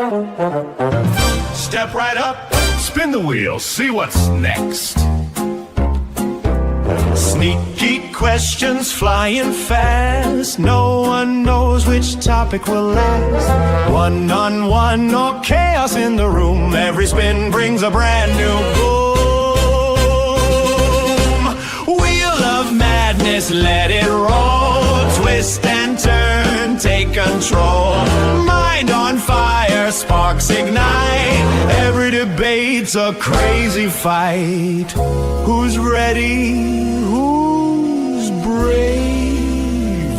Step right up, spin the wheel, see what's next. Sneaky questions flying fast. No one knows which topic will last. One-on-one or chaos in the room. Every spin brings a brand new boom. Wheel of madness, let it roll. Twist and turn, take control. Mind on fire, sparks ignite. Every debate's a crazy fight. Who's ready? Who's brave?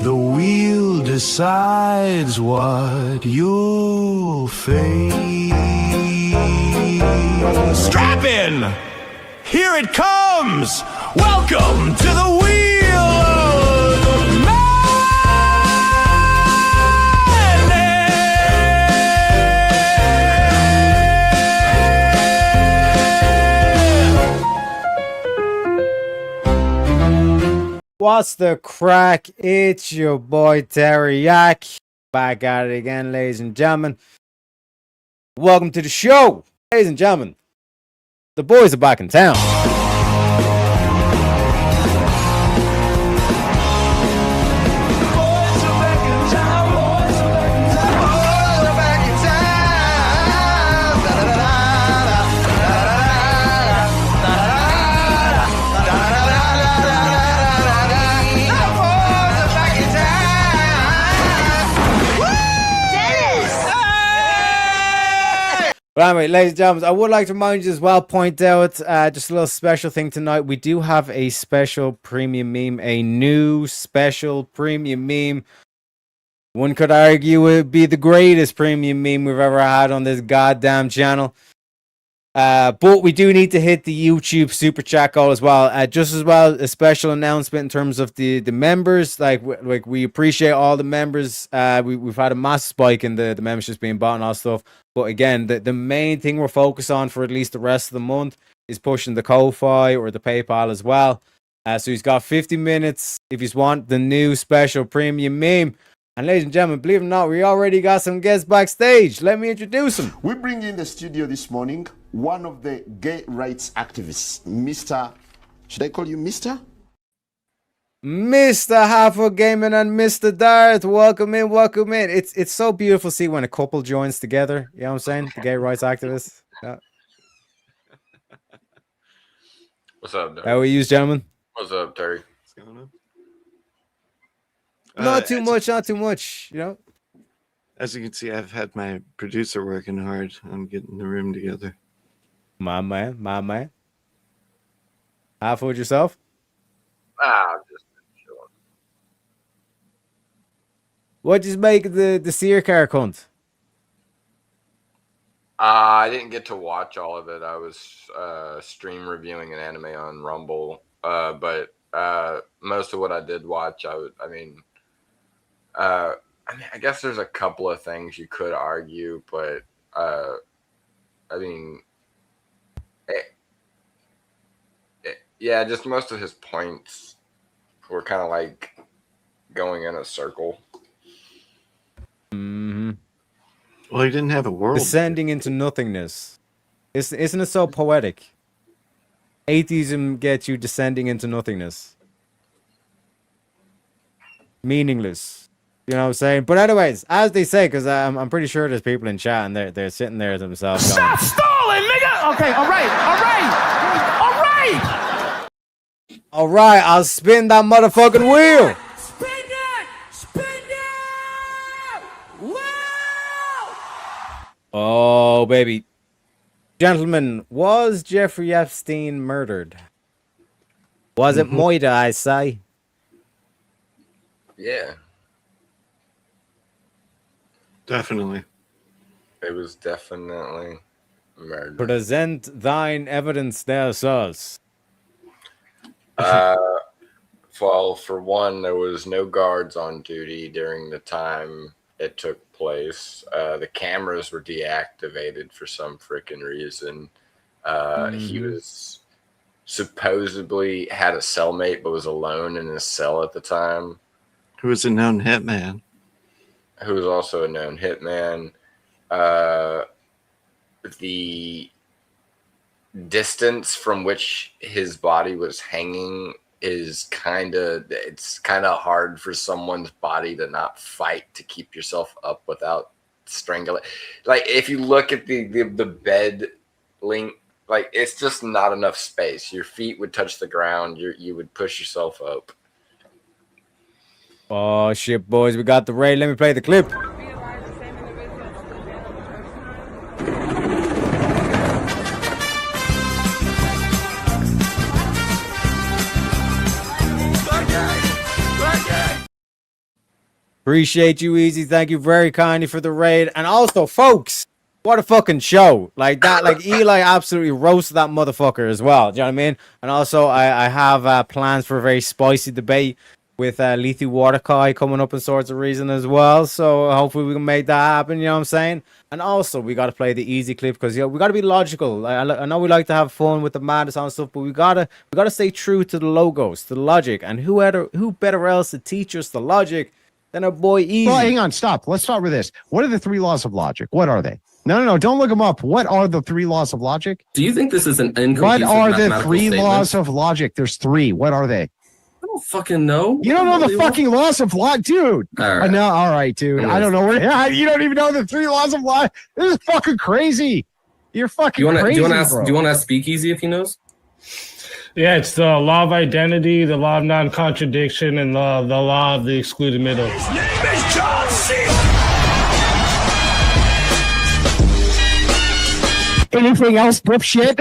The wheel decides what you'll face. Strap in! Here it comes! Welcome to the Wheel of Madness! What's the crack? It's your boy Terry Yak. Back at it again, ladies and gentlemen. Welcome to the show, ladies and gentlemen. The boys are back in town. But anyway, ladies and gentlemen, I would like to remind you as well, point out just a little special thing tonight. We do have a special premium meme, a new special premium meme. One could argue it would be the greatest premium meme we've ever had on this goddamn channel. But we do need to hit the YouTube super chat goal as well. Just as well, a special announcement in terms of the members. Like we appreciate all the members. We've had a massive spike in the memberships being bought and all stuff. But again, the main thing we're focused on for at least the rest of the month is pushing the Ko-Fi or the PayPal as well. So he's got 50 minutes if you want the new special premium meme. And ladies and gentlemen, believe it or not, we already got some guests backstage. Let me introduce them. We bring in the studio this morning one of the gay rights activists, Mr. Should I call you Mr.? Mr. Half-Foot Gaming and Mr. Darth, welcome in, welcome in. It's so beautiful to see when a couple joins together. You know what I'm saying? The gay rights activists. Yeah. What's up, Terry? How are you, gentlemen? What's up, Terry? What's going on? Not too much, you know. As you can see, I've had my producer working hard on getting the room together. My man. Half-Foot yourself? I'm just chilling. What you make of the Seer car cunt? I didn't get to watch all of it. I was stream reviewing an anime on Rumble, but most of what I did watch, I guess there's a couple of things you could argue, but yeah, just most of his points were kind of like going in a circle. Mm-hmm. Well, he didn't have a world. Descending into nothingness. Isn't it so poetic? Atheism gets you descending into nothingness. Meaningless. You know what I'm saying? But anyways, as they say, because I'm pretty sure there's people in chat and they're sitting there themselves going, Stop stalling, nigga! Okay, all right. all right, I'll spin that motherfucking wheel. Spin it! Wow! Oh, baby. Gentlemen, was Jeffrey Epstein murdered? Was it Moida, I say? Yeah, Definitely. it was definitely murder. Present thine evidence there, sirs. Well, for one, there was no guards on duty during the time it took place. The cameras were deactivated for some freaking reason. He was supposedly had a cellmate, but was alone in his cell at the time. Who was a known hitman? Who was also a known hitman. the distance from which his body was hanging is it's kind of hard for someone's body to not fight to keep yourself up without strangling. Like if you look at the bed length, like it's just not enough space. Your feet would touch the ground. You would push yourself up. Oh shit, boys, we got the raid. Let me play the clip. Appreciate you, Easy. Thank you very kindly for the raid. And also, folks, what a fucking show. Like that, like Eli absolutely roasted that motherfucker as well. Do you know what I mean? And also, I have plans for a very spicy debate with Lethe Waterkai coming up in Swords of Reason as well. So hopefully we can make that happen, you know what I'm saying? And also, we got to play the Easy clip because, you know, we got to be logical. I know we like to have fun with the madness and stuff, but we gotta stay true to the logos, to the logic. And who better else to teach us the logic than our boy Easy? Well, hang on, stop. Let's start with this. What are the 3 laws of logic? What are they? No, don't look them up. What are the 3 laws of logic? Do you think this is an inconclusive What are the mathematical 3 statement? laws of logic? There's 3. What are they? I don't fucking know. You don't know the fucking laws of logic, dude. All right. No, all right, dude. I don't know where. You don't even know the 3 laws of logic. This is fucking crazy. You're fucking crazy. Do you want to ask? bro. Do you want to ask Speakeasy if he knows? Yeah, it's the law of identity, the law of non-contradiction, and the law of the excluded middle. His name is John C. Anything else, dipshit?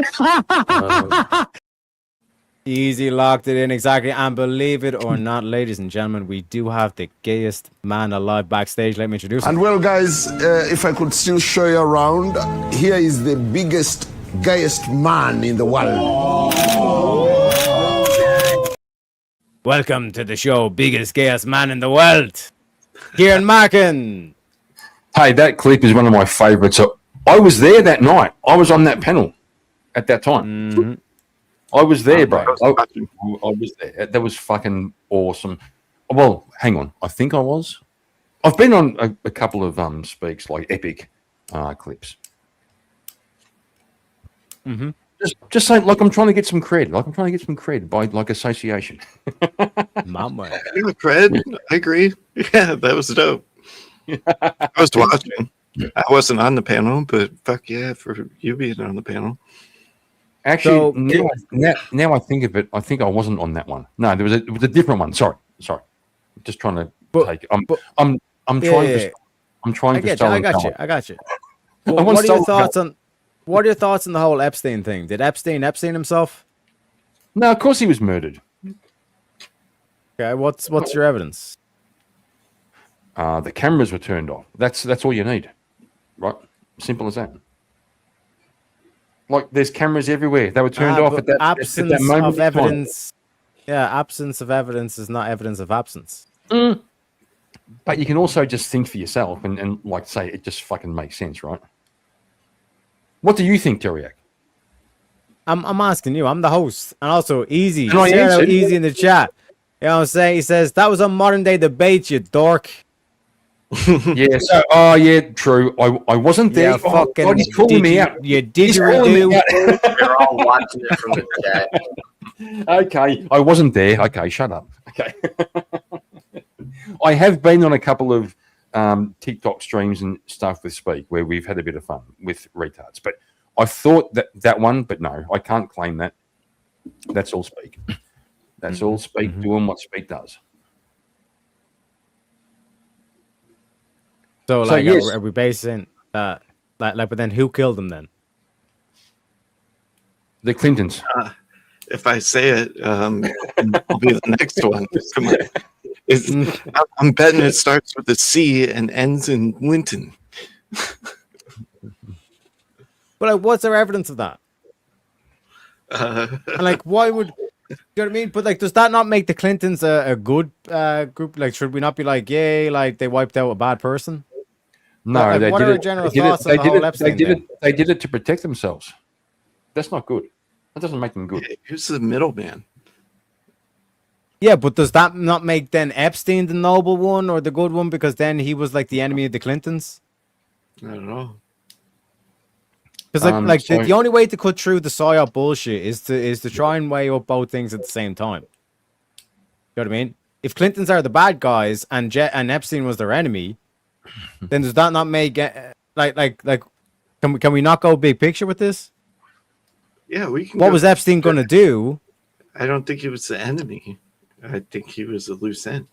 Easy locked it in exactly, and believe it or not, ladies and gentlemen, we do have the gayest man alive backstage. Let me introduce him. And well, guys, if I could still show you around, here is the biggest, gayest man in the world. Welcome to the show, biggest gayest man in the world, Kieran Markin. Hey, that clip is one of my favourites. I was there that night. I was on that panel at that time. Mhm. I was there, bro. I was there. That was fucking awesome. Well, hang on. I think I was. I've been on a couple of speaks, like epic clips. Mm-hmm. Just saying, like I'm trying to get some cred. Like I'm trying to get some cred by like association. Mama. Yeah, Fred, I agree. Yeah, that was dope. I was watching. I wasn't on the panel, but fuck yeah, for you being on the panel. Actually, So- now I think of it, I think I wasn't on that one. No, it was a different one. Sorry. I'm just trying to take. I'm trying yeah. to. I'm trying I to. get you. I got you. Well, I want what are your stolen thoughts on? What are your thoughts on the whole Epstein thing? Did Epstein himself? No, of course he was murdered. Okay, what's your evidence? The cameras were turned off. That's all you need, right? Simple as that. Like there's cameras everywhere. They were turned off but at that absence at that moment of in time. evidence. Yeah, absence of evidence is not evidence of absence. But you can also just think for yourself and like say it just fucking makes sense, right? What do you think, Teriak? I'm asking you. I'm the host, and also Easy. And I Shout out answered. Easy in the chat. You know what I'm saying? He says that was a modern day debate, you dork. Yeah. So, yeah, true. I wasn't there. Yeah, fucking. God, he's calling me out. You He's calling me didgeridoo. out. They're all watching it from the chat. Okay, I wasn't there. Okay, shut up. Okay. I have been on a couple of TikTok streams and stuff with Speak where we've had a bit of fun with retards, but I thought that one, but no, I can't claim that. That's all Speak. That's all Speak doing what Speak does. So, So, like, yes. are we basing that? Like, but then who killed him then? The Clintons. If I say it, it'll be the next one. Come on. I'm betting it starts with a C and ends in Linton. But like, what's our evidence of that? And like, why would you know what I mean? But like, does that not make the Clintons a good group? Like, should we not be like, yay, like they wiped out a bad person? No, Like, they what did are our it. general They did it. thoughts on They the did whole it. They Epstein did thing? it. They did it to protect themselves. That's not good. That doesn't make them good. Who's the middleman? Yeah, but does that not make then Epstein the noble one or the good one because then he was like the enemy of the Clintons? Not at all. Because So- the only way to cut through the psyop bullshit is to try and weigh up both things at the same time. You know what I mean? If Clintons are the bad guys and Epstein was their enemy, then does that not make can we not go big picture with this? Yeah, we can. What go- was Epstein going to do? I don't think he was the enemy. I think he was a loose end.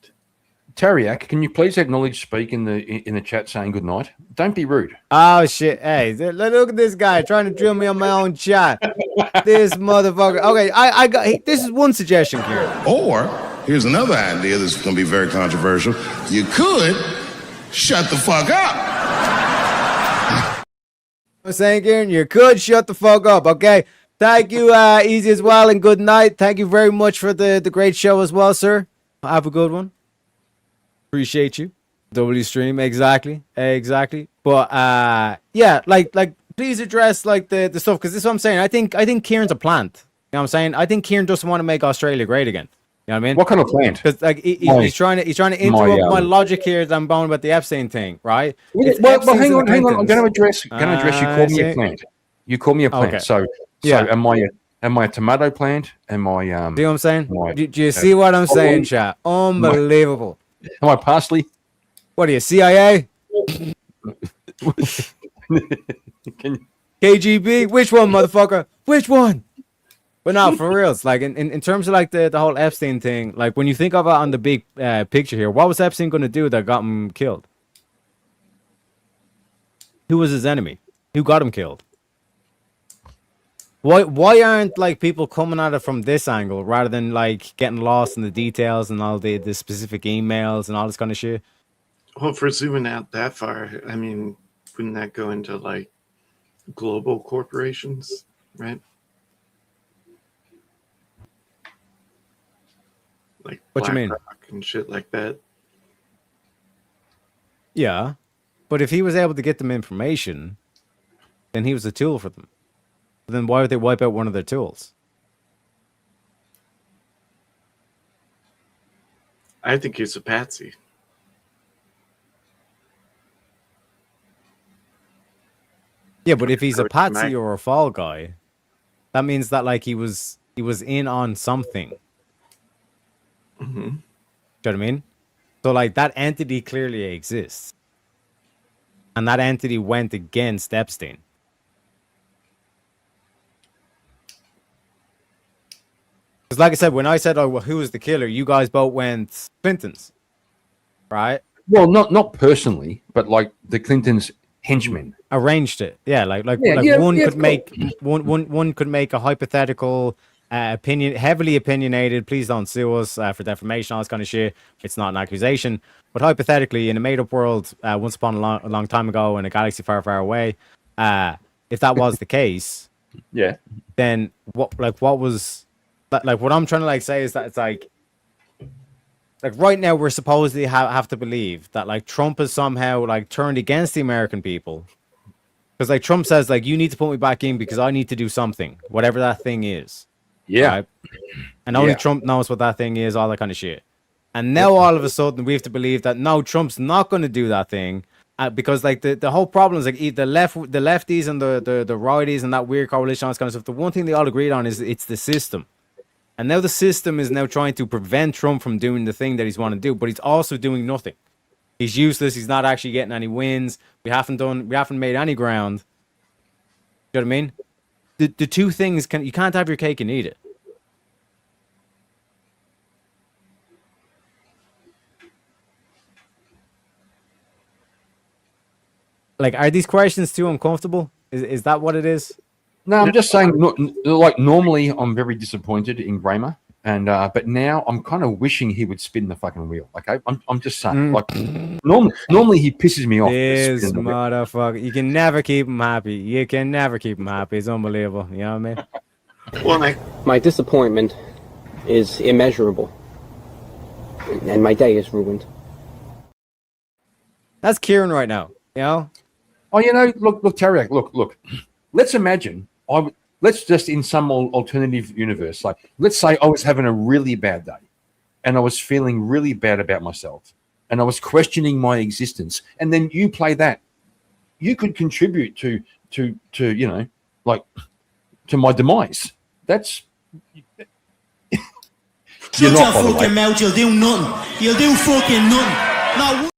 Tariak, can you please acknowledge speak in the chat saying good night? Don't be rude. Oh shit! Hey, look at this guy trying to drill me on my own chat. This motherfucker. Okay, I got. This is one suggestion, Kieran. Or here's another idea that's going to be very controversial. You could shut the fuck up. I'm saying, Kieran, you could shut the fuck up, okay? Thank you, Easy as well, and good night. Thank you very much for the great show as well, sir. Have a good one. Appreciate you. W stream, exactly. But yeah, like please address like the stuff, because this is what I'm saying. I think Kieran's a plant. You know what I'm saying? I think Kieran doesn't want to make Australia great again. You know what I mean? What kind of plant? Because like he's trying to interrupt my logic here that I'm going about the Epstein thing, right? Well, hang on. I'm going to address. You call me a plant. You call me a plant. Okay. So Yeah. am I a tomato plant? Am I Do you know what I'm saying? Right. Do you see what I'm saying, chat? Unbelievable. am I parsley? What are you, CIA? Can- KGB? Which one, motherfucker? Which one? But no, for real, it's like in terms of like the whole Epstein thing, like when you think of it on the big picture here, what was Epstein going to do that got him killed? Who was his enemy? Who got him killed? Why aren't like people coming at it from this angle rather than like getting lost in the details and all the specific emails and all this kind of shit? Well, for zooming out that far, I mean, wouldn't that go into like global corporations, right? Like What you mean? BlackRock and shit like that. Yeah, but if he was able to get them information, then he was a tool for them. Then why would they wipe out one of their tools? I think he's a patsy. Yeah, but if he's a Coach patsy Mac- or a fall guy, that means that like he was in on something. Mm-hmm. Do you know what I mean? So like that entity clearly exists, and that entity went against Epstein. Because like I said, when I said, "Oh, well, who was the killer?" You guys both went Clintons, right? Well, not personally, but like the Clintons' henchmen. Arranged it, yeah. Like Yeah, one yeah, could make one could make a hypothetical heavily opinionated. Please don't sue us for defamation, all this kind of shit. It's not an accusation, but hypothetically, in a made-up world, once upon a long time ago, in a galaxy far, far away, if that was the case, Yeah. then what was like what I'm trying to like say is that it's like right now we're supposedly have to believe that like Trump has somehow like turned against the American people, because like Trump says like you need to put me back in because I need to do something, whatever that thing is. Yeah. Right? And only Yeah. Trump knows what that thing is, all that kind of shit. And now all of a sudden we have to believe that no, Trump's not going to do that thing, because like the whole problem is like the lefties and the righties and that weird coalition, all this kind of stuff. The one thing they all agreed on is it's the system. And now the system is now trying to prevent Trump from doing the thing that he's want to do, but he's also doing nothing. He's useless. He's not actually getting any wins. We haven't made any ground. You know what I mean? The two things you can't have your cake and eat it. Like, are these questions too uncomfortable? Is that what it is? No, I'm just saying. Like normally, I'm very disappointed in Bramer, and but now I'm kind of wishing he would spin the fucking wheel. Okay, I'm just saying. Like normally he pisses me off. This spinning the wheel. motherfucker. You can never keep him happy. You can never keep him happy. It's unbelievable. You know what I mean? Well, My disappointment is immeasurable, and my day is ruined. That's Kieran right now. You know? Oh, look, Tariak, look. Let's imagine let's just in some alternative universe, like let's say I was having a really bad day, and I was feeling really bad about myself, and I was questioning my existence, and then you play that, you could contribute to you know, like, to my demise. That's you're not, by the way. mouth, you'll do nothing. You'll do fucking nothing. No.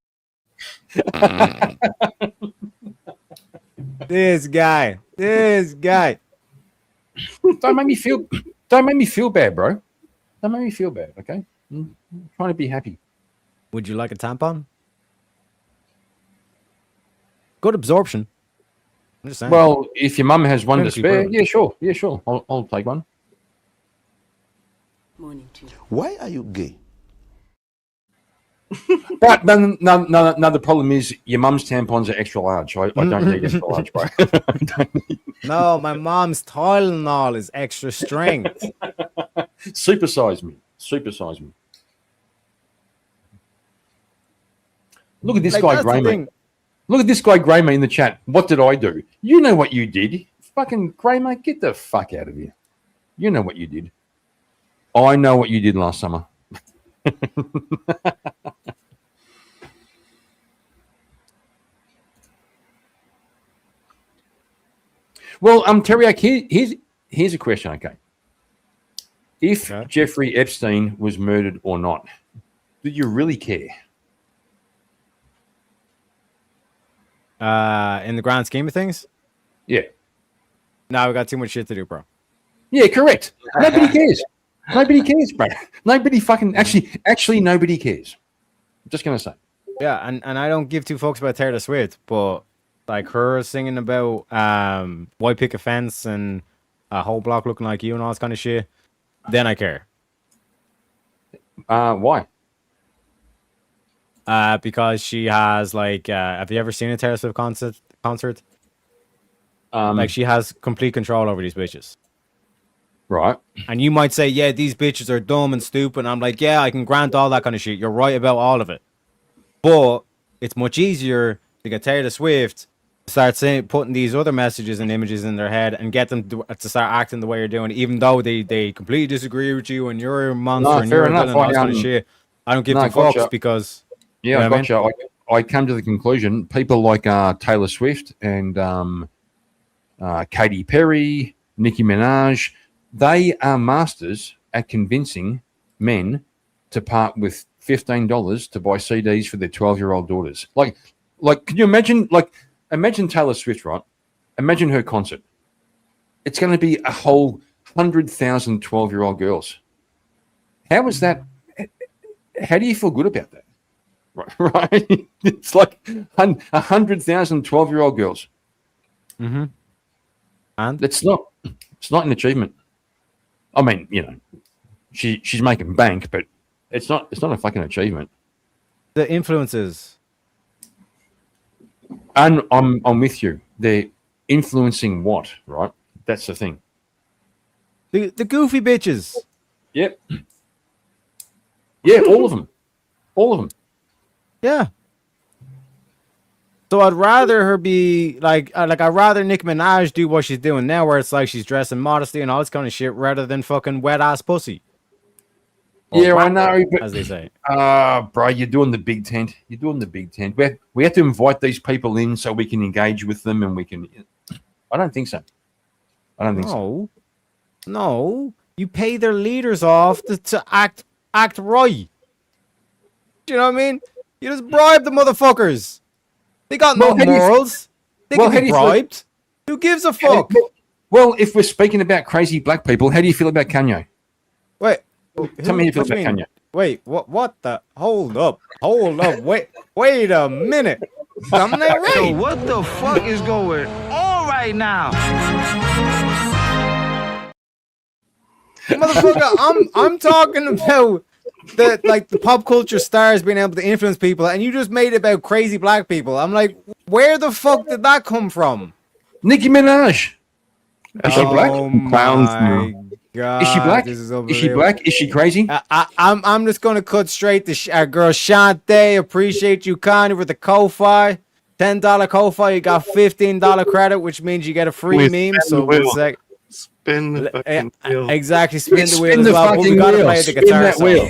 This guy. Don't make me feel bad, bro. Don't make me feel bad, okay? I'm trying to be happy. Would you like a tampon? Good absorption. I'm just saying. Well, if your mum has one to Plenty spare, perfect. yeah, sure. I'll take one. Why are you gay? But no, the problem is your mum's tampons are extra large. I don't need extra large, bro. No, my mom's Tylenol is extra strength. Supersize me. Look at this Like, guy, that's the Grayman. thing. Look at this guy, Grayman, in the chat. What did I do? You know what you did. Fucking Grayman, get the fuck out of here. You know what you did. I know what you did last summer. Well, Teriyaki, here's a question, okay? If Jeffrey Epstein was murdered or not, do you really care? In the grand scheme of things? Yeah. No, we got too much shit to do, bro. Yeah, correct. Nobody cares. Nobody cares, bro. Nobody fucking actually nobody cares. I'm just gonna say. Yeah, and I don't give two fucks about Taylor Swift, but like her singing about white picket fence and a whole block looking like you and all this kind of shit, then I care. Why? Because she has like, have you ever seen a Taylor Swift concert? Like she has complete control over these bitches. Right. And you might say, yeah, these bitches are dumb and stupid. And I'm like, yeah, I can grant all that kind of shit. You're right about all of it. But it's much easier to get Taylor Swift to start putting these other messages and images in their head and get them to start acting the way you're doing, even though they completely disagree with you and you're a monster and you're a villain and all this kind of shit. I don't give two fucks because... Yeah, I gotcha. I come to the conclusion, people like Taylor Swift and Katy Perry, Nicki Minaj, they are masters at convincing men to part with $15 to buy CDs for their 12-year-old daughters. Like, can you imagine? Like, imagine Taylor Swift, right? Imagine her concert. It's going to be a whole 100,000 12-year-old girls. How is that? How do you feel good about that? Right? It's like 100,000 12-year-old girls. Mm-hmm. And it's not an achievement. I mean, you know, she's making bank, but it's not a fucking achievement. The influences. And I'm with you. They're influencing what, right? That's the thing. The goofy bitches. Yep. Yeah, all of them. All of them. Yeah. So I'd rather her be like I'd rather Nicki Minaj do what she's doing now, where it's like she's dressing modesty and all this kind of shit, rather than fucking wet ass pussy. Yeah, I know, but as they say. Bro, you're doing the big tent. You're doing the big tent. We have to invite these people in so we can engage with them, and we can. I don't think so. I don't think so. No, you pay their leaders off to act right. Do you know what I mean? You just bribe the motherfuckers. They got no morals. They can be bribed. Who gives a fuck? Well, if we're speaking about crazy black people, how do you feel about Kanye? Wait. Tell me how you feel about Kanye. Wait, what the? Hold up. Wait a minute. Something ain't right. So what the fuck is going on right now? Motherfucker, I'm talking about the pop culture stars being able to influence people, and you just made it about crazy black people. I'm like, where the fuck did that come from? Nicki Minaj. Is she black? My God, is she black? Is she black? Is she crazy? I'm just gonna cut straight to our girl Shantae. Appreciate you kindly with the Ko-Fi. $10 Ko-Fi. You got $15 credit, which means you get a free meme. So one sec. Spin the fucking wheel. Exactly, spin the wheel Spin as the well. But we fucking gotta wheel. play the Spin guitar that solo. wheel.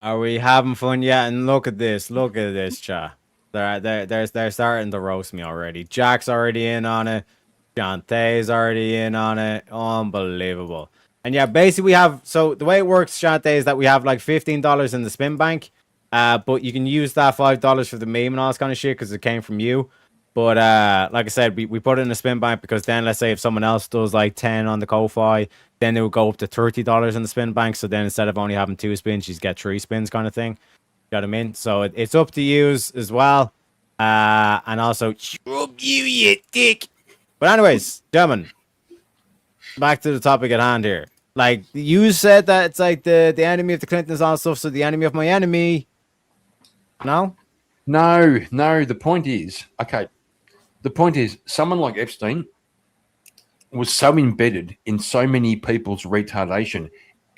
Are we having fun yet? And look at this. Look at this, chat. They're starting to roast me already. Jack's already in on it. Shantae's already in on it. Unbelievable. And yeah, basically we have, so the way it works, Shantae, is that we have like $15 in the spin bank. But you can use that $5 for the meme and all this kind of shit because it came from you. But like I said, we put it in the spin bank because then let's say if someone else does like 10 on the Ko-Fi, then it would go up to $30 in the spin bank. So then instead of only having 2 spins, you just get 3 spins kind of thing. You know what I mean? So it's up to you as well. And also, scrub you dick. But anyways, gentlemen, back to the topic at hand here. Like, you said that it's like the enemy of the Clintons and all stuff, so the enemy of my enemy. No? No. The point is, someone like Epstein was so embedded in so many people's retardation.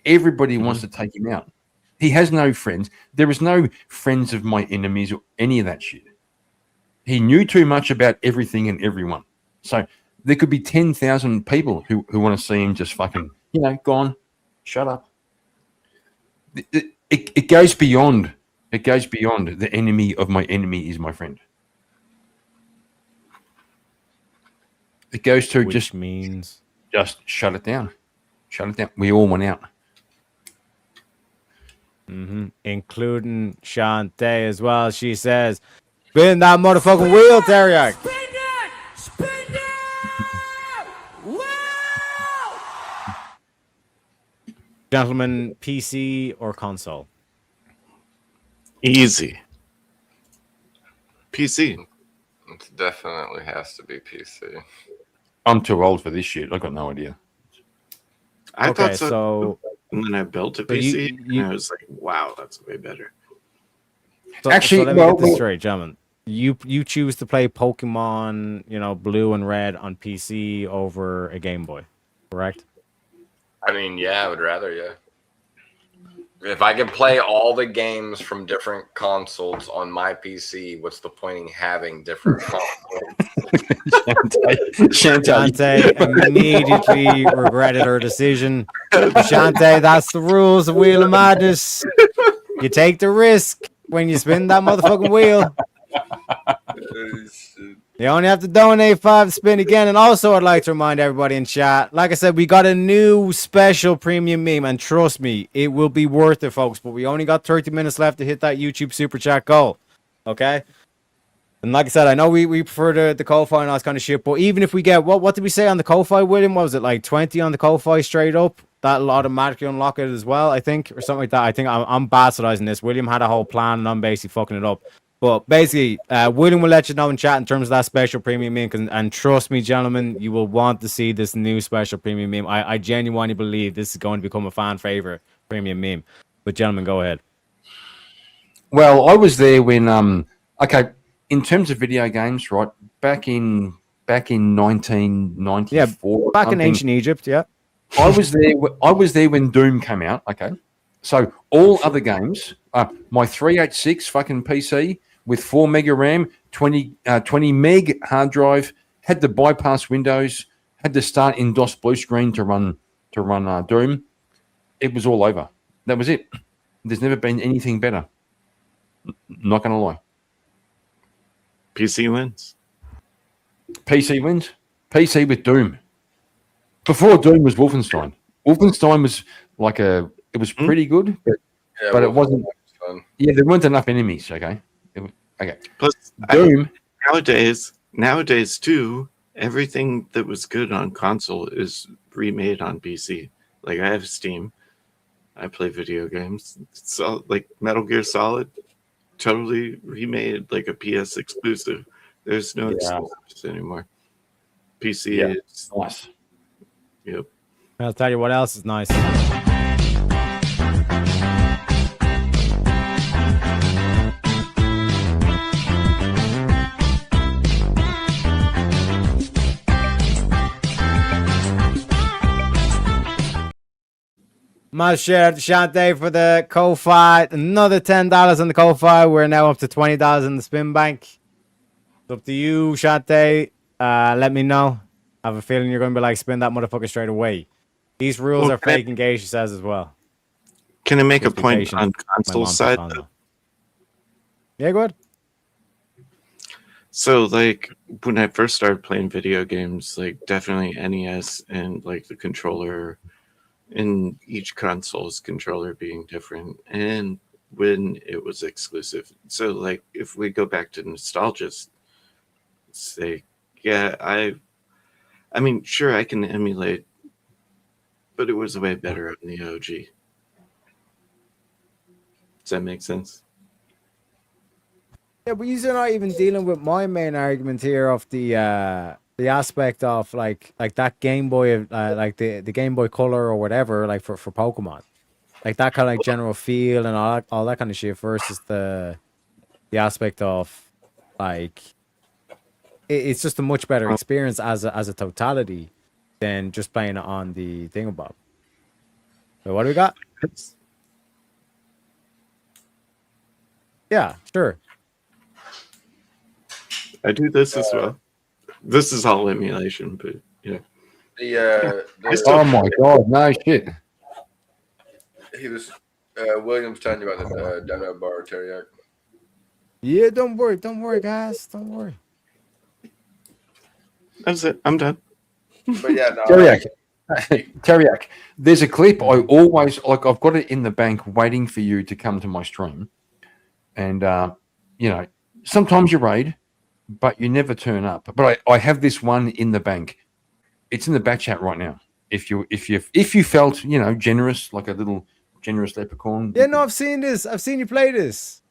Everybody wants to take him out. He has no friends. There is no friends of my enemies or any of that shit. He knew too much about everything and everyone. So there could be 10,000 people who want to see him just fucking, gone. Shut up. It goes beyond. It goes beyond the enemy of my enemy is my friend. It goes to Which means just shut it down. Shut it down. We all went out. Including Shantae as well. She says, spin that motherfucking wheel, Teriak. Spin it! Wow! Gentlemen, PC or console? Easy. PC. It definitely has to be PC. I'm too old for this shit. I got no idea. I Okay, thought so. so- And then I built a So PC, you- and I was like, "Wow, that's way better." Actually, let me well, get this well- straight, gentlemen. You choose to play Pokemon, blue and red on PC over a Game Boy, correct? I mean, yeah, I would rather, yeah. If I could play all the games from different consoles on my PC, what's the point in having different consoles? Shantae immediately regretted her decision. Shantae, that's the rules of Wheel of Madness. You take the risk when you spin that motherfucking wheel. You only have to donate 5 to spin again. And also, I'd like to remind everybody in chat, like I said, we got a new special premium meme. And trust me, it will be worth it, folks. But we only got 30 minutes left to hit that YouTube super chat goal. Okay? And like I said, I know we prefer the Ko-Fi and all that kind of shit. But even if we get, what did we say on the Ko-Fi, William? What was it, like 20 on the Ko-Fi straight up? That'll automatically unlock it as well, I think, or something like that. I think I'm bastardizing this. William had a whole plan, and I'm basically fucking it up. But basically, William will let you know in chat in terms of that special premium meme. And trust me, gentlemen, you will want to see this new special premium meme. I genuinely believe this is going to become a fan favorite premium meme. But gentlemen, go ahead. Well, I was there when in terms of video games, right? Back in 1994. Yeah, back in something, ancient Egypt, yeah. I was there when Doom came out. Okay, so all other games, my 386 fucking PC with 4 mega RAM, 20 meg hard drive, had to bypass Windows, had to start in DOS blue screen to run Doom. It was all over. That was it. There's never been anything better. Not gonna lie. PC wins. PC wins. PC with Doom. Before Doom was Wolfenstein. Wolfenstein was it was pretty good, but it wasn't. Fun. Yeah, there weren't enough enemies. Okay. Okay. Plus, Doom. Nowadays too, everything that was good on console is remade on PC. Like I have Steam. I play video games. So like Metal Gear Solid, totally remade, like a PS exclusive. There's no exclusives anymore. PC is nice. Yep. I'll tell you what else is nice. Much share to Shantae for the Ko-Fi. Another $10 on the Ko-Fi. We're now up to $20 in the spin bank. It's up to you, Shantae. Let me know. I have a feeling you're going to be like, spin that motherfucker straight away. These rules are fake and gay, she says as well. Can I make a Just be point patient. on My console mom side? puts on, though. Yeah, go ahead. So, like, when I first started playing video games, like, definitely NES and, like, the controller in each console's controller being different, and when it was exclusive. So, like, if we go back to nostalgia, say, yeah, I mean, sure, I can emulate, but it was way better on the OG. Does that make sense? Yeah, but you're not even dealing with my main argument here of the aspect of like that Game Boy, like the Game Boy Color or whatever, like for Pokemon, like that kind of like general feel and all that kind of shit versus the aspect of like it's just a much better experience as a totality than just playing it on the thingamabob. So what do we got? Yeah, sure. I do this as well. This is all emulation, but yeah. Oh my god, no shit. He was William's telling you about the demo bar Teriyaki. Yeah, don't worry, guys, don't worry. That's it. I'm done. But yeah, no, Teriak. Teriak. There's a clip I always like. I've got it in the bank waiting for you to come to my stream. And, you know, sometimes you raid, but you never turn up. But I have this one in the bank. It's in the back chat right now. If you felt, you know, generous, like a little generous leprechaun. Yeah, no, I've seen this. I've seen you play this.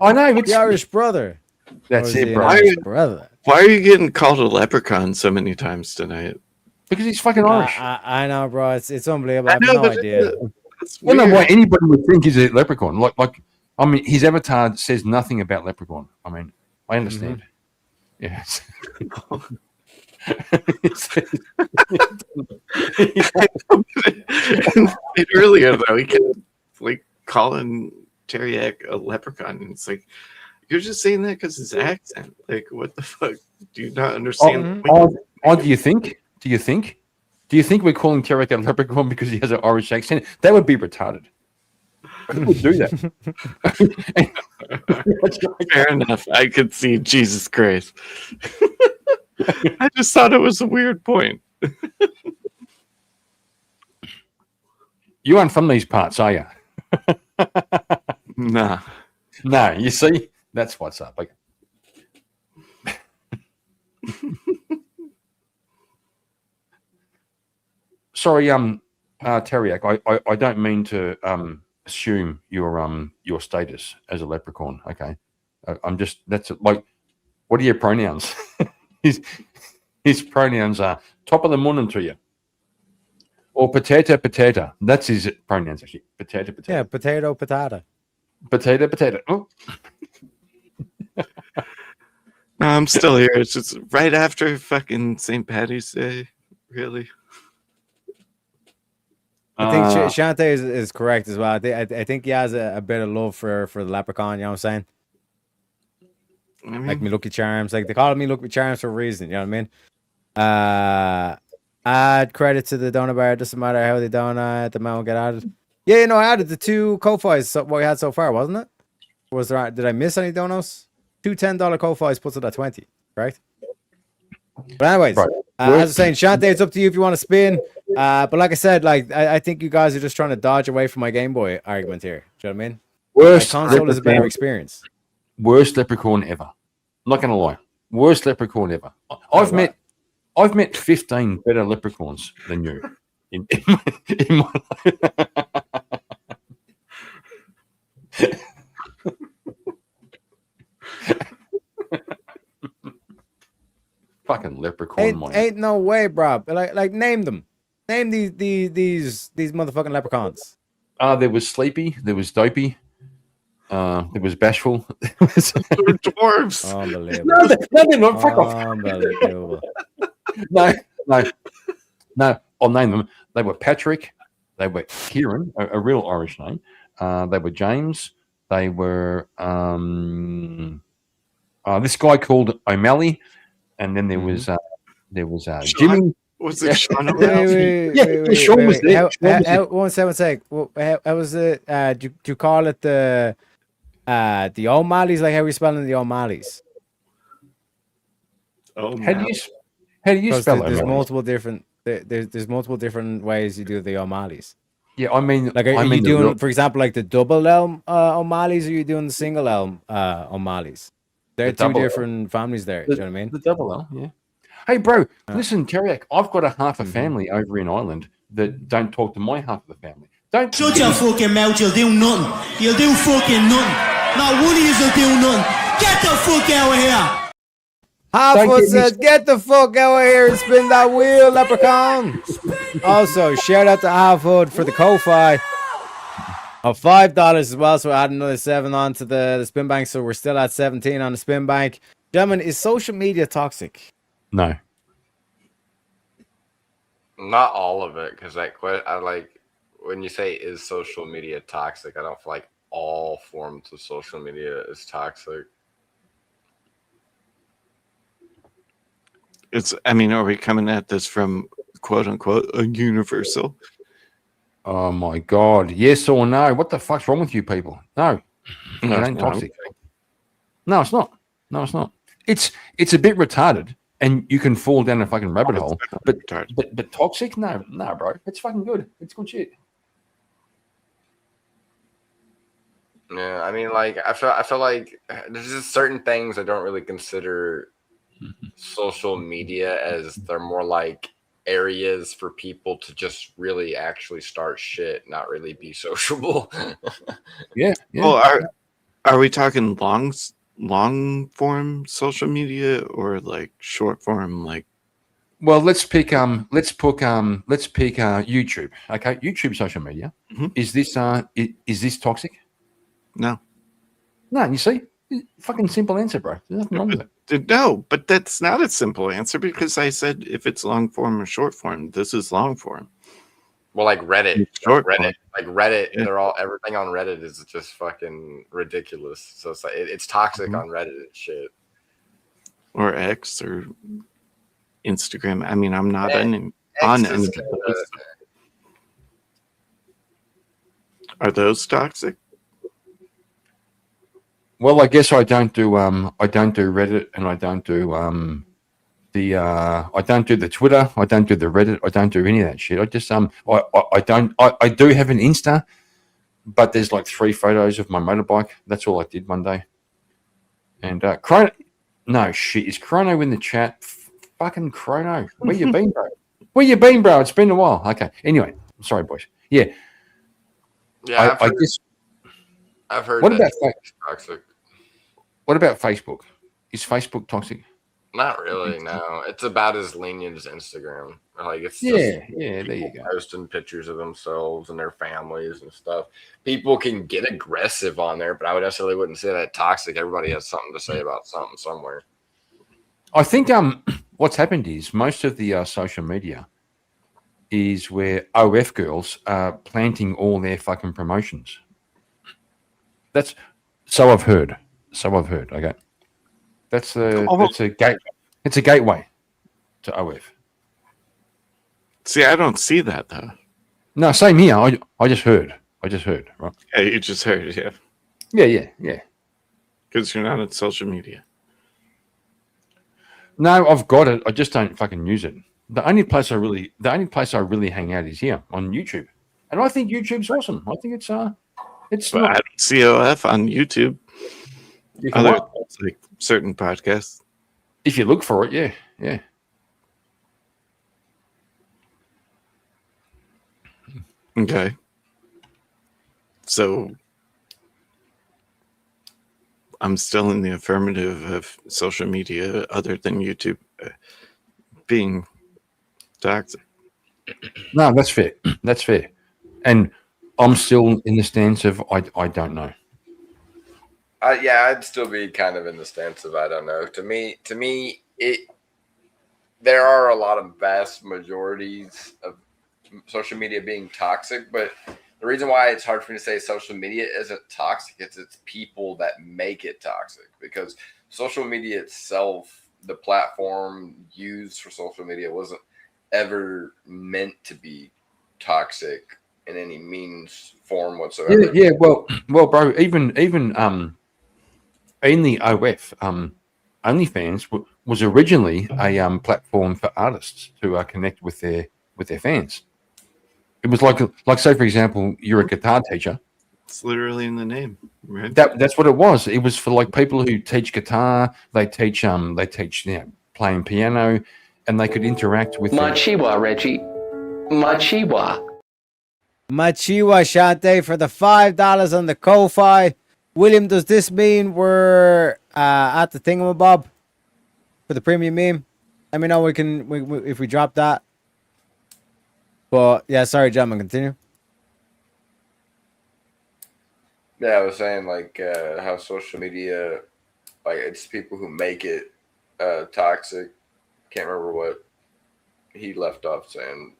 I know. It's The Irish brother. That's Or is it, he bro. an Irish brother. Why are you getting called a leprechaun so many times tonight? Because he's fucking Irish. I know, bro. It's unbelievable. I have know, no but idea. That's I don't know weird. why anybody would think he's a leprechaun. Like, I mean, his avatar says nothing about leprechaun. I mean, I understand. Yes. Earlier though, he kept like calling Teriak a leprechaun, and it's like you're just saying that because his accent. Like, what the fuck? Do you not understand? Do you think? Do you think we're calling Teriak a leprechaun because he has an Irish accent? That would be retarded. Who would do that? Fair enough. I could see. Jesus Christ. I just thought it was a weird point. You aren't from these parts, are you? Nah. No, you see, that's what's up. Like, sorry, Teriak, I don't mean to assume your status as a leprechaun. Okay, I'm just like, what are your pronouns? His pronouns are top of the morning to you, or potato. That's his pronouns actually. Potato. Yeah, potato. Potato. Oh. No, I'm still here. It's just right after fucking St. Paddy's Day. Really? I think Shante is correct as well. I think he has a bit of love for the leprechaun. You know what I'm saying? I mean, Like me Lucky Charms. Like they call me Lucky Charms for a reason. You know what I mean? Add credit to the donor bar. It doesn't matter how they donate. The amount will get added. Yeah, you know, I added the 2 Ko-Fis. So what we had so far, wasn't it? Was there? Did I miss any donos? 2 $10 Ko-Fis puts it at 20. Correct. But anyways, Right. as I was saying, Shante, it's up to you if you want to spin. But like I said, like I think you guys are just trying to dodge away from my Game Boy argument here. Do you know what I mean? Worst My console is a better leprechaun- experience. Worst leprechaun ever. I'm not gonna lie. Worst leprechaun ever. I've met 15 better leprechauns than you in my fucking leprechaun money. Ain't no way, bro. Like name them. Name these motherfucking leprechauns. There was Sleepy, there was Dopey, there was Bashful. they're dwarves. Unbelievable. No, they're not. Fuck off. Unbelievable. No, I'll name them. They were Patrick, they were Kieran, a real Irish name. They were James, they were this guy called O'Malley, and then there was Jimmy. Was it Sean Wait, O'Malley? wait, Sean was there. How, Sean was how, one sec. How was it? Do you call it the O'Malley's? Like how we spelling the O'Malley's? Oh, How do you Because spell there's O'Malley? multiple different there's multiple different ways you do the O'Malley's. Yeah, I mean, Like, are you doing, for example, like the double L O'Malley's, or are you doing the single L O'Malley's? They're The two double L. different families there. Do you know what I mean? The double L, yeah. Hey, bro, listen, Teriak, I've got a half a family over in Ireland that don't talk to my half of the family. Don't Shut your fucking mouth, you'll do nothing. You'll do fucking nothing. Not one of you will do nothing. Get the fuck out of here. Halfwood says, get the fuck out of here and spin that wheel, leprechaun. Also, shout out to Halfwood for the Ko-Fi of $5 as well. So we're adding another 7 onto the spin bank. So we're still at 17 on the spin bank. Gentlemen, is social media toxic? No. Not all of it, because I like when you say is social media toxic, I don't feel like all forms of social media is toxic. Are we coming at this from quote unquote a universal? Oh my God. Yes or no? What the fuck's wrong with you people? No. It ain't toxic. No, it's not. No, it's not. It's a bit retarded and you can fall down a fucking rabbit hole. But toxic? No, bro. It's fucking good. It's good shit. Yeah, I mean, like I feel like there's just certain things I don't really consider social media, as they're more like areas for people to just really actually start shit, not really be sociable. Yeah. Well, are we talking long form social media or like short form? Like, well, let's pick YouTube. Okay, YouTube social media. Mm-hmm. Is this toxic? No. You see, fucking simple answer, bro. There's nothing wrong with it. No, but that's not a simple answer, because I said if it's long form or short form. This is long form. Well, like Reddit, Short Reddit, yeah. they're all, everything on Reddit is just fucking ridiculous. So it's like it's toxic on Reddit and shit. Or X or Instagram. I mean, I'm not on any. Are those toxic? Well, I guess I don't do Reddit, and I don't do I don't do the Twitter, I don't do the Reddit, I don't do any of that shit. I just I do have an Insta, but there's like 3 photos of my motorbike. That's all I did one day. And Chrono, no shit, is Chrono in the chat? Fucking Chrono, where you been, bro? Where you been, bro? It's been a while. Okay. Anyway, sorry, boys. Yeah. Yeah, I've heard What that about it's toxic. What about Facebook? Is Facebook toxic? Not really. No, it's about as lenient as Instagram. Like it's yeah. There you go. Posting pictures of themselves and their families and stuff. People can get aggressive on there, but I would necessarily wouldn't say that toxic. Everybody has something to say about something somewhere. I think what's happened is most of the social media is where OF girls are planting all their fucking promotions. That's so I've heard. Okay, that's a gate. It's a gateway to OF. See, I don't see that though. No, same here. I just heard. Right? Yeah, you just heard. Yeah. Yeah. Because you're not on social media. No, I've got it. I just don't fucking use it. The only place I really hang out is here on YouTube, and I think YouTube's awesome. I think it's But I don't see OF on YouTube. You can Other like certain podcasts. If you look for it, yeah. Okay. So I'm still in the affirmative of social media other than YouTube being toxic. No, that's fair. That's fair. And I'm still in the stance of I don't know. Yeah, I'd still be kind of in the stance of I don't know. To me, there are a lot of vast majorities of social media being toxic, but the reason why it's hard for me to say social media isn't toxic is it's people that make it toxic, because social media itself, the platform used for social media wasn't ever meant to be toxic in any means, form whatsoever. Yeah. Well, bro. Even in the OF, OnlyFans was originally a platform for artists to connect with their fans. It was like say for example, you're a guitar teacher. It's literally in the name, right? That's what it was. It was for like people who teach guitar. They teach playing piano, and they could interact with Machiwa, Reggie. Machiwa. Machiwa Shante for the $5 on the Ko-Fi. William, does this mean we're at the thingamabob for the premium meme? Let me know if we drop that. But yeah, sorry, gentlemen, continue. Yeah, I was saying like how social media, like it's people who make it toxic. Can't remember what he left off saying.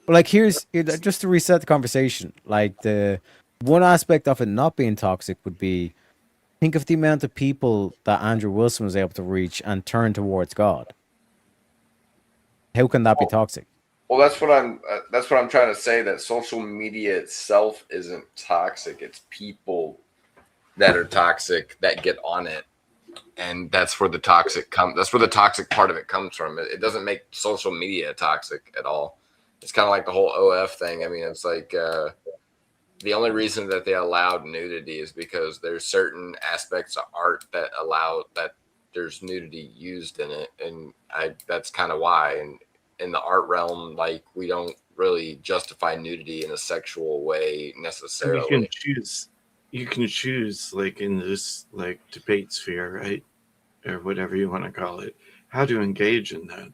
Like here's just to reset the conversation. Like the one aspect of it not being toxic would be, think of the amount of people that Andrew Wilson was able to reach and turn towards God. How can that be toxic? Well, that's what I'm trying to say. That social media itself isn't toxic. It's people that are toxic that get on it, and that's where the toxic That's where the toxic part of it comes from. It doesn't make social media toxic at all. It's kind of like the whole OF thing. I mean, it's like the only reason that they allowed nudity is because there's certain aspects of art that allow that there's nudity used in it, and that's kind of why. And in the art realm, like we don't really justify nudity in a sexual way necessarily. You can choose like in this like debate sphere, right? Or whatever you want to call it, how to engage in that,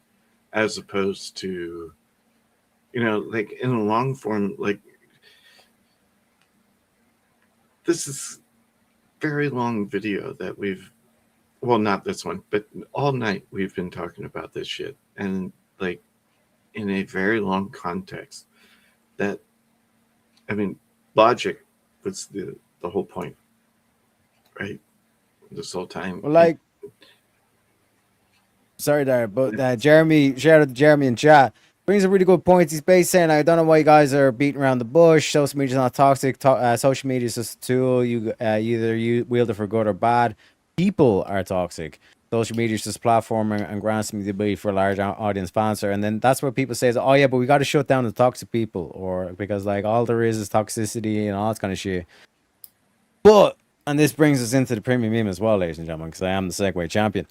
as opposed to, like in a long form, like this is very long video that not this one, but all night we've been talking about this shit. And like, in a very long context, that, I mean, logic was the whole point, right? This whole time. Well, like, sorry there, but Jeremy, shout out to Jeremy in chat, brings a really good point. He's basically saying, I don't know why you guys are beating around the bush. Social media is not toxic. Social media is just a tool. You wield it for good or bad. People are toxic. Social media is just platforming and grants me the ability for a large audience sponsor. And then that's where people say, oh yeah, but we got to shut down the toxic people, or because like all there is toxicity and all that kind of shit. But, and this brings us into the premium meme as well, ladies and gentlemen, because I am the Segway champion.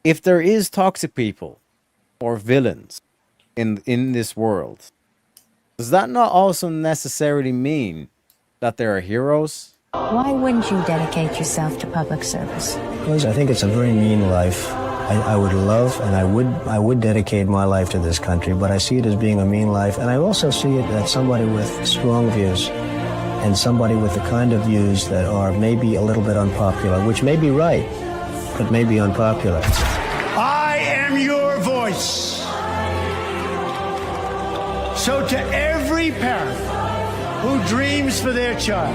If there is toxic people or villains in this world, does that not also necessarily mean that there are heroes? Why wouldn't you dedicate yourself to public service? Because I think it's a very mean life. I would love and I would dedicate my life to this country, but I see it as being a mean life. And I also see it as somebody with strong views and somebody with the kind of views that are maybe a little bit unpopular, which may be right, but may be unpopular. I am your voice. So to every parent who dreams for their child,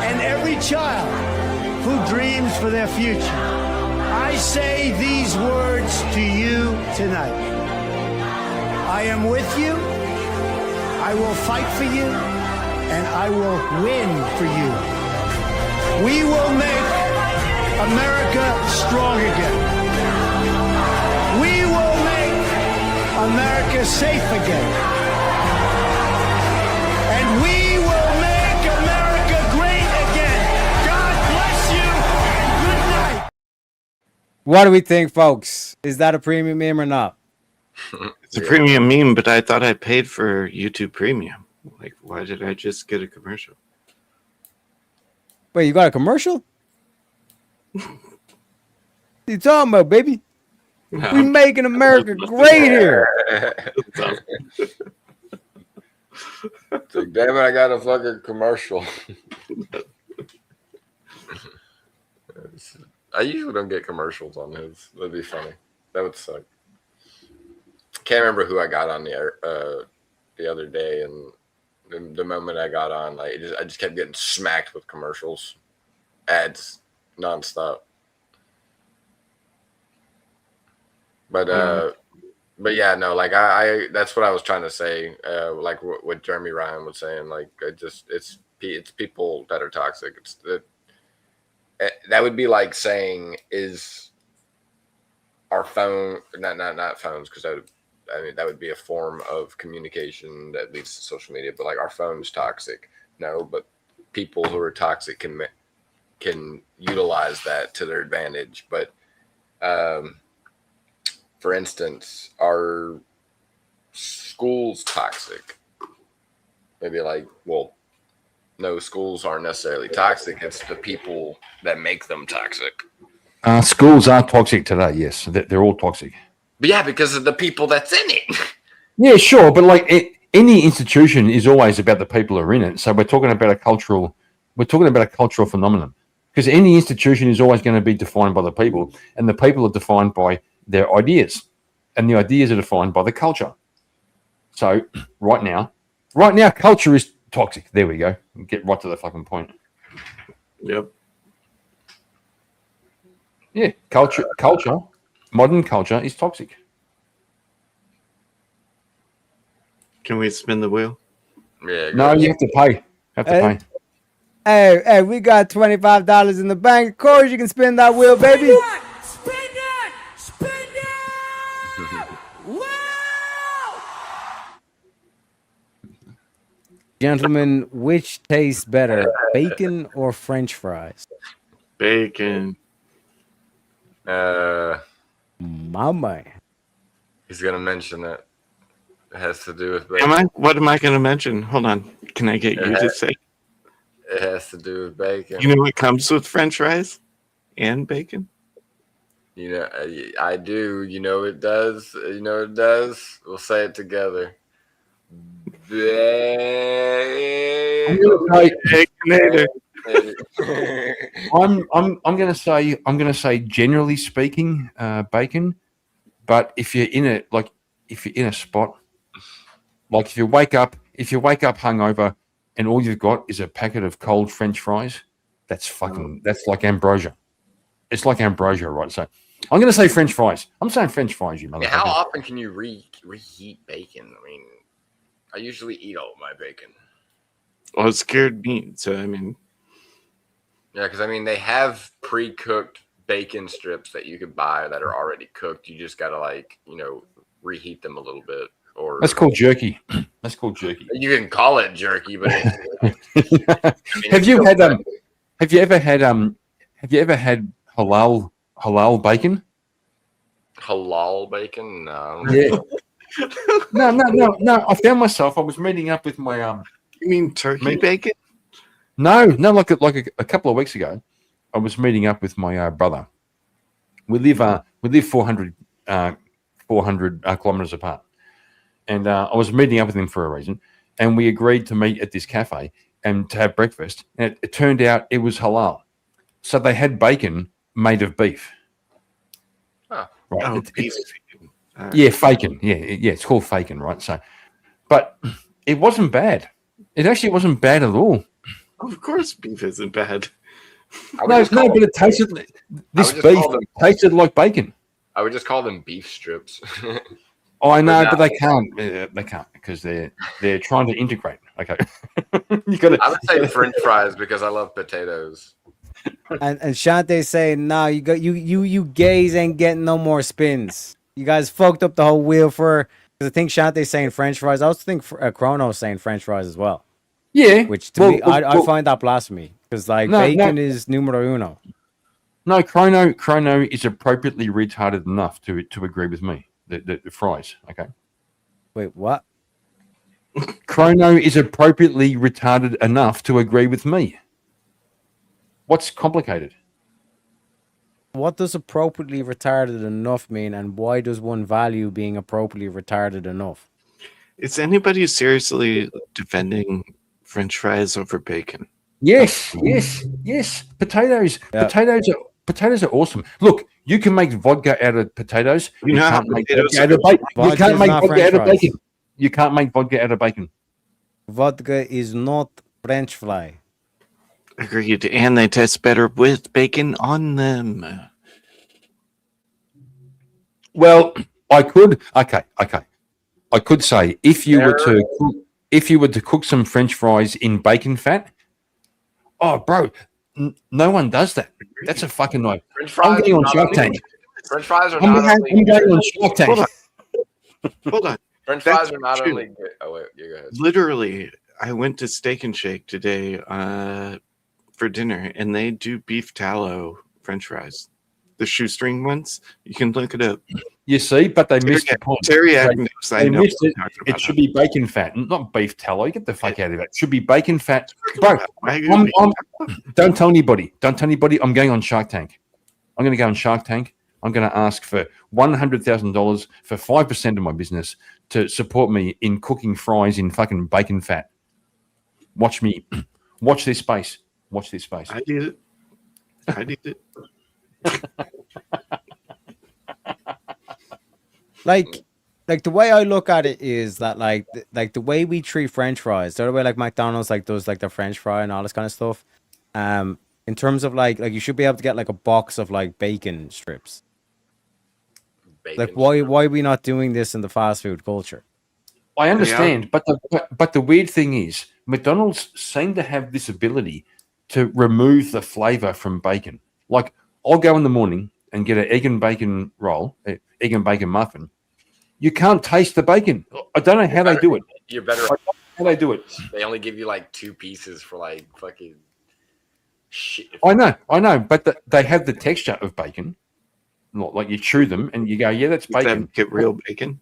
and every child who dreams for their future, I say these words to you tonight. I am with you, I will fight for you, and I will win for you. We will make America strong again. We will make America safe again. And we will make America great again. God bless you and good night. What do we think, folks? Is that a premium meme or not? It's a premium meme, but I thought I paid for YouTube Premium. Like, why did I just get a commercial? Wait, you got a commercial? What you talking about, baby? No. We making America great here. It's like, damn it, I got a fucking commercial. I usually don't get commercials on his. That'd be funny. That would suck. Can't remember who I got on the other day, and the moment I got on, like I just kept getting smacked with commercials, ads, nonstop. But But yeah, no, like I that's what I was trying to say. Like what Jeremy Ryan was saying. Like it's people that are toxic. It's that would be like saying is our phone not phones because that would be a form of communication that leads to social media. But like our phone's toxic. No, but people who are toxic can utilize that to their advantage. But for instance, are schools toxic? Maybe like, well, no, schools aren't necessarily toxic. It's the people that make them toxic. Schools are toxic today. Yes, they're all toxic. But yeah, because of the people that's in it. Yeah, sure, but like any institution is always about the people who are in it. So we're talking about a cultural phenomenon. Because any institution is always going to be defined by the people, and the people are defined by their ideas, and the ideas are defined by the culture. So right now, culture is toxic. There we go. Get right to the fucking point. Yep. Yeah, culture, modern culture is toxic. Can we spin the wheel? Yeah. No, you have to pay. Pay. Hey, we got $25 in the bank. Of course, you can spin that wheel, baby. Spin it! Wow! Gentlemen, which tastes better, bacon or French fries? Bacon. Mama. He's gonna mention it. It has to do with bacon. What am I going to mention? Hold on. Can I get you to say? It has to do with bacon. You know what comes with French fries and bacon? You know, I do. You know it does. You know it does. We'll say it together. Baconator. I'm going to say generally speaking, bacon. But if you're in a spot, like if you wake up hungover and all you've got is a packet of cold French fries, that's like ambrosia. It's like ambrosia, right? So I'm going to say French fries. I'm saying French fries, you motherfucker. How often can you reheat bacon? I mean, I usually eat all of my bacon. Well, it's cured meat, so I mean. Yeah, because I mean they have pre-cooked bacon strips that you could buy that are already cooked. You just gotta reheat them a little bit. Or that's called jerky. You can call it jerky, but have you ever had halal bacon? Halal bacon? No. Yeah. No. I found myself. I was meeting up with my You mean turkey bacon? No. Like a couple of weeks ago, I was meeting up with my brother. We live 400 kilometers apart, and I was meeting up with him for a reason. And we agreed to meet at this cafe and to have breakfast. And it turned out it was halal, so they had bacon made of beef. Huh. Right. Oh, beef. Yeah, fakin. Yeah, it's called fakin, right? So, but it wasn't bad. It actually wasn't bad at all. Of course, beef isn't bad. No, but it tasted. This beef tasted like bacon. I would just call them beef strips. Oh, I know, but they can't. They can't because they're trying to integrate. Okay, you got to. I would say French fries because I love potatoes. And Shantae's saying, "Nah, you gays ain't getting no more spins. You guys fucked up the whole wheel for." Because I think Shantae's saying French fries. I also think Chrono's saying French fries as well. Yeah, which to me, I find that blasphemy because bacon is numero uno. No, Chrono is appropriately retarded enough to agree with me. The fries, okay. Wait, what? Chrono is appropriately retarded enough to agree with me. What's complicated? What does appropriately retarded enough mean, and why does one value being appropriately retarded enough? Is anybody seriously defending French fries over bacon? Yes. Potatoes. Yeah. Potatoes are awesome. Look, you can make vodka out of potatoes. You can't make vodka out of bacon. You can't make vodka out of bacon. You can't make vodka out of bacon. Vodka is not French fry. Agreed, and they taste better with bacon on them. Well, I could. Okay. I could say if you were to cook some French fries in bacon fat. Oh, bro, no one does that. That's a fucking no. French fries I'm getting are on not Shark only- Tank. French fries are I'm not only going on Shark Tank. Hold on. French That's fries are not true. only good. Oh wait, you go ahead. Literally, I went to Steak and Shake today for dinner, and they do beef tallow French fries. The shoestring ones. You can look it up. You see, but they missed the point. Teriyaki knows. I They know missed what it. I'm talking It about should now. be bacon fat, not beef tallow. Get the fuck out of it. It should be bacon fat. Bro, Wagyu beef. don't tell anybody. Don't tell anybody. I'm going on Shark Tank. I'm going to go on Shark Tank. I'm going to ask for $100,000 for 5% of my business to support me in cooking fries in fucking bacon fat. Watch me. Watch this space. Watch this space. I did it. Like the way I look at it is that like the way we treat French fries, the way like McDonald's like does like the French fry and all this kind of stuff. In terms of like you should be able to get like a box of like bacon strips. Like why are we not doing this in the fast food culture? I understand, but the weird thing is McDonald's seem to have this ability to remove the flavor from bacon. Like I'll go in the morning and get an egg and bacon roll, egg and bacon muffin. You can't taste the bacon. I don't know how they do it. You're better. I don't know how they do it. They only give you like 2 pieces for like fucking shit. I know, but they have the texture of bacon. Like you chew them and you go, yeah, that's bacon. Get real bacon.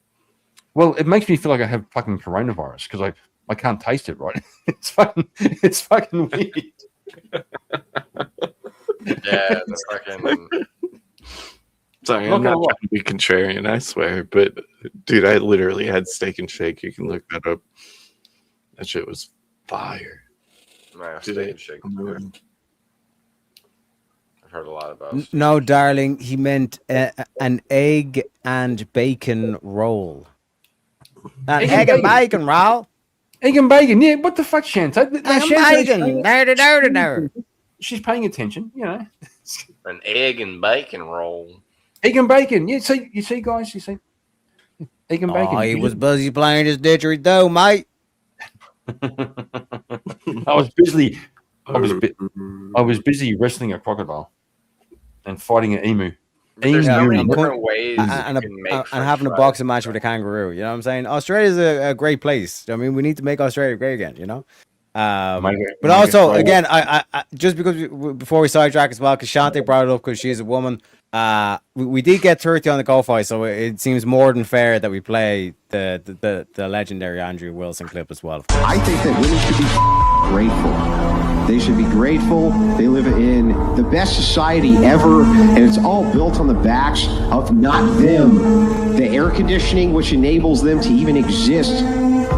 Well, it makes me feel like I have fucking coronavirus because I can't taste it right. It's fucking weird. Yeah, the fucking. Sorry, I'm not trying to be contrarian, I swear. But dude, I literally had Steak and Shake. You can look that up. That shit was fire. Yeah, Did Steak I- and Shake is good. I've heard a lot about. No, darling, he meant an egg and bacon roll. An egg and bacon roll. Egg and bacon, yeah. What the fuck, Shanta? Bacon. She's paying attention, you know. An egg and bacon roll. Egg and bacon, yeah. See, you see, guys, you see. Egg and bacon. Oh, he was busy playing his didgeridoo, mate. I was busy. I was busy wrestling a crocodile and fighting an emu. There's so many I'm different going- ways and you can make and French having a fries. boxing match with a kangaroo. You know what I'm saying? Australia's a great place. I mean, we need to make Australia great again. You know. But also, again, I just because before we sidetrack as well, because Shante brought it up because she's a woman. We did get 30 on the Ko-Fi, so it seems more than fair that we play the legendary Andrew Wilson clip as well. I think that women should be grateful. They should be grateful. They live in the best society ever, and it's all built on the backs of not them. The air conditioning, which enables them to even exist,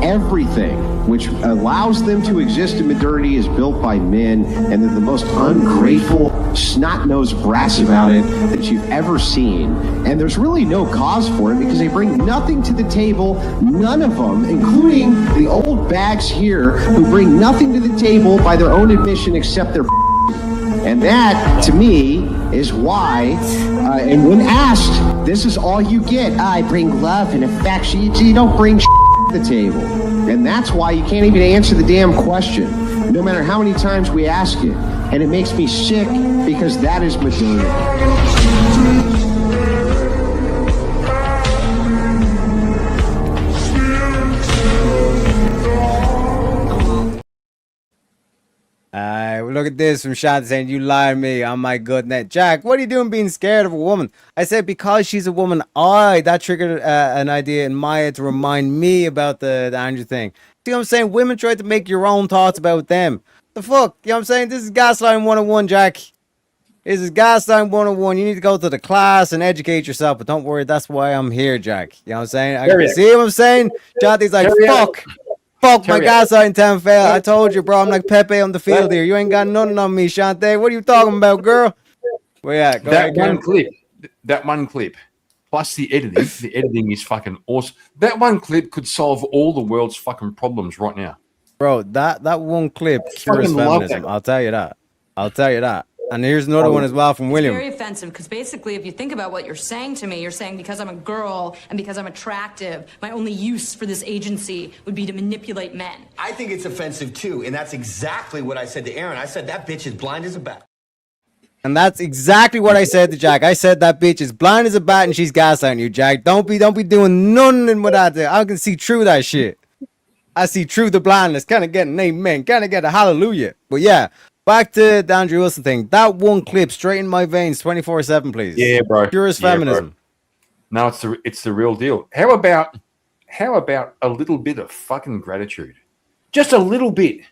everything which allows them to exist in modernity is built by men, and they're the most ungrateful, snot-nosed brats about it that you've ever seen. And there's really no cause for it because they bring nothing to the table, none of them, including the old bags here who bring nothing to the table by their own admission except their and that, to me, is why, and when asked, this is all you get. I bring love and affection. You don't bring to the table. And that's why you can't even answer the damn question, no matter how many times we ask it. And it makes me sick because that is modernity. Look at this from Shad saying, you lie to me on my good net. Jack, what are you doing being scared of a woman? I said, because she's a woman, that triggered an idea in my head to remind me about the Andrew thing. See what I'm saying? Women try to make your own thoughts about them. The fuck? You know what I'm saying? This is Gaslighting 101, Jack. This is Gaslighting 101. You need to go to the class and educate yourself, but don't worry, that's why I'm here, Jack. You know what I'm saying? See what I'm saying? Jonathan's like, fuck. Fuck, my gaslighting time failed. I told you, bro. I'm like Pepe on the field here. You ain't got nothing on me, Shante. What are you talking about, girl? Where you at? Go ahead, That one clip, plus the editing is fucking awesome. That one clip could solve all the world's fucking problems right now. Bro, that one clip cures Fucking love feminism. that. I'll tell you that. And here's another one as well from William. Very offensive because basically, if you think about what you're saying to me, you're saying because I'm a girl and because I'm attractive, my only use for this agency would be to manipulate men. I think it's offensive too, and that's exactly what I said to Aaron. I said that bitch is blind as a bat. And that's exactly what I said to Jack. I said that bitch is blind as a bat and she's gaslighting you, Jack. Don't be doing nothing with that. I can see through that shit. I see through the blindness. Kind of get an amen. Kind of get a hallelujah. But yeah, back to the Andrew Wilson thing. That one clip straight in my veins, 24/7, please. Yeah, bro. Purest Yeah, feminism. bro. No, it's the real deal. How about a little bit of fucking gratitude? Just a little bit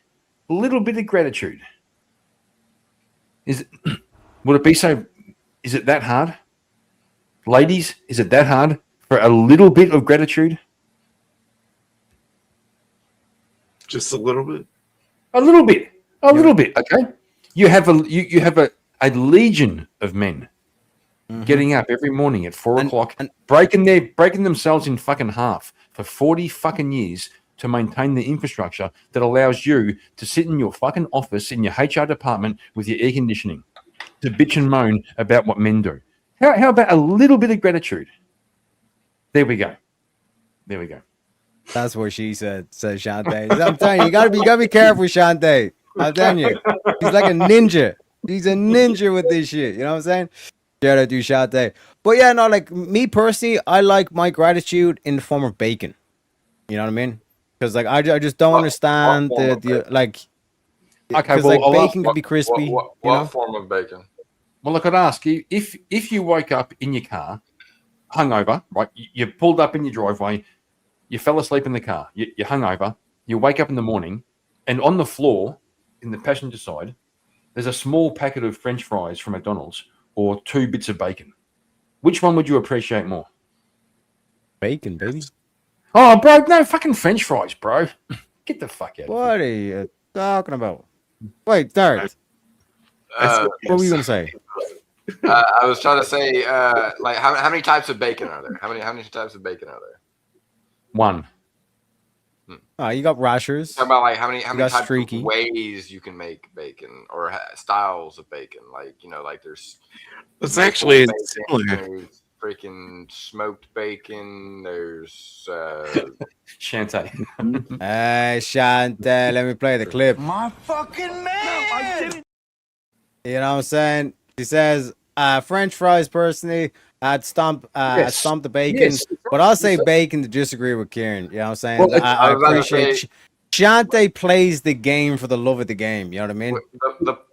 of gratitude. Would it be so? Is it that hard, ladies? Is it that hard for a little bit of gratitude? Just a little bit. A little bit. Okay. You have a legion of men getting up every morning at 4 o'clock and breaking themselves in fucking half for 40 fucking years to maintain the infrastructure that allows you to sit in your fucking office in your HR department with your air conditioning to bitch and moan about what men do. How about a little bit of gratitude? There we go. That's what she said, says Shantae. I'm telling you, you gotta be careful with Shantae. I'm telling you. She's like a ninja. She's a ninja with this shit. You know what I'm saying? Shout out to Shantae. But yeah, no, like me personally, I like my gratitude in the form of bacon. You know what I mean? Because like I just don't understand the like. Okay, well, well, like bacon can be crispy. What form of bacon? Well, I could ask you if you woke up in your car, hungover, right? You pulled up in your driveway, you fell asleep in the car, you're hungover, you wake up in the morning, and on the floor in the passenger side, there's a small packet of French fries from McDonald's or 2 bits of bacon. Which one would you appreciate more? Bacon, baby. Oh, bro, no fucking French fries, bro. Get the fuck out. What are you talking about? Wait, Darth. What were you gonna say? I was trying to say, like, how many types of bacon are there? How many types of bacon are there? 1. Oh, you got rashers. Talking about like how many types streaky of ways you can make bacon or styles of bacon. Like like there's. It's actually bacon, similar. There's freaking smoked bacon. There's Shantae. Hey, Shantae, let me play the clip. My fucking man. You know what I'm saying? She says, French fries personally, I'd stomp the bacon. Yes. But I'll say bacon to disagree with Kieran. You know what I'm saying? Well, I appreciate Shantae plays the game for the love of the game. You know what I mean?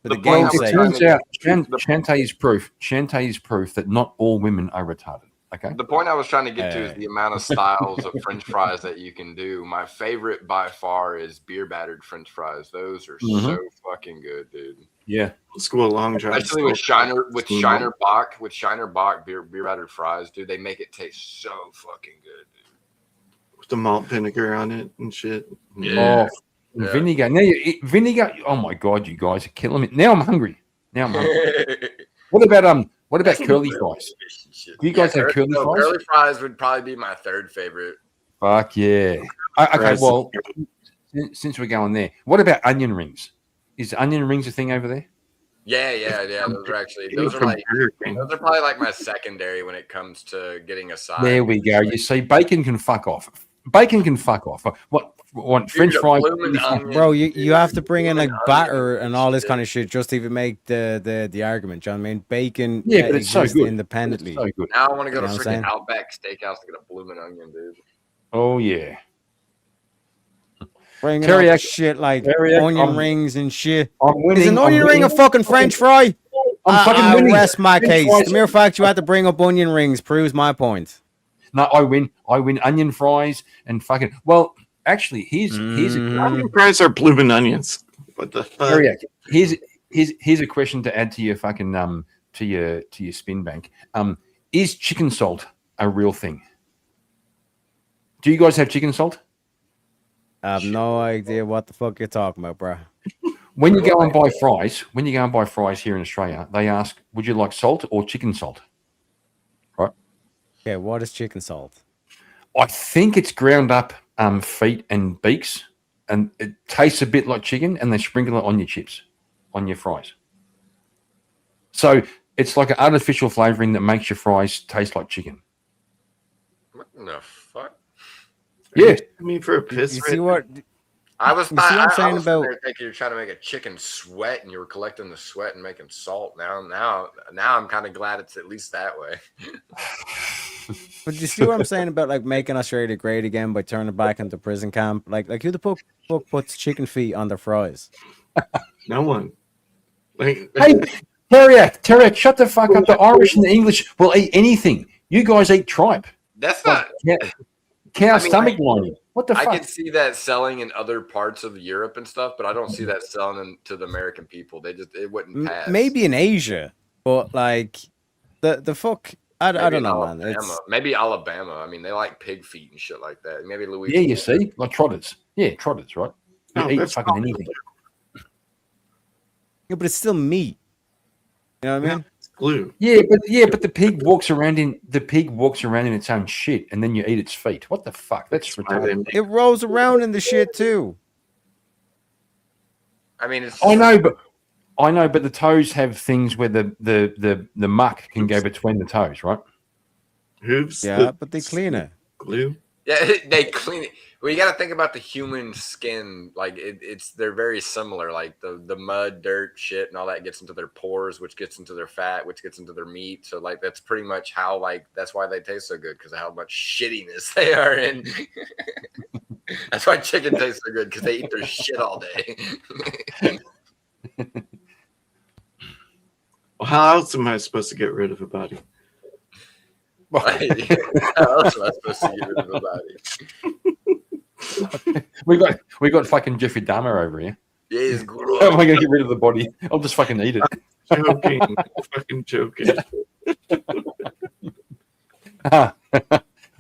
the game's It sake. turns out Shantae is proof that not all women are retarded. Okay. The point I was trying to get to is the amount of styles of French fries that you can do. My favorite by far is beer battered French fries. Those are so fucking good, dude. Yeah. Let's go a long drive. Especially with Shiner Bock beer battered fries, dude. They make it taste so fucking good, dude. With the malt vinegar on it and shit. Yeah. Oh, vinegar. Now vinegar. Oh my god, you guys are killing me. Now I'm hungry. What about curly fries? Do you guys have curly fries? Curly fries would probably be my third favorite. Fuck yeah. Okay, well, since we're going there, what about onion rings? Is onion rings a thing over there? Yeah. Those are probably like my secondary when it comes to getting a side. There we go. You see, bacon can fuck off. What French fries? Bro, you have to bring in like batter and all this kind of shit just to even make the argument. Do you know what I mean? Bacon but it's so good. Independently. It's so good. Now I want to go to You know what freaking I'm saying? Outback Steakhouse to get a bloomin' onion, dude. Oh yeah. Bringing Teriyaki- up shit like teriyaki- onion rings and shit. I'm winning. Is an onion I'm ring a winning. fucking French fry? I'm fucking winning. Rest my French case. fries- The mere fact you had to bring up onion rings proves my point. No, I win. Onion fries and fucking. Well, actually, here's Onion fries are blooming onions. What the fuck? Teriyaki. Here's a question to add to your fucking to your spin bank. Is chicken salt a real thing? Do you guys have chicken salt? I have no idea what the fuck you're talking about, bro. When you go and buy fries here in Australia, they ask, "Would you like salt or chicken salt?" Right? Okay, what is chicken salt? I think it's ground up feet and beaks, and it tastes a bit like chicken, and they sprinkle it on your chips, on your fries. So it's like an artificial flavoring that makes your fries taste like chicken. What the fuck? Yeah. I mean, for a piss. You see what? I was, You see what I'm saying I was about- there thinking you're trying to make a chicken sweat and you were collecting the sweat and making salt. Now I'm kind of glad it's at least that way. But you see what I'm saying about like making Australia great again by turning it back into prison camp? Like who the fuck puts chicken feet on their fries? No one. Like, Hey, Teriak, shut the fuck up. The Irish and the English will eat anything. You guys eat tripe. That's not. Cow I mean, stomach lining. What the I fuck? can see that selling in other parts of Europe and stuff, but I don't see that selling to the American people. It wouldn't pass. Maybe in Asia, but like the fuck. I Maybe don't know, Alabama. man. It's, Maybe Alabama. I mean, they like pig feet and shit like that. Maybe Yeah, Louisiana. you see, like trotters. Yeah, trotters, right? They No, eat that's fucking not- anything. yeah, but it's still meat. You know what I mean? It's glue. Yeah, but the pig walks around in its own shit, and then you eat its feet. What the fuck? That's why they retarded. make- It rolls around in the shit too. I mean, it's. I know, but the toes have things where the muck can go between the toes, right? Hooves. Yeah, but they clean it. Glue. Yeah, they clean it. Well, you got to think about the human skin. Like they're very similar. Like the mud, dirt, shit, and all that gets into their pores, which gets into their fat, which gets into their meat. So like that's pretty much how that's why they taste so good because of how much shittiness they are in. That's why chicken tastes so good because they eat their shit all day. Well, how else am I supposed to get rid of a body? How else am I supposed to get rid of a body? we got fucking Jeffrey Dahmer over here. Yeah, it's gross. How am I gonna get rid of the body? I'll just fucking eat it. Joking. Fucking joking. I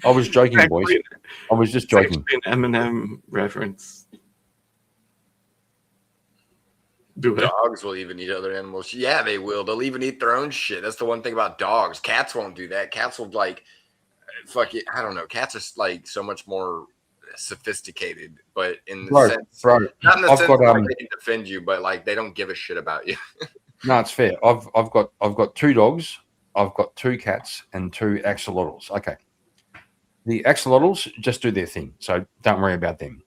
was joking, boys. Actually, I was just it's joking. actually an Eminem reference. Do it. Dogs will even eat other animals. Yeah, they will. They'll even eat their own shit. That's the one thing about dogs. Cats won't do that. Cats will like, fuck it. I don't know. Cats are like so much more sophisticated, but in the sense, not in the I've sense got, that like, they can defend you, but like they don't give a shit about you. No, it's fair. I've got 2 dogs, I've got 2 cats, and 2 axolotls. Okay. The axolotls just do their thing, so don't worry about them.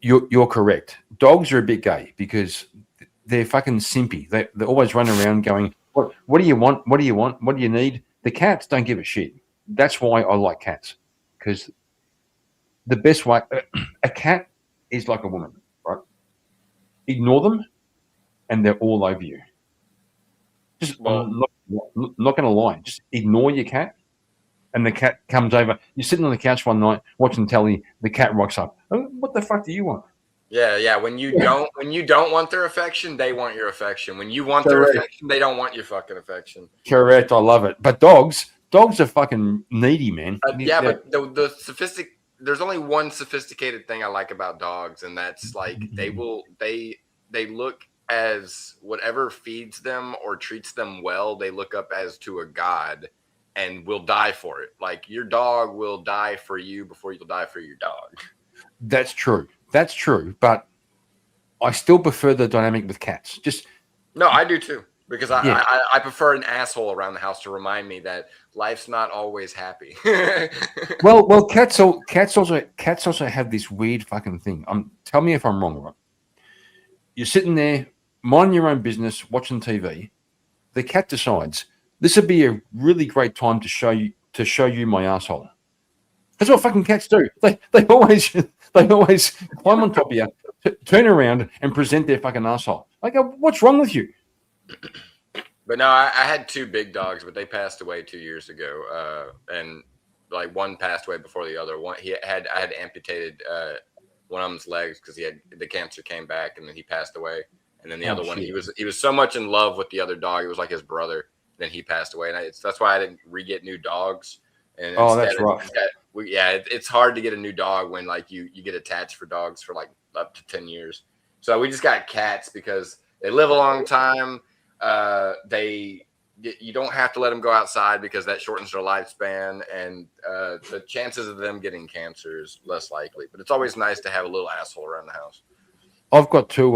You're correct. Dogs are a bit gay because they're fucking simpy. They always run around going, what do you want? What do you want? What do you need? The cats don't give a shit. That's why I like cats, because the best way a cat is like a woman, right? Ignore them, and they're all over you. Just I'm not going to lie. Just ignore your cat, and the cat comes over. You're sitting on the couch one night watching telly. The cat rocks up. Oh, what the fuck do you want? Yeah. When you don't want their affection, they want your affection. When you want their Correct. affection, they don't want your fucking affection. Correct. I love it. But dogs are fucking needy, man. Yeah, but the sophistic. There's only one sophisticated thing I like about dogs, and that's like they look as whatever feeds them or treats them well, they look up as to a god and will die for it. Like your dog will die for you before you'll die for your dog. That's true. That's true. But I still prefer the dynamic with cats. Just No, I do too. Because Yeah. I prefer an asshole around the house to remind me that life's not always happy. well, cats also have this weird fucking thing. Tell me if I'm wrong, right? You're sitting there, minding your own business, watching TV. The cat decides this would be a really great time to show you my asshole. That's what fucking cats do. They always climb on top of you, turn around, and present their fucking asshole. I go, what's wrong with you? But no, I had 2 big dogs, but they passed away 2 years ago. And like one passed away before the other. I had amputated one of them's legs because the cancer came back, and then he passed away. And then the other one, shit. he was so much in love with the other dog, it was like his brother. Then he passed away, and that's why I didn't get new dogs. And That's rough. it's hard to get a new dog when like you get attached for dogs for like up to 10 years. So we just got cats because they live a long time. You don't have to let them go outside because that shortens their lifespan, and the chances of them getting cancer is less likely. But it's always nice to have a little asshole around the house. I've got two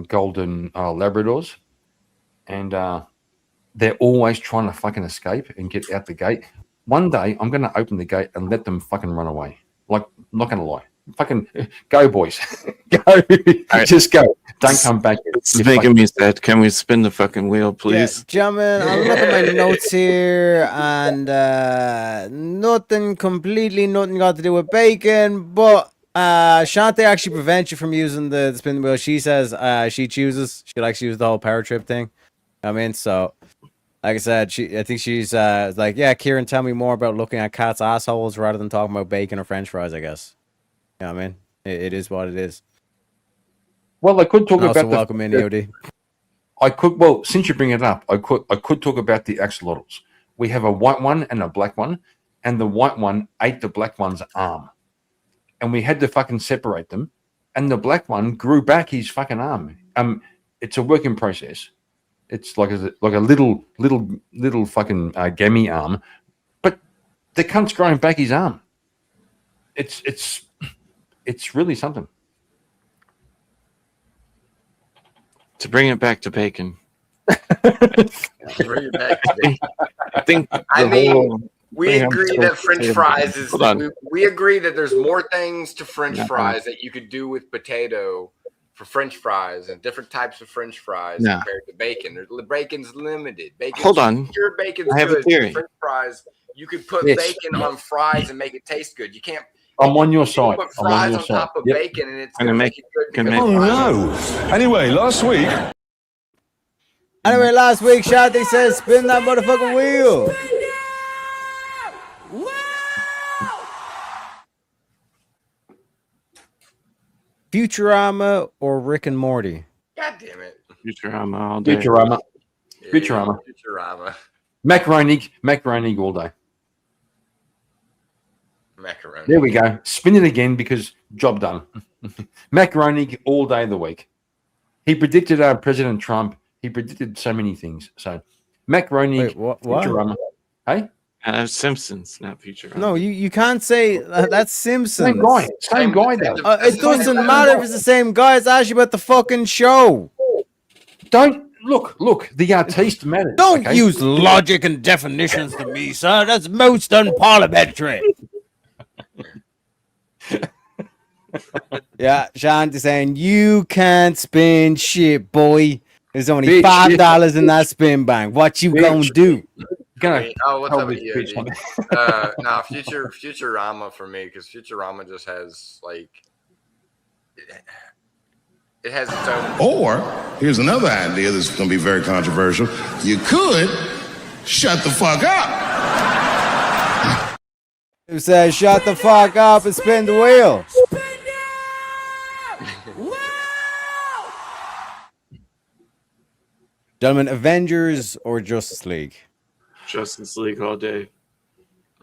golden Labradors, and they're always trying to fucking escape and get out the gate. One day, I'm going to open the gate and let them fucking run away. Like, not going to lie. Fucking go, boys. Go. Right. Just go. Don't come back. It's making me sad. Can we spin the fucking wheel, please? Gentlemen, I'm looking at my notes here, and nothing got to do with bacon, but Shantae actually prevents you from using the spin wheel. She says she likes to use the whole power trip thing. I mean, so like I said, I think she's like, yeah, Kieran, tell me more about looking at cats' assholes rather than talking about bacon or French fries, I guess. You know what I mean? It is what it is. Well, I could talk about welcome in, EOD. I could. Well, since you bring it up, I could talk about the axolotls. We have a white one and a black one, and the white one ate the black one's arm, and we had to fucking separate them. And the black one grew back his fucking arm. It's a work in process. It's like a little fucking gammy arm, but the cunt's growing back his arm. It's really something. To bring it back to bacon. Bring it back to bacon. I think. We agree that French fries is. We agree that there's more things to French fries that you could do with potato for French fries and different types of French fries compared to bacon. Bacon's limited. Hold on. Your bacon's I have good. a theory. French fries, you could put bacon on fries and make it taste good. You can't. I'm on your side. Put fries on top of bacon and it's gonna make it good. Oh no! Anyway, last week. Shantae says, spin that motherfucking wheel. Futurama or Rick and Morty? God damn it. Futurama all day. Futurama. Yeah, Futurama. Futurama. Macaroni all day. Macaroni. There we go. Spin it again because job done. Macaroni all day of the week. He predicted President Trump. He predicted so many things. So macaroni. Wait, what? Futurama. Hey? Simpsons, not Futurama. No, you can't say that's Simpsons. Same guy though. It doesn't matter if it's the same guy. It's actually about the fucking show. Don't look. The artiste matters. Don't use logic and definitions to me, sir. That's most unparliamentary. Yeah, Shantae saying you can't spin shit, boy. There's only $5 in that spin bank. What you gonna do? What's up with you? No, Futurama for me, because Futurama just has like it has its own. Or here's another idea that's going to be very controversial. You could shut the fuck up. Who says shut the fuck up and spin the wheel? Gentlemen, Avengers or Justice League? Justice League all day.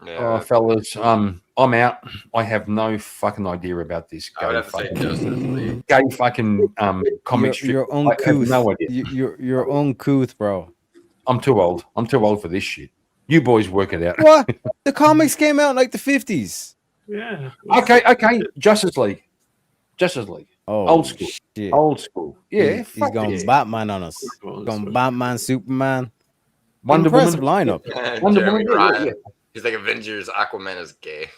Oh, fellas, I'm out. I have no fucking idea about this gay fucking comic strip. You're uncouth. I have no idea. You're uncouth, bro. I'm too old. I'm too old for this shit. You boys work it out. What? The comics came out in like the 50s. Yeah. Okay. Justice League. Oh, old school. Shit. Old school. Yeah. He's going Batman on us. Going Batman, Superman. Wonder Impressive Woman. lineup. Wonder Jeremy Woman. Ryan. Yeah. He's like Avengers. Aquaman is gay.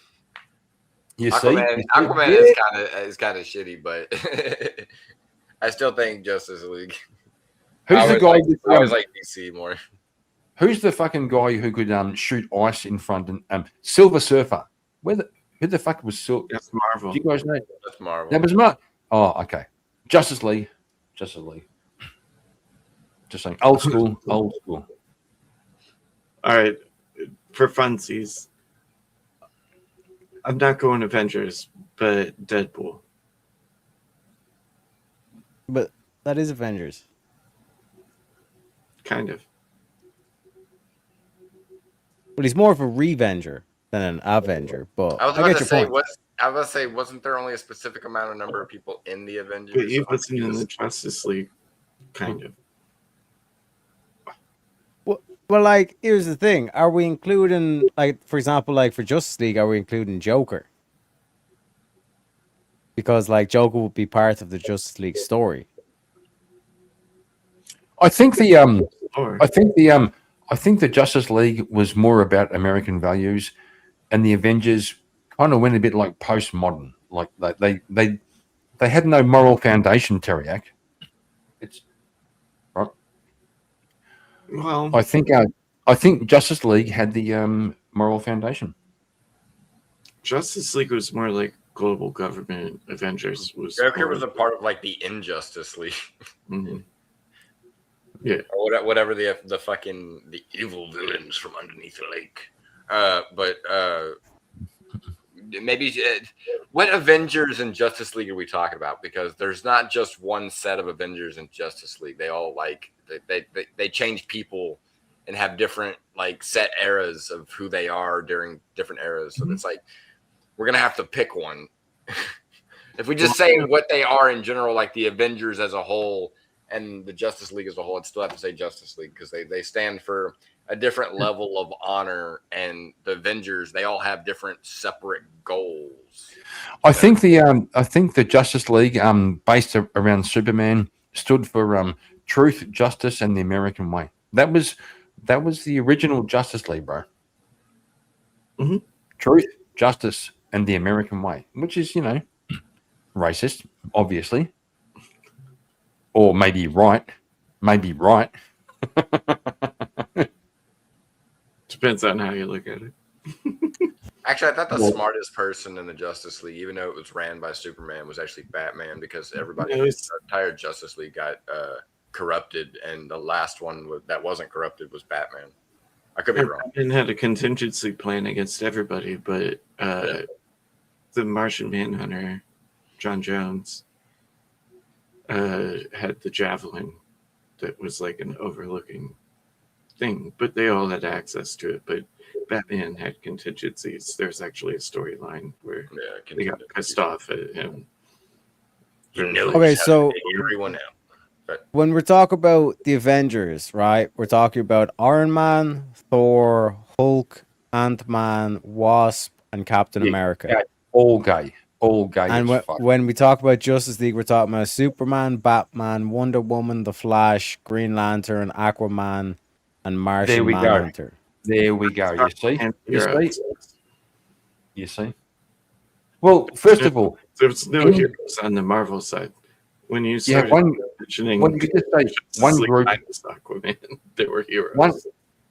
You Aquaman is kind of shitty, but I still think Justice League. Who's the guy? I always like DC more. Who's the fucking guy who could shoot ice in front and Silver Surfer? Who the fuck was Silver? That's Marvel. Do you guys know? That's Marvel. That was Marvel. Oh, okay. Justice League. Just saying. Old school. All right. For funsies, I'm not going Avengers, but Deadpool. But that is Avengers. Kind of. But he's more of a revenger than an Avenger. But I was I about get to your say, point. wasn't there only a specific amount of number of people in the Avengers? But he wasn't in the Justice League, kind of. Well, like, here's the thing. Are we including, like, for example, like, for Justice League, are we including Joker? Because, like, Joker would be part of the Justice League story. I think the I think the Justice League was more about American values, and the Avengers kind of went a bit like postmodern. Like they had no moral foundation, Teriak. It's right. Well, I think Justice League had the moral foundation. Justice League was more like global government. Avengers was Joker was a part of like the Injustice League. Mm-hmm. Yeah, or whatever the fucking the evil villains from underneath the lake. Maybe what Avengers and Justice League are we talking about? Because there's not just one set of Avengers and Justice League. They all like they change people and have different like set eras of who they are during different eras. So it's like we're gonna have to pick one. If we just say what they are in general, like the Avengers as a whole and the Justice League as a whole, I'd still have to say Justice League because they stand for a different level of honor, and the Avengers, they all have different separate goals. I think the Justice League, based around Superman, stood for truth, justice, and the American way. That was the original Justice League, bro. Mm-hmm. Truth, justice, and the American way, which is racist, obviously, or maybe right. Depends on how you look at it. Actually, I thought the smartest person in the Justice League, even though it was ran by Superman, was actually Batman because everybody in the entire Justice League got corrupted, and the last one that wasn't corrupted was Batman. I could be wrong. Batman had a contingency plan against everybody, but the Martian Manhunter, John Jones, had the javelin that was like an overlooking thing, but they all had access to it. But Batman had contingencies. There's actually a storyline where they got pissed off at him. Okay, so everyone else. When we're talking about the Avengers, right? We're talking about Iron Man, Thor, Hulk, Ant-Man, Wasp, and Captain America. Yeah, all gay. And when we talk about Justice League, we're talking about Superman, Batman, Wonder Woman, The Flash, Green Lantern, Aquaman, and Martian Manhunter. There we go. You see? Well, first of all, there's no heroes on the Marvel side. When you started mentioning one group, Aquaman, there were heroes.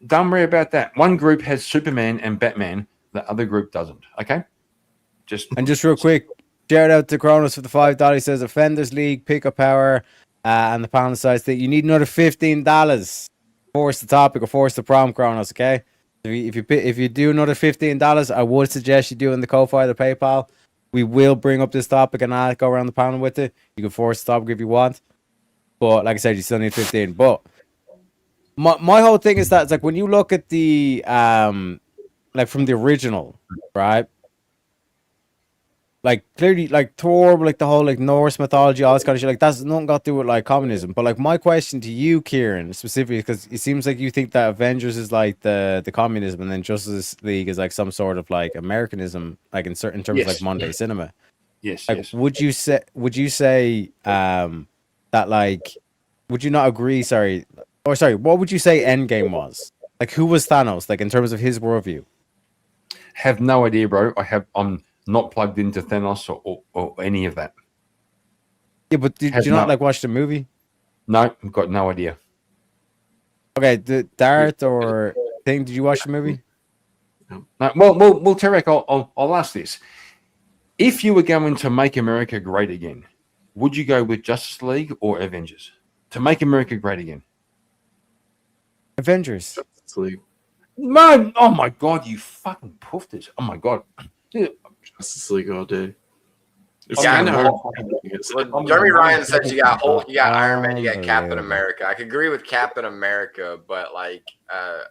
Don't worry about that. One group has Superman and Batman. The other group doesn't. Okay? Just real quick, shout out to Kronos for the $5. He says Offenders League, Pick Up Power, and the panel decides that you need another $15. Force the topic or force the prom, Kronos. Okay? If you do another $15, I would suggest you do it in the Ko-Fi or the PayPal. We will bring up this topic and I'll go around the panel with it. You can force the topic if you want. But like I said, you still need 15. But my whole thing is that it's like when you look at the like from the original, right? Like clearly like Thor, like the whole like Norse mythology, all this kind of shit, like that's nothing got to do with like communism. But like my question to you, Kieran, specifically, because it seems like you think that Avengers is like the communism and then Justice League is like some sort of like Americanism, like in certain terms of like Monday cinema. Yes. Like, would you say that like would you not agree, what would you say Endgame was? Like who was Thanos, like in terms of his worldview? Have no idea, bro. I'm not plugged into Thanos or any of that. Yeah, but did you not like watch the movie? No, I've got no idea. Okay, the Dart or thing, did you watch the movie? No. Well, Tarek, I'll ask this. If you were going to make America great again, would you go with Justice League or Avengers? To make America great again? Avengers. Justice League. Man, oh my God, you fucking poofed it. Oh my God. Justice League all day. It's kind of hard. Well, Jeremy Ryan said you got Hulk, you got Iron Man, you got Captain America. I could agree with Captain America, but like there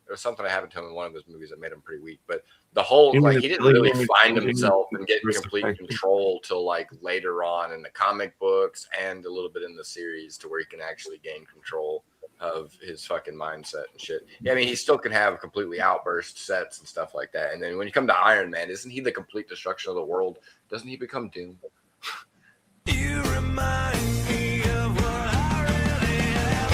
was something that happened to him in one of his movies that made him pretty weak. But the whole like he didn't really find himself and get complete control till like later on in the comic books and a little bit in the series to where he can actually gain control of his fucking mindset and shit. Yeah, I mean, he still can have completely outburst sets and stuff like that. And then when you come to Iron Man, isn't he the complete destruction of the world? Doesn't he become Doom? You remind me of what I really am.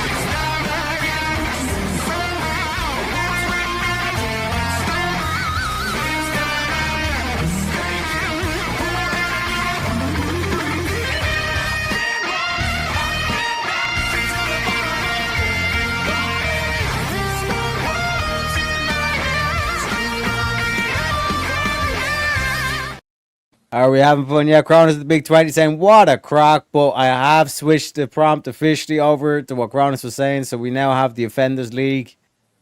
Are we having fun? Yeah, Cronus at the Big 20 saying, what a crack. But I have switched the prompt officially over to what Cronus was saying. So we now have the Offenders League.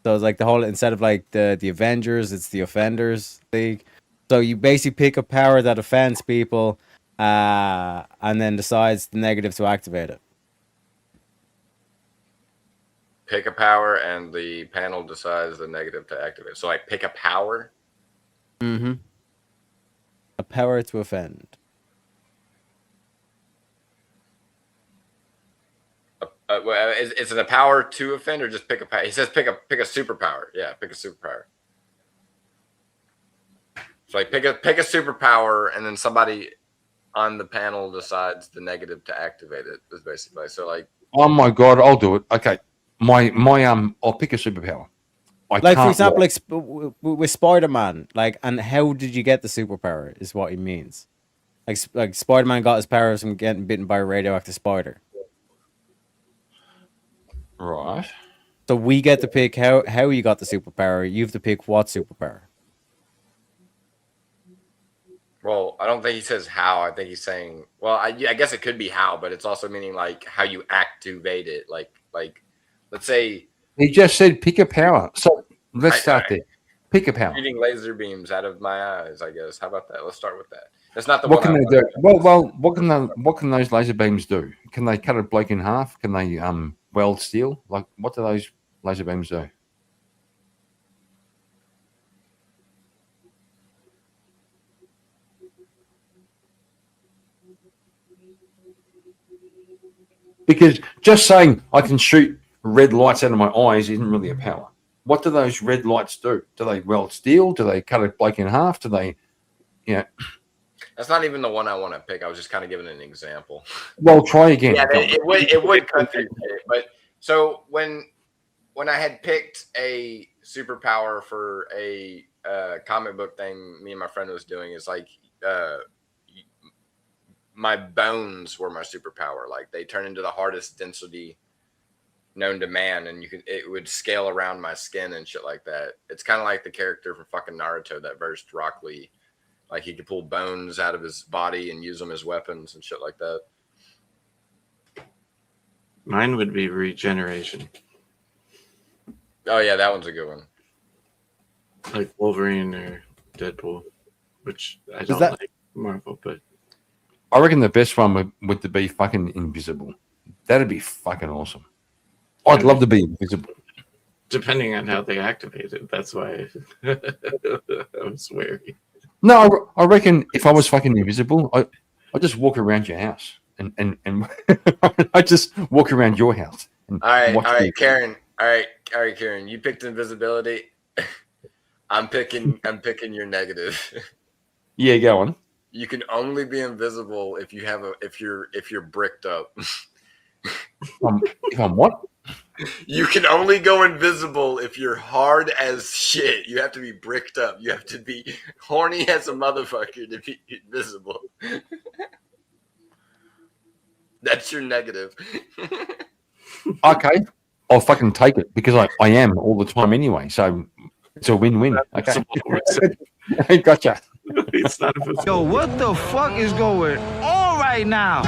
So it's like the whole, instead of like the Avengers, it's the Offenders League. So you basically pick a power that offends people and then decides the negative to activate it. Pick a power, and the panel decides the negative to activate. So, like, pick a power. Mm-hmm. A power to offend. Is it a power to offend, or just pick a power? He says pick a superpower. Yeah, pick a superpower. So, like, pick a superpower, and then somebody on the panel decides the negative to activate it. Is basically so. Like, oh my god, I'll do it. Okay, my I'll pick a superpower. Like, for example, like with Spider-Man, like, and how did you get the superpower? Is what he means. Like Spider-Man got his powers from getting bitten by a radioactive spider. Right. So we get to pick how you got the superpower. You have to pick what superpower. well, I don't think he says how. I think he's saying, well, I guess it could be how, but it's also meaning like how you activate it. Like let's say he just said pick a power. So let's start there. Pick a power. Shooting laser beams out of my eyes, I guess. How about that? Let's start with that. That's not the What one. can they do? Well, what can those laser beams do? Can they cut a bloke in half? Can they weld steel? Like, what do those laser beams do? Because just saying I can shoot red lights out of my eyes isn't really a power. What do those red lights do? Do they weld steel? Do they cut a bloke in half? Do they, That's not even the one I want to pick. I was just kind of giving an example. Well, try again. Yeah, it would cut through it. But so when I had picked a superpower for a comic book thing, me and my friend was doing is like my bones were my superpower. Like they turn into the hardest density known to man, and it would scale around my skin and shit like that. It's kind of like the character from fucking Naruto that versed Rock Lee. Like he could pull bones out of his body and use them as weapons and shit like that. Mine would be regeneration. Oh yeah, that one's a good one. Like Wolverine or Deadpool, which I don't like Marvel, but I reckon the best one would be fucking invisible. That'd be fucking awesome. I'd love to be invisible. Depending on how they activate it, that's why I was wary. No, I reckon if I was fucking invisible, I'd just walk around your house and I just walk around your house. All right, Karen. All right, Karen. You picked invisibility. I'm picking your negative. Yeah, go on. You can only be invisible if you have if you're bricked up. If I'm what? You can only go invisible if you're hard as shit. You have to be bricked up. You have to be horny as a motherfucker to be invisible. That's your negative. Okay. I'll fucking take it because I am all the time anyway. So it's a win-win. Okay. Gotcha. It's not Yo, what the fuck is going on right now?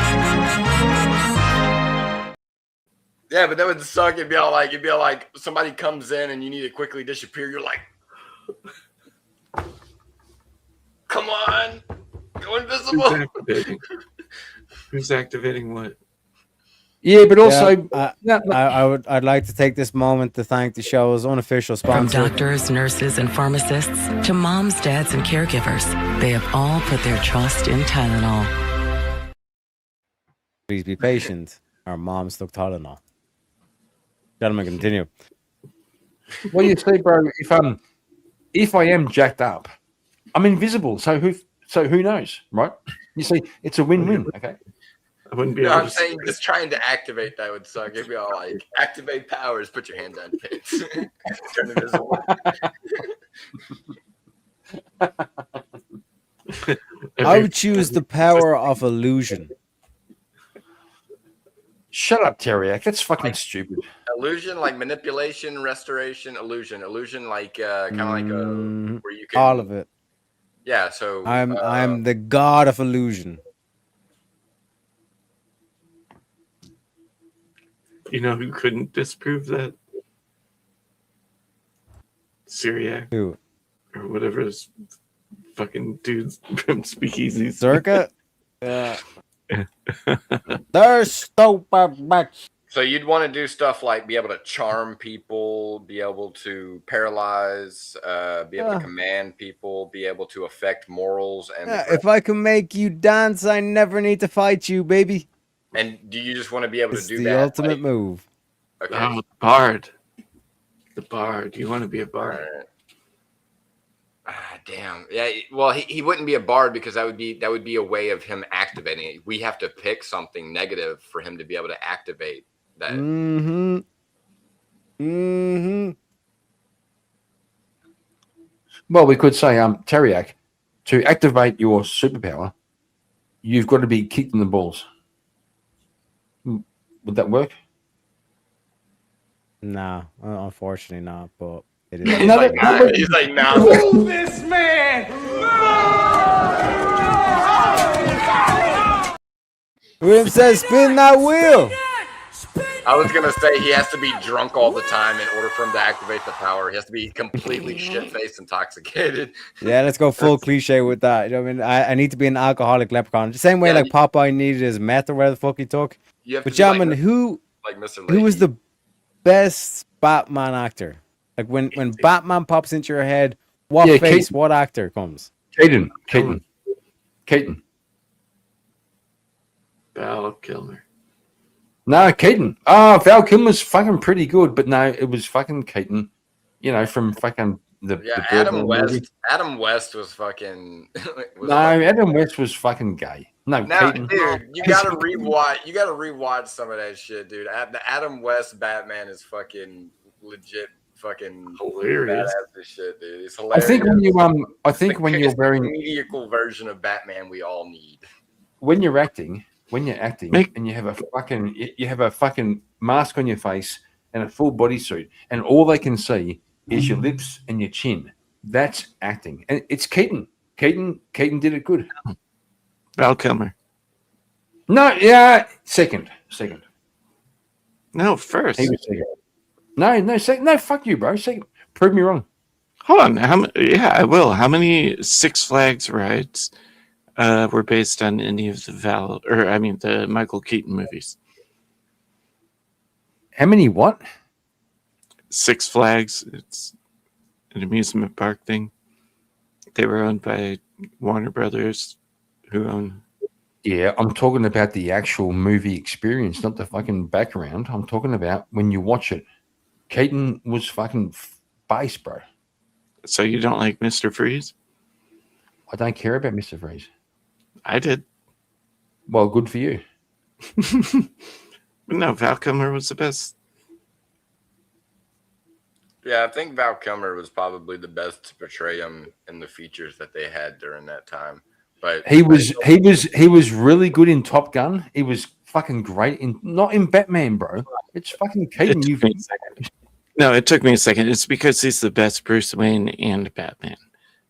Yeah, but that would suck. It'd be all like somebody comes in and you need to quickly disappear. You're like, come on, go invisible. Who's activating what? Yeah, but also, I'd like to take this moment to thank the show's unofficial From sponsor. doctors, nurses, and pharmacists to moms, dads, and caregivers, they have all put their trust in Tylenol. Please be patient. Our moms took Tylenol. Gentlemen, continue. Well, you see, bro, if I am jacked up, I'm invisible. So who knows, right? You see, it's a win-win. Okay. I wouldn't be. No, I'm saying just trying to activate that would suck. It'd be all like activate powers. Put your hand down your pants. Turn invisible. I would choose the power of illusion. Shut up, Terriac. That's fucking stupid. Illusion, like manipulation, restoration, illusion, like kind of like where you can All of it. Yeah, so I'm the god of illusion. You know who couldn't disprove that? Syriac. Who? Or whatever his fucking dudes from Speakeasies. Circa? Yeah. They're stupid bitch. So you'd want to do stuff like be able to charm people, be able to paralyze, be able to command people, be able to affect morals, and Yeah, if I can make you dance, I never need to fight you, baby. and do you just want to be able It's to do the that? ultimate move. Okay. Oh, the bard. The bard. You want to be a bard? Alright. Damn. Yeah. Well, he wouldn't be a bard because that would be a way of him activating it. We have to pick something negative for him to be able to activate that. Mm-hmm. Mm-hmm. Well, we could say, Teriak, to activate your superpower, you've got to be kicked in the balls. Would that work? No, unfortunately not. But it is. He's like, nah. Move this man! William says, "Spin that wheel." I was gonna say he has to be drunk all the time in order for him to activate the power. He has to be completely shit-faced, intoxicated. Yeah, let's go full cliche with that. You know what I mean? I need to be an alcoholic leprechaun. The same way like Popeye needed his meth or whatever the fuck he took. You have But to be like gentlemen, like Mr. who was the best Batman actor? Like when Batman pops into your head, what face, what actor comes? Caden. Val Kilmer. No, Keaton. Oh, Val Kilmer's fucking pretty good, but no, it was fucking Keaton. You know, from fucking the Adam Birdman West. movie. Adam West was fucking. Adam West was fucking gay. No, Now, Keaton. dude, you gotta rewatch. You gotta rewatch some of that shit, dude. The Adam West Batman is fucking legit, fucking hilarious. Badass as shit, dude. It's I hilarious. think when you It's the you're wearing medical version of Batman we all need. when you're acting and you have a fucking mask on your face and a full bodysuit, and all they can see is your lips and your chin. That's acting, and it's Keaton. Keaton did it good. Val Kilmer. No, yeah, second. No, first. He was second. No, second. No, fuck you, bro. Second. Prove me wrong. Hold on. I will. How many Six Flags rides were based on any of the Michael Keaton movies? How many what? Six Flags. It's an amusement park thing. They were owned by Warner Brothers, who own. Yeah, I'm talking about the actual movie experience, not the fucking background. I'm talking about when you watch it. Keaton was fucking base, bro. So you don't like Mr. Freeze? I don't care about Mr. Freeze. I did. Well, good for you. No, Val Kilmer was the best. Yeah, I think Val Kilmer was probably the best to portray him in the features that they had during that time. But He was really good in Top Gun. He was fucking great not in Batman, bro. It's fucking Keaton. No, it took me a second. It's because he's the best Bruce Wayne and Batman.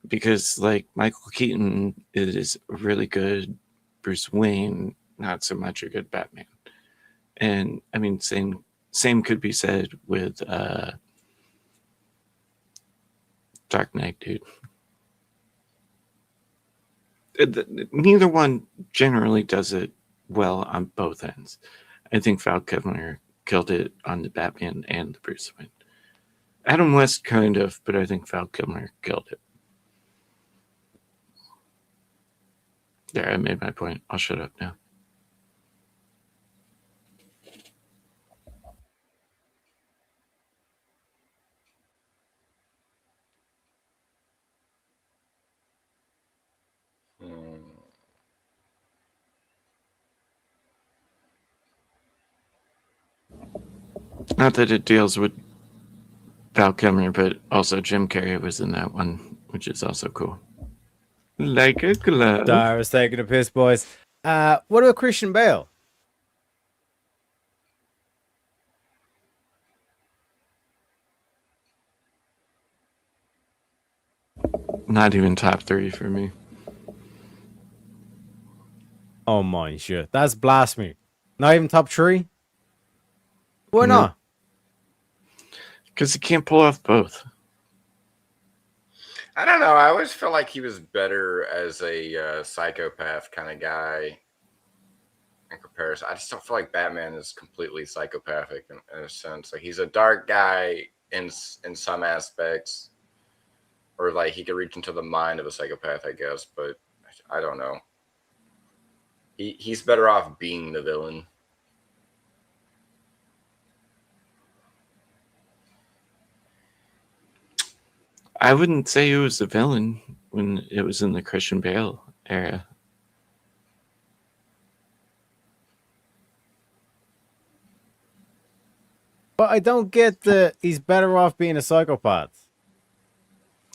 Because like Michael Keaton is a really good Bruce Wayne, not so much a good Batman. And I mean, same could be said with Dark Knight, dude. Neither one generally does it well on both ends. I think Val Kilmer killed it on the Batman and the Bruce Wayne. Adam West kind of, but I think Val Kilmer killed it. There, I made my point. I'll shut up now. Not that it deals with Val Kilmer, but also Jim Carrey was in that one, which is also cool. Like a glove. I was taking a piss, boys. What about Christian Bale? Not even top 3 for me. Oh my shit. That's blasphemy. Not even top 3? Why No. not? Because he can't pull off both. I don't know. I always feel like he was better as a psychopath kind of guy in comparison. I just don't feel like Batman is completely psychopathic in a sense. Like he's a dark guy in some aspects, or like he could reach into the mind of a psychopath, I guess. But I don't know. He's better off being the villain. I wouldn't say he was a villain when it was in the Christian Bale era. But I don't get the he's better off being a psychopath.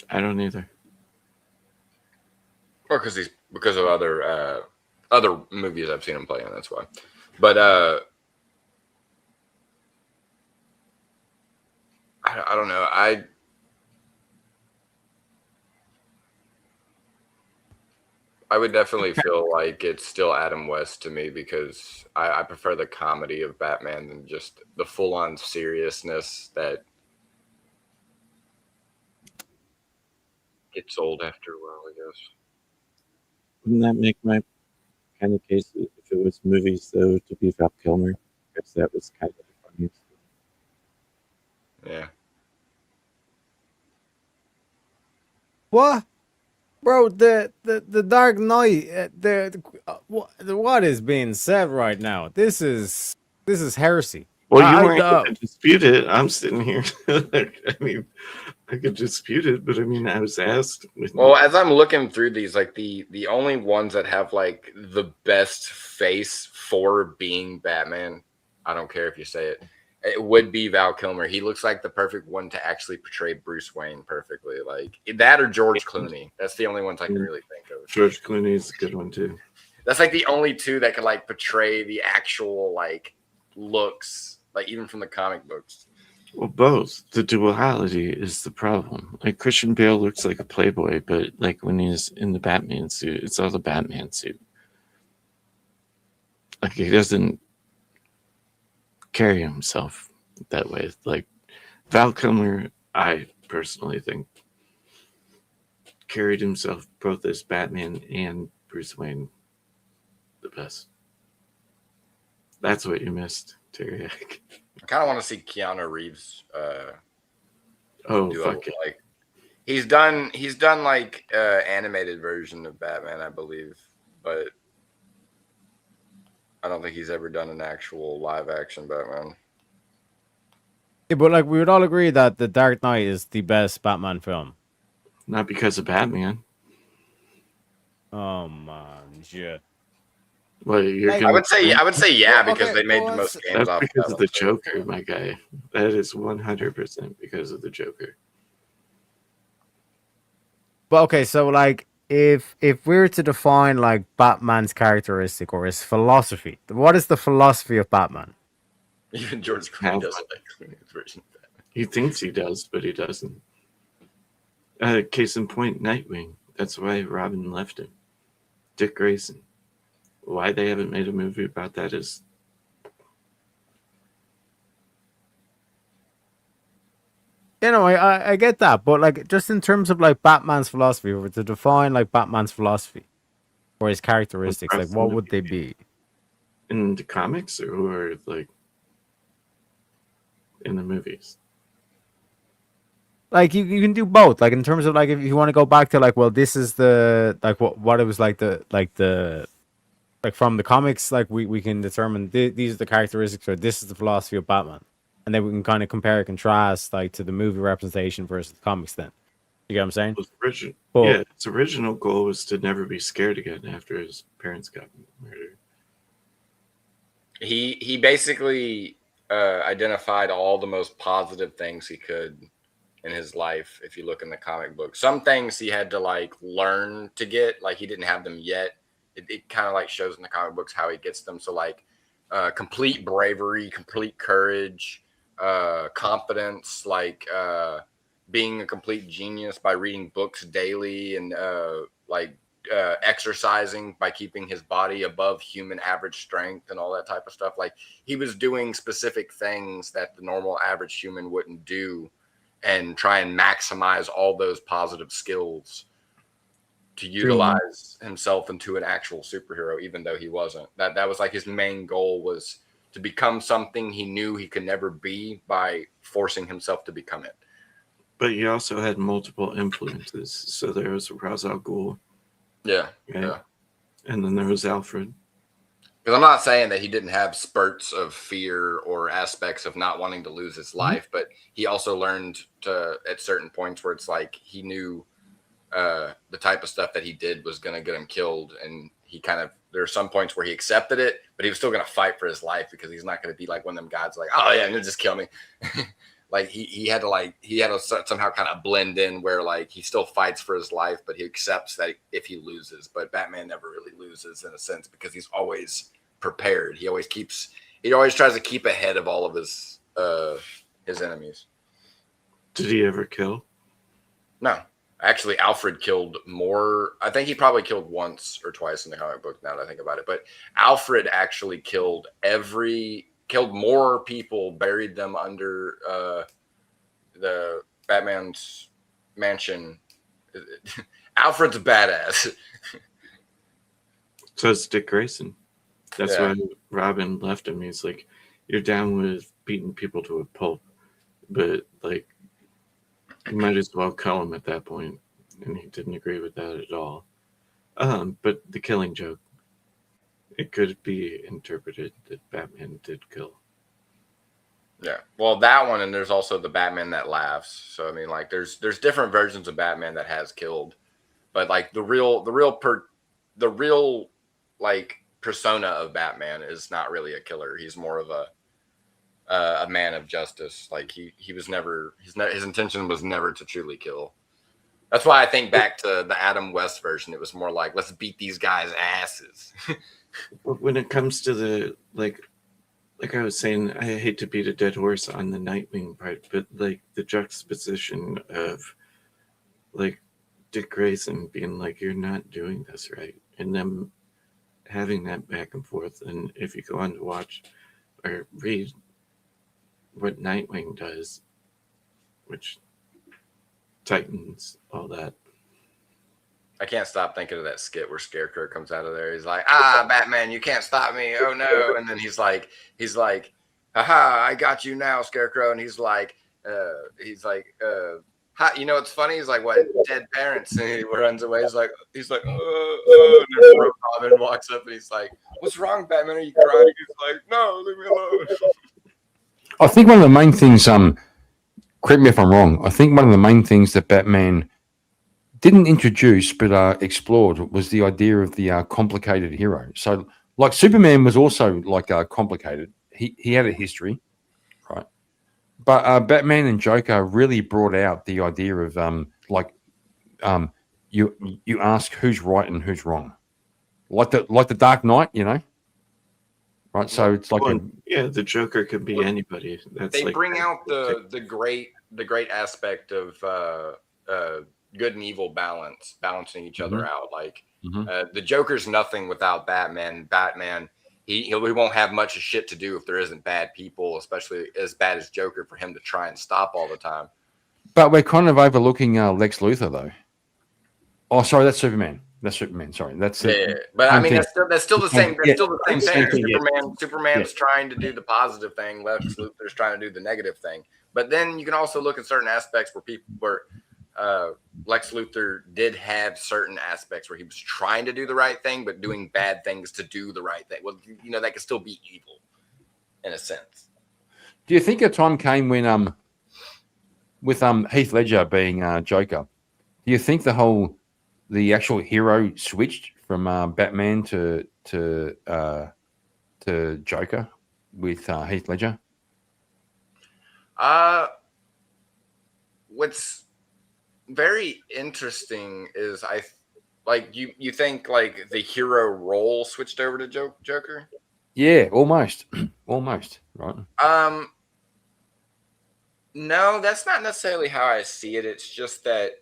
I don't either. Or because of other movies I've seen him play in. That's why. But I don't know. I would definitely feel like it's still Adam West to me because I prefer the comedy of Batman than just the full-on seriousness that gets old after a while, I guess. Wouldn't that make my kind of case if it was movies, though, to be Val Kilmer? Because that was kind of the funniest. Yeah. What? Bro, the Dark Knight, what is being said right now? This is heresy. Well, you weren't going to dispute it. I'm sitting here. I mean, I could dispute it, but I mean, I was asked. Well, as I'm looking through these, like the only ones that have like the best face for being Batman, I don't care if you say it, it would be Val Kilmer. He looks like the perfect one to actually portray Bruce Wayne perfectly. Like that or George Clooney. That's the only ones I can really think of. George Clooney is a good one too. That's like the only two that can like portray the actual like looks, like even from the comic books. Well, both. The duality is the problem. Like Christian Bale looks like a playboy, but like when he's in the Batman suit, it's all the Batman suit. Like he doesn't carry himself that way. Like Val Kilmer, I personally think, carried himself both as Batman and Bruce Wayne the best. That's what you missed, Terry. I kind of want to see Keanu Reeves. Fuck it. Like he's done like animated version of Batman, I believe, but I don't think he's ever done an actual live action Batman. Yeah, but like we would all agree that The Dark Knight is the best Batman film. Not because of Batman. Oh man, shit. Well, I would say yeah, because they made the most games That's off because of of the Joker, my guy. That is 100% because of the Joker. But okay, so like if we were to define like Batman's characteristic or his philosophy, what is the philosophy of Batman? Even George Clooney doesn't like Clooney's version of Batman. He thinks he does, but he doesn't. Case in point, Nightwing. That's why Robin left him. Dick Grayson. Why they haven't made a movie about that is... You know, I get that, but like just in terms of like Batman's philosophy, or to define like Batman's philosophy or his characteristics, like what would they be? In the comics or like in the movies? Like you can do both. Like in terms of like if you want to go back to like, well, this is the like what it was like from the comics, like we can determine these are the characteristics or this is the philosophy of Batman. And then we can kind of compare and contrast like to the movie representation versus the comics then. You get what I'm saying? Its original goal was to never be scared again after his parents got murdered. He basically identified all the most positive things he could in his life. If you look in the comic book, some things he had to like learn to get, like he didn't have them yet. It kind of like shows in the comic books how he gets them. So like complete bravery, complete courage, confidence, like being a complete genius by reading books daily and exercising by keeping his body above human average strength and all that type of stuff. Like he was doing specific things that the normal average human wouldn't do, and try and maximize all those positive skills to utilize himself into an actual superhero, even though he wasn't. That was like his main goal, was to become something he knew he could never be by forcing himself to become it. But he also had multiple influences. So there was Ra's al Ghul. Yeah. And then there was Alfred. Because I'm not saying that he didn't have spurts of fear or aspects of not wanting to lose his life, but he also learned to, at certain points where it's like he knew the type of stuff that he did was going to get him killed. And he kind of, there are some points where he accepted it, but he was still going to fight for his life, because he's not going to be like one of them guys like, oh yeah, you'll just kill me. Like he had to somehow kind of blend in where like he still fights for his life, but he accepts that if he loses. But Batman never really loses in a sense, because he's always prepared. He always tries to keep ahead of all of his enemies. Did he ever kill? No. Actually, Alfred killed more. I think he probably killed once or twice in the comic book, now that I think about it. But Alfred actually killed more people, buried them under the Batman's mansion. Alfred's a badass. So it's Dick Grayson. That's why Robin left him. He's like, you're down with beating people to a pulp, but like, you might as well kill him at that point. And he didn't agree with that at all. But the Killing Joke, it could be interpreted that Batman did kill. Yeah, well, that one, and there's also the Batman that laughs. So I mean, like, there's different versions of Batman that has killed, but like the real like persona of Batman is not really a killer. He's more of a man of justice. Like he was never his intention was never to truly kill. That's why I think back to the Adam West version, it was more like, let's beat these guys' asses. When it comes to the like I was saying, I hate to beat a dead horse on the Nightwing part, but like the juxtaposition of like Dick Grayson being like, you're not doing this right, and them having that back and forth. And if you go on to watch or read what Nightwing does, which Titans, all that. I can't stop thinking of that skit where Scarecrow comes out of there. He's like, Batman, you can't stop me. Oh no. And then he's like, haha, I got you now, Scarecrow. And he's like, hi, you know what's funny? He's like, what, dead parents? And he runs away. He's like, and then Robin walks up and he's like, what's wrong, Batman? Are you crying? He's like, no, leave me alone. I think one of the main things, correct me if I'm wrong, I think one of the main things that Batman didn't introduce but explored was the idea of the complicated hero. So, like, Superman was also like complicated. He had a history, right? But Batman and Joker really brought out the idea of you ask who's right and who's wrong, like the Dark Knight, you know, right? So it's like the Joker could be anybody. They bring out the great aspect of good and evil balancing each other out. Like the Joker's nothing without Batman. Batman, he won't have much of shit to do if there isn't bad people, especially as bad as Joker, for him to try and stop all the time. But we're kind of overlooking Lex Luthor, though. Oh, sorry, that's Superman. That's Superman. Sorry, that's But I mean, that's still the same. That's still the same thing. Superman's trying to do the positive thing. Lex Luthor's trying to do the negative thing. But then you can also look at certain aspects where Lex Luthor did have certain aspects where he was trying to do the right thing, but doing bad things to do the right thing. Well, you know, that could still be evil in a sense. Do you think a time came when with Heath Ledger being Joker, do you think the actual hero switched from Batman to Joker with Heath Ledger? What's very interesting is you think like the hero role switched over to Joker? Yeah, almost, right. No, that's not necessarily how I see it. It's just that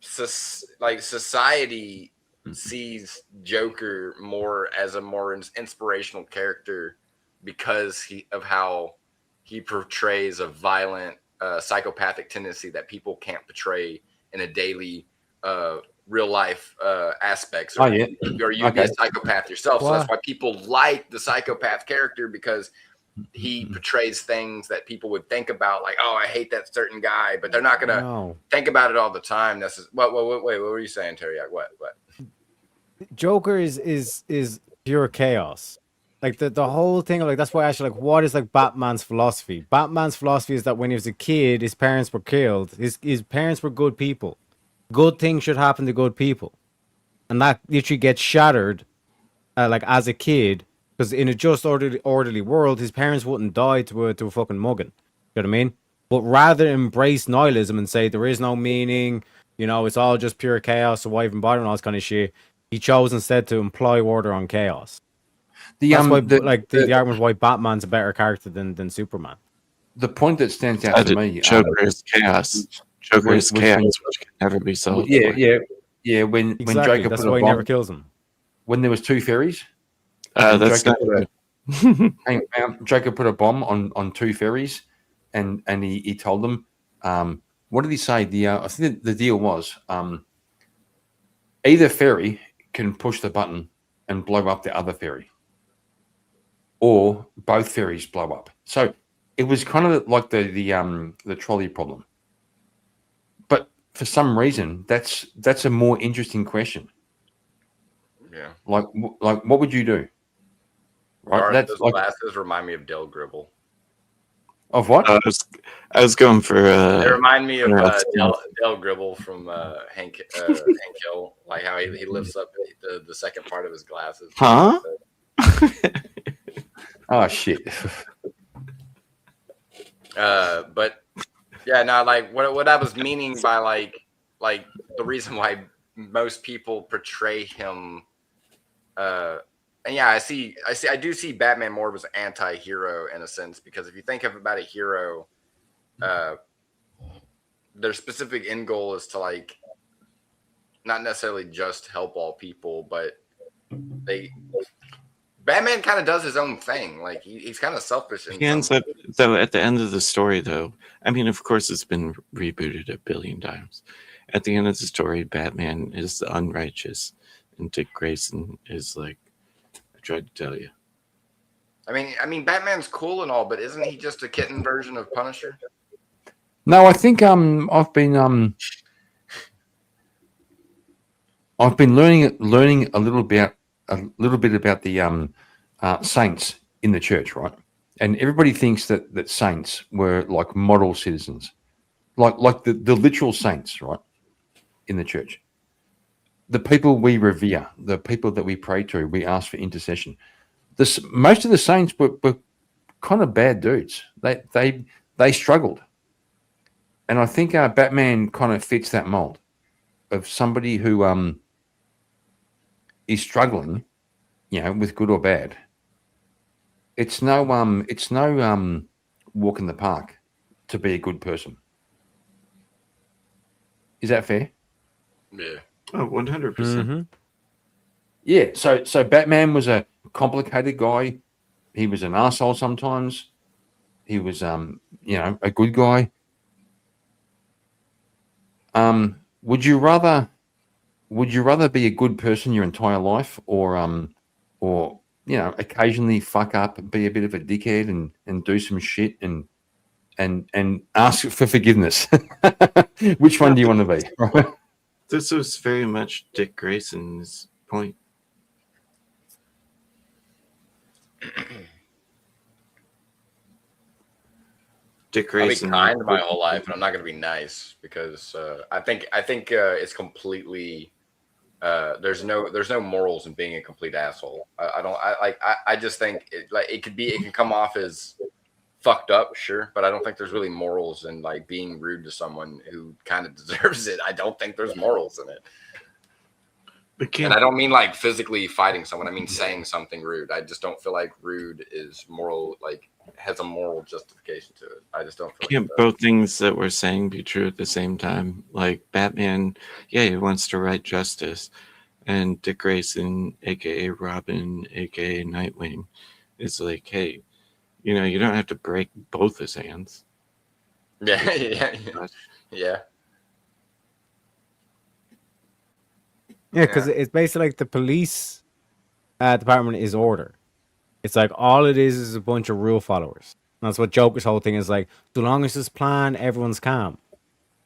society sees Joker more as a more inspirational character because of how he portrays a violent psychopathic tendency that people can't portray in a daily real life aspects, or you be a psychopath yourself. So that's why people like the psychopath character, because he portrays things that people would think about, like, oh, I hate that certain guy, but they're not gonna think about it all the time. This is wait, what were you saying, Terry? What? Joker is pure chaos. Like the whole thing, like that's why I actually like what is like Batman's philosophy. Batman's philosophy is that when he was a kid, his parents were killed. His parents were good people. Good things should happen to good people, and that literally gets shattered, like as a kid. Because in a just orderly world, his parents wouldn't die to a fucking mugging. You know what I mean? But rather embrace nihilism and say there is no meaning, it's all just pure chaos, so why even bother and all this kind of shit, he chose instead to imply order on chaos. That's why, the argument why Batman's a better character than Superman. The point that stands out to me... Joker is chaos. Joker is chaos, which can never be solved. Yeah. When Joker that's put why a he bomb, never kills him. When there was two fairies... That's Joker put a bomb on two ferries, and he told them, what did he say? I think the deal was either ferry can push the button and blow up the other ferry, or both ferries blow up. So it was kind of like the trolley problem. But for some reason, that's a more interesting question. Yeah. Like what would you do? Right, those glasses remind me of Del Gribble. Of what? I was going for. They remind me of Del Gribble from Hank Hill, like how he lifts up the second part of his glasses. Huh? Oh shit. But yeah, no, like what I was meaning by like the reason why most people portray him. And yeah, I do see Batman more as an anti-hero in a sense, because if you think about a hero, their specific end goal is to like not necessarily just help all people, but Batman kind of does his own thing. Like he's kind of selfish. He ends up though at the end of the story, though. I mean, of course, it's been rebooted a billion times. At the end of the story, Batman is unrighteous, and Dick Grayson is like, I tried to tell you. I mean, Batman's cool and all, but isn't he just a kitten version of Punisher? No, I think I've been learning a little bit about the saints in the church, right? And everybody thinks that saints were like model citizens, like the literal saints, right, in the church. The people we revere, the people that we pray to, we ask for intercession. Most of the saints were kind of bad dudes. They struggled, and I think Batman kind of fits that mold of somebody who is struggling, with good or bad. It's no walk in the park to be a good person. Is that fair? Yeah. Oh, 100%. Yeah. So Batman was a complicated guy. He was an asshole sometimes. He was a good guy. Would you rather be a good person your entire life, or occasionally fuck up and be a bit of a dickhead and do some shit and ask for forgiveness? Which one do you want to be? This was very much Dick Grayson's point. Dick Grayson. I'll be kind my whole life, and I'm not going to be nice because I think it's completely. There's no morals in being a complete asshole. I just think it can come off as fucked up, sure, but I don't think there's really morals in like being rude to someone who kind of deserves it. I don't think there's morals in it. And I don't mean like physically fighting someone. I mean saying something rude. I just don't feel like rude is moral, like has a moral justification to it. I just don't feel Can't like both things that we're saying be true at the same time? Like Batman, yeah, he wants to right justice, and Dick Grayson, aka Robin, aka Nightwing, is like, hey, you know, you don't have to break both his hands. Yeah, yeah. Yeah, because it's basically like the police department is order. It's like all it is a bunch of rule followers. And that's what Joker's whole thing is like. So long as this plan, everyone's calm.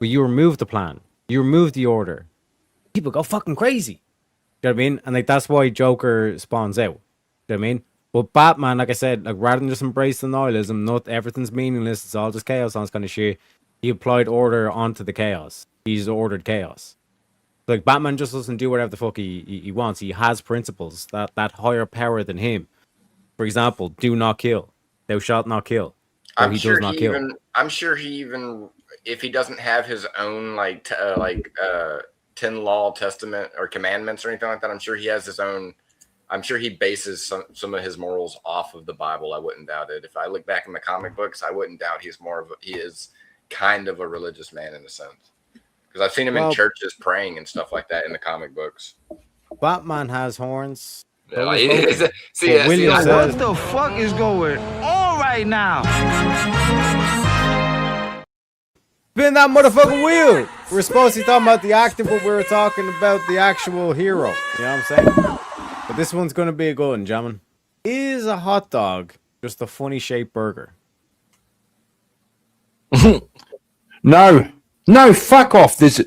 But you remove the plan, you remove the order, people go fucking crazy. You know what I mean? And like that's why Joker spawns out. You know what I mean? But Batman, like I said, like rather than just embrace the nihilism, not everything's meaningless, it's all just chaos on this kind of shit. He applied order onto the chaos. He's ordered chaos. Like Batman just doesn't do whatever the fuck he wants. He has principles that higher power than him. For example, do not kill. Thou shalt not kill. Or I'm sure he even if he doesn't have his own 10 law testament or commandments or anything like that, I'm sure he has his own. I'm sure he bases some of his morals off of the Bible. I wouldn't doubt it. If I look back in the comic books, I wouldn't doubt he is kind of a religious man in a sense. Because I've seen him in churches praying and stuff like that in the comic books. Batman has horns. Yeah, William What the fuck is going on right now? Spin that motherfucking wheel. We're supposed to be talking about the actor, but we were talking about the actual hero. You know what I'm saying? But this one's going to be a good one, gentlemen. Is a hot dog just a funny shaped burger? No, fuck off. There's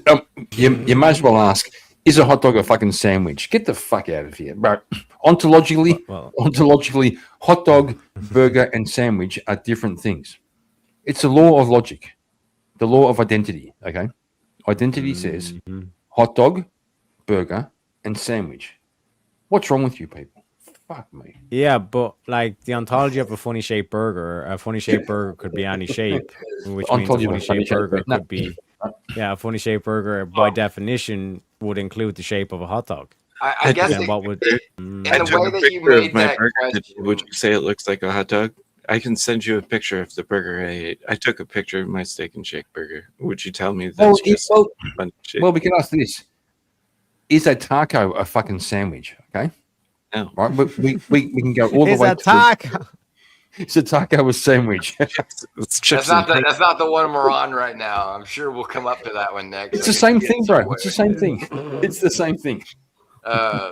you might as well ask, is a hot dog a fucking sandwich? Get the fuck out of here, bro. Ontologically, hot dog, burger, and sandwich are different things. It's a law of logic, the law of identity. Okay, identity says hot dog, burger, and sandwich. What's wrong with you people? Fuck me. Yeah, but like the ontology of a funny shaped burger could be any shape, which means a funny shaped burger could be. Yeah, a funny shaped burger by definition would include the shape of a hot dog. I guess what would in the way that you made that question, would you say it looks like a hot dog? I can send you a picture of the burger I ate. I took a picture of my steak and shake burger. Would you tell me that's just a bunch of shit? Well, we can ask this: is a taco a fucking sandwich? Okay, no, right? We can go all the is way. A taco? It's a taco a sandwich. That's not the one we're on right now. I'm sure we'll come up to that one next. It's the same thing, bro. It's the same thing. It's the same thing. I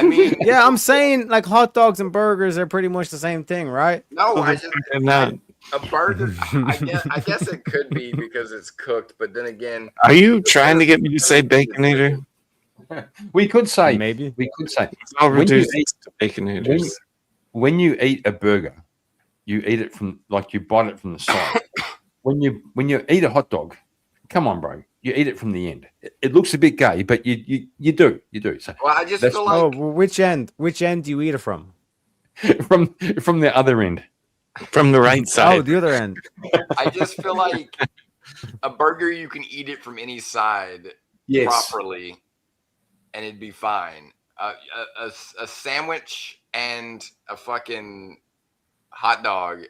mean, yeah, I'm saying like hot dogs and burgers are pretty much the same thing, right? No, I just not. A burger. I guess it could be because it's cooked, but then again, are you trying to get me to say Baconator? We could say maybe. We could say I'll reduce to Baconators. When you eat a burger, you eat it from you bite it from the side. when you eat a hot dog, come on, bro, you eat it from the end. It looks a bit gay, but you do. So well, I just feel like which end do you eat it from? from the other end, from the right side. Oh, the other end. I just feel like a burger you can eat it from any side properly, and it'd be fine. A sandwich and a fucking hot dog,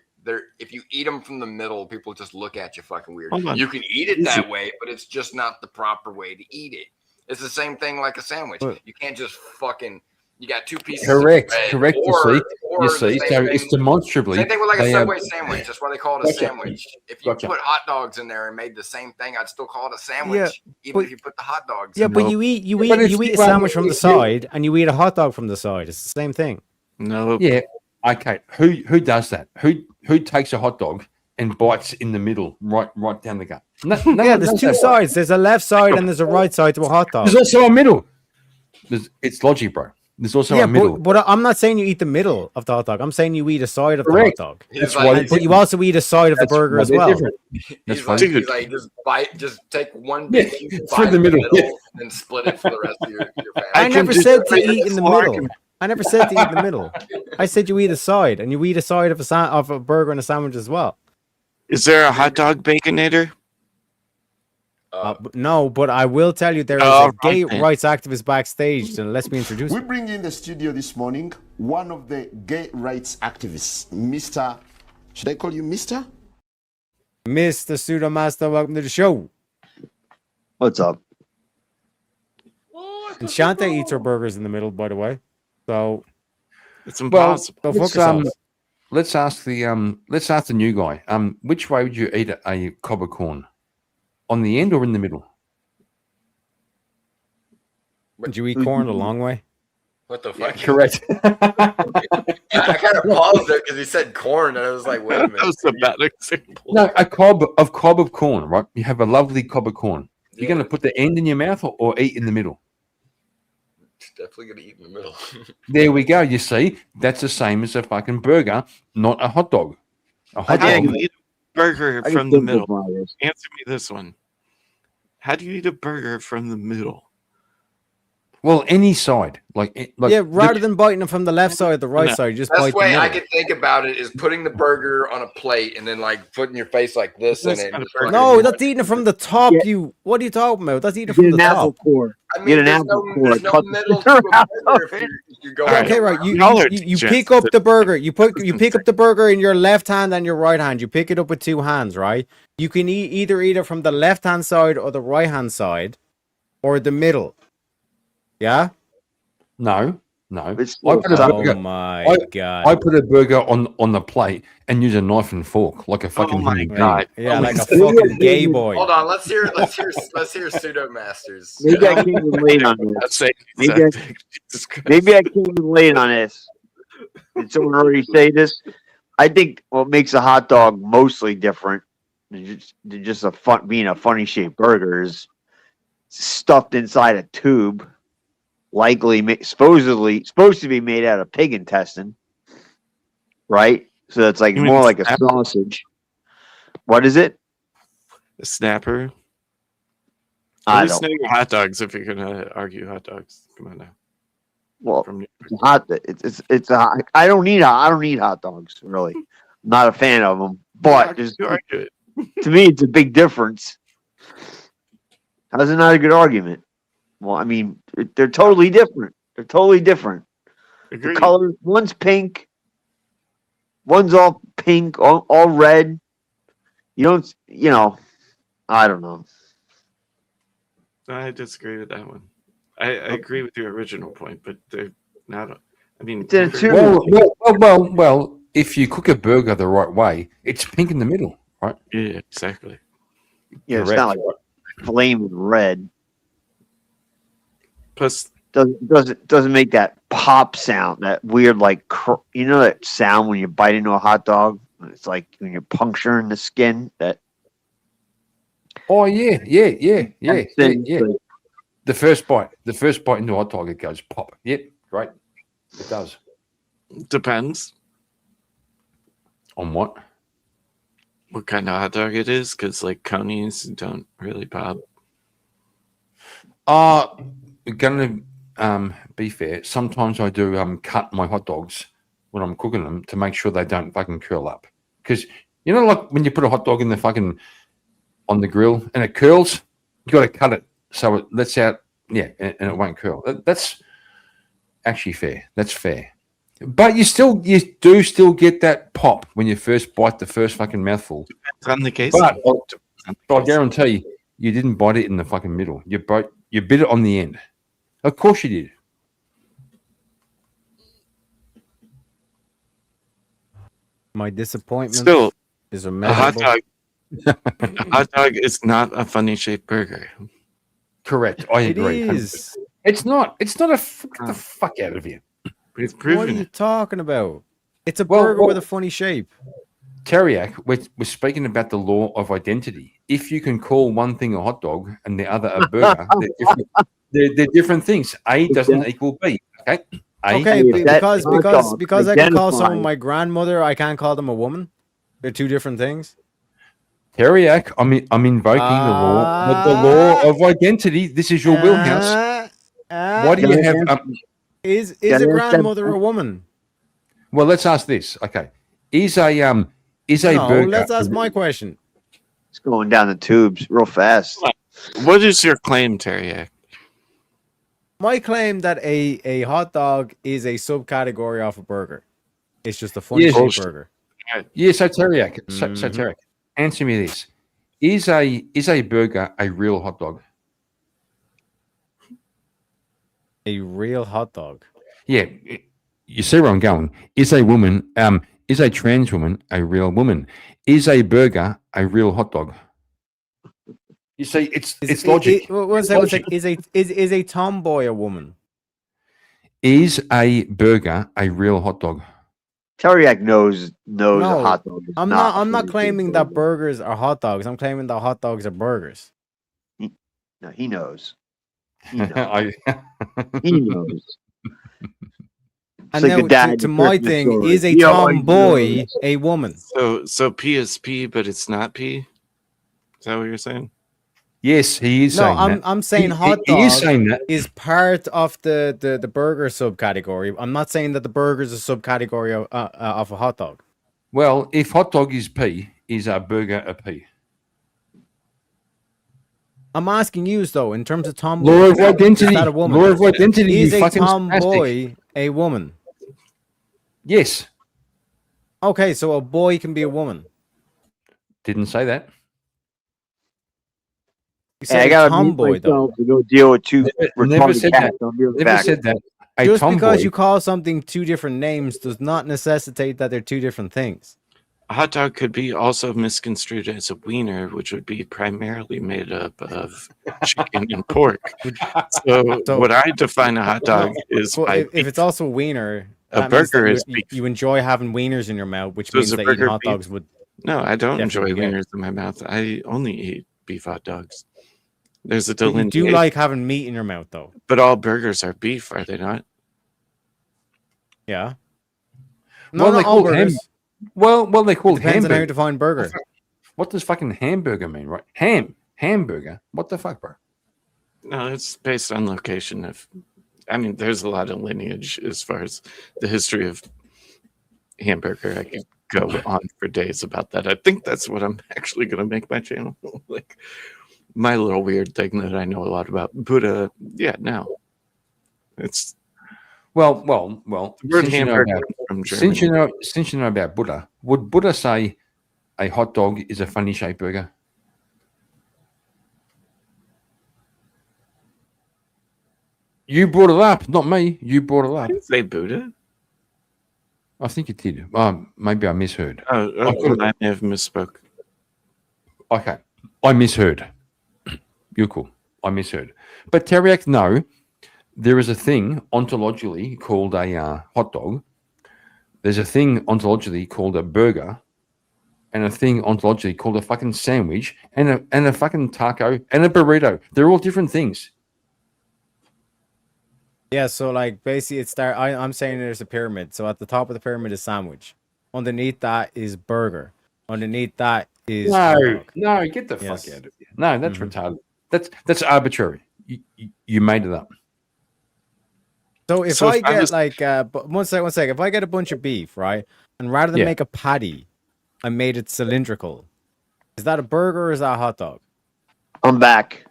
if you eat them from the middle, people just look at you fucking weird. You can eat it that way, but it's just not the proper way to eat it. It's the same thing like a sandwich. You can't just fucking, you got two pieces correct of bread, you see so it's demonstrably same thing with like a Subway sandwich. That's why they call it a sandwich. If you put hot dogs in there and made the same thing, I'd still call it a sandwich, even if you put the hot dogs in but there. you eat a sandwich from the side and you eat a hot dog from the side. It's the same thing. No. Yeah. Okay. Who does that? Who takes a hot dog and bites in the middle, right down the gut? Yeah, there's two sides. There's a left side and there's a right side to a hot dog. There's also a middle. It's logic, bro. There's also a middle. But I'm not saying you eat the middle of the hot dog. I'm saying you eat a side of the hot dog. But you also eat a side of the burger as well. He's like, just take one big through the middle, and split it for the rest of your family. I never said to eat in the middle. I never said to eat in the middle. I said you eat a side, and you eat a side of a burger and a sandwich as well. Is there a hot dog Baconator? No, but I will tell you there is a gay rights activist backstage. So let me introduce We him. bring in the studio this morning one of the gay rights activists, Mr. Should I call you Mr.? Mr. Pseudomaster, welcome to the show. What's up? And Shante eats her burgers in the middle, by the way. So it's impossible. Go fuck let's, yourselves. let's ask the new guy. Which way would you eat a cob of corn? On the end or in the middle? Did you eat corn the long way? What the fuck? Correct. I kind of paused there because he said corn, and I was like, wait a minute. That was a bad example. No, a cob of corn, right? You have a lovely cob of corn. You're going to put the end in your mouth or eat in the middle? Definitely gonna eat in the middle. There we go. You see, that's the same as a fucking burger, not a hot dog. A hot How do dog. you eat a burger I from can the middle? simplify this. Answer me this one. How do you eat a burger from the middle? Well, any side, like Yeah, rather than biting it from the left side or the right side, you just Best bite the way I middle. can think about it is putting the burger on a plate and then like putting your face like this in That's it. not and a just burger. fucking- No, that's eating it from the top. You, what are you talking about? That's eating it from Get the an apple top. core. I mean, Get an there's apple no, core. there's no Cut middle to the a burger if you're going. All right. Okay, right. Y'all are You pick up the burger. You pick up the burger in your left hand and your right hand. You pick it up with two hands, right? You can either eat it from the left hand side or the right hand side, or the middle. Yeah. no. It's I put a burger. Oh my god. I put a burger on the plate and use a knife and fork like a fucking my human being. God. Yeah, like a Maybe fucking I gay didn't- boy. Hold on, let's hear Pseudo Masters. Maybe I came in late on this. That's it. Maybe I- Jesus Christ. Maybe I came in late on this. Did someone already say this? I think what makes a hot dog mostly different than just being a funny shaped burger is stuffed inside a tube, likely supposed to be made out of pig intestine, right? So it's like You mean more like a snapper? sausage. What is it? A snapper. I At least don't. know your hot dogs if you're gonna argue hot dogs. Come on now. Well, From it's hot. It's a. I don't eat hot dogs really. I'm not a fan of them, but there's, you argue it. to me, it's a big difference. How's it not a good argument? Well, I mean, they're totally different. They're totally different. The Agreed. colors, one's pink, one's all pink, all red. I don't know. I disagree with that one. I agree with your original point, but they're not. I mean, It's in a tube. Well, if you cook a burger the right way, it's pink in the middle, right? yeah, exactly. Yeah, it's not like flaming red. Plus, Doesn't make that pop sound, that weird that sound when you bite into a hot dog. It's like when you're puncturing the skin. That Oh yeah. thing, The first bite into a hot dog, it goes pop. Yep, great. It does. depends On what? what kind of hot dog it is, because like conies don't really pop. Gonna be fair. Sometimes I do cut my hot dogs when I'm cooking them to make sure they don't fucking curl up. Because like when you put a hot dog in the fucking on the grill and it curls, you got to cut it so it lets out. Yeah, and it won't curl. That's actually fair. That's fair. But you do still get that pop when you first bite the first fucking mouthful. Depends on the case. But I guarantee you didn't bite it in the fucking middle. You bit it on the end. Of course you did. My disappointment Still, is a hot immeasurable. dog. A hot dog is not a funny shaped burger. Correct. I It agree. is. It's not. It's not a get the fuck out of here. It's What are proven you it. talking about? It's a Well, burger well- with a funny shape. Terriac, we're speaking about the law of identity. If you can call one thing a hot dog and the other a burger, they're different things. A doesn't equal B. Okay. Okay, Hey, that because hot dog because I can call someone identifies- my grandmother, I can't call them a woman. They're two different things. Terriac, I'm invoking the law of identity. This is your wheelhouse. Why do you have? Is Yeah, a that's- grandmother a woman? Well, let's ask this. Okay, is a No, burger? let's ask my question. it's going down the tubes real fast. What is your claim, Terry? My claim that a hot dog is a subcategory of a burger. It's just a funny Yes. shaped burger. Yeah, so Teriak, so Mhm. Teriak, answer me this: is a burger a real hot dog? A real hot dog. Yeah, you see where I'm going. Is a woman, is a trans woman a real woman? Is a burger a real hot dog? You see, it's logic. One sec. Is a tomboy a woman? Is a burger a real hot dog? Teriak knows No, a hot dog. Is I'm not. not claiming that burgers are hot dogs. I'm claiming that hot dogs are burgers. No, he knows. He knows. I, He knows. And like the now dad to in the my Christmas thing, story. is a He always tomboy knows. a woman? So P is P, but it's not P. Is that what you're saying? yes, he is No, saying that. I'm saying He- hot he dog is saying that. is part of the burger subcategory. I'm not saying that the burger is a subcategory of a hot dog. Well, if hot dog is P, is a burger a P? I'm asking you though, in terms of tomboy, Law of identity. is that a woman? Law of identity. Is you a fucking tomboy a woman? Yes. Okay, so a boy can be a woman. Didn't say that. You Hey, I said gotta mute tomboy though. myself to go deal with two Never retarded said cats. that. I'll be right Never back. said that. A Just tomboy. because you call something two different names does not necessitate that they're two different things. A hot dog could be also misconstrued as a wiener, which would be primarily made up of chicken and pork. So what I define a hot dog is Well, by if it's also wiener, A that means that burger is you enjoy having wieners in your mouth, which So is means a that eating burger hot beef? dogs would. No, I don't enjoy Definitely, yeah. wieners in my mouth. I only eat beef hot dogs. There's a But you do delineation. like having meat in your mouth, though. But all burgers are beef, are they not? Yeah. Well, No, they not all call ham. burgers. Well, they call it Depends on how you hamburger. define burger. What does fucking hamburger mean, right? Hamburger. What the fuck, bro? No, it's based on location. I mean, there's a lot of lineage as far as the history of hamburger. I could go on for days about that. I think that's what I'm actually going to make my channel. Like my little weird thing that I know a lot about. Buddha, yeah, no. It's Well. the word Since you know hamburger about, from Germany. since you know about Buddha, would Buddha say a hot dog is a funny shaped burger? You brought it up, not me. You brought it I up. didn't say Buddha. I think you did. Maybe I misheard. Oh, I could've- I may have misspoke. Okay, I misheard. You're cool. I misheard. But Teriak, no, there is a thing ontologically called a hot dog. There's a thing ontologically called a burger, and a thing ontologically called a fucking sandwich, and a fucking taco, and a burrito. They're all different things. Yeah, so like basically I'm saying there's a pyramid. So at the top of the pyramid is sandwich. Underneath that is burger. Underneath that is hot No, dog. no, get the Yes. fuck out of here. No, that's Mhm. retarded. That's arbitrary. You made it up. So if So I if I get was- like one sec, if I get a bunch of beef, right, and rather than Yeah. make a patty, I made it cylindrical. Is that a burger or is that a hot dog? I'm back.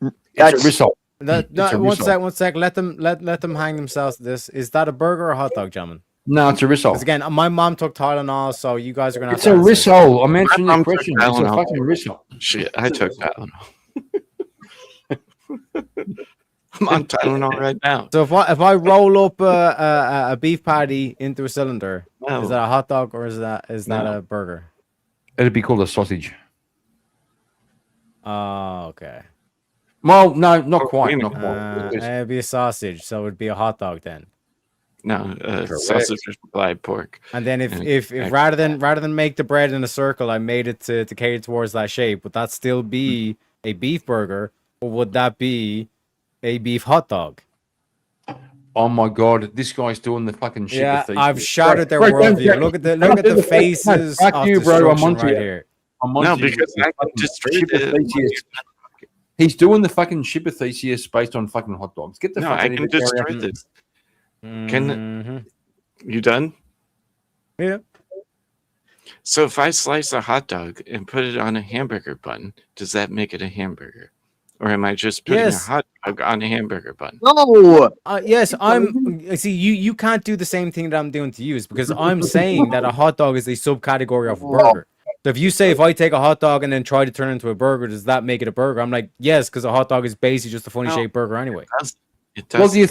It's That's a result. That, It's a one risotto. sec. Let them hang themselves to this. Is that a burger or a hot dog, gentlemen? No, it's a Because risotto. again, my mom took Tylenol, so you guys are gonna have It's to a answer. risotto. I'm answering My your mom took question. It's a Tylenol. fucking risotto. Shit, I took Tylenol. I'm on Tylenol right now. So if I roll up a beef patty into a cylinder, No. is that a hot dog or is that No. a burger? It'd be called a sausage. Oh, okay. Well, no, not quite. wait a Not minute. quite. Because- It'd be a sausage, so it'd be a hot dog then. No, Correct. sausage is fried pork. And then if And if egg. rather than make the bread in a circle, I made it to cater towards that shape, would that still be a beef burger, or would that be a beef hot dog? Oh my god, this guy's doing the fucking shit. Yeah, with these- I've shattered their Bro, don't- worldview. Look at the faces Fuck of you, bro. I'm destruction onto right you. here. I'm onto No, you. because I Fucking just ship read of it. Theseus. He's doing the fucking ship of Theseus based on fucking hot dogs. Get the No, fuck I out of can here, destroy Gary. this. Mhm. You done? Yeah. So if I slice a hot dog and put it on a hamburger bun, does that make it a hamburger? Or am I just putting Yes. a hot dog on a hamburger bun? No. Yes, see, you can't do the same thing that I'm doing to you, because I'm saying that a hot dog is a subcategory of a burger. So if you say if I take a hot dog and then try to turn it into a burger, does that make it a burger? I'm like, yes, because a hot dog is basically just a funny shaped burger anyway. It Well, does. do you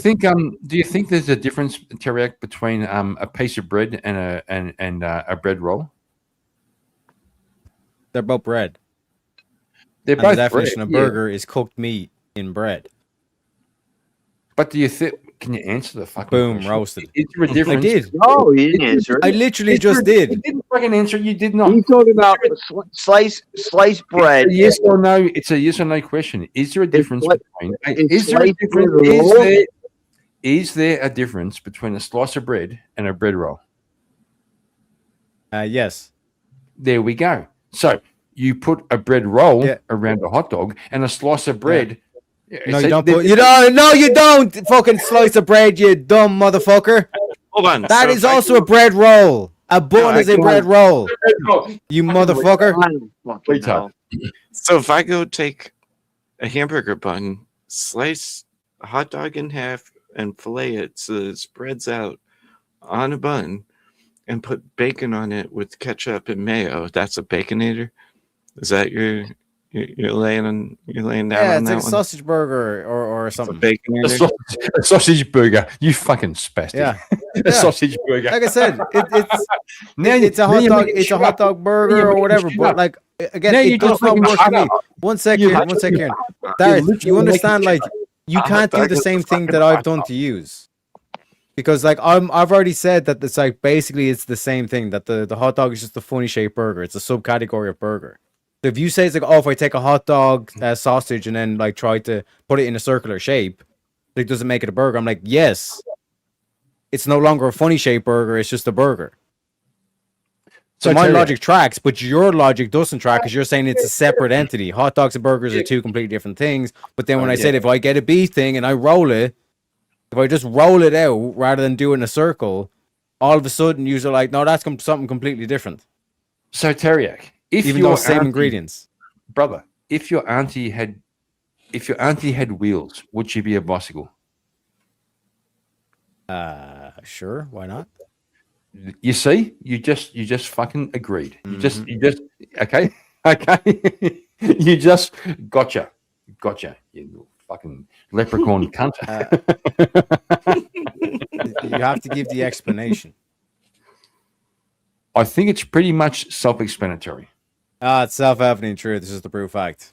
think there's a difference, Teriyaki, between a piece of bread and a bread roll? They're both bread. They're And both the definition bread, of yeah. burger is cooked meat in bread. But do you think? Can you answer the fucking Boom, question? roasted. Is there a difference? I did. No, he didn't answer I it. literally just did. You didn't fucking answer. You did not. He's talking about sliced bread. Yes or no? It's a yes or no question. Is there a difference between? it's Is there a sliced difference? bread roll? Is there a difference between a slice of bread and a bread roll? Yes. There we go. So you put a bread roll around a hot dog and a slice of bread. No, So you don't there- put. You don't. No, you don't. Fucking slice of bread, you dumb motherfucker. Hold on. That so is if I also a bread roll. A bun I is a go- bread roll. You motherfucker. Retard. So if I go take a hamburger bun, slice a hot dog in half, and fillet it so that it spreads out on a bun, and put bacon on it with ketchup and mayo, that's a baconator. Is that you're laying down Yeah, on it's that like a one? sausage burger or something. Baconator. A sausage burger. You fucking spastic. Yeah. A sausage burger. Like I said, it's Now it's a now hot you're dog. making It's a shit hot up. dog Now burger you're or making whatever. shit But up. like again, Now it you're does just not making work for shit me. up. One second, You're one second. You're Darth, literally you understand? making Like shit up. you A hot can't do dog the is a same thing fucking that I've hot done dog. to use. Because like I've already said that it's like basically it's the same thing, that the hot dog is just a funny shaped burger. It's a subcategory of burger. So if you say it's like, oh, if I take a hot dog sausage and then like try to put it in a circular shape, like does it make it a burger? I'm like, yes. It's no longer a funny shaped burger, it's just a burger. So my Terry, logic tracks, but your logic doesn't track because you're saying it's a separate entity. Hot dogs and burgers are two completely different things. But then when I said if I get a beef thing and I roll it, if I just roll it out rather than do it in a circle, all of a sudden you're like, no, that's something completely different. So Teriyaki, if Even though your same auntie- ingredients. brother, if your auntie had wheels, would she be a bicycle? Sure, why not? You see, you just fucking agreed. You just Mm-hmm. okay. You just gotcha. You little fucking leprechaun cunt. You have to give the explanation. I think it's pretty much self-explanatory. It's self-evident truth. This is the proof fact.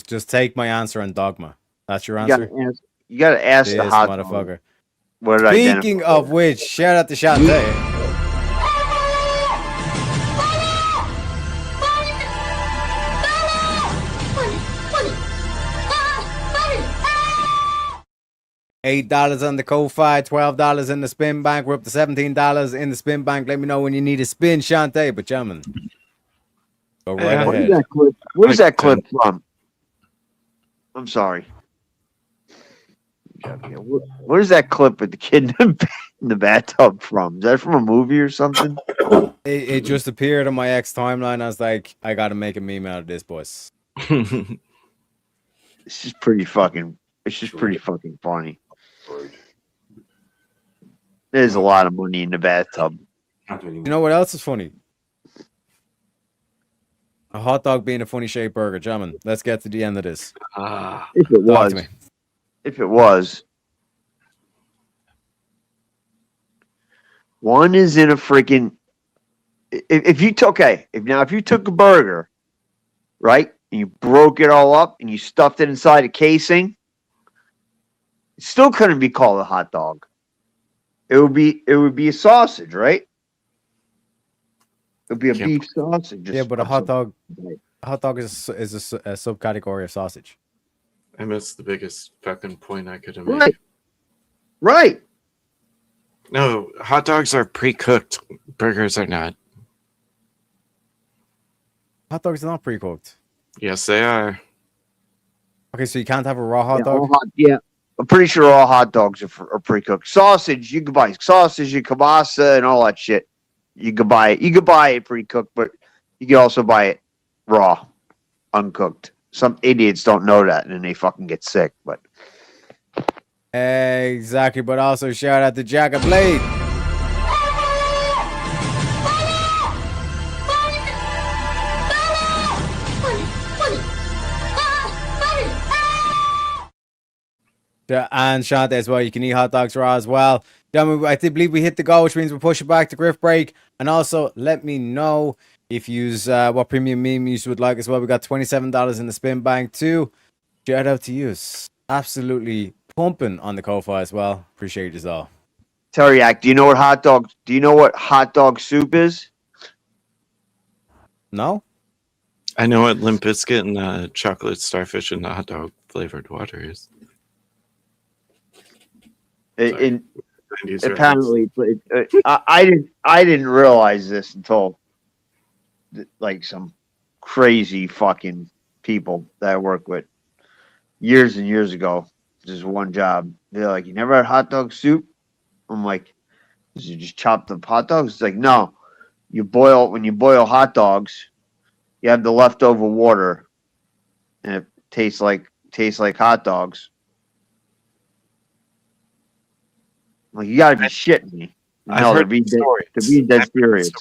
Just take my answer on dogma. That's your answer. You gotta ask the This hot motherfucker. What did I Speaking identify? of which, shout out to Shantae. $8 on the Ko-Fi, $12 in the spin bank. We're up to $17 in the spin bank. Let me know when you need a spin, Shantae. But gentlemen, go right What is ahead. that clip? What is that clip from? I'm sorry. What is that clip with the kid in the bathtub from? Is that from a movie or something? It just appeared on my X timeline. I was like, I got to make a meme out of this, boys. It's just pretty fucking. It's just pretty fucking funny. There's a lot of money in the bathtub. You know what else is funny? A hot dog being a funny shaped burger. Gentlemen, let's get to the end of this. If it Talk was, to me. if it was, one is in a freaking. If you took if you took a burger, right, and you broke it all up and you stuffed it inside a casing, it still couldn't be called a hot dog. It would be a sausage, right? It would be a beef sausage. Yeah, but a hot dog is a subcategory of sausage. I missed the biggest fucking point I could have made. Right. Right. No, hot dogs are pre-cooked. Burgers are not. Hot dogs are not pre-cooked. Yes, they are. Okay, so you can't have a raw hot Yeah, dog? all yeah, I'm pretty sure all hot dogs are pre-cooked. Sausage, you can buy sausage, and kielbasa, and all that shit. You could buy it pre-cooked, but you can also buy it raw, uncooked. some idiots don't know that, and then they fucking get sick. But Exactly, but also shout out to Jack and Blade. And Shante as well. You can eat hot dogs raw as well. Gentlemen, I believe we hit the goal, which means we'll push it back to Griff Break. And also, let me know if you what premium meme you would like as well. We got $27 in the spin bank too. Shout out to you. Absolutely pumping on the Ko-Fi as well. Appreciate you all. Teriyaki, do you know what hot dog soup is? No. I know what Limp Bizkit and chocolate starfish and the hot dog flavored water is. Apparently, I didn't realize this until like some crazy fucking people that I work with years and years ago. Just one job. They're like, "You never had hot dog soup?" I'm like, "Did you just chop the hot dogs?" It's like, no. When you boil hot dogs, you have the leftover water, and it tastes like hot dogs. Like, you gotta be shitting me. No, to be dead serious.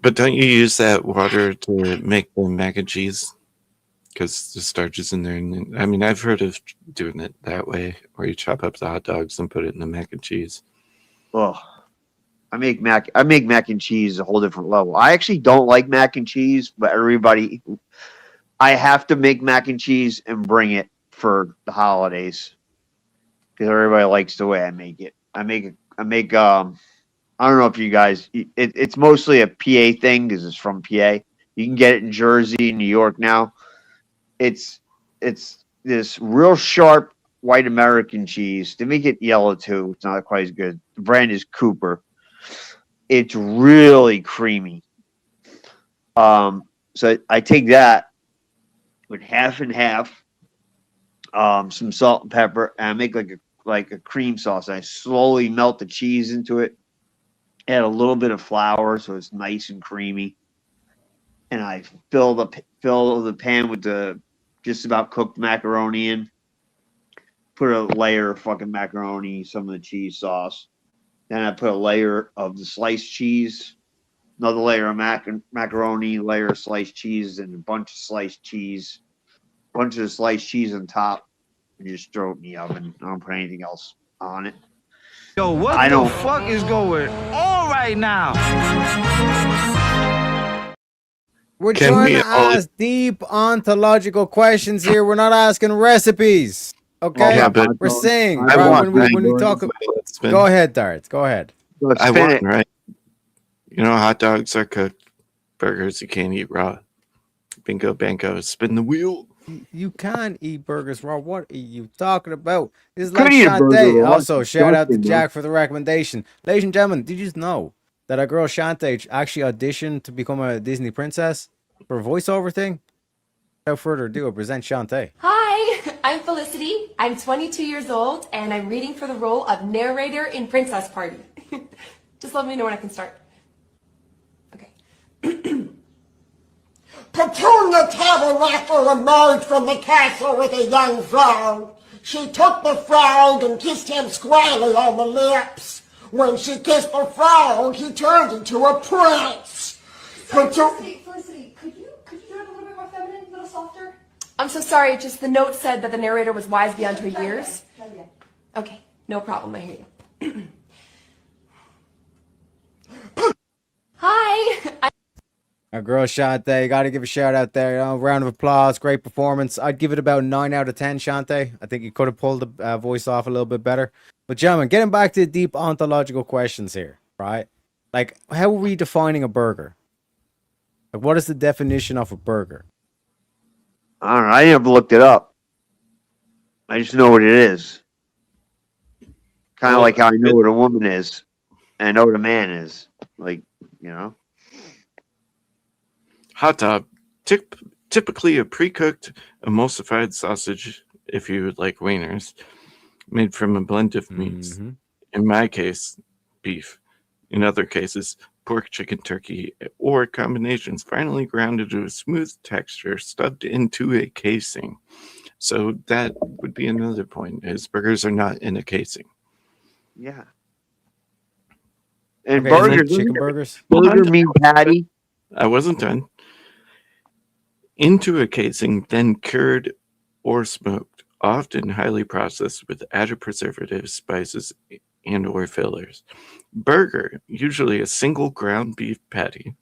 But don't you use that water to make the mac and cheese? Because the starch is in there. And, I mean, I've heard of doing it that way, where you chop up the hot dogs and put it in the mac and cheese. Oh, I make mac and cheese a whole different level. I actually don't like mac and cheese, but I have to make mac and cheese and bring it for the holidays. Because everybody likes the way I make it. I make I don't know if you guys, it's mostly a PA thing because it's from PA. You can get it in Jersey, New York now. It's this real sharp white American cheese. They make it yellow too. It's not quite as good. The brand is Cooper. It's really creamy. So I take that with half and half, some salt and pepper, and I make like a cream sauce. I slowly melt the cheese into it, add a little bit of flour so it's nice and creamy, and I fill the pan with the just about cooked macaroni in. Put a layer of fucking macaroni, some of the cheese sauce. Then I put a layer of the sliced cheese, another layer of macaroni, layer of sliced cheese, and a bunch of sliced cheese. Bunch of sliced cheese on top. And just throw it in the oven. I don't put anything else on it. Yo, what the fuck is going on right now? We're trying to ask deep ontological questions here. We're not asking recipes. Okay? Yeah, but we're saying, I right, want, when we talk about... Go ahead, Darts. Go ahead. I want, right? You know, hot dogs are cooked. Burgers you can't eat raw. Bingo, bango, spin the wheel. You can eat burgers raw. What are you talking about? This is like Shantae. Also, shout out to Jack for the recommendation. Ladies and gentlemen, did you just know that our girl Shantae actually auditioned to become a Disney princess for a voiceover thing? Without further ado, I present Shantae. Hi, I'm Felicity. I'm 22 years old, and I'm reading for the role of narrator in Princess Party. Just let me know when I can start. Petunia Tabernacle emerged from the castle with a young frog. She took the frog and kissed him squarely on the lips. When she kissed the frog, he turned into a prince. Felicity, could you do it a little bit more feminine, a little softer? I'm so sorry, just the note said that the narrator was wise beyond her years. Okay, no problem, I hear you. Hi! Our girl Shantae, got to give a shout out there. Round of applause, great performance. I'd give it about 9 out of 10, Shantae. I think you could have pulled the voice off a little bit better. But gentlemen, getting back to the deep ontological questions here, right? Like, how are we defining a burger? Like, what is the definition of a burger? I don't know. I never looked it up. I just know what it is. Kind of like how I know what a woman is, and I know what a man is. Like, you know. Hot dog, typically a pre-cooked emulsified sausage, if you would like wieners, made from a blend of meats. In my case, beef. In other cases, pork, chicken, turkey, or combinations, finally ground into a smooth texture, stuffed into a casing. So that would be another point, is burgers are not in a casing. Yeah. And Okay, isn't it burgers, chicken burgers? burger meat patty. I wasn't done. Into a casing, then cured or smoked, often highly processed with added preservatives, spices, and or fillers. Burger, usually a single ground beef patty.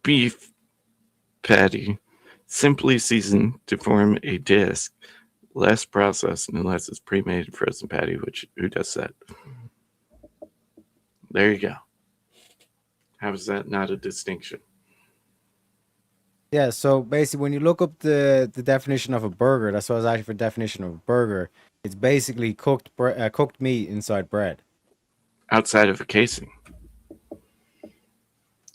Beef patty, simply seasoned to form a disc, less processed unless it's pre-made frozen patty, which who does that? There you go. How is that not a distinction? Yeah, so basically, when you look up the definition of a burger, that's what I was actually for definition of a burger. It's basically cooked meat inside bread. Outside of a casing.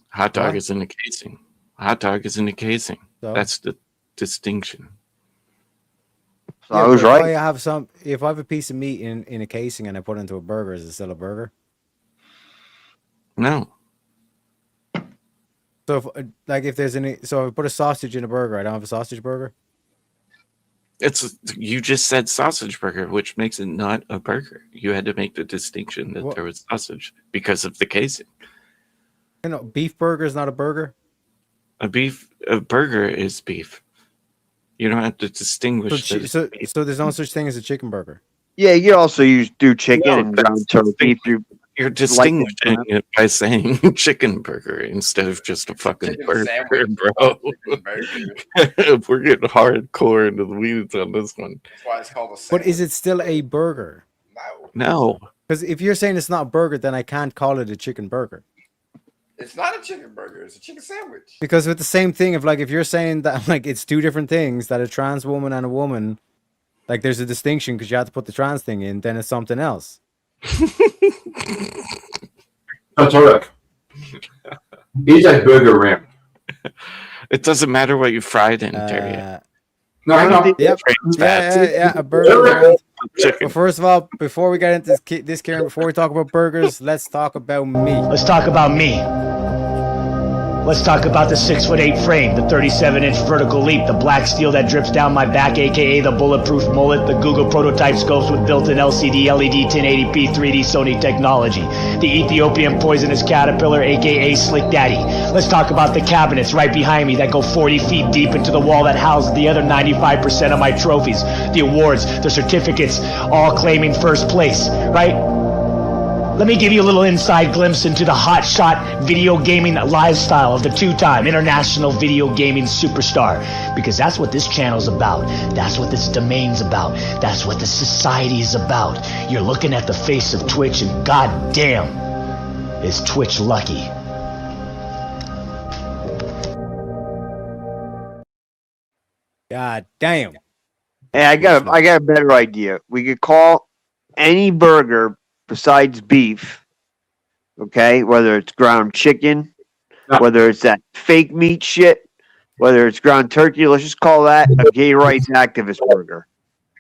Hot dog What? is in a casing. Hot dog is in a casing. So? That's the distinction. So I was but right. If I have a piece of meat in a casing and I put it into a burger, is it still a burger? No. So if there's so if I put a sausage in a burger, I don't have a sausage burger. You just said sausage burger, which makes it not a burger. You had to make the distinction that there was sausage because of the casing. You know, beef burger is not a burger. A burger is beef. You don't have to distinguish. So there's no such thing as a chicken burger. Yeah, you also do chicken and ground turkey. You're distinguishing it by saying chicken burger instead of just a fucking burger, bro. We're getting hardcore into the weeds on this one. That's why it's called a sandwich. But is it still a burger? No. Because if you're saying it's not a burger, then I can't call it a chicken burger. It's not a chicken burger. It's a chicken sandwich. Because with the same thing of if you're saying that it's two different things, that a trans woman and a woman, there's a distinction because you have to put the trans thing in, then it's something else. That's all right. Is a burger round? It doesn't matter what you fried in, Terry. No, hang on. Yep. Yeah, a burger round. But first of all, before we get into this, Kieran, before we talk about burgers, let's talk about me. Let's talk about me. Let's talk about the 6'8" frame, the 37-inch vertical leap, the black steel that drips down my back, aka the bulletproof mullet, the Google prototype scopes with built-in LCD, LED, 1080p, 3D Sony technology, the Ethiopian poisonous caterpillar, aka Slick Daddy. Let's talk about the cabinets right behind me that go 40 feet deep into the wall that houses the other 95% of my trophies, the awards, the certificates, all claiming first place, right? Let me give you a little inside glimpse into the hotshot video gaming lifestyle of the two-time international video gaming superstar. Because that's what this channel's about. That's what this domain's about. That's what the society is about. You're looking at the face of Twitch and goddamn, is Twitch lucky. God damn. Hey, I got a better idea. We could call any burger besides beef, okay? Whether it's ground chicken, whether it's that fake meat shit, whether it's ground turkey, let's just call that a gay rights activist burger.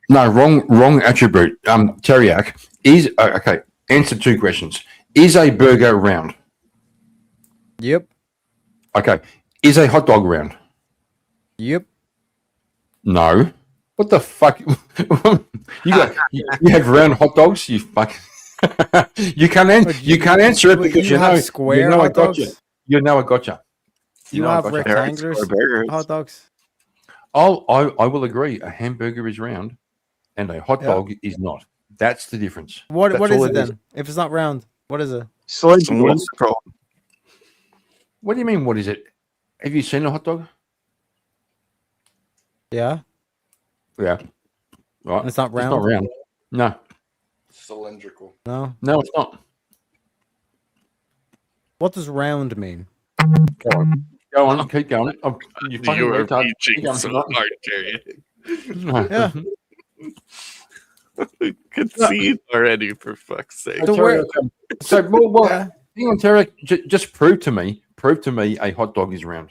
No, wrong attribute. Teriyaki is okay. Answer two questions. Is a burger round? Yep. Okay. Is a hot dog round? Yep. No. What the fuck? you have round hot dogs? You fuck. You can't answer it because you know square I hot got dogs? you. You know I got you. You have rectangular hot dogs? I will agree. A hamburger is round, and a hot dog is not. That's the difference. What That's is all it then? If it's not round, what is it? Cylindrical. What do you mean? What is it? Have you seen a hot dog? Yeah. Yeah. Right. And it's not round? It's not round. No. Cylindrical. No. No, it's not. What does round mean? Go on. Keep going. You fucking are retard. reaching Keep going. so hard, Terry. Yeah. Concede already, for fuck's sake. Hang on, Terry. Just prove to me a hot dog is round.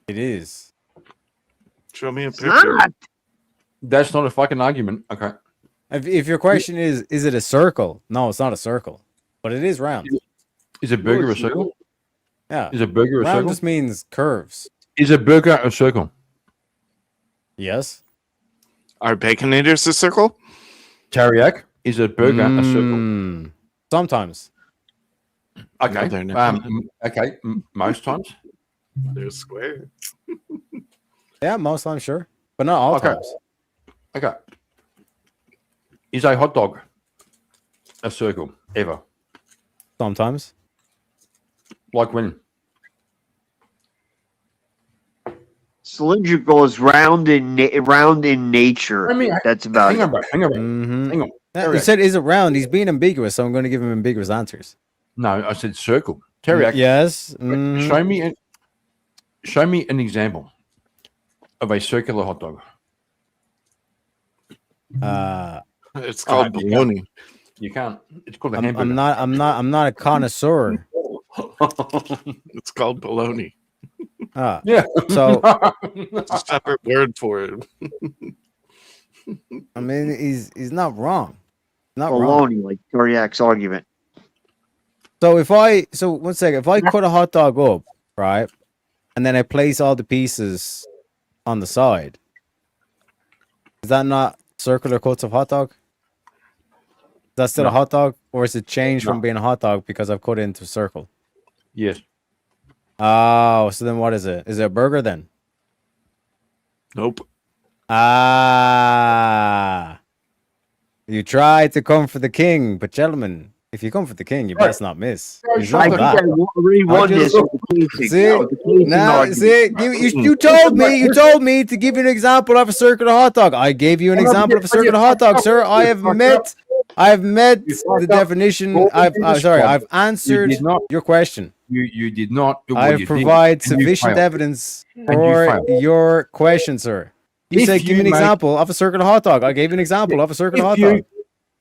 It is. Show me a picture. That's not a fucking argument. Okay. If your question is it a circle? No, it's not a circle, but it is round. Is a burger a circle? Yeah. Is a burger a Round circle? just means curves. Is a burger a circle? Yes. Are Baconators a circle? Teriyaki is a burger a circle? Sometimes. Okay. they're not. Okay. Most times. They're square. Yeah, most times, sure, but not all Okay. times. Okay. Is a hot dog a circle ever? Sometimes. Like when? Cylindrical is round in nature. I mean, That's about Hang on, it. bro. Hang on, bro. Mm-hmm. Hang on. Yeah, he Teriyaki. said, "Is it round?" He's being ambiguous, so I'm going to give him ambiguous answers. No, I said circle. Teriyaki. Yes. Mhm. Show me an example of a circular hot dog. It's called bologna. You can't. It's called a I'm hamburger. not a connoisseur. It's called bologna. Yeah. So It's a separate word for it. I mean, he's not wrong. Not wrong. Baloney, like Toriak's argument. So one second, if I cut a hot dog up, right, and then I place all the pieces on the side, is that not circular cuts of hot dog? Is that still a No. hot dog, or is it changed No. from being a hot dog because I've cut it into a circle? Yes. Oh, so then what is it? Is it a burger then? Nope. Ah, you tried to come for the king, but gentlemen, if you come for the king, you best not miss. He's I not think I that. already won this with the casing. See, With the casing now, argument. see, you told me to give you an example of a circular hot dog. I gave you an example of a circular hot dog, sir. I have met the definition. I've answered your question. You did not. Well, I've you did, provided and you sufficient failed. evidence you for failed. your question, sir. You If said, give me you an make- example of a circular hot dog. I gave you an example of a circular hot dog.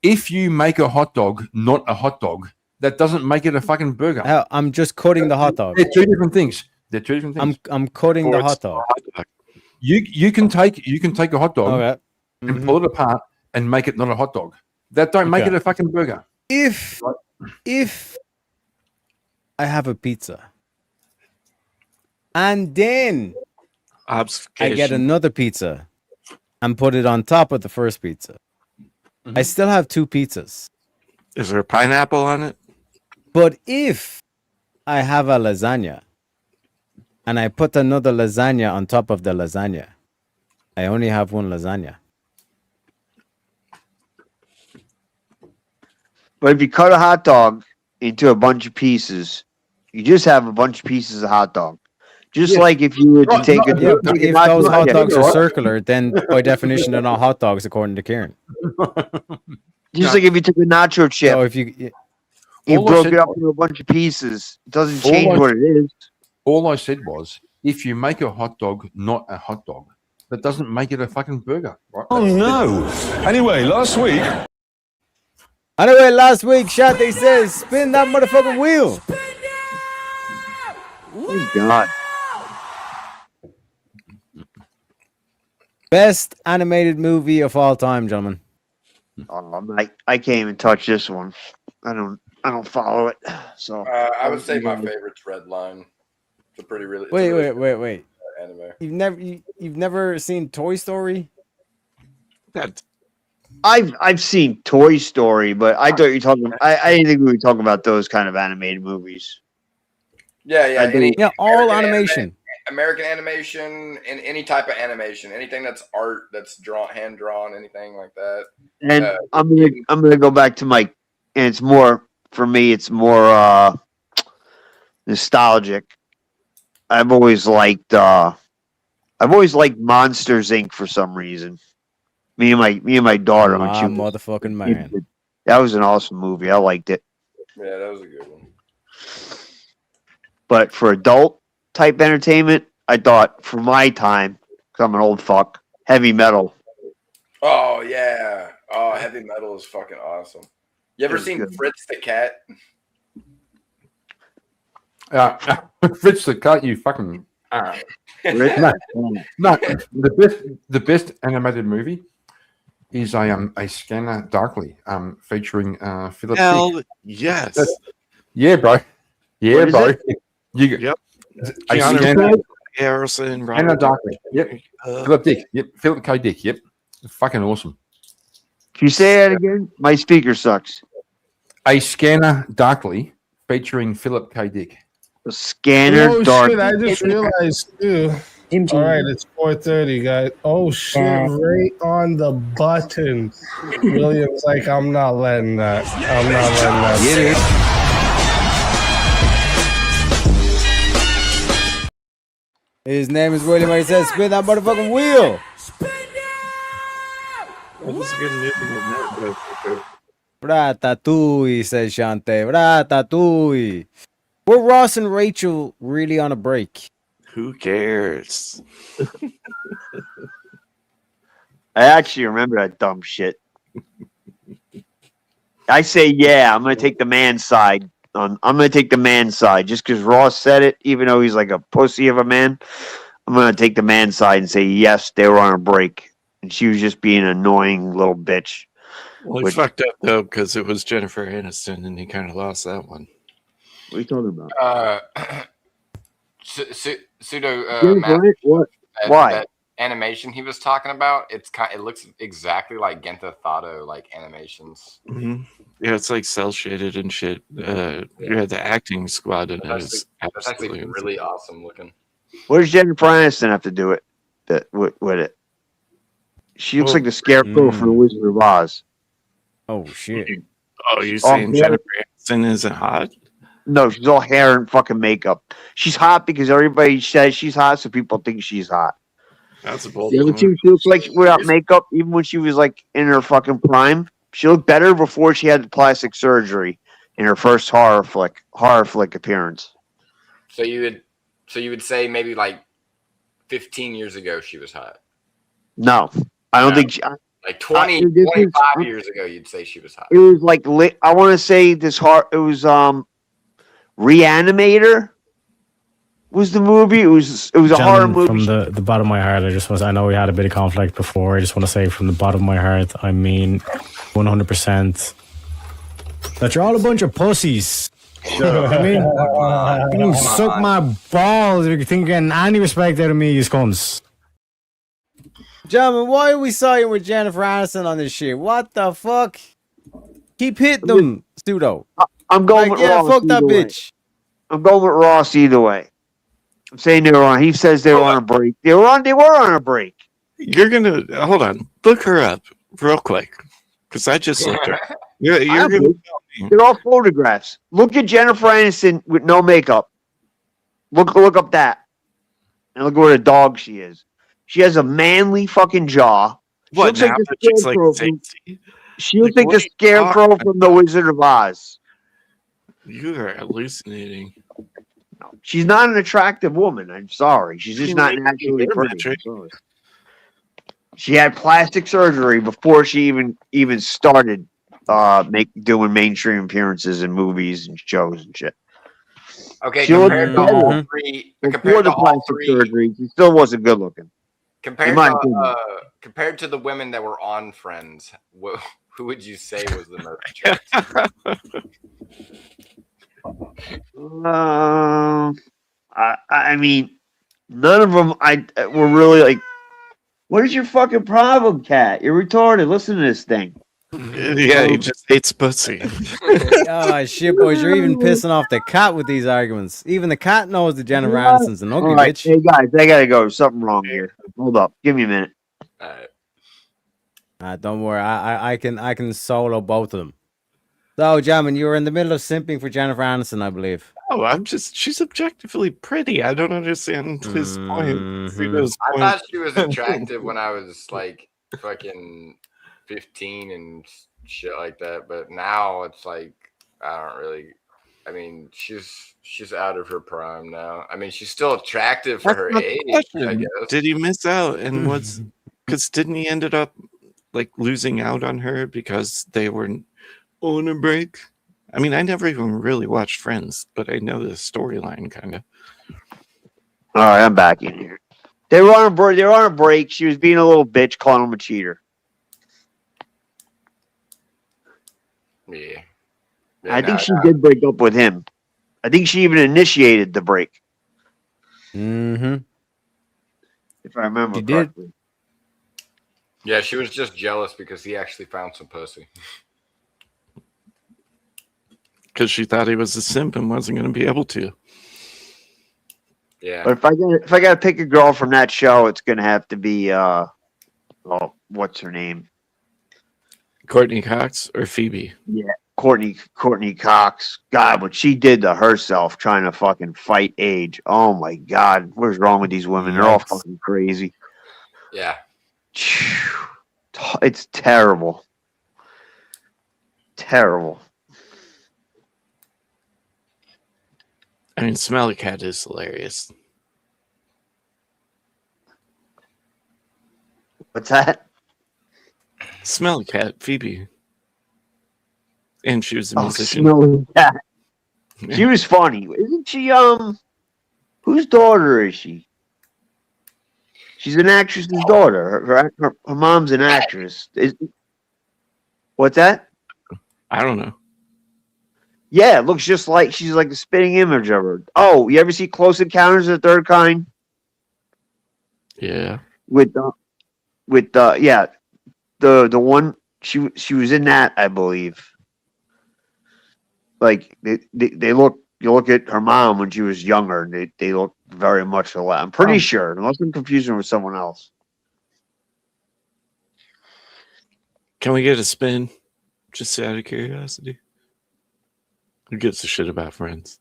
If you make a hot dog not a hot dog, that doesn't make it a fucking burger. Hell, I'm just cutting the hot dog. They're two different things. They're two different things. I'm cutting the hot dog. You can take a hot dog Okay. and pull it apart and make it not a hot dog. That don't make Okay. it a fucking burger. If I have a pizza and then I get Obfuscation. another pizza and put it on top of the first pizza, I still have two pizzas. Is there a pineapple on it? But if I have a lasagna and I put another lasagna on top of the lasagna, I only have one lasagna. But if you cut a hot dog into a bunch of pieces, you just have a bunch of pieces of hot dog. Just Yeah. like if you were to Not- take not- a. Yeah, but if those hot dogs are Just circular, then by definition they're not hot dogs according to Kieran. like if you took a nacho chip, So if you you All I broke said it up was- into a bunch of pieces. It doesn't All change I- what it is. All I said was, if you make a hot dog not a hot dog, that doesn't make it a fucking burger. Right? Oh no. Anyway, last week. Anyway, last week, Shante says, spin that motherfucking wheel. Oh God. Best animated movie of all time, gentlemen. I can't even touch this one. I don't follow it. So I would say my favorite's Red Line. It's a pretty really. it's a Wait, really wait. Anime. You've never seen Toy Story? That I've seen Toy Story, but I thought you were talking. I didn't think we were talking about those kind of animated movies. Yeah, yeah. Yeah, all animation. American animation and any type of animation, anything that's art, that's hand drawn, anything like that. And I'm gonna go back to Mike, and it's more for me. It's more nostalgic. I've always liked Monsters Inc. for some reason. Me and my daughter. when she was- Motherfucking man. That was an awesome movie. I liked it. Yeah, that was a good one. But for adult type entertainment, I thought for my time, because I'm an old fuck, Heavy Metal. Oh yeah. Oh, Heavy Metal is fucking awesome. You ever It was seen good. Fritz the Cat? Fritz the Cat, you fucking. Fritz? No, the best animated movie is a Scanner Darkly featuring Philip Hell Dick. yes. Yeah, bro. Yeah, What is bro. it? Yep. A Keanu Scanner, Reeves, Harrison, Scanner Robert Darkly. Yep. Philip Dick. Yep. Philip K. Dick. Yep. Fucking awesome. Can you say that again? My speaker sucks. A Scanner Darkly featuring Philip K. Dick. The Scanner Oh Dark. shit! I just realized too. All right, it's 4:30, guys. Oh shit! Right on the button. William's like, I'm not letting that. I'm not letting that. Yeah, dude. His name is William. He says, spin that motherfucking wheel. That was a good movie. Ratatouille, says Shante. Ratatouille. Were Ross and Rachel really on a break? Who cares? I actually remember that dumb shit. I say, yeah, I'm gonna take the man side. I'm gonna take the man side just because Ross said it, even though he's like a pussy of a man. I'm gonna take the man side and say yes, they were on a break, and she was just being an annoying little bitch. Well, he fucked up though because it was Jennifer Aniston, and he kind of lost that one. What are you talking about? Pseudo Matt, What? Why? That animation he was talking about, it looks exactly like Grand Theft Auto like animations. Mm-hmm. Yeah, it's like cell shaded and shit. Yeah, the acting squad in it is That's actually really awesome looking. What does Jennifer Aniston have to do with it? She looks like the scarecrow from the Wizard of Oz. Oh shit! Oh, you saying Jennifer Aniston isn't hot? No, she's all hair and fucking makeup. She's hot because everybody says she's hot, so people think she's hot. That's a bold The other one. two, she looks like without makeup, even when she was like in her fucking prime. She looked better before she had the plastic surgery in her first horror flick appearance. So you would say maybe like 15 years ago she was hot. No, I don't think she. Like 20, this is- 25 years ago, you'd say she was hot. It was like I want to say this hard. It was Reanimator was the movie. It was a horror movie. From the bottom of my heart, I know we had a bit of conflict before. I just want to say from the bottom of my heart, I mean 100% that you're all a bunch of pussies. I mean, you suck my balls if you think you're getting any respect out of me, you scums. Gentlemen, why are we siding with Jennifer Aniston on this shit? What the fuck? Keep hitting them, pseudo. I'm going with Ross. fuck that either way. bitch. I'm going with Ross either way. I'm saying they were on. He says they were on a break. They were on a break. You're gonna hold on. Look her up real quick because I just looked her. You're gonna. They're all photographs. Look at Jennifer Aniston with no makeup. Look up that, and look what a dog she is. She has a manly fucking jaw. She What looks now? like the That she's like scarecrow from- 60? She looks Like, like the what are you scarecrow talking from the Wizard of Oz. You are hallucinating. She's not an attractive woman. I'm sorry. She's just not naturally pretty. I'm sorry. She had plastic surgery before she even started doing mainstream appearances in movies and shows and shit. Okay, She looked compared to better all three, before compared the to all plastic three, surgery, she still wasn't good looking. compared in my to opinion. compared to the women that were on Friends, who would you say was the most attractive? I mean, none of them were really like. What is your fucking problem, cat? You're retarded. Listen to this thing. Yeah, he just hates pussy. Oh shit, boys! You're even pissing off the cat with these arguments. Even the cat knows that Jennifer Aniston's an ugly All right, bitch. hey guys, I gotta go. There's something wrong here. Hold up. Give me a minute. Don't worry, I can solo both of them. So, Jamin, you were in the middle of simping for Jennifer Aniston, I believe. Oh, she's objectively pretty. I don't understand his point. Pseudo's I point. thought she was attractive when I was like fucking 15 and shit like that, but now it's like I don't really. I mean, she's out of her prime now. I mean, she's still attractive for That's her not the age, question. I guess. Did he miss out? And what's because didn't he ended up like losing out on her because they were on a break? I mean, I never even really watched Friends, but I know the storyline kind of. All right, I'm back in here. They were on a break. She was being a little bitch, calling him a cheater. Yeah. I think she did break up with him. I think she even initiated the break. Mm-hmm. If I remember She did. correctly. Yeah, she was just jealous because he actually found some pussy. Because she thought he was a simp and wasn't going to be able to. Yeah. But if I gotta pick a girl from that show, it's gonna have to be what's her name? Courtney Cox or Phoebe? Yeah, Courtney Cox. God, what she did to herself trying to fucking fight age. Oh my God, what is wrong with these women? They're all fucking crazy. Yeah. It's terrible. Terrible. I mean, Smelly Cat is hilarious. What's that? Smelly Cat, Phoebe. And she was a musician. Smelly Cat. She was funny. Isn't she, whose daughter is she? She's an actress's daughter. Her mom's an actress. What's that? I don't know. Yeah, it looks just like she's like a spitting image of her. Oh, you ever see Close Encounters of the Third Kind? Yeah. With the one she was in that, I believe. Like they look. You look at her mom when she was younger, and they look very much alike. I'm pretty sure, unless I'm confusing her with someone else. Can we get a spin? Just out of curiosity. Who gives a shit about Friends?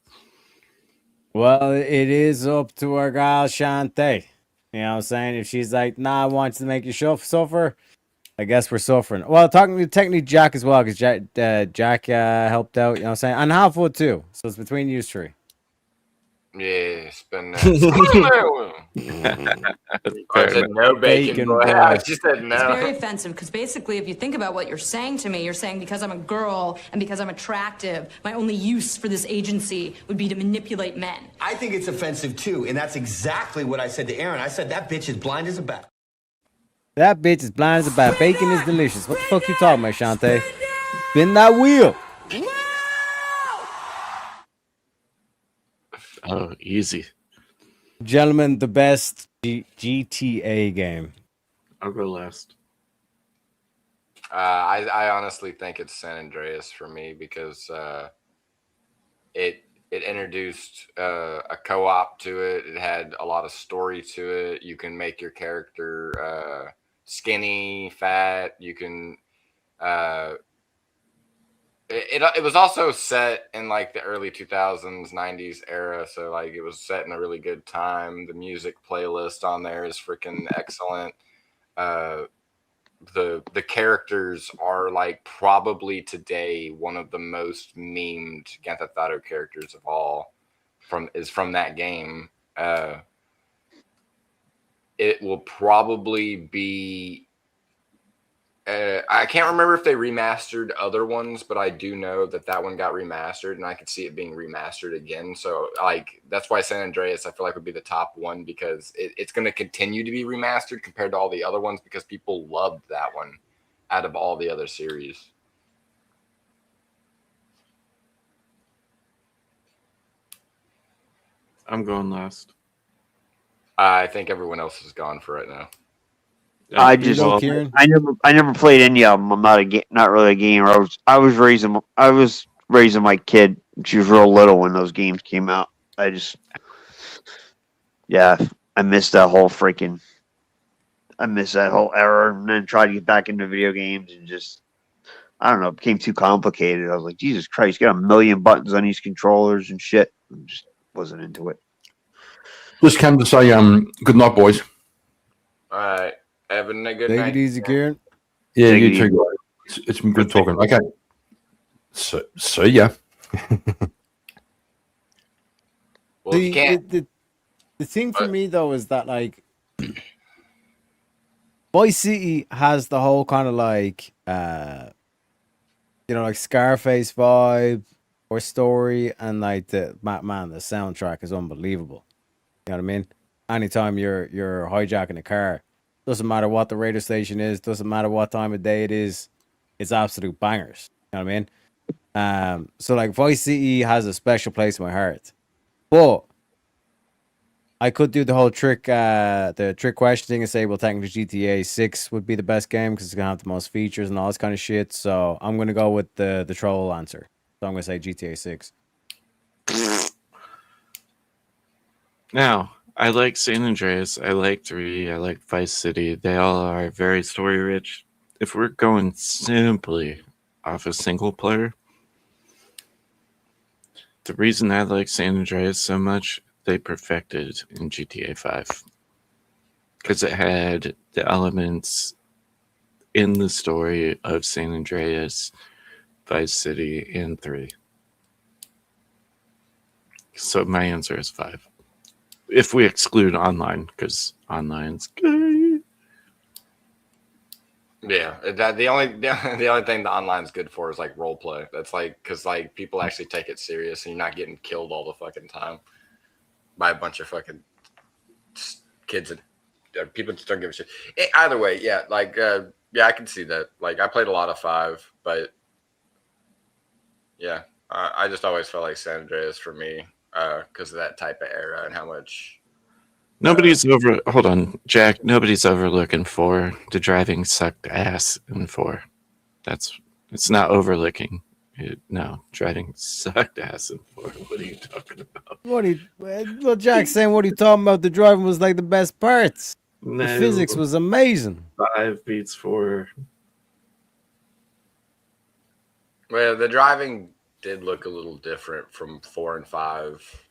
Well, it is up to our gal Shantae. You know what I'm saying? If she's like, nah, I want to make you suffer, I guess we're suffering. Well, technically Jack as well, because Jack helped out, you know what I'm saying? And Halfwood too. So it's between you three. Yeah, it's been. I said no bacon, boy. She said no. It's very offensive because basically, if you think about what you're saying to me, you're saying because I'm a girl and because I'm attractive, my only use for this agency would be to manipulate men. I think it's offensive too, and that's exactly what I said to Aaron. I said that bitch is blind as a bat. That bitch is blind as a bat. Bacon is delicious. What the fuck you talking about, Shantae? Spin that wheel. Oh, easy. Gentlemen, the best GTA game. I'll go last. I honestly think it's San Andreas for me because it introduced a co-op to it. It had a lot of story to it. You can make your character skinny, fat. You can. It was also set in like the early 2000s, 90s era, so like it was set in a really good time. The music playlist on there is freaking excellent. The characters are like probably today one of the most memed Grand Theft Auto characters of all from that game. It will probably be. I can't remember if they remastered other ones, but I do know that one got remastered, and I could see it being remastered again. So, like, that's why San Andreas, I feel like, would be the top one because it's going to continue to be remastered compared to all the other ones because people loved that one out of all the other series. I'm going last. I think everyone else is gone for right now. I never played any of them. I'm not really a gamer. I was raising my kid. She was real little when those games came out. I missed that whole era, and then tried to get back into video games and just, I don't know, it became too complicated. I was like, Jesus Christ, you got a million buttons on these controllers and shit. I just wasn't into it. Just came to say, good night, boys. All right. Having a good Take night. it easy, Kieran. Yeah, you too, guys. It's been good talking. Okay. So yeah. Well, you can't. The thing for me though is that like Vice City has the whole kind of like like Scarface vibe or story, and like the soundtrack is unbelievable. You know what I mean? Anytime you're hijacking a car, doesn't matter what the radio station is, doesn't matter what time of day it is, it's absolute bangers. You know what I mean? So like Vice City has a special place in my heart, but I could do the whole trick, the trick questioning and say, well, technically GTA 6 would be the best game because it's gonna have the most features and all this kind of shit. So I'm gonna go with the troll answer. So I'm gonna say GTA 6. Now, I like San Andreas, I like 3, I like Vice City. They all are very story rich. If we're going simply off a single player, the reason I like San Andreas so much, they perfected in GTA 5. Because it had the elements in the story of San Andreas, Vice City, and 3. So my answer is 5. If we exclude online, because online's gay. Yeah, the only thing the online's good for is like role play. That's like because like people actually take it serious and you're not getting killed all the fucking time by a bunch of fucking kids and people just don't give a shit. Either way, yeah, like yeah, I can see that. Like I played a lot of 5, but yeah, I just always felt like San Andreas for me because of that type of era and how much. Nobody's hold on, Jack. Nobody's overlooking 4. The driving sucked ass in 4. It's not overlooking. No, driving sucked ass in 4. What are you talking about? Well, Jack's saying what are you talking about? The driving was like the best parts. No. The physics was amazing. 5 beats 4. Well, the driving did look a little different from 4 and 5.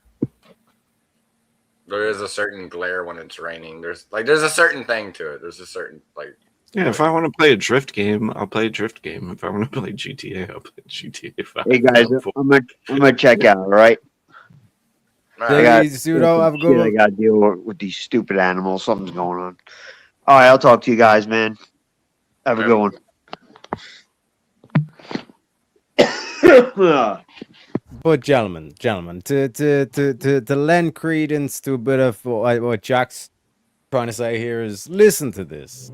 There is a certain glare when it's raining. There's a certain thing to it. There's a certain like. Yeah, if I want to play a drift game, I'll play a drift game. If I want to play GTA, I'll play GTA 5. Hey guys, I'm gonna check out. All right. Have a good one. I gotta deal with these stupid animals. Something's going on. All right, I'll talk to you guys, man. Have a good one. But gentlemen, to lend credence to a bit of what Jack's trying to say here is listen to this.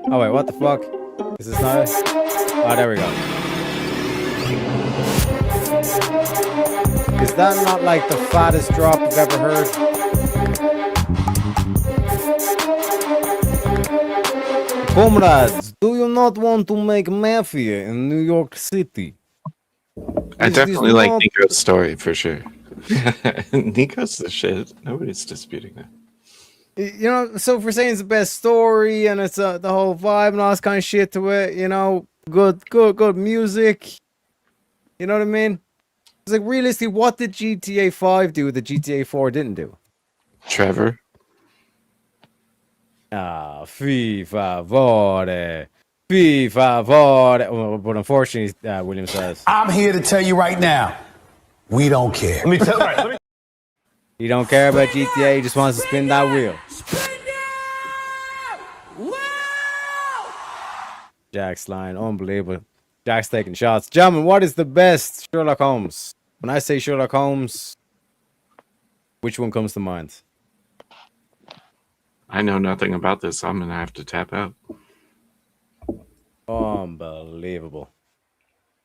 Oh wait, what the fuck? Is this not it? Oh, there we go. Is that not like the fattest drop you've ever heard? Comrades, do you not want to make mafia in New York City? I Is definitely this like not- Nico's story for sure. Nico's the shit. Nobody's disputing that. You know, so if we're saying it's the best story and it's the whole vibe and all this kind of shit to it, you know, good music. You know what I mean? It's like realistically, what did GTA 5 do that GTA 4 didn't do? Trevor. Ah, fy favore. Fy favore. Well, but unfortunately, William says, I'm here to tell you right now, we don't care. Let me tell you. he don't care about GTA, he just wants to spin that wheel. Jack's line, unbelievable. Jack's taking shots. Gentlemen, what is the best Sherlock Holmes? When I say Sherlock Holmes, which one comes to mind? I know nothing about this. So I'm gonna have to tap out. Unbelievable.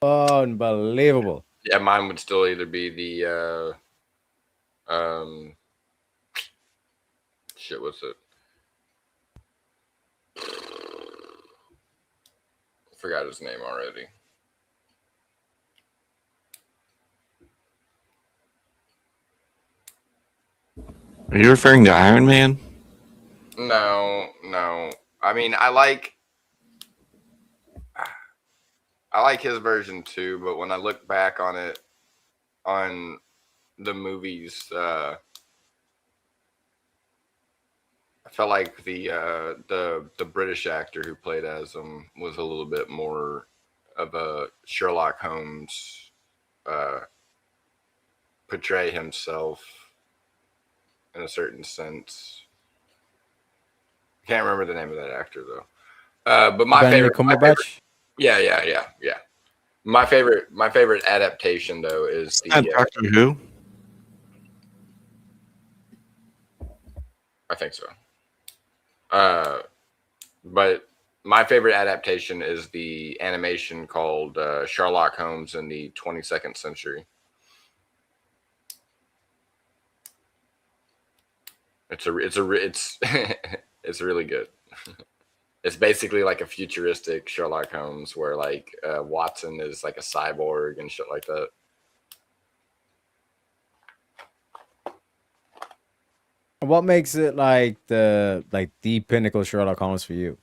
Unbelievable. Yeah, mine would still either be the shit, what's it? Forgot his name already. Are you referring to Iron Man? No. I mean, I like his version too, but when I look back on it, on the movies, I felt like the British actor who played as him was a little bit more of a Sherlock Holmes, portray himself in a certain sense. I can't remember the name of that actor though. But my favorite, yeah. My favorite adaptation though is the Doctor Who. I think so. But my favorite adaptation is the animation called Sherlock Holmes in the 22nd Century. It's it's really good. It's basically like a futuristic Sherlock Holmes where like Watson is like a cyborg and shit like that. What makes it like the pinnacle Sherlock Holmes for you?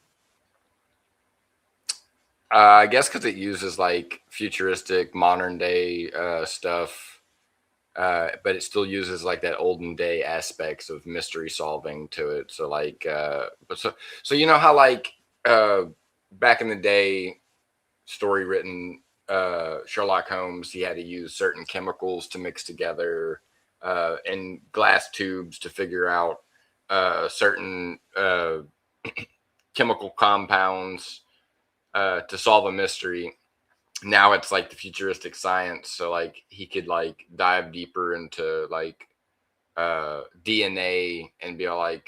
I guess because it uses like futuristic modern day stuff, but it still uses like that olden day aspects of mystery solving to it. So like, so you know how like back in the day, story written Sherlock Holmes, he had to use certain chemicals to mix together in glass tubes to figure out certain chemical compounds to solve a mystery. Now it's like the futuristic science, so like he could like dive deeper into like DNA and be all like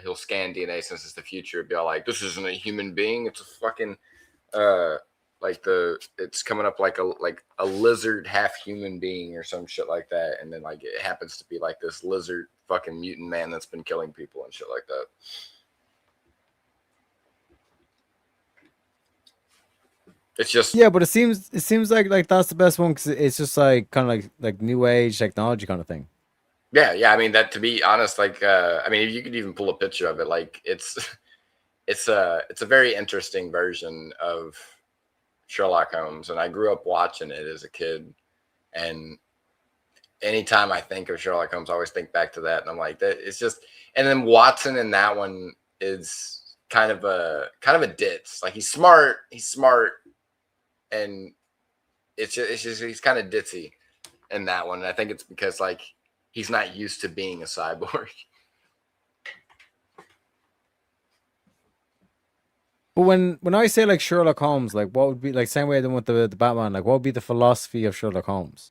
he'll scan DNA since it's the future, be all like, this isn't a human being, it's a fucking it's coming up like a lizard half human being or some shit like that, and then like it happens to be like this lizard fucking mutant man that's been killing people and shit like that. It's just but it seems like that's the best one because it's just like kind of like new age technology kind of thing. Yeah. I mean, that, to be honest, like I mean, you could even pull a picture of it. Like it's a very interesting version of Sherlock Holmes, and I grew up watching it as a kid. And anytime I think of Sherlock Holmes, I always think back to that, and I'm like, that it's just. And then Watson in that one is kind of a ditz. Like he's smart, and it's just he's kind of ditzy in that one. And I think it's because like he's not used to being a cyborg. But when I say like Sherlock Holmes, like what would be like same way than with the Batman, like what would be the philosophy of Sherlock Holmes?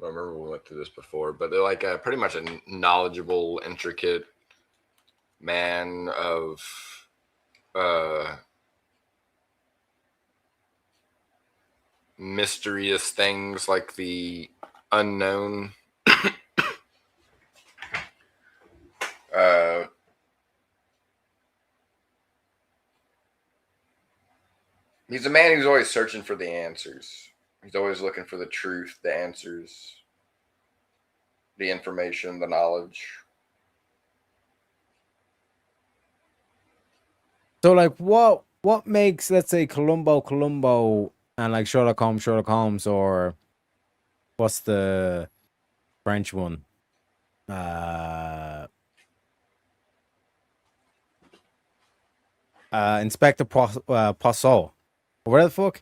I remember we went through this before, but they're like pretty much a knowledgeable, intricate man of mysterious things like the unknown. He's a man who's always searching for the answers. He's always looking for the truth, the answers, the information, the knowledge. So like what makes, let's say, Columbo and like Sherlock Holmes, or what's the French one? Inspector Poisson. Where the fuck?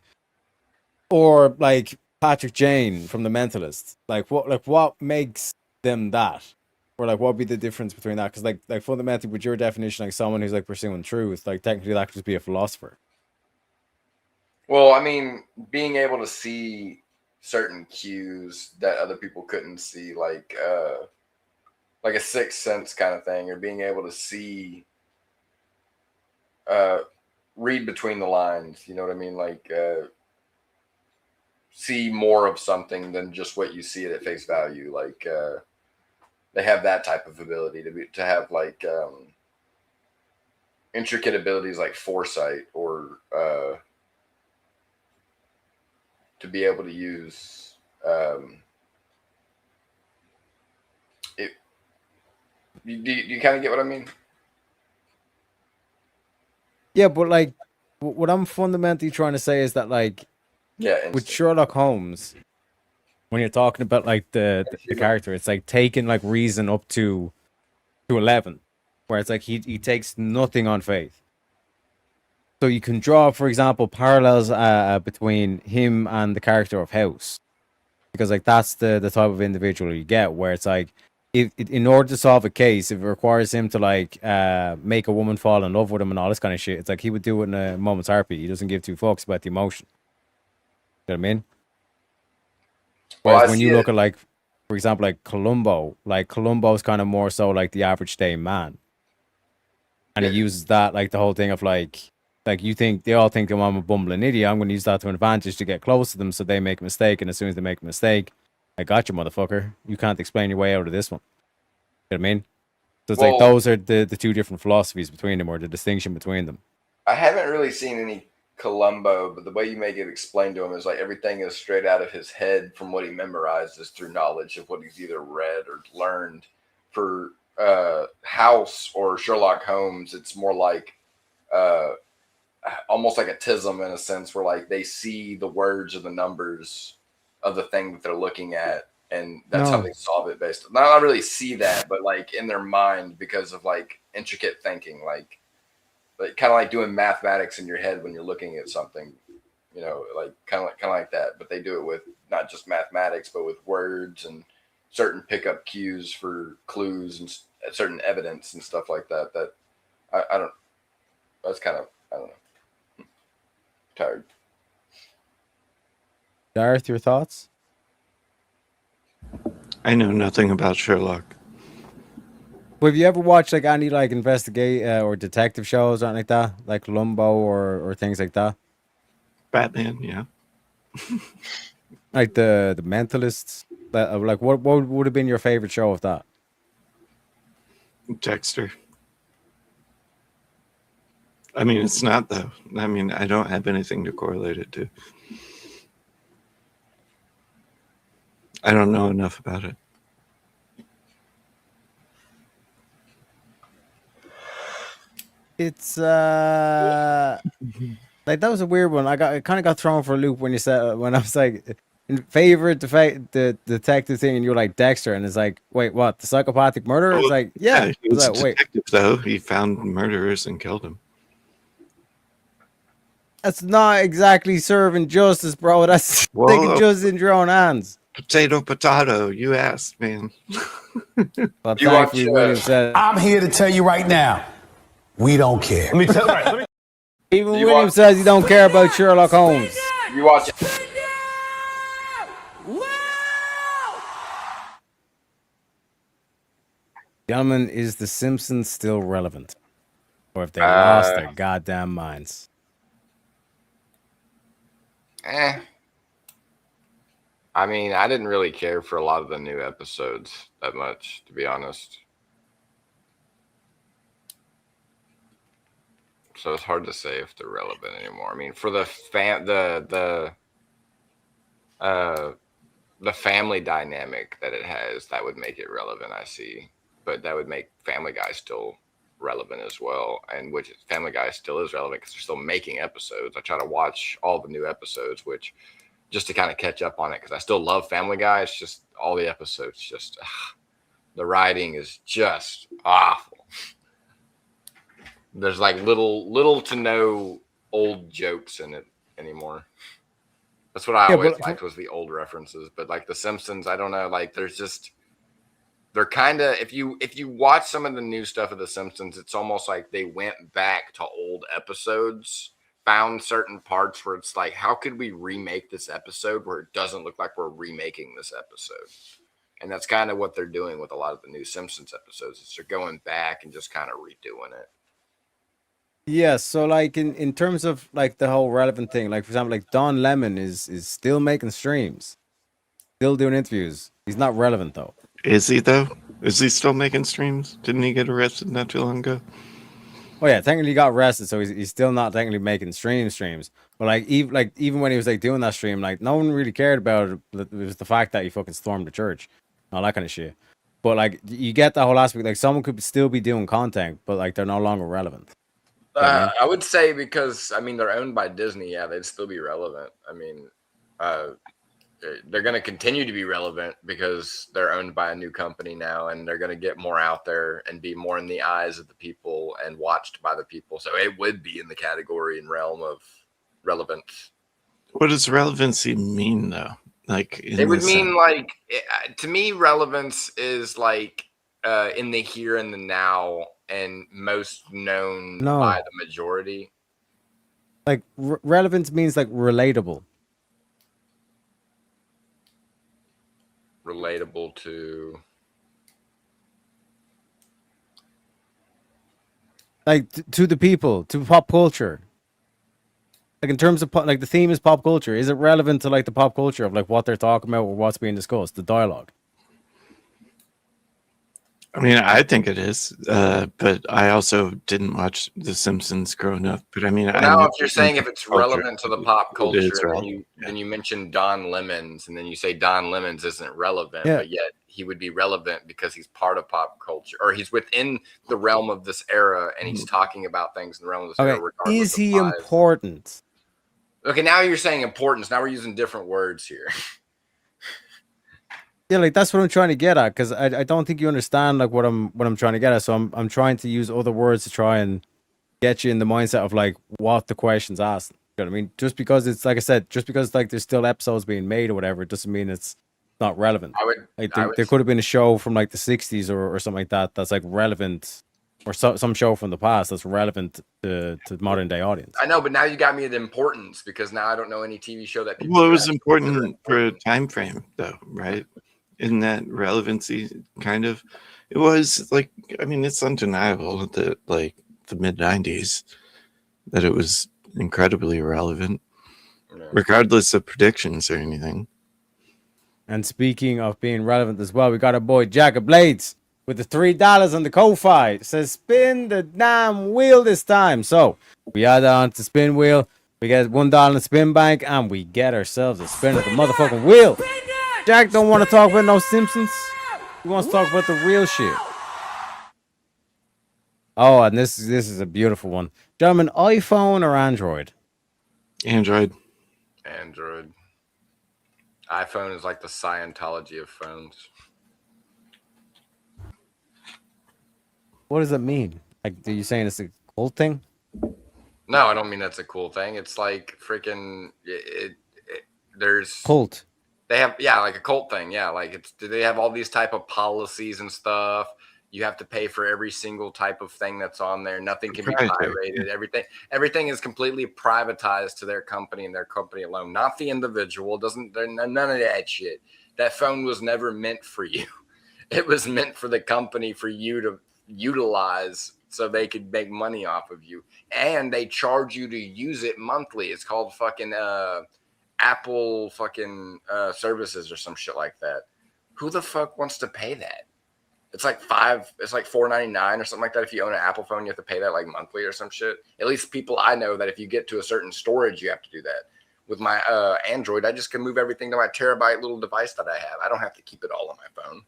Or like Patrick Jane from The Mentalist. Like what makes them that? Or like what would be the difference between that? Because like fundamentally, with your definition, like someone who's like pursuing truth, like technically that could just be a philosopher. Well, I mean, being able to see certain cues that other people couldn't see, like a sixth sense kind of thing, or being able to see, read between the lines. You know what I mean? Like see more of something than just what you see it at face value. Like they have that type of ability to have like intricate abilities like foresight, or to be able to use it. Do you kind of get what I mean? Yeah, but like what I'm fundamentally trying to say is that like with Sherlock Holmes, when you're talking about like the character, it's like taking like reason up to 11, where it's like he takes nothing on faith. So you can draw, for example, parallels between him and the character of House, because like that's the type of individual you get, where it's like in order to solve a case, if it requires him to like make a woman fall in love with him and all this kind of shit, it's like he would do it in a moment's heartbeat. He doesn't give two fucks about the emotion. You know what I mean? Well, Whereas I when see you look it. at like, for example, like Columbo's kind of more so like the average day man, and he uses that like the whole thing of like you think they all think I'm a bumbling idiot. I'm going to use that to an advantage to get close to them, so they make a mistake, and as soon as they make a mistake, I got you, motherfucker. You can't explain your way out of this one. You know what I mean? So it's like Well, those are the two different philosophies between them, or the distinction between them. I haven't really seen any Columbo, but the way you make it explained to him is like everything is straight out of his head from what he memorizes through knowledge of what he's either read or learned. For House or Sherlock Holmes, it's more like almost like a tism in a sense, where like they see the words or the numbers of the thing that they're looking at, and that's how No. they solve it based on. Not really see that, but like in their mind because of like intricate thinking, like kind of like doing mathematics in your head when you're looking at something, you know, like kind of like that. But they do it with not just mathematics, but with words and certain pickup cues for clues and certain evidence and stuff like that. That I don't. That's kind of, I don't know. Tired. Gareth, your thoughts? I know nothing about Sherlock. Well, have you ever watched like any like investigate or detective shows or anything like that, like Columbo or things like that? Batman, yeah. Like the Mentalists. Like what would have been your favorite show of that? Dexter. I mean, it's not though. I mean, I don't have anything to correlate it to. I don't know enough about it. It's like that was a weird one. I kind of got thrown for a loop when you said when I was like in favorite the detective thing, and you were like Dexter, and it's like, wait, what? The psychopathic murderer? It's like, yeah. He was It's a like, wait, detective though. He found murderers and killed them. that's not exactly serving justice, bro. That's Whoa. taking justice in your own hands. Potato. You asked, man. But You thankfully, watch, William said, I'm here to tell you right now, we don't care. Let me tell even You William watch- says he don't care about Sherlock Holmes. You watch it. Gentlemen, is The Simpsons still relevant? Or if they lost their goddamn minds? I mean, I didn't really care for a lot of the new episodes that much, to be honest. So it's hard to say if they're relevant anymore. I mean, for the family dynamic that it has, that would make it relevant, I see. But that would make Family Guy still relevant as well, and which Family Guy still is relevant because they're still making episodes. I try to watch all the new episodes, which just to kind of catch up on it, because I still love Family Guy. It's just all the episodes, just the writing is just awful. There's like little to no old jokes in it anymore. That's what I always liked, was the old references. But like The Simpsons, I don't know. Like they're kind of, if you watch some of the new stuff of The Simpsons, it's almost like they went back to old episodes, found certain parts where it's like, how could we remake this episode where it doesn't look like we're remaking this episode? And that's kind of what they're doing with a lot of the new Simpsons episodes. Is they're going back and just kind of redoing it. Yeah, so like in terms of like the whole relevant thing, like for example, like Don Lemon is still making streams, still doing interviews. He's not relevant though. Is he though? Is he still making streams? Didn't he get arrested not too long ago? Oh yeah, technically he got arrested, so he's still not technically making streams. But like even when he was like doing that stream, like no one really cared about it. It was the fact that he fucking stormed the church, all that kind of shit. But like you get that whole aspect. Like someone could still be doing content, but like they're no longer relevant. I would say because, I mean, they're owned by Disney. Yeah, they'd still be relevant. I mean, they're going to continue to be relevant because they're owned by a new company now, and they're going to get more out there and be more in the eyes of the people and watched by the people. So it would be in the category and realm of relevance. What does relevancy mean though? Like It would mean like, to me, relevance is like in the here and the now, and most known by the majority. Like relevance means like relatable. relatable to. Like to the people, to pop culture. Like in terms of like the theme is pop culture. Is it relevant to like the pop culture of like what they're talking about or what's being discussed, the dialogue? I mean, I think it is, but I also didn't watch The Simpsons growing up. But I mean, Well, I now know if you're saying if it's relevant to the pop it culture, is and relevant. then you mention Don Lemons, and then you say Don Lemons isn't relevant, Yeah. but yet he would be relevant because he's part of pop culture, or he's within the realm of this era, and he's talking about things in the realm of this Okay, era. Regardless is of he size. important? Okay, now you're saying importance. Now we're using different words here. Yeah, like that's what I'm trying to get at, because I don't think you understand like what I'm trying to get at. So I'm trying to use other words to try and get you in the mindset of like what the question's asked. You know what I mean? Just because it's like I said, just because like there's still episodes being made or whatever, it doesn't mean it's not relevant. Like there could have been a show from like the 60s or something like that that's like relevant, or some show from the past that's relevant to modern day audience. I know, but now you got me at importance because now I don't know any TV show that people. Well, it was actually important for a time frame, though, right? In that relevancy, kind of, it was like, I mean, it's undeniable that like the mid '90s that it was incredibly relevant, regardless of predictions or anything. And speaking of being relevant as well, we got our boy Jack of Blades with the $3 on the Ko-Fi. It says spin the damn wheel this time. So we add on to spin wheel. We get $1 in the spin bank, and we get ourselves a spin of the motherfucking wheel. Jack don't want to talk about no Simpsons. He wants to talk about the real shit. Oh, and this is a beautiful one, gentlemen. iPhone or Android? Android. Android. iPhone is like the Scientology of phones. What does that mean? Like, are you saying it's a cult thing? No, I don't mean that's a cool thing. It's like freaking there's Cult. They have like a cult thing. Yeah, like they have all these type of policies and stuff. You have to pay for every single type of thing that's on there. Nothing can be pirated. Everything is completely privatized to their company and their company alone, not the individual. None of that shit. That phone was never meant for you. It was meant for the company, for you to utilize so they could make money off of you. And they charge you to use it monthly. It's called fucking Apple fucking services or some shit like that. Who the fuck wants to pay that? It's like $4.99 or something like that. If you own an Apple phone, you have to pay that like monthly or some shit. At least people I know that if you get to a certain storage, you have to do that. With my Android, I just can move everything to my terabyte little device that I have. I don't have to keep it all on my phone.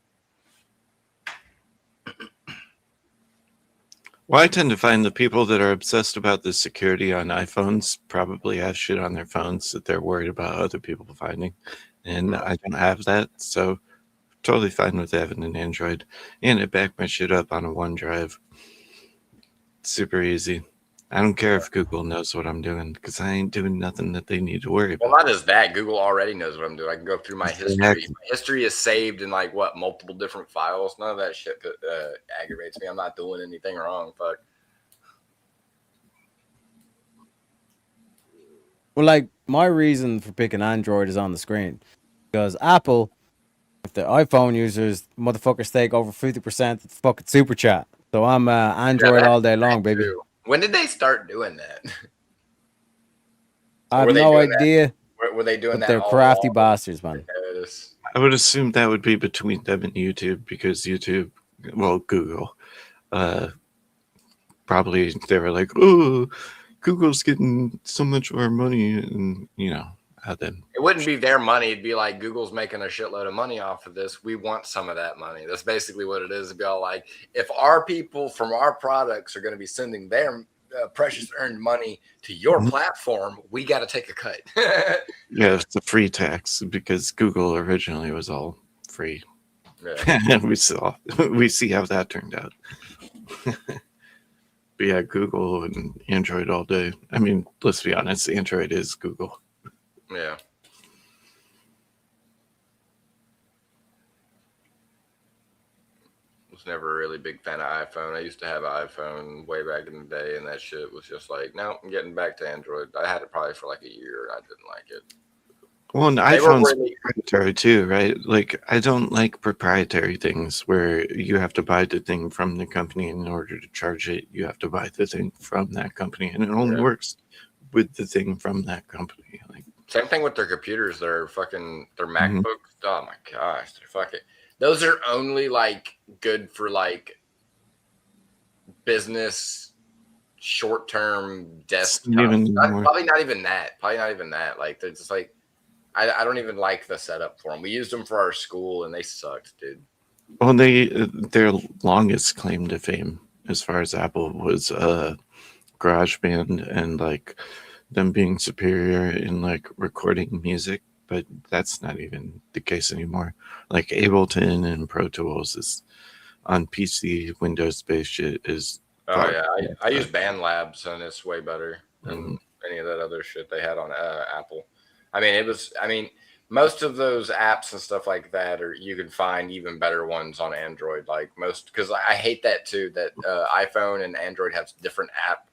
Well, I tend to find the people that are obsessed about the security on iPhones probably have shit on their phones that they're worried about other people finding. And I don't have that, so totally fine with having an Android. And I back my shit up on a OneDrive. Super easy. I don't care if Google knows what I'm doing because I ain't doing nothing that they need to worry about. Well, not just that. Google already knows what I'm doing. I can go through my history. My history is saved in like multiple different files. None of that shit aggravates me. I'm not doing anything wrong. Fuck. Well, like my reason for picking Android is on the screen because Apple, if the iPhone users, motherfuckers take over 50% of the fucking super chat. So I'm Android all day long, baby. Too. When did they start doing that? I have no idea. Were they doing that? They're crafty bastards, man. I would assume that would be between them and YouTube because YouTube, well, Google, probably they were like, oh, Google's getting so much more money, and then it wouldn't be their money. It'd be like Google's making a shitload of money off of this. We want some of that money. That's basically what it is. It'd be all like, if our people from our products are going to be sending their precious earned money to your platform, we got to take a cut. Yeah, it's a free tax because Google originally was all free. Yeah. And we see how that turned out. But yeah, Google and Android all day. I mean, let's be honest, Android is Google. Yeah. Was never a really big fan of iPhone. I used to have an iPhone way back in the day, and that shit was just like, no, I'm getting back to Android. I had it probably for like a year, and I didn't like it. Well, an They were iPhone's really- proprietary too, right? Like, I don't like proprietary things where you have to buy the thing from the company in order to charge it. You have to buy the thing from that company, and it only Yeah. works with the thing from that company. Like, Same thing with their computers. Their Mm-hmm. MacBooks. Oh my gosh, they're fucking. Those are only like good for like business, short term desktop. even more. Probably not even that. Probably not even that. Like they're just like, I don't even like the setup for them. We used them for our school and they sucked, dude. well, their longest claim to fame, as far as Apple, was GarageBand and like them being superior in like recording music, but that's not even the case anymore. Like Ableton and Pro Tools is on PC, Windows-based shit is. Oh yeah, I use BandLabs and it's way better than any of that other shit they had on Apple. I mean, most of those apps and stuff like that, or you can find even better ones on Android. Like most, because I hate that too. That iPhone and Android have different app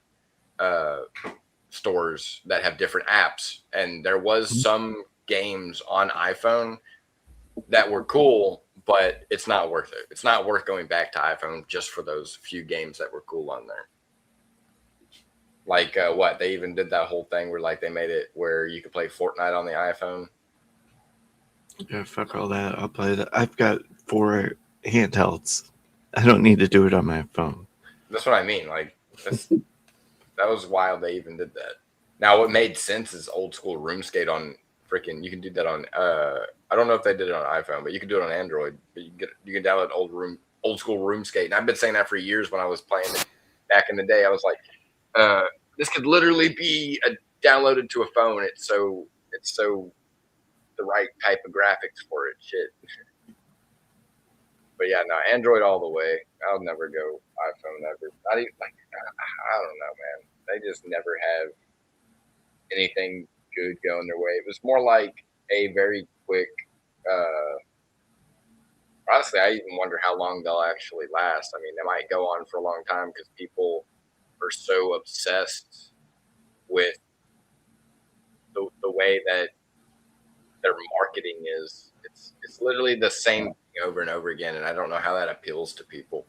stores that have different apps, and there was some games on iPhone that were cool, but it's not worth it. It's not worth going back to iPhone just for those few games that were cool on there. Like what they even did that whole thing where like they made it where you could play Fortnite on the iPhone. Yeah, fuck all that. I'll play that. I've got 4 handhelds. I don't need to do it on my phone. That's what I mean. Like that was wild. They even did that. Now, what made sense is old school RuneScape on freaking. You can do that on. I don't know if they did it on iPhone, but you can do it on Android. But you can download old school RuneScape. And I've been saying that for years when I was playing it back in the day. I was like, this could literally be downloaded to a phone. It's so the right type of graphics for it. Shit. But yeah, no, Android all the way. I'll never go iPhone ever. Not even like I don't know, man. They just never have anything good going their way. It was more like a very quick. Honestly, I even wonder how long they'll actually last. I mean, they might go on for a long time because people are so obsessed with the way that their marketing is. It's literally the same thing over and over again, and I don't know how that appeals to people.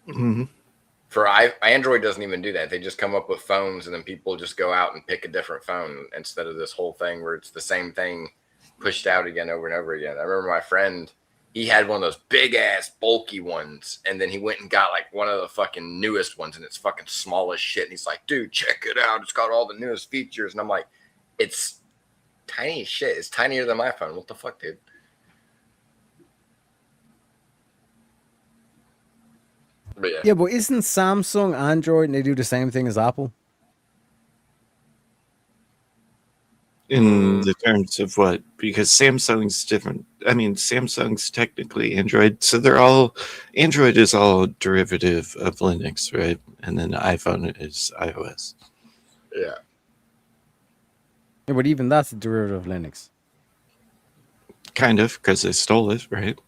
Mm-hmm. For Android doesn't even do that. They just come up with phones, and then people just go out and pick a different phone instead of this whole thing where it's the same thing pushed out again over and over again. I remember my friend, he had one of those big ass bulky ones, and then he went and got like one of the fucking newest ones, and it's fucking small as shit. And he's like, dude, check it out. It's got all the newest features. And I'm like, it's tiny as shit. It's tinier than my phone. What the fuck, dude? But Yeah, but isn't Samsung Android and they do the same thing as Apple? In the terms of what? Because Samsung's different. I mean, Samsung's technically Android, so they're all Android is all derivative of Linux, right? And then the iPhone is iOS. Yeah. Yeah, but even that's a derivative of Linux. Kind of, because they stole it, right?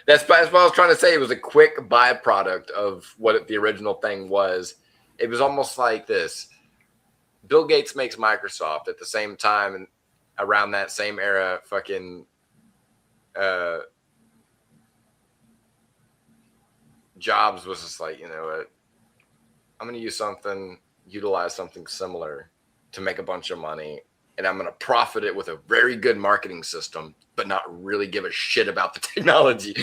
That's what I was trying to say. It was a quick byproduct of what the original thing was. It was almost like this. Bill Gates makes Microsoft at the same time, and around that same era, fucking Jobs was just like, you know what? I'm going to utilize something similar to make a bunch of money, and I'm going to profit it with a very good marketing system, but not really give a shit about the technology.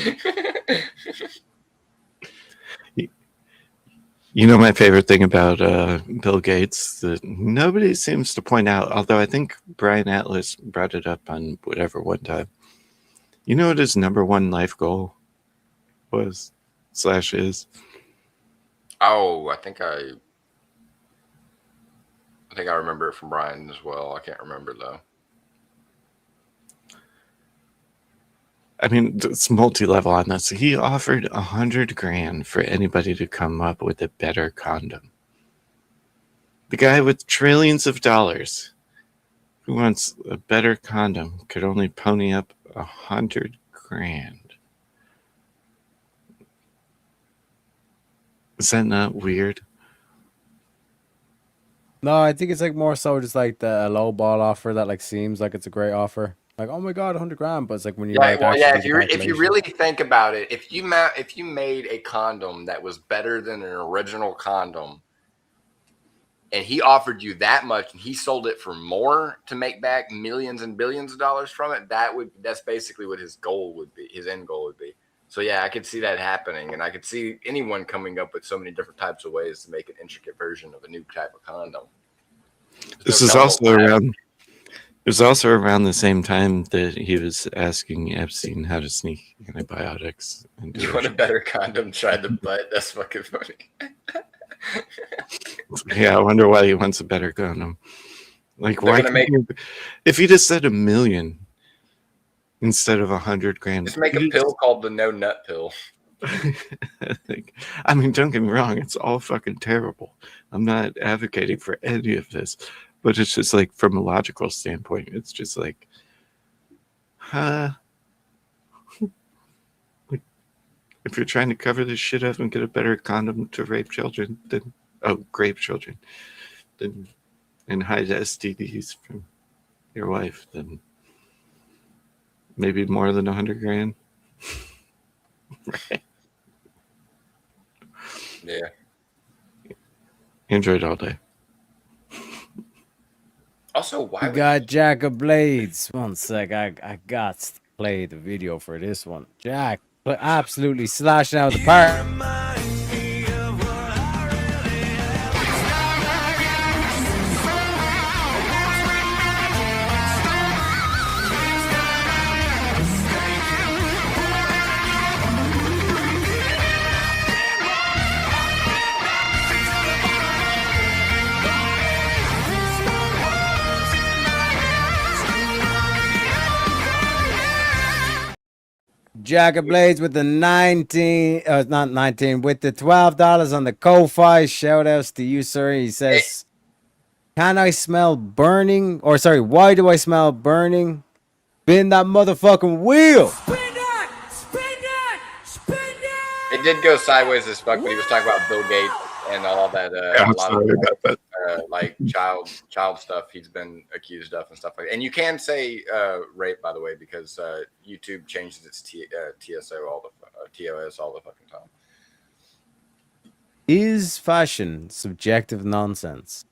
You know, my favorite thing about Bill Gates that nobody seems to point out, although I think Brian Atlas brought it up on whatever one time. You know what his number one life goal was / is? Oh, I think I remember it from Brian as well. I can't remember though. I mean, it's multi-level on this. He offered $100,000 for anybody to come up with a better condom. The guy with trillions of dollars who wants a better condom could only pony up $100,000. Is that not weird? No, I think it's like more so just like the low ball offer that like seems like it's a great offer. Like, oh my god, 100 grand, but it's like when you Right. like Well, actually yeah. do If the you calculation. really think about it, if you made a condom that was better than an original condom, and he offered you that much, and he sold it for more to make back millions and billions of dollars from it, that's basically what his goal would be. His end goal would be. So yeah, I could see that happening, and I could see anyone coming up with so many different types of ways to make an intricate version of a new type of condom. This is also around. It was also around the same time that he was asking Epstein how to sneak antibiotics. And You want a better condom? Try the butt. That's fucking funny. Yeah, I wonder why he wants a better condom. Like, They're why? gonna make- If he just said $1 million instead of 100 grand, Just make a pill called the no nut pill. like, I mean, don't get me wrong; it's all fucking terrible. I'm not advocating for any of this, but it's just like from a logical standpoint, it's just like, like, if you're trying to cover this shit up and get a better condom to rape children, then grape children, then and hide STDs from your wife, then maybe more than 100 grand. Right. Yeah. Android all day. Also, why We would got Jack of Blades. One sec, I got to play the video for this one. Jack absolutely slashing out the park. Jack of Blades with the 19, not 19, with the $12 on the Ko-Fi. Shout outs to you, sir. He says, can I smell burning? Or sorry, why do I smell burning? Spin that motherfucking wheel. It did go sideways as fuck when he was talking about Bill Gates and all that. I'm a lot sorry of, about that. like child stuff he's been accused of and stuff like that. And you can say rape, by the way, because YouTube changes its TSO all the TOS all the fucking time. Is fashion subjective nonsense?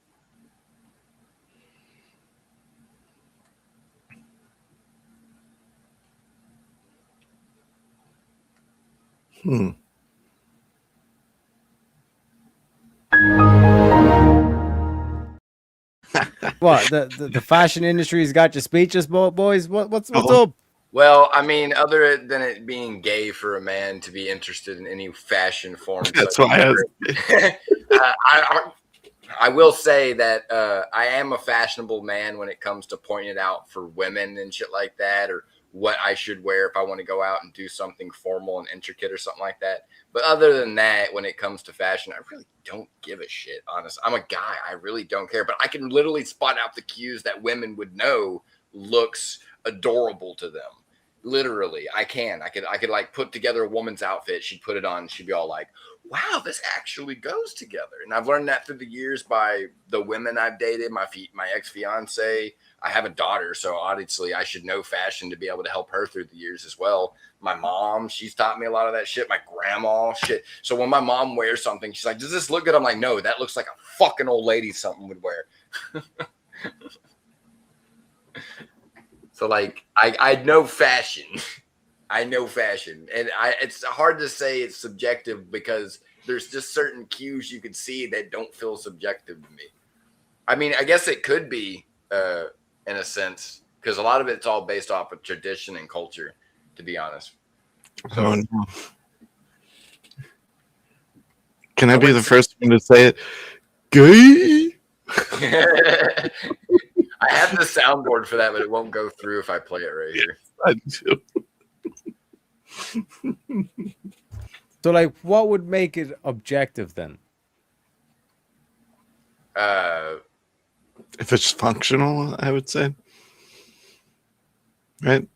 What the fashion industry's got you speechless, boys? What's up? Well, I mean, other than it being gay for a man to be interested in any fashion form, That's why I will say that I am a fashionable man when it comes to pointing it out for women and shit like that, or what I should wear if I want to go out and do something formal and intricate or something like that. But other than that, when it comes to fashion, I really don't give a shit, honestly. I'm a guy. I really don't care. But I can literally spot out the cues that women would know looks adorable to them. Literally, I can. I could like put together a woman's outfit. She'd put it on. She'd be all like, wow, this actually goes together. And I've learned that through the years by the women I've dated, my ex-fiance. I have a daughter, so obviously I should know fashion to be able to help her through the years as well. My mom, she's taught me a lot of that shit. My grandma, shit. So when my mom wears something, she's like, does this look good? I'm like, no, that looks like a fucking old lady something would wear. So like, I know fashion. I know fashion. And it's hard to say it's subjective because there's just certain cues you can see that don't feel subjective to me. I mean, I guess it could be, in a sense, because a lot of it's all based off of tradition and culture, to be honest. So, Oh, no. Can I be the first one to say it? Gay? I have the soundboard for that, but it won't go through if I play it right here. I do. So, like, what would make it objective then? If it's functional, I would say. Right?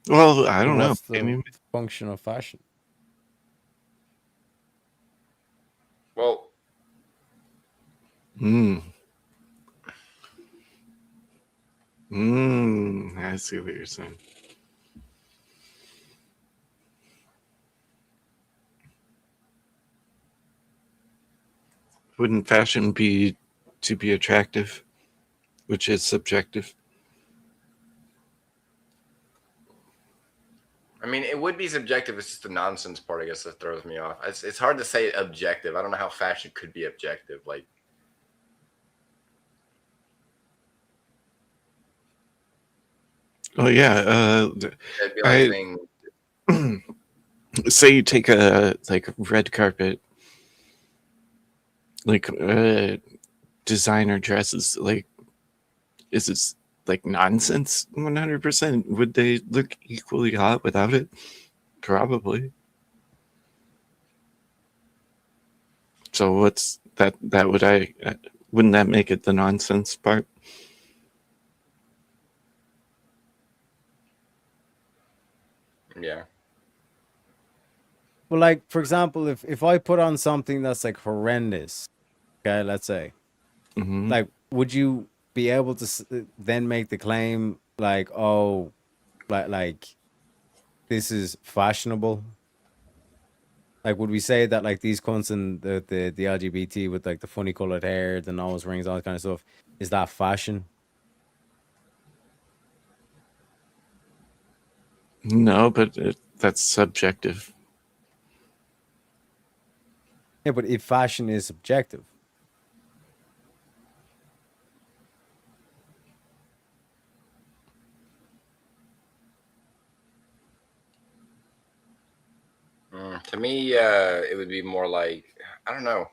Well, I don't know. What's the function of fashion? Well, I see what you're saying. Wouldn't fashion be to be attractive, which is subjective? I mean, it would be subjective. It's just the nonsense part, I guess, that throws me off. It's hard to say objective. I don't know how fashion could be objective. Like, Oh yeah, it'd be like saying, say you take a red carpet, like designer dresses, like is this like nonsense? 100%. Would they look equally hot without it? Probably. So what's that? Wouldn't that make it the nonsense part? yeah. Well, like for example, if I put on something that's like horrendous, okay, let's say, like, would you be able to then make the claim like, oh, like this is fashionable? Like, would we say that like these cunts and the LGBT with like the funny colored hair, the nose rings, all that kind of stuff, is that fashion? No, but that's subjective. Yeah, but if fashion is subjective, To me, it would be more like I don't know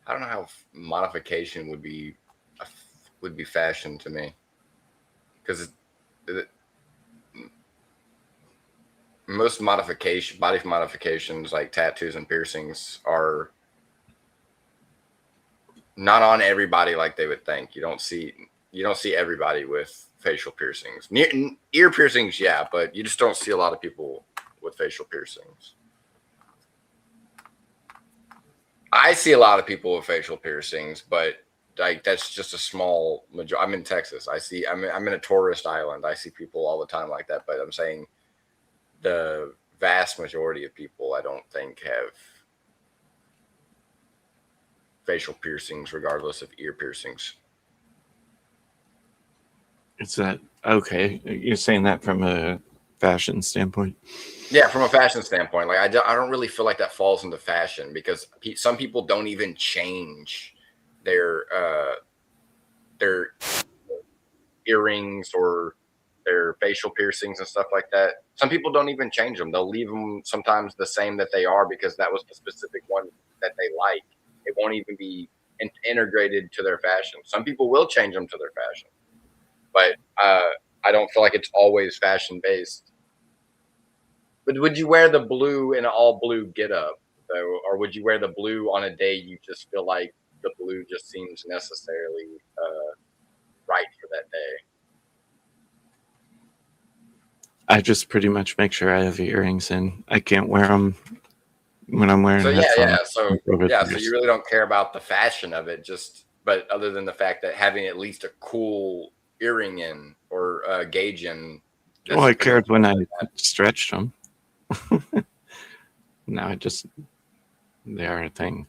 how modification would be fashion to me, because most body modifications like tattoos and piercings are not on everybody like they would think. You don't see everybody with facial piercings. Ear piercings, yeah, but you just don't see a lot of people with facial piercings. I see a lot of people with facial piercings, but like that's just a small majority. I'm in Texas. I'm in a tourist island. I see people all the time like that, but I'm saying the vast majority of people I don't think have facial piercings, regardless of ear piercings. Is that okay? You're saying that from a fashion standpoint? Yeah, from a fashion standpoint, like I don't really feel like that falls into fashion, because some people don't even change their earrings or their facial piercings and stuff like that. Some people don't even change them. They'll leave them sometimes the same that they are because that was the specific one that they like. It won't even be integrated to their fashion. Some people will change them to their fashion, but I don't feel like it's always fashion based. But would you wear the blue in an all blue getup, though, or would you wear the blue on a day you just feel like the blue just seems necessarily right for that day? I just pretty much make sure I have earrings in. I can't wear them when I'm wearing. So headphones. so you really don't care about the fashion of it, but other than the fact that having at least a cool earring in or gauge in. Well, I cared when I stretched them. Now they are a thing.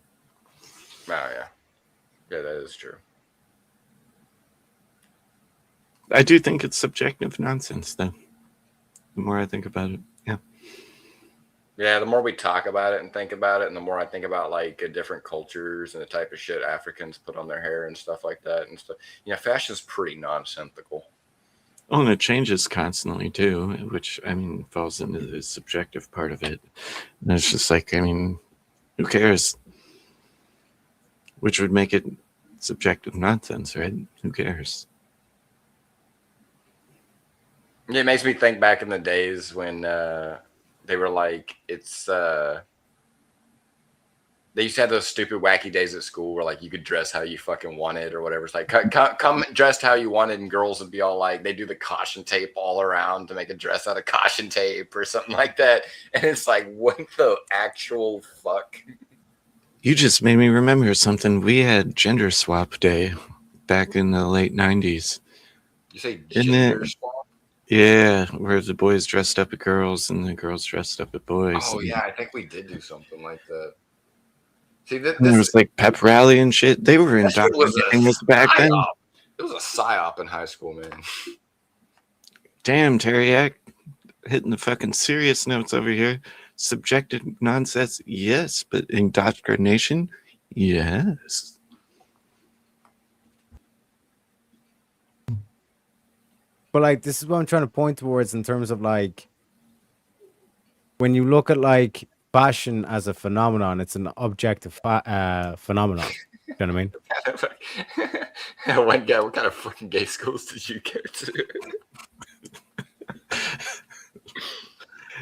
Oh yeah, that is true. I do think it's subjective nonsense, though. The more I think about it, yeah. The more we talk about it and think about it, and the more I think about like different cultures and the type of shit Africans put on their hair and stuff like that and stuff. Fashion's pretty nonsensical. Oh, and it changes constantly too, which I mean falls into the subjective part of it. And it's just like, I mean, who cares? Which would make it subjective nonsense, right? Who cares? It makes me think back in the days when they were like, they used to have those stupid wacky days at school where like you could dress how you fucking wanted or whatever. It's like come dressed how you wanted, and girls would be all like, they do the caution tape all around to make a dress out of caution tape or something like that. And it's like, what the actual fuck? You just made me remember something. We had gender swap day back in the late 90s. You say Isn't gender it? swap? Yeah, where the boys dressed up as girls and the girls dressed up as boys. Oh and yeah, I think we did do something like that. See that there this was like pep rally and shit. They were that shit was indoctrinating us a back then. psyop. It was a psyop in high school, man. Damn, Teriak, hitting the fucking serious notes over here. Subjective nonsense, yes, but indoctrination, yes. But like, this is what I'm trying to point towards in terms of like, when you look at like fashion as a phenomenon, it's an objective phenomenon. You know what I mean? One guy, what kind of fucking gay schools did you go to?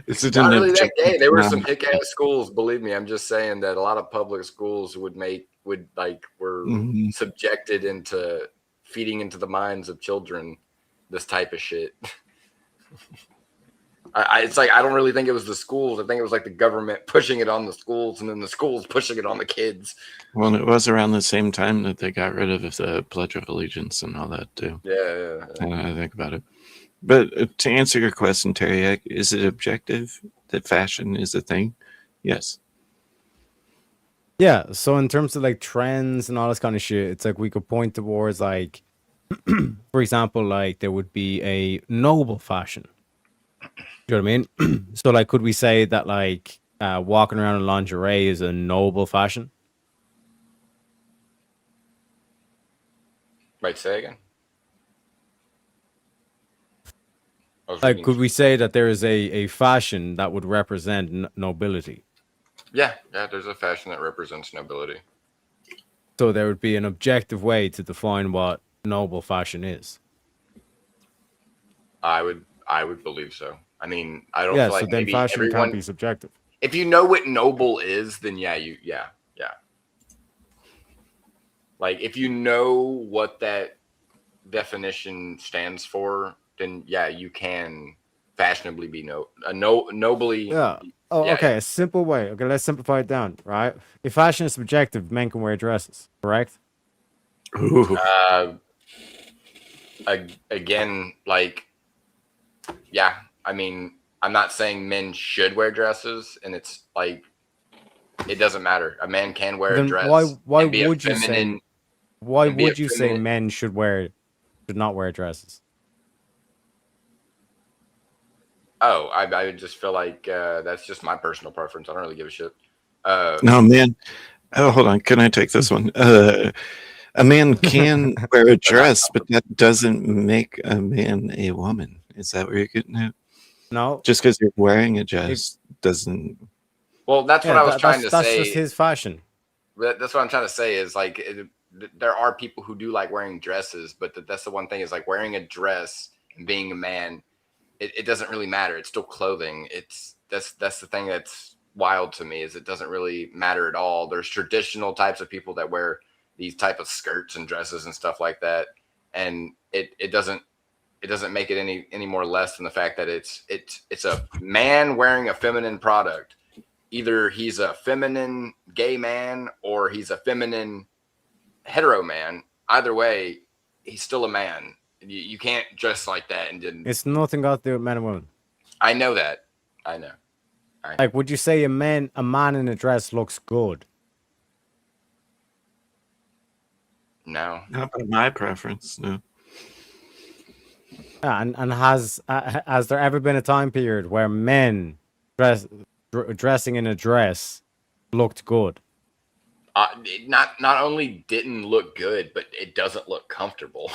Is it Not an really that objective gay. There were some phenomenon? hick ass schools, believe me. I'm just saying that a lot of public schools were Mhm. subjected into feeding into the minds of children this type of shit. It's like I don't really think it was the schools. I think it was like the government pushing it on the schools, and then the schools pushing it on the kids. Well, it was around the same time that they got rid of the Pledge of Allegiance and all that too. Yeah. I think about it. But to answer your question, Teriak, is it objective that fashion is a thing? Yes. Yeah. So in terms of like trends and all this kind of shit, it's like we could point towards like, for example, like there would be a noble fashion. You know what I mean? So like, could we say that like walking around in lingerie is a noble fashion? Wait, say again. Like, could we say that there is a fashion that would represent nobility? Yeah, there's a fashion that represents nobility. So there would be an objective way to define what noble fashion is. I would believe so. I mean, I don't Yeah, feel like so then maybe fashion everyone. can't be subjective. If you know what noble is, then yeah. Like if you know what that definition stands for, then yeah, you can fashionably be nobly. Yeah. Oh, yeah, okay. A simple way. Okay, let's simplify it down, right? If fashion is subjective, men can wear dresses, correct? Again, like, yeah. I mean, I'm not saying men should wear dresses, and it's like it doesn't matter. A man can wear a Then dress. why and be a would you say feminine- why and be a would you say feminine- men should not wear dresses? Oh, I just feel like that's just my personal preference. I don't really give a shit. No, man. Oh, hold on. Can I take this one? A man can wear a dress, but that doesn't make a man a woman. Is that what you're getting at? No. Just because you're wearing a dress doesn't. Well, that's what I was trying to that's say. just his fashion. That's what I'm trying to say is like there are people who do like wearing dresses, but that's the one thing is like wearing a dress and being a man. It doesn't really matter. It's still clothing. That's the thing that's wild to me is it doesn't really matter at all. There's traditional types of people that wear these type of skirts and dresses and stuff like that, and it doesn't make it any more less than the fact that it's a man wearing a feminine product. Either he's a feminine gay man or he's a feminine hetero man. Either way, he's still a man. You can't dress like that and didn't. It's nothing got to do with men and women. I know that. I know. Like, would you say a man in a dress looks good? No. Not by my preference. No. Yeah, and has there ever been a time period where men dressing in a dress looked good? It not only didn't look good, but it doesn't look comfortable.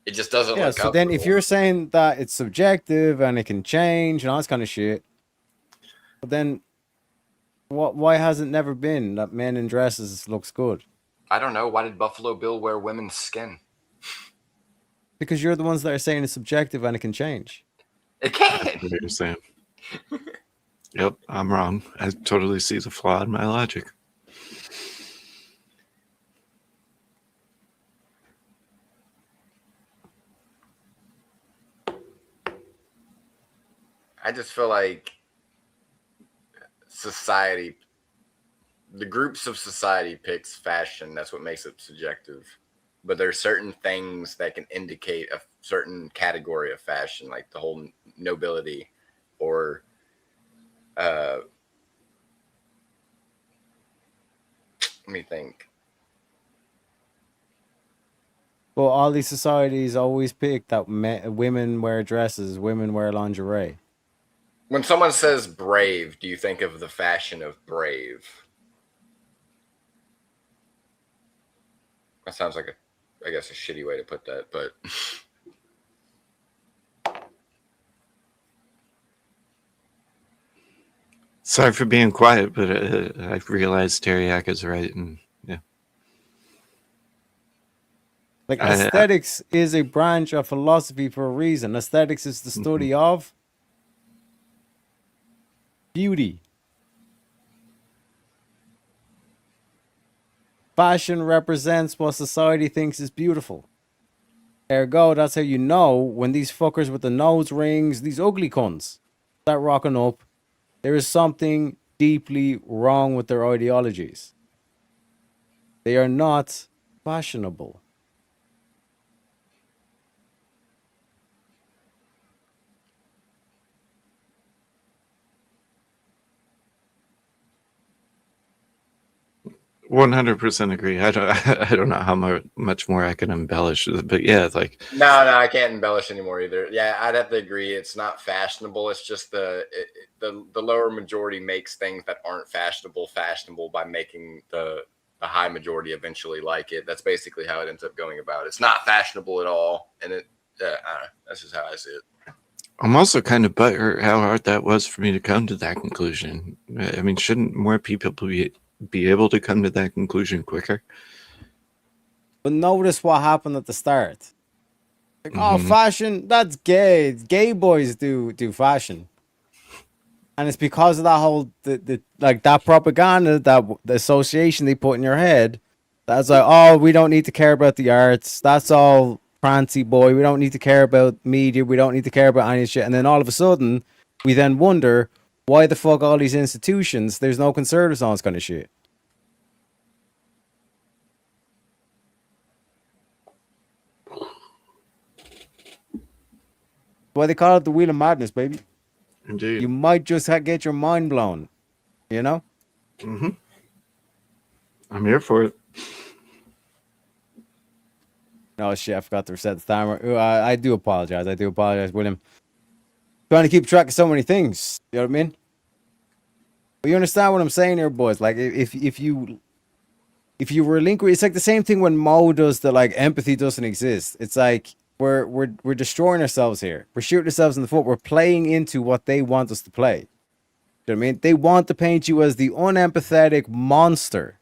It just doesn't Yeah, look so comfortable. then if you're saying that it's subjective and it can change and all this kind of shit, but then why has it never been that men in dresses looks good? I don't know. Why did Buffalo Bill wear women's skin? Because you're the ones that are saying it's subjective and it can change. It can. That's what you're saying. Yep, I'm wrong. I totally see the flaw in my logic. I just feel like society, the groups of society picks fashion. That's what makes it subjective. but there's certain things that can indicate a certain category of fashion, like the whole nobility or let me think. Well, all these societies always pick that women wear dresses, women wear lingerie. When someone says brave, do you think of the fashion of brave? That sounds like I guess a shitty way to put that, but Sorry for being quiet, but I realized Teriak is right, and yeah. Like aesthetics is a branch of philosophy for a reason. Aesthetics is the study of beauty. Fashion represents what society thinks is beautiful. Ergo, that's how you know when these fuckers with the nose rings, these ugly cunts, start rocking up, there is something deeply wrong with their ideologies. They are not fashionable. 100% agree. I don't know how much more I can embellish, but yeah, like no, I can't embellish anymore either. Yeah, I'd have to agree. It's not fashionable. It's just the lower majority makes things that aren't fashionable by making the high majority eventually like it. That's basically how it ends up going about. It's not fashionable at all, and I don't know, that's just how I see it. I'm also kind of butthurt how hard that was for me to come to that conclusion. I mean, shouldn't more people be able to come to that conclusion quicker? But notice what happened at the start. Like, oh, fashion, that's gay. Gay boys do fashion. And it's because of that whole like that propaganda, that the association they put in your head. That's like, oh, we don't need to care about the arts. That's all prancy boy. We don't need to care about media. We don't need to care about any shit. And then all of a sudden, we then wonder why the fuck all these institutions, there's no conservatives on this kind of shit. Why they call it the Wheel of Madness, baby. Indeed. You might just get your mind blown, you know? Mm-hmm. I'm here for it. Oh, shit, I forgot to reset the timer. Ooh, I do apologize. William. Trying to keep track of so many things. You know what I mean? But you understand what I'm saying here, boys? Like, if you relinquish, it's like the same thing when Mo does the, like, empathy doesn't exist. It's like, we're destroying ourselves here. We're shooting ourselves in the foot. We're playing into what they want us to play. You know what I mean? They want to paint you as the unempathetic monster.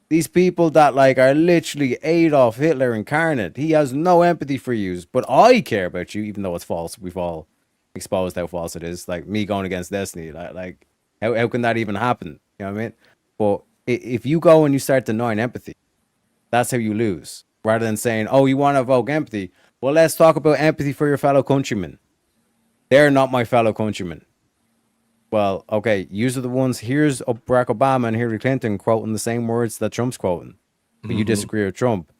These people that like are literally Adolf Hitler incarnate. He has no empathy for you, but I care about you, even though it's false. We've all exposed how false it is. Like me going against Destiny. Like how can that even happen? You know what I mean? But if you go and you start denying empathy, that's how you lose. Rather than saying, oh, you want to evoke empathy. Well, let's talk about empathy for your fellow countrymen. They're not my fellow countrymen. Well, okay, yous are the ones. Here's Barack Obama and Hillary Clinton quoting the same words that Trump's quoting. But you disagree with Trump.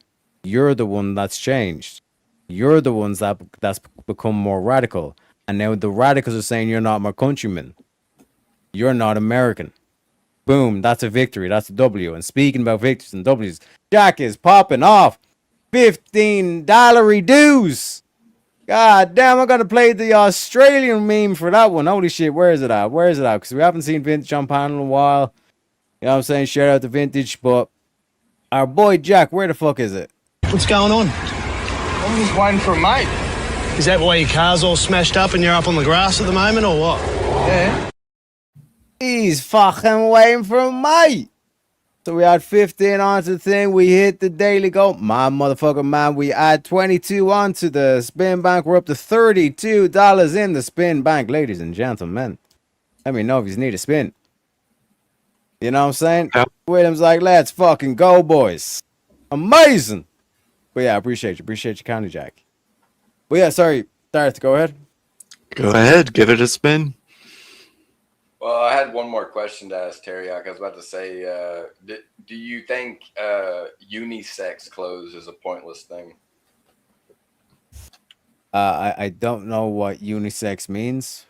You're the one that's changed. You're the ones that's become more radical. And now the radicals are saying you're not my countrymen. You're not American. Boom, that's a victory. That's a W. And speaking about victories and W's, Jack is popping off $15 dues. God damn, I gotta play the Australian meme for that one. Holy shit, where is it at? Because we haven't seen Vintage on panel in a while. You know what I'm saying? Shout out to Vintage, but our boy Jack, where the fuck is it? What's going on? I'm just waiting for a mate. Is that why your car's all smashed up and you're up on the grass at the moment, or what? Yeah. He's fucking waiting for a mate. So we had 15 onto the thing. We hit the daily goal. My motherfucker, man. We add 22 onto the spin bank. We're up to $32 in the spin bank, ladies and gentlemen. Let me know if you need a spin. You know what I'm saying? Yep. William's like, let's fucking go, boys. Amazing. But yeah, I appreciate you. Appreciate you, County Jack. But yeah, sorry. Darth, go ahead. Go ahead. Give it a spin. Well, I had one more question to ask Teriak. I was about to say, do you think unisex clothes is a pointless thing? I don't know what unisex means.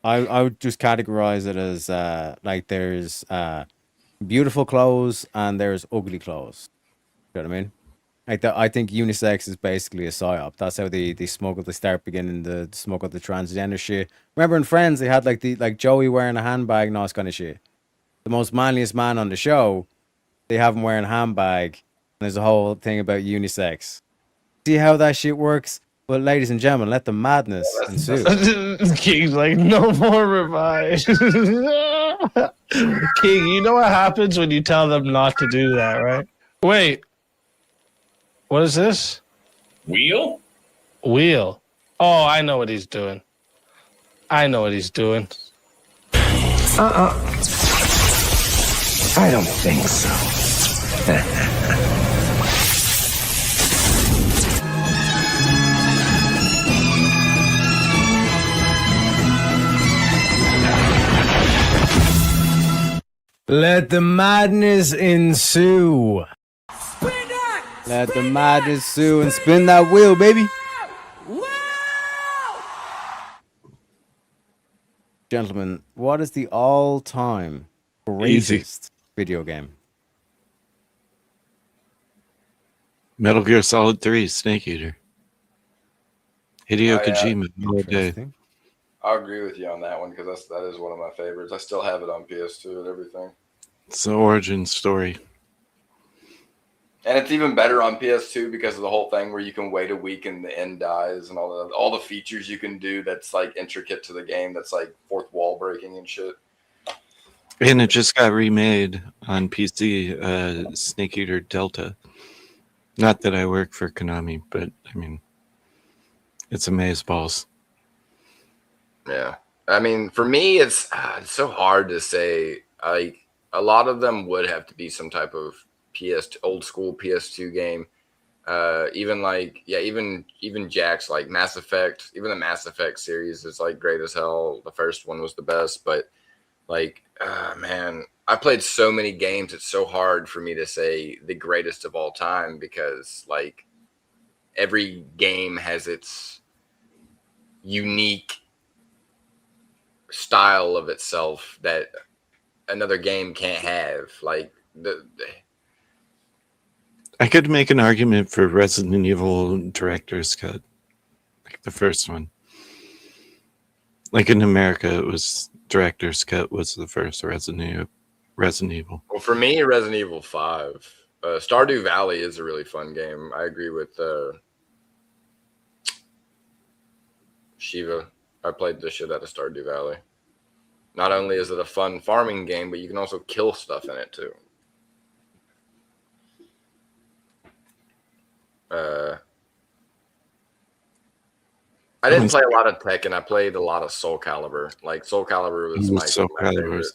I would just categorize it as like there's beautiful clothes and there's ugly clothes. You know what I mean? Like I think unisex is basically a psyop. That's how they smuggle. They start beginning to smuggle the transgender shit. Remember in Friends they had like Joey wearing a handbag and all this kind of shit. The most manliest man on the show, they have him wearing a handbag, and there's a whole thing about unisex. See how that shit works? But ladies and gentlemen, let the madness ensue. King's like, no more revise. King, you know what happens when you tell them not to do that, right? Wait. What is this? Wheel? Wheel. Oh, I know what he's doing. I know what he's doing. I don't think so. Let the madness ensue. Let the madness ensue and spin that wheel, baby. Gentlemen, what is the all-time greatest video game? Metal Gear Solid 3, Snake Eater. Hideo Oh, yeah. Kojima all day. I'll agree with you on that one because that is one of my favorites. I still have it on PS2 and everything. It's the origin story. And it's even better on PS2 because of the whole thing where you can wait a week and the end dies and all the features you can do that's like intricate to the game. That's like fourth wall breaking and shit. And it just got remade on PC, Snake Eater Delta. Not that I work for Konami, but I mean, it's amazeballs. Yeah. I mean, for me, it's so hard to say. Like, a lot of them would have to be some type of old school PS2 game. Even Jack's like Mass Effect, even the Mass Effect series is like great as hell. The first one was the best, but like, man, I played so many games. It's so hard for me to say the greatest of all time because like every game has its unique style of itself that another game can't have. Like I could make an argument for Resident Evil Director's Cut, like the first one. Like in America, it was Director's Cut was the first Resident Evil. Well, for me, Resident Evil 5. Stardew Valley is a really fun game. I agree with Shiva. I played the shit out of Stardew Valley. Not only is it a fun farming game, but you can also kill stuff in it too. I didn't play a lot of Tekken. I played a lot of Soul Calibur. Like Soul Calibur was my favorite.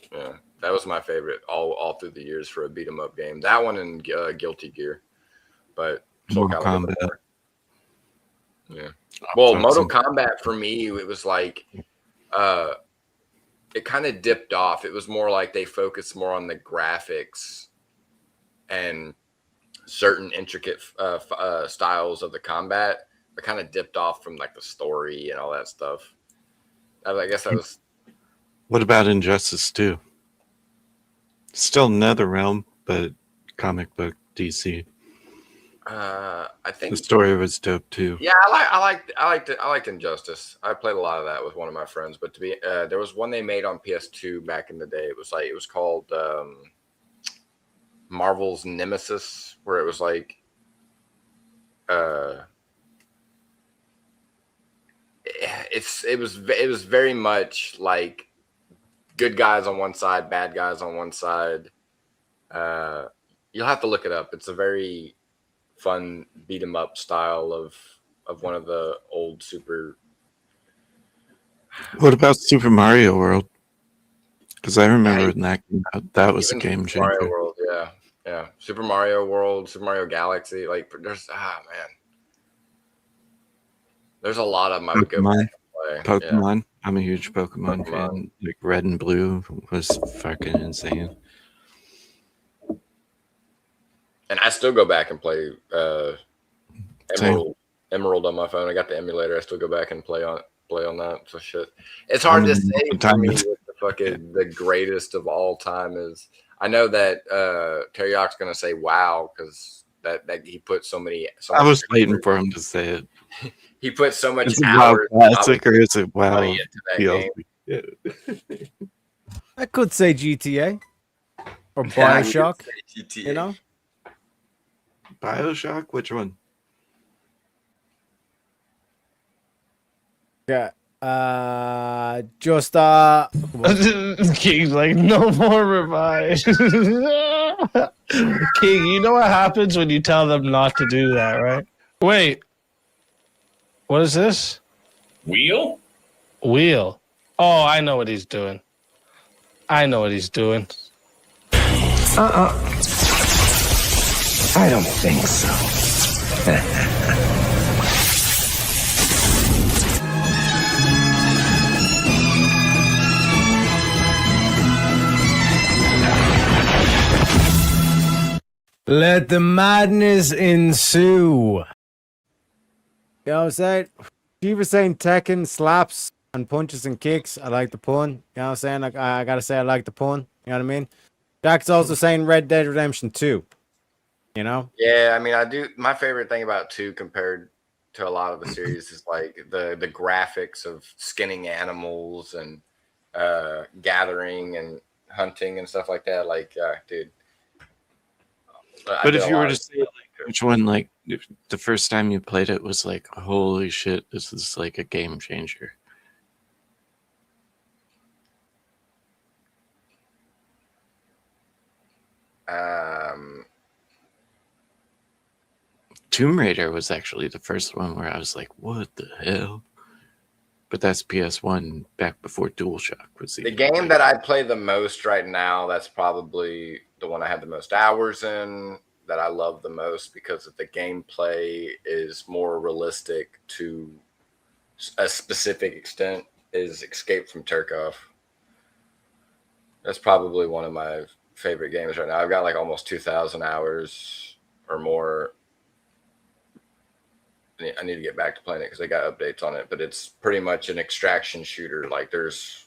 Yeah, that was my favorite all through the years for a beat 'em up game. That one and Guilty Gear, but Soul Calibur. Yeah. Well, Mortal Kombat for me, it was like, it kind of dipped off. It was more like they focused more on the graphics and certain intricate styles of the combat. It kind of dipped off from like the story and all that stuff. I guess that was. What about Injustice 2? Still NetherRealm, but comic book DC. I think The story was dope too. Yeah, I liked Injustice. I played a lot of that with one of my friends. But there was one they made on PS2 back in the day. It was called Marvel's Nemesis, where it was like it was very much like good guys on one side, bad guys on one side. You'll have to look it up. It's a very fun beat 'em up style of one of the old Super. What about Super Mario World? Because I remember when that came out, that was a game changer. Mario World, yeah. Super Mario World, Super Mario Galaxy. Like, there's man, there's a lot of them I would go back and play. Pokemon. I'm a huge Pokemon fan. Like Red and Blue was fucking insane. And I still go back and play Emerald on my phone. I got the emulator. I still go back and play on that. So shit. It's hard to say for me what the greatest of all time is. I know that Teriyak's gonna say WoW because that he put so many. I was waiting for him to say it. He put so much It's a hours. WoW classic or is it WoW? into that game. I could say GTA or Yeah, Bioshock. you could say GTA. You know, Bioshock? Which one? yeah. Just King's like, no more revive. King, you know what happens when you tell them not to do that, right? Wait. What is this? Wheel? Wheel. Oh, I know what he's doing. I know what he's doing. I don't think so. let the madness ensue. You know what I'm saying? You were saying Tekken slaps and punches and kicks. I like the pun. You know what I'm saying? Like, I gotta say I like the pun. You know what I mean? Jack's also saying Red Dead Redemption 2. You know? Yeah, I mean, I do. My favorite thing about 2 compared to a lot of the series is like the graphics of skinning animals and gathering and hunting and stuff like that. Like, dude. But if you were to say like which one, like if the first time you played it was like, holy shit, this is like a game changer. Tomb Raider was actually the first one where I was like, what the hell? But that's PS1 back before DualShock was the game that I play the most right now. That's probably the one I had the most hours in, that I love the most because of the gameplay is more realistic to a specific extent, is Escape from Tarkov. That's probably one of my favorite games right now. I've got like almost 2,000 hours or more. I need to get back to playing it because they got updates on it, but it's pretty much an extraction shooter. Like there's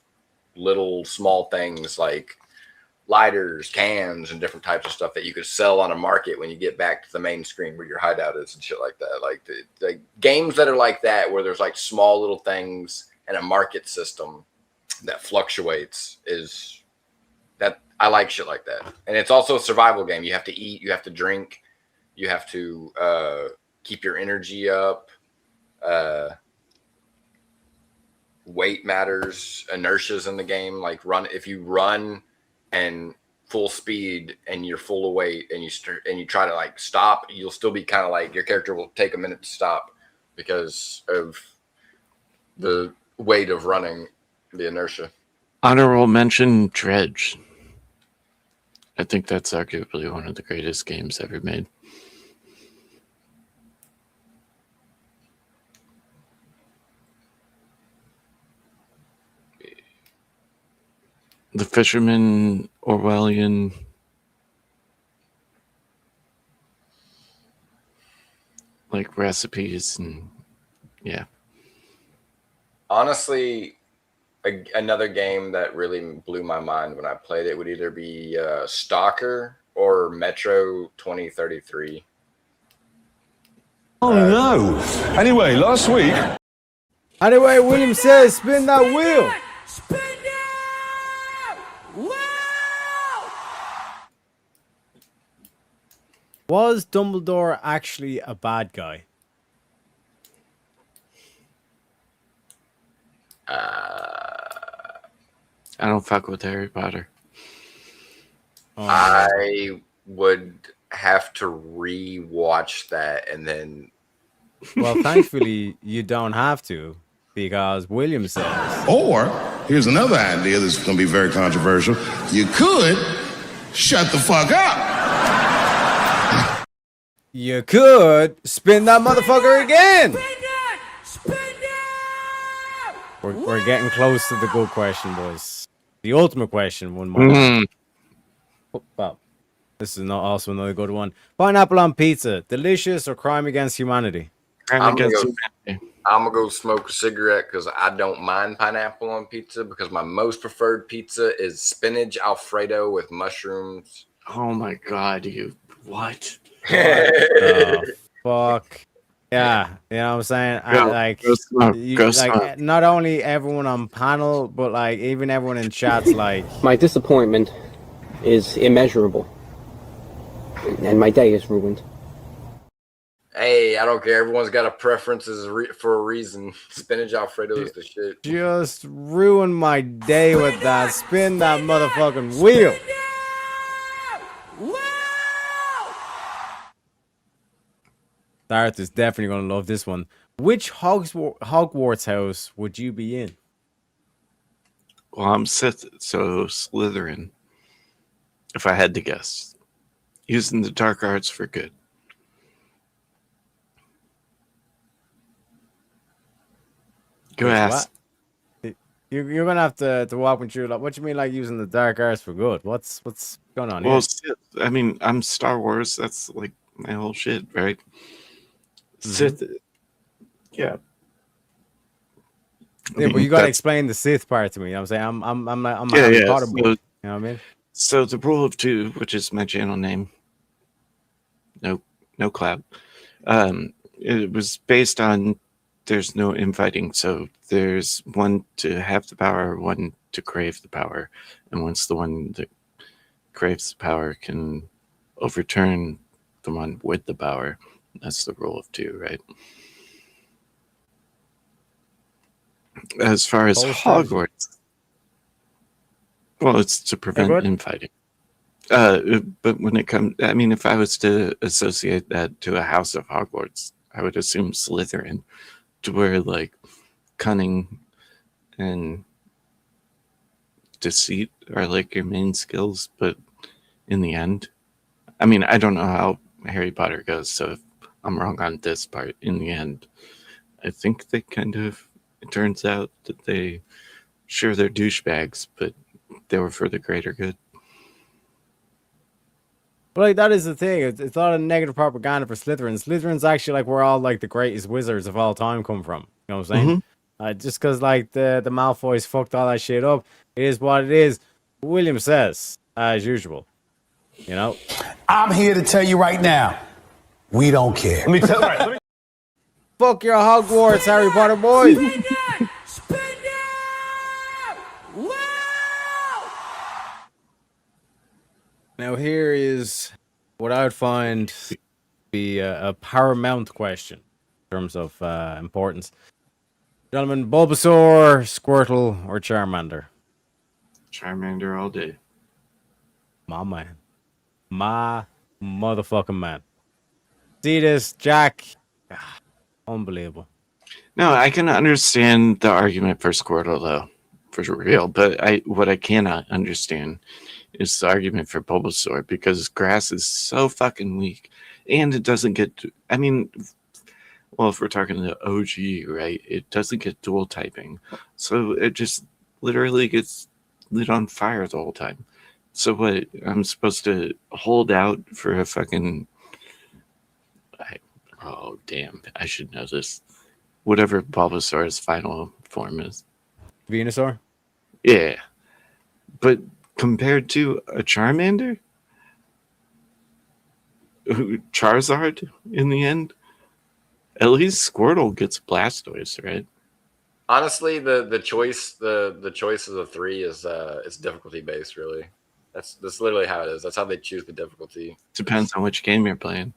little small things like lighters, cans, and different types of stuff that you could sell on a market when you get back to the main screen where your hideout is and shit like that. Like the games that are like that, where there's like small little things and a market system that fluctuates, is that I like shit like that. And it's also a survival game. You have to eat, you have to drink, you have to keep your energy up. Weight matters. Inertia's in the game. Like if you run and full speed and you're full of weight and you try to like stop, you'll still be kind of like, your character will take a minute to stop because of the weight of running, the inertia. Honorable mention, Dredge. I think that's arguably one of the greatest games ever made. The Fisherman, Orwellian. Like recipes and yeah. Honestly, another game that really blew my mind when I played it would either be Stalker or Metro 2033. Oh no. Anyway, last week. Anyway, William says, spin that wheel. Was Dumbledore actually a bad guy? I don't fuck with Harry Potter. I would have to re-watch that and then. Well, thankfully, you don't have to, because William says. Or, here's another idea that's going to be very controversial. You could shut the fuck up. You could spin that motherfucker again. We're getting close to the good question, boys. The ultimate question, one more. Well, this is not also another good one. Pineapple on pizza, delicious or crime against humanity? I'm gonna go smoke a cigarette because I don't mind pineapple on pizza because my most preferred pizza is spinach Alfredo with mushrooms. Oh my god, you what? Fuck. Yeah, you know what I'm saying? Go smoke. Not only everyone on panel, but like even everyone in chat's like, My disappointment is immeasurable, and my day is ruined. Hey, I don't care. Everyone's got a preference for a reason. Spinach Alfredo is the shit. just ruined my day with that. Spin that motherfucking wheel. Darth is definitely gonna love this one. Which Hogwarts house would you be in? Well, I'm Sith, so Slytherin. If I had to guess, using the dark arts for good. Go ask. What? You're gonna have to walk me through. Like, what you mean, like using the dark arts for good? What's going on here? Well, Sith, I mean, I'm Star Wars. That's like my whole shit, right? Sith, yeah. Yeah, but you gotta explain the Sith part to me. You know what I'm saying I'm a Yeah, Harry yeah, Potter so- boy. You know what I mean? So the rule of two, which is my channel name, no cloud. It was based on there's no infighting, so there's one to have the power, one to crave the power, and once the one that craves the power can overturn the one with the power, that's the rule of two, right? As far as Hogwarts, well, it's to prevent infighting. But when it comes, I mean, if I was to associate that to a house of Hogwarts, I would assume Slytherin, to where like cunning and deceit are like your main skills. But in the end, I mean, I don't know how Harry Potter goes, so if I'm wrong on this part, in the end, I think they kind of, it turns out that they're douchebags, but they were for the greater good. But like that is the thing. It's not a negative propaganda for Slytherin. Slytherin's actually like where all like the greatest wizards of all time come from. You know what I'm saying? Just because like the Malfoys fucked all that shit up, it is what it is. William says, as usual. You know? I'm here to tell you right now, we don't care. Fuck your Hogwarts, Harry Potter boys. Now here is what I would find to be a paramount question in terms of importance. Gentlemen, Bulbasaur, Squirtle, or Charmander? Charmander all day. My man. My motherfucking man. See this, Jack? Unbelievable. No, I can understand the argument for Squirtle though, for real. But what I cannot understand is the argument for Bulbasaur, because grass is so fucking weak, and it doesn't get. I mean, well, if we're talking the OG, right, it doesn't get dual typing, so it just literally gets lit on fire the whole time. So what? I'm supposed to hold out for a fucking. Oh damn! I should know this. Whatever Bulbasaur's final form is. Venusaur? Yeah. But compared to a Charmander? Charizard in the end? At least Squirtle gets Blastoise, right? Honestly, the choice of the three is it's difficulty based, really. That's literally how it is. That's how they choose the difficulty. Depends on which game you're playing.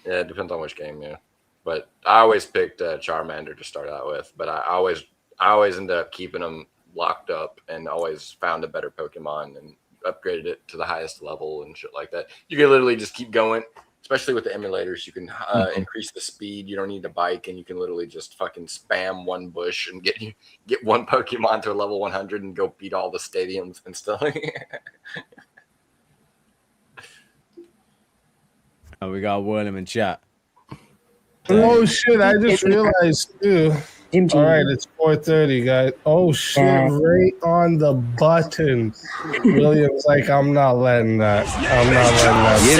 Yeah, it depends on which game, yeah. But I always picked Charmander to start out with, but I always ended up keeping them locked up and always found a better Pokemon and upgraded it to the highest level and shit like that. You can literally just keep going, especially with the emulators. You can increase the speed. You don't need a bike, and you can literally just fucking spam one bush and get one Pokemon to a level 100 and go beat all the stadiums and stuff. Oh, we got William in chat. Oh shit! I just realized too. All right, it's 4:30, guys. Oh shit! Right on the button. William's like, I'm not letting that. I'm not letting that. Get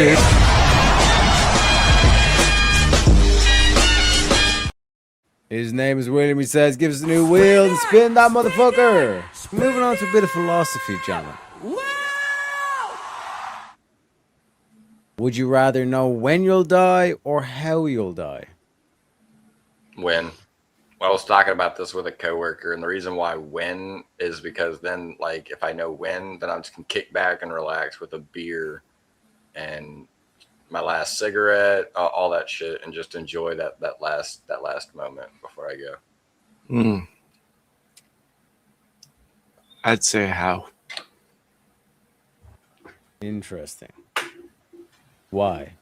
it. His name is William. He says, give us a new wheel and spin that motherfucker. Moving on to a bit of philosophy, gentlemen. Would you rather know when you'll die or how you'll die? When. Well, I was talking about this with a coworker, and the reason why when is because then, like, if I know when, then I'm just gonna kick back and relax with a beer and my last cigarette, all that shit, and just enjoy that last moment before I go. I'd say how. Interesting. Why?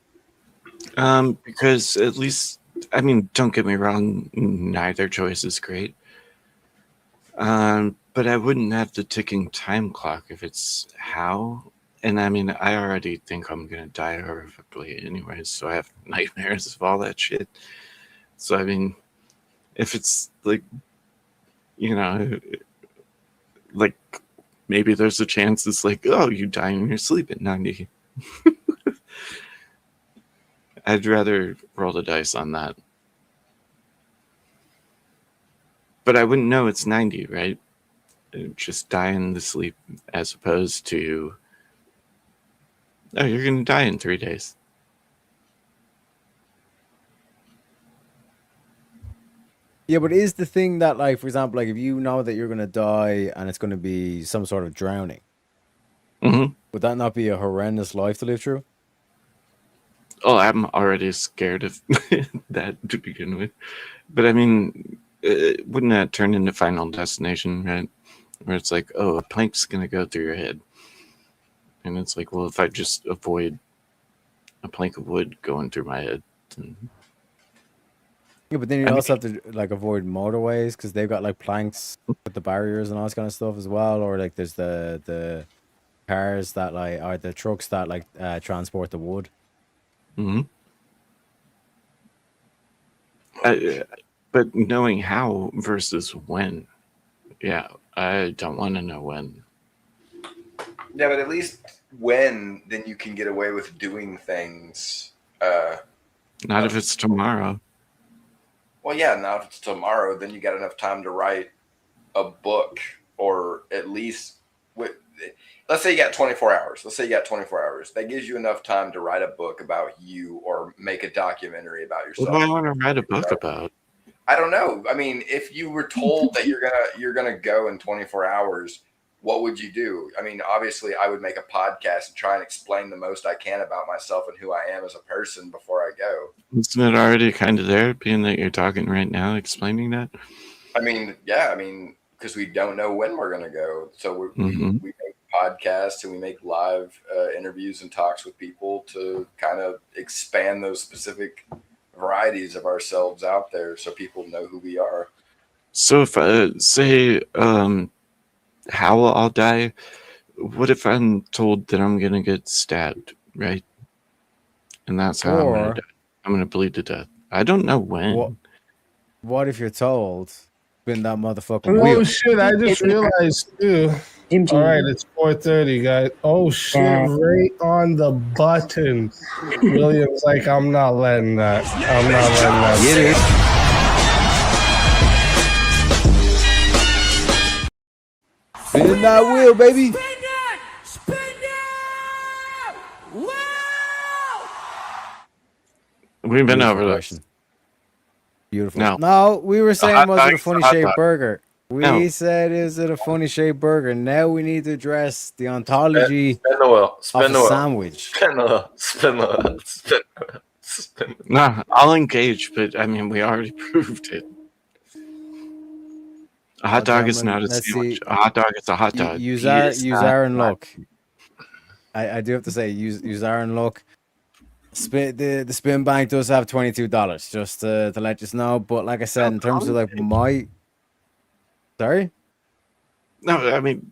Because at least, I mean, don't get me wrong, neither choice is great. But I wouldn't have the ticking time clock if it's how. And I mean, I already think I'm going to die horrifically anyways, so I have nightmares of all that shit. So, I mean, if it's like, you know, like maybe there's a chance it's like, oh, you die in your sleep at 90. I'd rather roll the dice on that. But I wouldn't know it's 90, right? Just die in the sleep as opposed to, oh, you're going to die in 3 days. Yeah, but is the thing that, like, for example, like if you know that you're going to die and it's going to be some sort of drowning, would that not be a horrendous life to live through? Oh, I'm already scared of that to begin with. But I mean, wouldn't that turn into Final Destination, right? Where it's like, oh, a plank's going to go through your head. And it's like, well, if I just avoid a plank of wood going through my head. Then... Yeah, but then you also have to, like, avoid motorways because they've got, like, planks with the barriers and all this kind of stuff as well. Or, like, there's the cars that, like, or the trucks that, like, transport the wood. But knowing how versus when, yeah, I don't want to know when. Yeah, but at least when, then you can get away with doing things. Not if it's tomorrow. Well, yeah, now if it's tomorrow, then you got enough time to write a book, or at least, let's say you got 24 hours. Let's say you got 24 hours. That gives you enough time to write a book about you or make a documentary about yourself. What do I want to write a book about? I don't know. I mean, if you were told that you're gonna go in 24 hours, what would you do? I mean, obviously, I would make a podcast and try and explain the most I can about myself and who I am as a person before I go. Isn't it already kind of there, being that you're talking right now, explaining that? I mean, yeah, I mean, because we don't know when we're going to go. So we make podcasts and we make live interviews and talks with people to kind of expand those specific varieties of ourselves out there so people know who we are. So if I say how I'll die, what if I'm told that I'm going to get stabbed, right? And that's how I'm going to die. I'm going to bleed to death. I don't know when. What if you're told, spin that motherfucking Oh wheel? shit! I just realized too. All right, it's 4:30, guys. Oh shit! Right on the button. William's like, I'm not letting that. I'm not letting that. Get it. Spin that wheel, baby. We've been over this. Beautiful. No, we were saying, was it a funny shaped burger? We said, is it a funny shaped burger? Now we need to address the ontology Spin the wheel. Spin of the a wheel. sandwich. Spin the wheel. Spin the wheel. Spin the wheel. Spin the wheel. No, I'll engage, but I mean, we already proved it. A hot dog is not a sandwich. A hot dog is a hot dog. Use Aaron Luck. I do have to say, use Aaron Luck. The spin bank does have $22, just to let you know. But like I said, in terms of like sorry? No, I mean,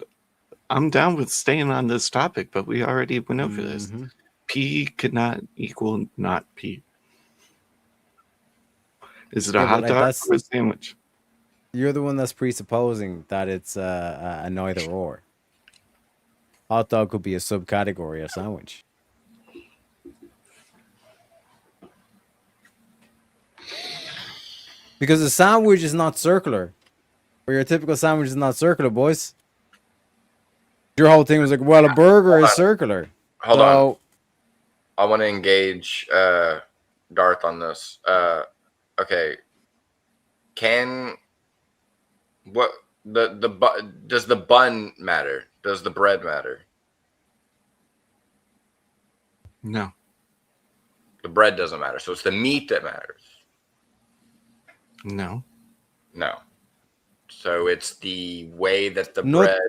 I'm down with staying on this topic, but we already went over this. P could not equal not P. Is it a hot dog or a sandwich? You're the one that's presupposing that it's a neither or. Hot dog could be a subcategory of sandwich. Because a sandwich is not circular. Or your typical sandwich is not circular, boys. Your whole thing was like, well, a burger is circular. Hold on. I want to engage Darth on this. Okay. Does the bun matter? Does the bread matter? No. The bread doesn't matter. So it's the meat that matters. No. No. So it's the way that the bread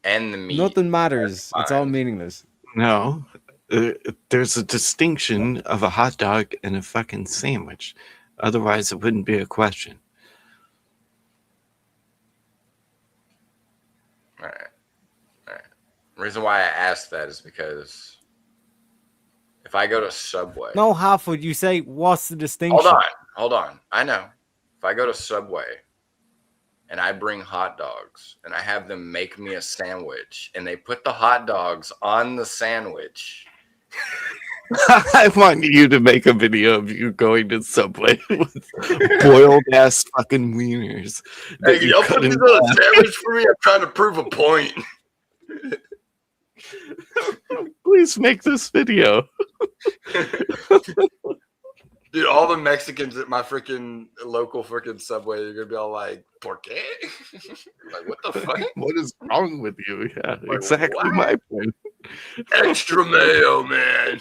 and the meat. Nothing matters. It's all meaningless. No. There's a distinction of a hot dog and a fucking sandwich. Otherwise, it wouldn't be a question. All right. The reason why I asked that is because if I go to Subway. No, Halfwood, you say, what's the distinction? Hold on. I know. If I go to Subway and I bring hot dogs and I have them make me a sandwich and they put the hot dogs on the sandwich. I want you to make a video of you going to Subway with boiled ass fucking wieners. Hey, y'all put this on a sandwich for me? I'm trying to prove a point. Please make this video. Dude, all the Mexicans at my freaking local freaking Subway are gonna be all like, "Por qué?" Like, what the fuck? What is wrong with you? Yeah, Like, exactly what? my point. Extra mayo, man.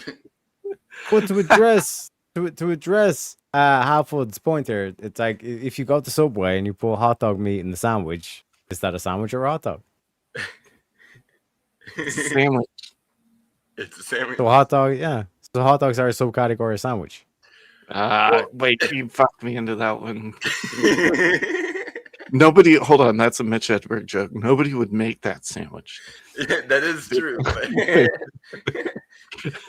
But to address Halfwood's point there, it's like if you go to Subway and you put hot dog meat in the sandwich, is that a sandwich or a hot dog? It's a sandwich. It's a sandwich. So hot dog, yeah. So hot dogs are a subcategory of sandwich. Wait, you fucked me into that one. Nobody, hold on, that's a Mitch Hedberg joke. Nobody would make that sandwich. Yeah, that is true.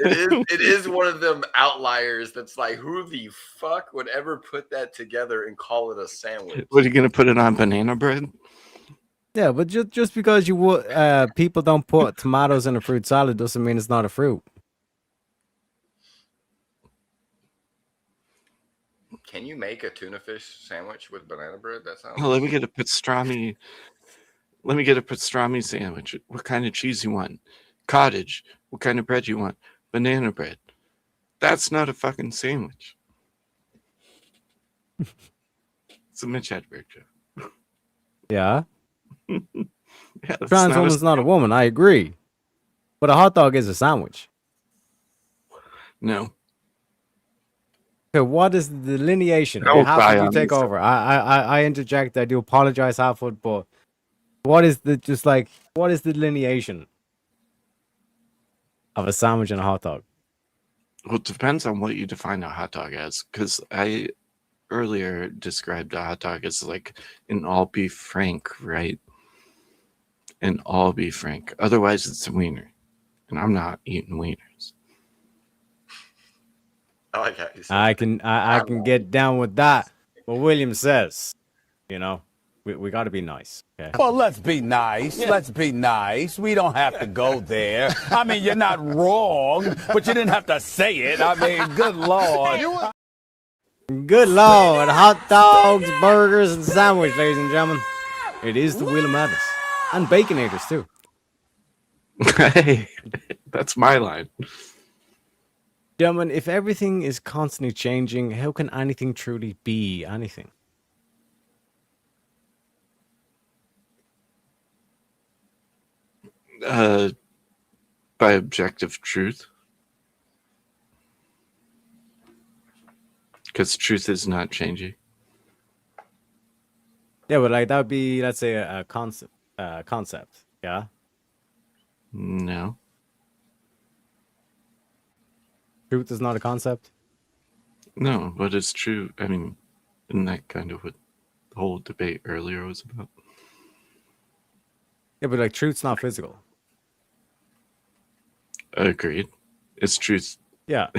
It is one of them outliers that's like, who the fuck would ever put that together and call it a sandwich? What are you gonna put it on banana bread? Yeah, but just because people don't put tomatoes in a fruit salad doesn't mean it's not a fruit. Can you make a tuna fish sandwich with banana bread? That sounds. Oh, let me get a pastrami. Let me get a pastrami sandwich. What kind of cheese you want? Cottage. What kind of bread you want? Banana bread. That's not a fucking sandwich. It's a Mitch Hedberg joke. Yeah. Yeah, that's Trans not a woman's not a woman, I agree. But a hot dog is a sandwich. No. Okay, what is the delineation? No, Halfwood, you take over. I interject. I do apologize, Halfwood, but what is the delineation of a sandwich and a hot dog? Well, it depends on what you define a hot dog as. Because I earlier described a hot dog as like an all beef frank, right? An all beef frank. Otherwise, it's a wiener, and I'm not eating wieners. I like how you said I can get down with that. What William says, we got to be nice. Okay. Well, let's be nice. Let's be nice. We don't have to go there. I mean, you're not wrong, but you didn't have to say it. I mean, good Lord. Good Lord. Hot dogs, burgers, and sandwich, ladies and gentlemen. It is the Wheel of Madness. And Baconators, too. Hey, that's my line. Gentlemen, if everything is constantly changing, how can anything truly be anything? By objective truth. Because truth is not changing. Yeah, but like that would be, let's say, a concept. Yeah. No. Truth is not a concept. No, but it's true. I mean, isn't that kind of what the whole debate earlier was about? Yeah, but like truth's not physical. Agreed. It's truth. Yeah.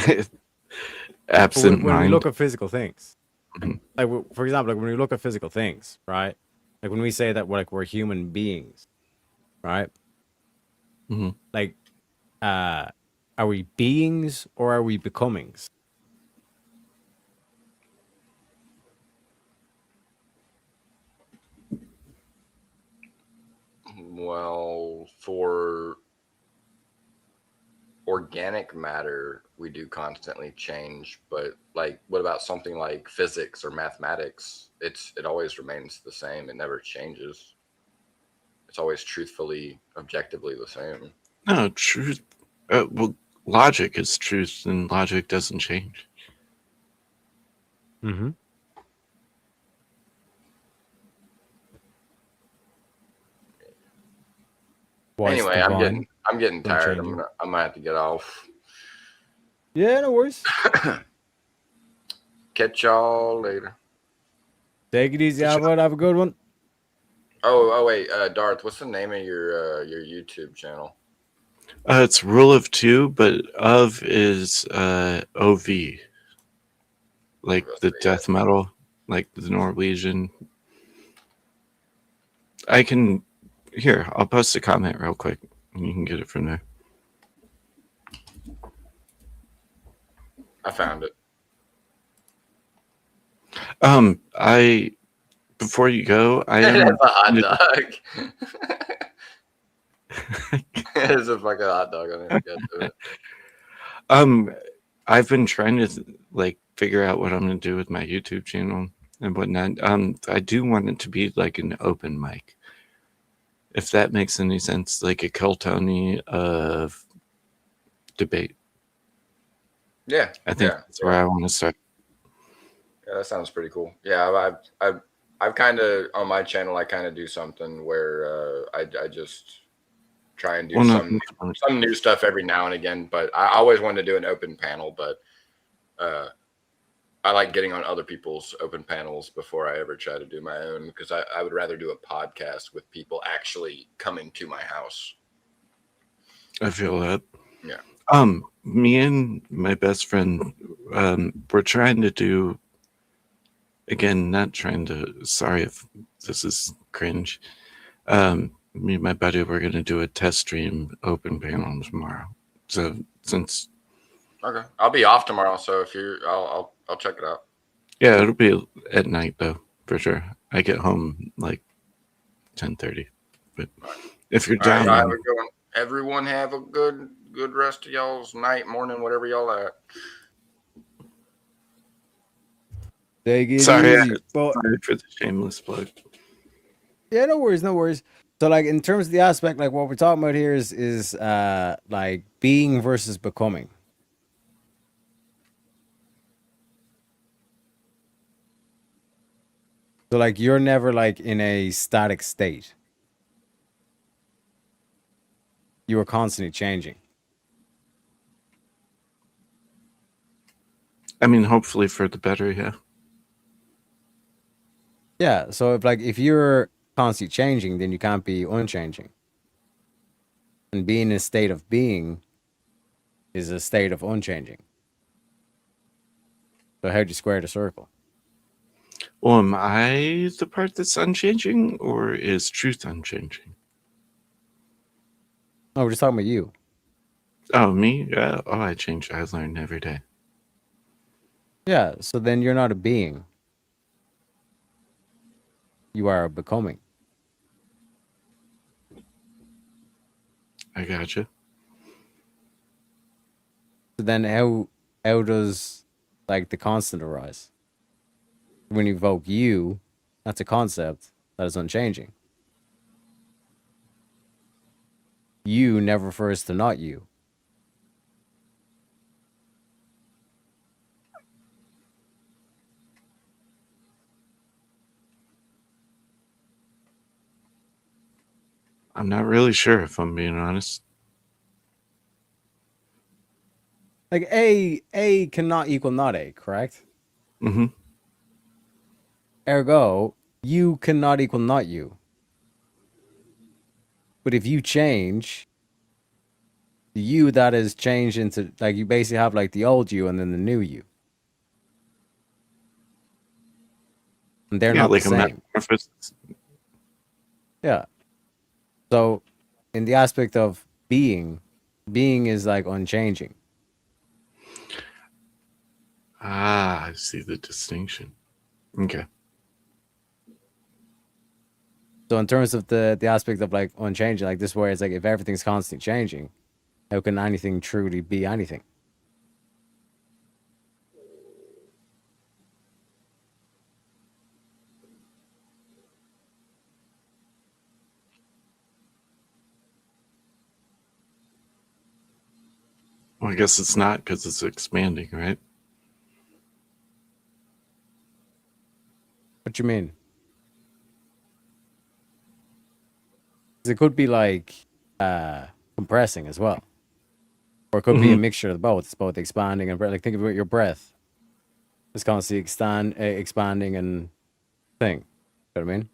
Absent when mind. we look at physical things, like for example, like when we look at physical things, right? Like when we say that we're human beings, right? Mm-hmm. Like, are we beings or are we becomings? Well, for organic matter, we do constantly change, but like, what about something like physics or mathematics? It always remains the same. It never changes. It's always truthfully, objectively the same. No, truth. Well, logic is truth, and logic doesn't change. Mm-hmm. Anyway, I'm getting tired. I might have to get off. Yeah, no worries. Catch y'all later. Take it easy, Albert. Have a good one. Oh wait, Darth, what's the name of your YouTube channel? It's Rule of Two, but of is OV, like the death metal, like the Norwegian. I can here. I'll post a comment real quick, and you can get it from there. I found it. Before you go, I It's am a hot dog. It's a fucking hot dog. I didn't get to it. I've been trying to like figure out what I'm going to do with my YouTube channel and whatnot. I do want it to be like an open mic, if that makes any sense, like a Keltoni of debate. Yeah, I think that's where I want to start. Yeah, that sounds pretty cool. Yeah, I've kind of on my channel. I kind of do something where I just try and do some new stuff every now and again. But I always wanted to do an open panel, but I like getting on other people's open panels before I ever try to do my own, because I would rather do a podcast with people actually coming to my house. I feel that. Yeah. Me and my best friend, we're trying to do, again, not trying to, sorry if this is cringe. Me and my buddy, we're going to do a test stream open panel tomorrow. So since. Okay. I'll be off tomorrow. So if I'll check it out. Yeah, it'll be at night though, for sure. I get home like 10:30. But if you're down, right, have a good one. Everyone have a good rest of y'all's night, morning, whatever y'all at. Sorry for the shameless plug. Yeah, no worries, no worries. So, like, in terms of the aspect, like what we're talking about here is like being versus becoming. So, like, you're never like in a static state. You are constantly changing. I mean, hopefully for the better, yeah. Yeah, so if you're constantly changing, then you can't be unchanging. And being in a state of being is a state of unchanging. So how'd you square the circle? Well, am I the part that's unchanging, or is truth unchanging? Oh, we're just talking about you. Oh, me? Yeah. Oh, I change. I learn every day. Yeah, so then you're not a being. You are a becoming. I gotcha. So then how does like the constant arise? When you evoke you, that's a concept that is unchanging. You never refers to not you. I'm not really sure, if I'm being honest. Like A cannot equal not A, correct? Mm-hmm. Ergo, you cannot equal not you. But if you change, the you that is changed into, like, you basically have like the old you and then the new you. And they're not like the a same. metamorphosis. Yeah. So, in the aspect of being is like unchanging. Ah, I see the distinction. Okay. So in terms of the aspect of like unchanging, like this, where it's like if everything's constantly changing, how can anything truly be anything? Well, I guess it's not because it's expanding, right? What you mean? 'Cause it could be like compressing as well, or it could be a mixture of both. It's both expanding and like think about your breath. It's constantly expanding and thing. You know what I mean?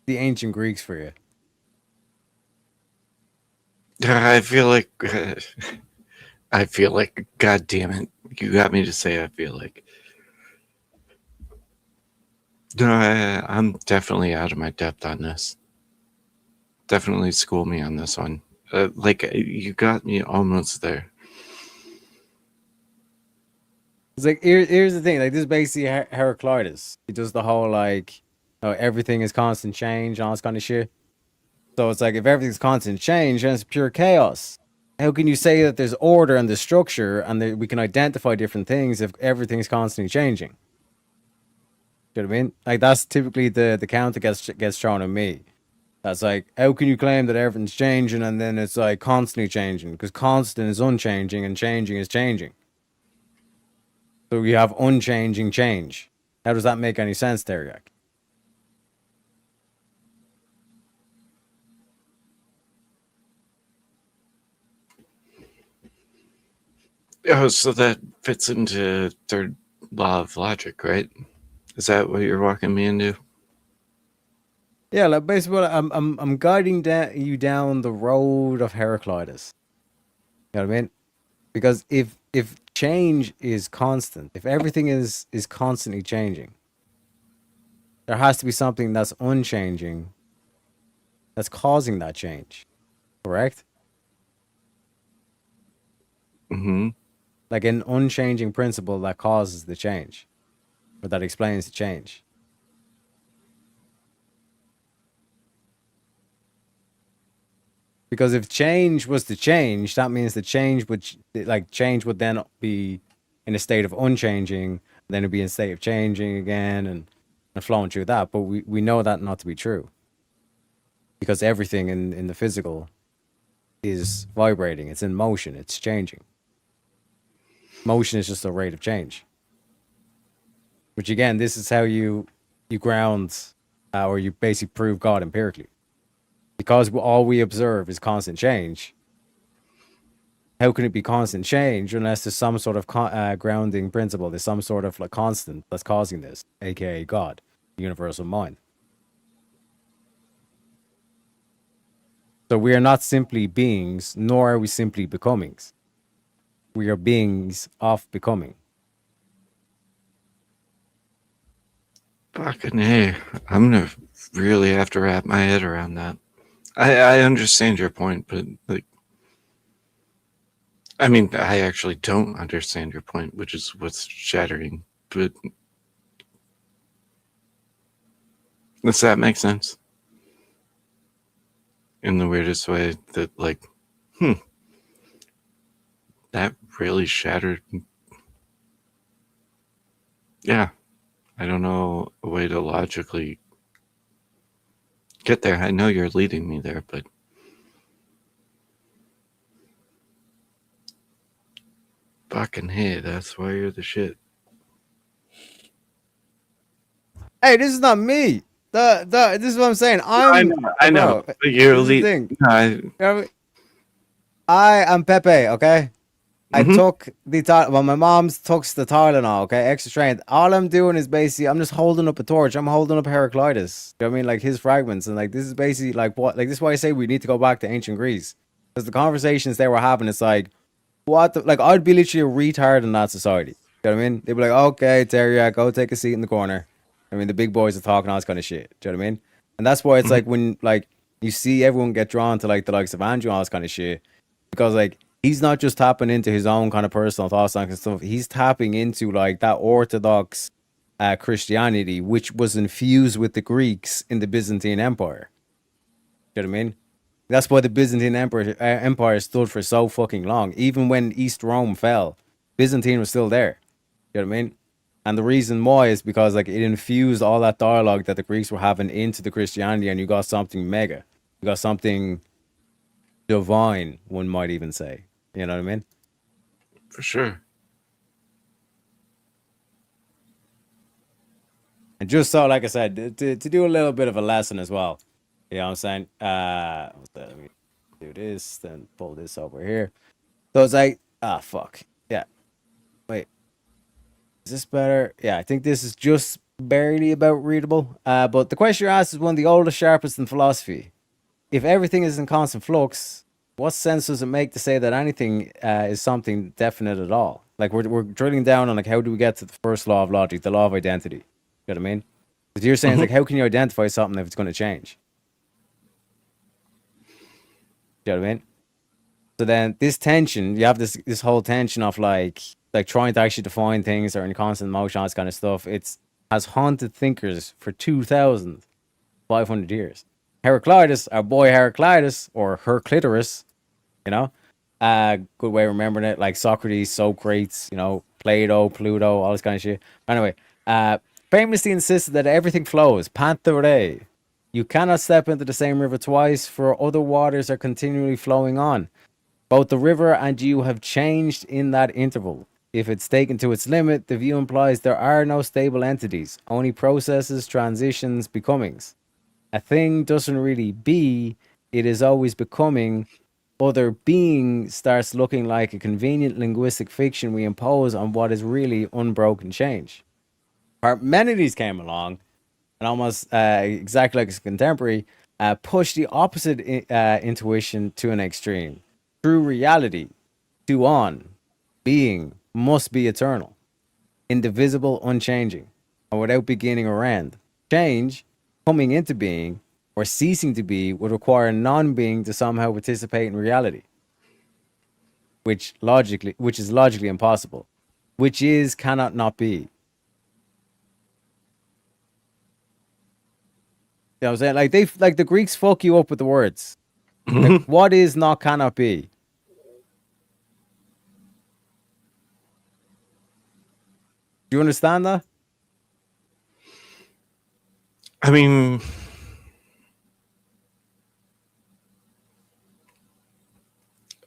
The ancient Greeks for you. I feel like, God damn it, you got me to say I feel like. No, I'm definitely out of my depth on this. Definitely school me on this one. You got me almost there. It's like here's the thing. Like this is basically Heraclitus. He does the whole like, oh, everything is constant change, all this kind of shit. So it's like if everything's constant change, then it's pure chaos. How can you say that there's order and the structure and that we can identify different things if everything's constantly changing? You know what I mean? Like that's typically the counter gets thrown at me. That's like, how can you claim that everything's changing and then it's like constantly changing? Because constant is unchanging and changing is changing. So you have unchanging change. How does that make any sense, Teriak? Oh, so that fits into third law of logic, right? Is that what you're walking me into? Yeah, like basically, I'm guiding you down the road of Heraclitus. You know what I mean? Because if change is constant, if everything is constantly changing, there has to be something that's unchanging that's causing that change. Correct? Mm-hmm. Like an unchanging principle that causes the change, or that explains the change. Because if change was to change, that means the change would then be in a state of unchanging, then it'd be in a state of changing again and flowing through that. But we know that not to be true. Because everything in the physical is vibrating, it's in motion, it's changing. Motion is just a rate of change. Which again, this is how you ground or you basically prove God empirically. Because all we observe is constant change. How can it be constant change unless there's some sort of grounding principle? There's some sort of like constant that's causing this, aka God, the universal mind. So we are not simply beings, nor are we simply becomings. We are beings of becoming. Fucking hey, I'm gonna really have to wrap my head around that. I understand your point, but like, I mean, I actually don't understand your point, which is what's shattering. But does that make sense? In the weirdest way that, like, that really shattered. Yeah, I don't know a way to logically get there. I know you're leading me there, but fucking hey, that's why you're the shit. Hey, this is not me. This is what I'm saying. I know. But you're leading. I am Pepe, okay? I took the well, my mom's took the Tylenol, okay, extra strength. All I'm doing is basically I'm just holding up a torch. I'm holding up Heraclitus. You know what I mean? Like his fragments, and like this is basically like what, like this is why I say we need to go back to ancient Greece, because the conversations they were having, it's like what the, like I'd be literally a retard in that society. You know what I mean? They'd be like, okay, Terry, go take a seat in the corner. I mean, the big boys are talking all this kind of shit. Do you know what I mean? And that's why it's like when like you see everyone get drawn to like the likes of Andrew and all this kind of shit, because like he's not just tapping into his own kind of personal thoughts and stuff. He's tapping into like that Orthodox Christianity, which was infused with the Greeks in the Byzantine Empire. You know what I mean? That's why the Byzantine Empire stood for so fucking long. Even when East Rome fell, Byzantine was still there. You know what I mean? And the reason why is because like it infused all that dialogue that the Greeks were having into the Christianity, and you got something mega. You got something divine, one might even say. You know what I mean? For sure. And just so, like I said, to do a little bit of a lesson as well. You know what I'm saying? Let me do this, then pull this over here. So it's like, fuck. Yeah. Wait. Is this better? Yeah, I think this is just barely about readable. But the question you asked is one of the oldest, sharpest in philosophy. If everything is in constant flux, what sense does it make to say that anything is something definite at all? Like we're drilling down on like how do we get to the first law of logic, the law of identity? You know what I mean? Because you're saying like how can you identify something if it's going to change? You know what I mean? So then this tension, you have this whole tension of like trying to actually define things that are in constant motion, all this kind of stuff. It's has haunted thinkers for 2,500 years. Heraclitus, our boy Heraclitus, or Herclitorus, you know, good way of remembering it, like Socrates, Socrates, you know, Plato, Pluto, all this kind of shit. Anyway, famously insisted that everything flows, panthere. You cannot step into the same river twice, for other waters are continually flowing on. Both the river and you have changed in that interval. If it's taken to its limit, the view implies there are no stable entities, only processes, transitions, becomings. A thing doesn't really be, it is always becoming. Other being starts looking like a convenient linguistic fiction we impose on what is really unbroken change. Parmenides came along and almost exactly like his contemporary, pushed the opposite intuition to an extreme. True reality, to on, being must be eternal, indivisible, unchanging, and without beginning or end. Change, coming into being or ceasing to be, would require non-being to somehow participate in reality, which is logically impossible, which is cannot not be. You know what I'm saying? Like the Greeks fuck you up with the words. Like, what is not cannot be? Do you understand that? I mean,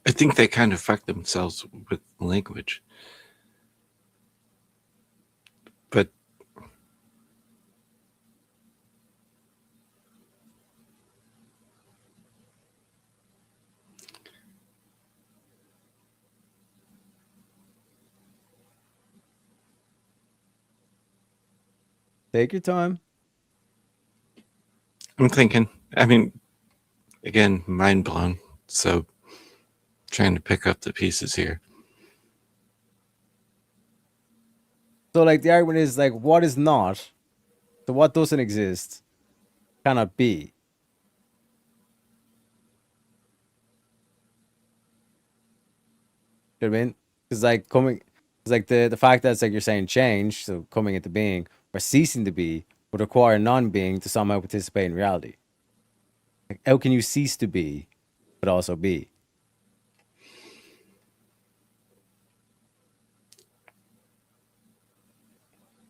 I think they kind of fuck themselves with language. But take your time. I'm thinking, I mean, again, mind blown. So trying to pick up the pieces here. So like the argument is like what is not, so what doesn't exist cannot be. You know what I mean? It's like coming, it's like the fact that it's like you're saying change, so coming into being or ceasing to be would require non-being to somehow participate in reality. Like, how can you cease to be but also be?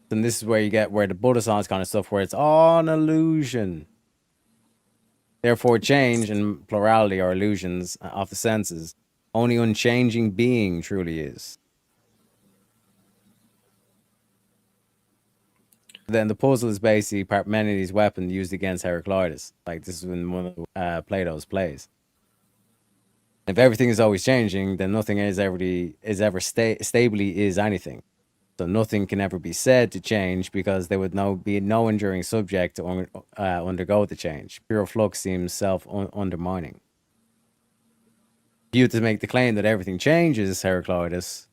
Then this is where you get where the Buddhist kind of stuff, where it's all an illusion. Therefore, change and plurality are illusions of the senses. Only unchanging being truly is. Then the puzzle is basically Parmenides' weapon used against Heraclitus. Like this is in one of Plato's plays. If everything is always changing, then nothing stably is anything. So nothing can ever be said to change because there would be no enduring subject to undergo the change. Pure flux seems self-undermining. If you were to make the claim that everything changes, Heraclitus,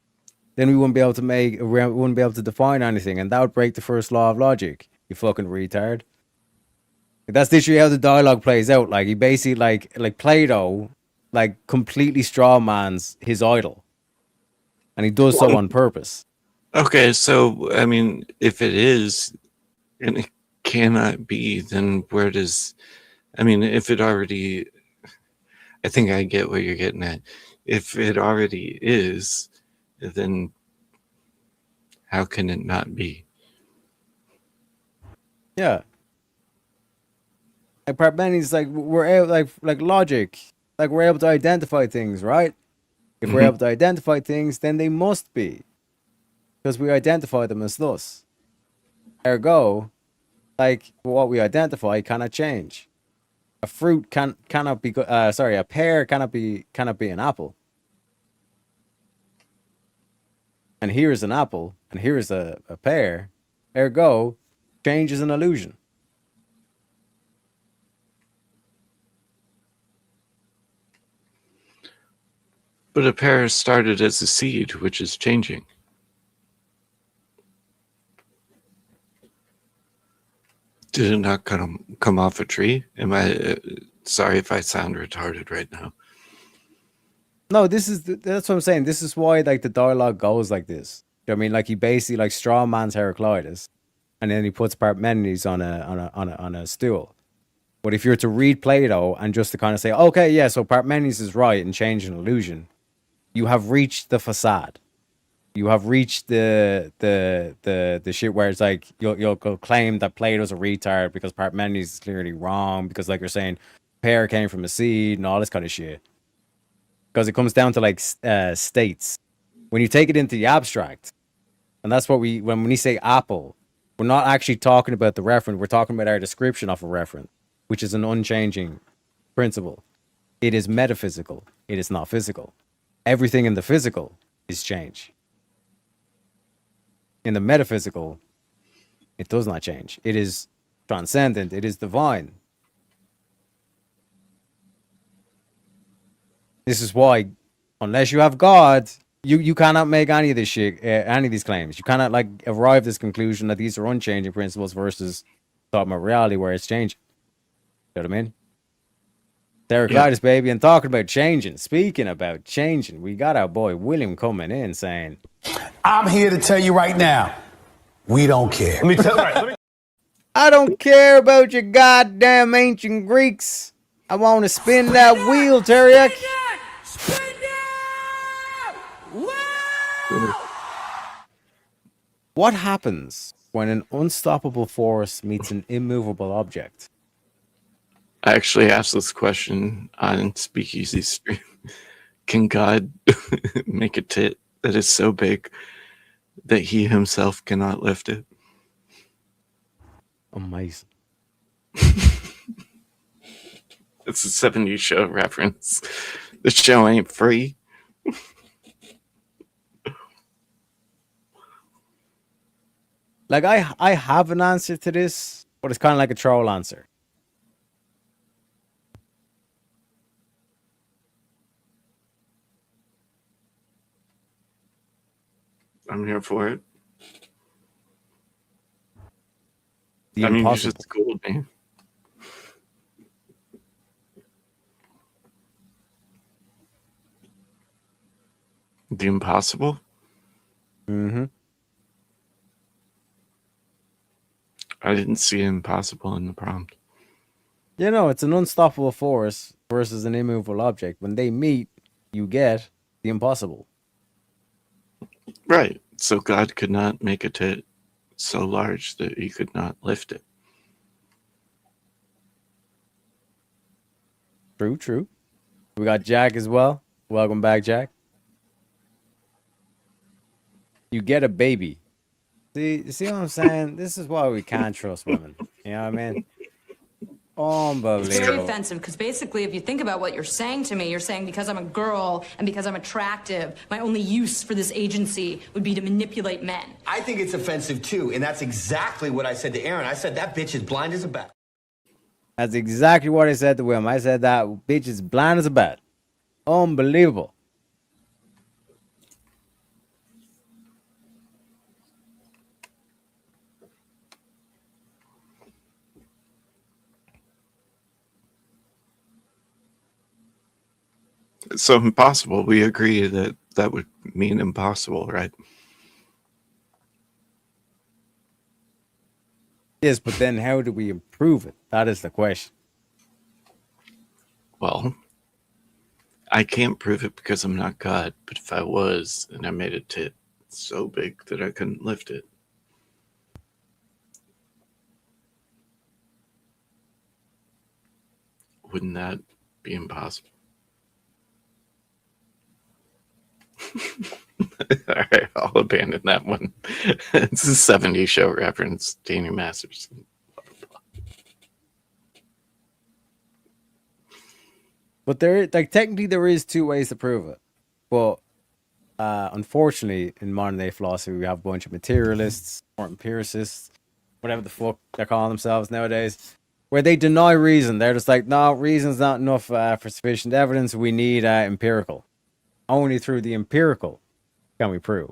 then we wouldn't be able to define anything, and that would break the first law of logic. You fucking retard. That's literally how the dialogue plays out. Like he basically like Plato, like completely strawmans his idol, and he does so on purpose. Okay, so I mean, if it is and it cannot be, then where does? I mean, if it already, I think I get what you're getting at. If it already is, then how can it not be? Yeah. Like Parmenides, like we're able, like logic, like we're able to identify things, right? If we're able to identify things, then they must be, because we identify them as thus. Ergo, like what we identify cannot change. A fruit cannot be a pear cannot be an apple. And here's an apple, and here's a pear. Ergo, change is an illusion. But a pear started as a seed, which is changing. Did it not come off a tree? Am I sorry if I sound retarded right now? No, that's what I'm saying. This is why like the dialogue goes like this. You know what I mean? Like he basically like straw man's Heraclitus, and then he puts Parmenides on a stool. But if you're to read Plato and just to kind of say, okay, yeah, so Parmenides is right and change an illusion, you have reached the facade. You have reached the shit where it's like you'll claim that Plato's a retard because Parmenides is clearly wrong because like you're saying, pear came from a seed and all this kind of shit. Because it comes down to like states. When you take it into the abstract, and that's what when we say apple, we're not actually talking about the referent. We're talking about our description of a referent, which is an unchanging principle. It is metaphysical. It is not physical. Everything in the physical is change. In the metaphysical, it does not change. It is transcendent. It is divine. This is why, unless you have God, you cannot make any of this shit, any of these claims. You cannot like arrive at this conclusion that these are unchanging principles versus talking about reality where it's changing. You know what I mean? Heraclitus, baby, and talking about changing. Speaking about changing, we got our boy William coming in saying, I'm here to tell you right now, we don't care. I don't care about your goddamn ancient Greeks. I want to spin that wheel, Teriak. What happens when an unstoppable force meets an immovable object? I actually asked this question on Speakeasy stream. Can God make a tit that is so big that he himself cannot lift it? Amazing. It's a 70s show reference. The show ain't free. Like I have an answer to this, but it's kind of like a troll answer. I'm here for it. The I mean, you impossible. just schooled me. The impossible? Mm-hmm. I didn't see impossible in the prompt. You know, it's an unstoppable force versus an immovable object. When they meet, you get the impossible. Right. So God could not make a tit so large that he could not lift it. True, true. We got Jack as well. Welcome back, Jack. You get a baby. See what I'm saying? This is why we can't trust women. You know what I mean? It's very Unbelievable. offensive because basically, if you think about what you're saying to me, you're saying because I'm a girl and because I'm attractive, my only use for this agency would be to manipulate men. I think it's offensive too, and that's exactly what I said to Aaron. I said that bitch is blind as a bat. That's exactly what I said to him. I said that bitch is blind as a bat. Unbelievable. So impossible. We agree that that would mean impossible, right? Yes, but then how do we improve it? That is the question. Well, I can't prove it because I'm not God, but if I was and I made a tit so big that I couldn't lift it, wouldn't that be impossible? All right, I'll abandon that one. It's a 70s show reference, Danny Masters. But there, like, technically, there is two ways to prove it. But unfortunately, in modern day philosophy, we have a bunch of materialists or empiricists, whatever the fuck they're calling themselves nowadays, where they deny reason. They're just like, no, reason's not enough for sufficient evidence. We need empirical. Only through the empirical can we prove.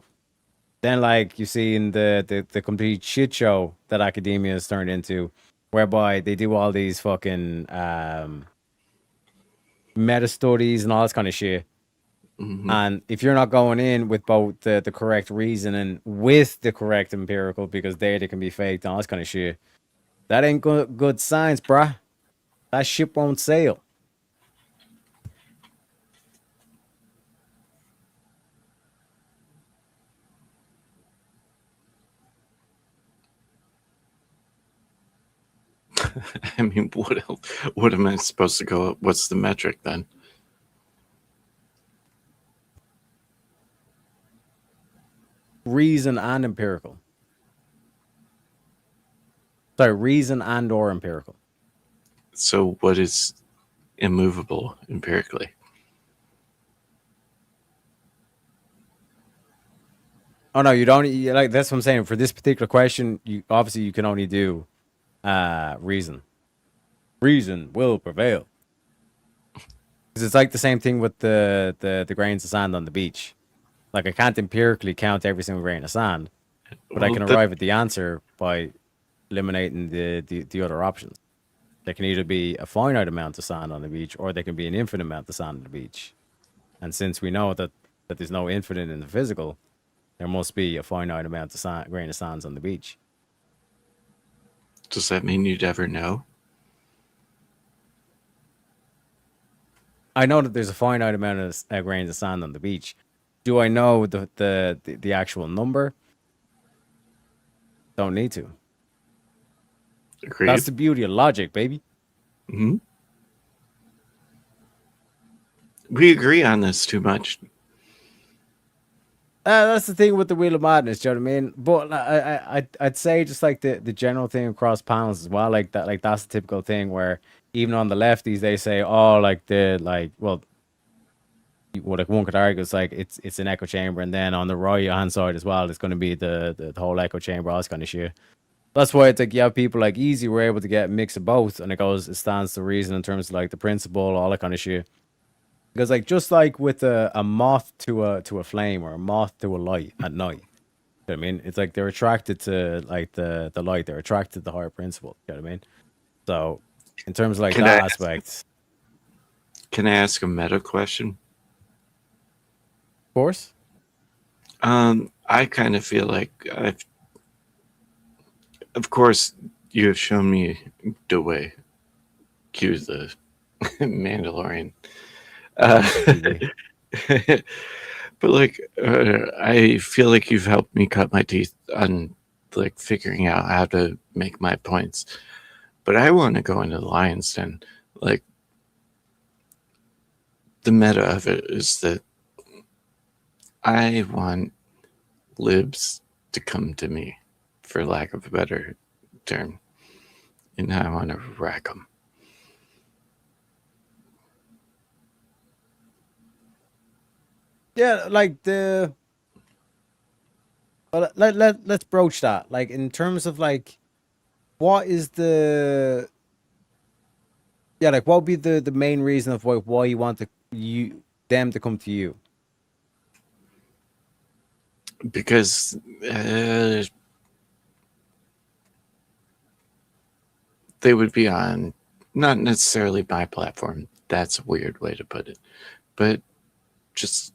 Then, like you see in the complete shit show that academia has turned into, whereby they do all these fucking meta studies and all this kind of shit. Mm-hmm. And if you're not going in with both the correct reasoning with the correct empirical, because data can be faked and all this kind of shit, that ain't good science, bruh. That ship won't sail. I mean, what else? What am I supposed to go? What's the metric then? Reason and empirical. Sorry, reason and or empirical. So what is immovable empirically? Oh no, you don't. Like, that's what I'm saying. For this particular question, you can only do reason. Reason will prevail. Because it's like the same thing with the grains of sand on the beach. Like, I can't empirically count every single grain of sand, but I can arrive at the answer by eliminating the other options. There can either be a finite amount of sand on the beach, or there can be an infinite amount of sand on the beach. And since we know that there's no infinite in the physical, there must be a finite amount of grain of sands on the beach. Does that mean you'd ever know? I know that there's a finite amount of grains of sand on the beach. Do I know the actual number? Don't need to. Agreed. That's the beauty of logic, baby. Hmm. We agree on this too much. That's the thing with the Wheel of Madness, do you know what I mean? But I'd say just like the general thing across panels as well, like that, like that's the typical thing where even on the lefties they say, oh, like what like one could argue is like it's an echo chamber, and then on the right hand side as well, it's going to be the whole echo chamber, all this kind of shit. That's why it's like you have people like Easy were able to get a mix of both, and it stands to reason in terms of like the principle, all that kind of shit. Because like just like with a moth to a flame or a moth to a light at night, you know what I mean? It's like they're attracted to like the light, they're attracted to the higher principle, you know what I mean? So in terms of like that aspect. Can I ask a meta question? Of course. I kind of feel like of course you have shown me the way. Cue the Mandalorian. But like I feel like you've helped me cut my teeth on like figuring out how to make my points, but I want to go into the lion's den. Like the meta of it is that I want libs to come to me, for lack of a better term, and I want to rack them. Yeah, like the. Well, let's broach that. Like in terms of like, what is the. Yeah, like what would be the main reason of why you want them to come to you? Because they would be on not necessarily my platform. That's a weird way to put it, but just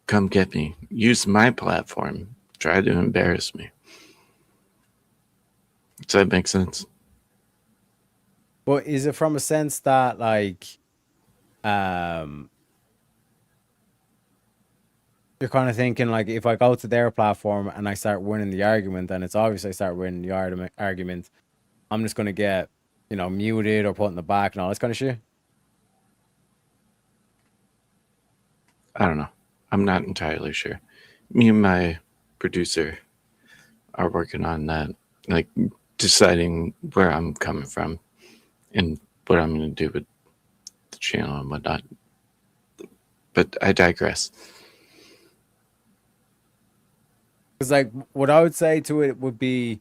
come get me. Use my platform. Try to embarrass me. Does that make sense? But is it from a sense that like, you're kind of thinking like, if I go to their platform and I start winning the argument, and it's obvious I start winning the argument, I'm just gonna get, muted or put in the back and all this kind of shit. I don't know. I'm not entirely sure. Me and my producer are working on that, like deciding where I'm coming from and what I'm going to do with the channel and whatnot. But I digress. Because like, what I would say to it would be,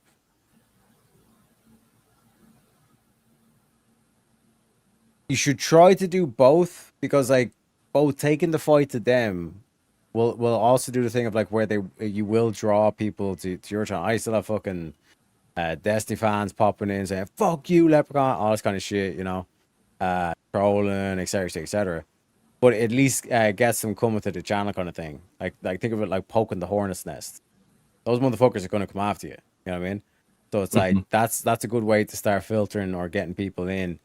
you should try to do both, because like both taking the fight to them will also do the thing of like where you will draw people to your channel. I still have fucking Destiny fans popping in saying "fuck you, Leprechaun," all this kind of shit, trolling, etc., etc. But at least gets them coming to the channel, kind of thing. Like think of it like poking the hornet's nest. Those motherfuckers are going to come after you. You know what I mean? So it's like that's a good way to start filtering or getting people in.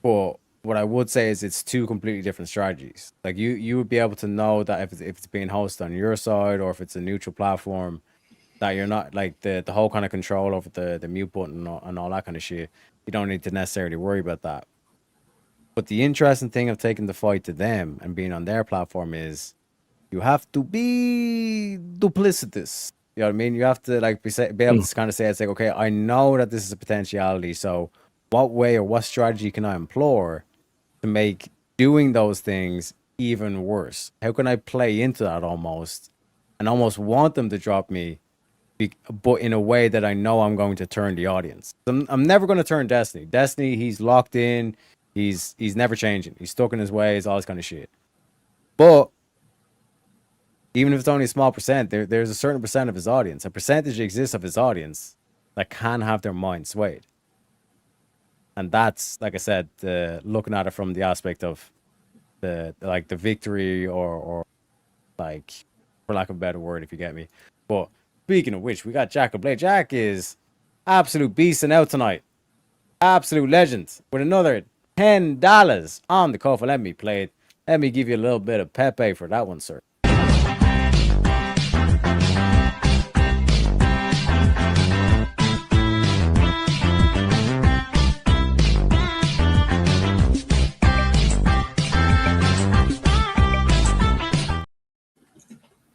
But what I would say is it's two completely different strategies. Like you would be able to know that if it's being hosted on your side or if it's a neutral platform, that you're not like the whole kind of control over the mute button and all that kind of shit. You don't need to necessarily worry about that. But the interesting thing of taking the fight to them and being on their platform is you have to be duplicitous. You know what I mean? You have to like be able to kind of say, it's like, okay, I know that this is a potentiality. So what way or what strategy can I employ to make doing those things even worse? How can I play into that almost and almost want them to drop me, but in a way that I know I'm going to turn the audience? I'm never going to turn Destiny. Destiny, he's locked in. He's never changing. He's stuck in his ways, all this kind of shit. But even if it's only a small percent, there's a certain percent of his audience. A percentage exists of his audience that can have their mind swayed. And that's, like I said, looking at it from the aspect of the victory or like, for lack of a better word, if you get me. But speaking of which, we got Jack of Blade. Jack is absolute beasting out tonight. Absolute legend with another $10 on the coffin. Let me play it. Let me give you a little bit of Pepe for that one, sir.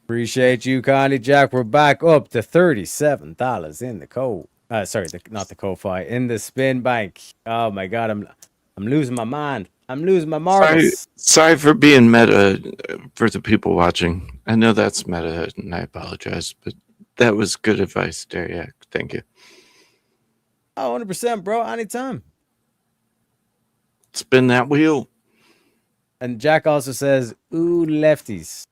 Appreciate you kindly, Jack. We're back up to $37 in the co. Sorry, not the Ko-Fi, in the spin bank. Oh my god, I'm losing my mind. I'm losing my marbles. Sorry for being meta for the people watching. I know that's meta, and I apologize, but that was good advice, Dariak. Thank you. Oh, 100%, bro. Anytime. Spin that wheel. And Jack also says, ooh, lefties.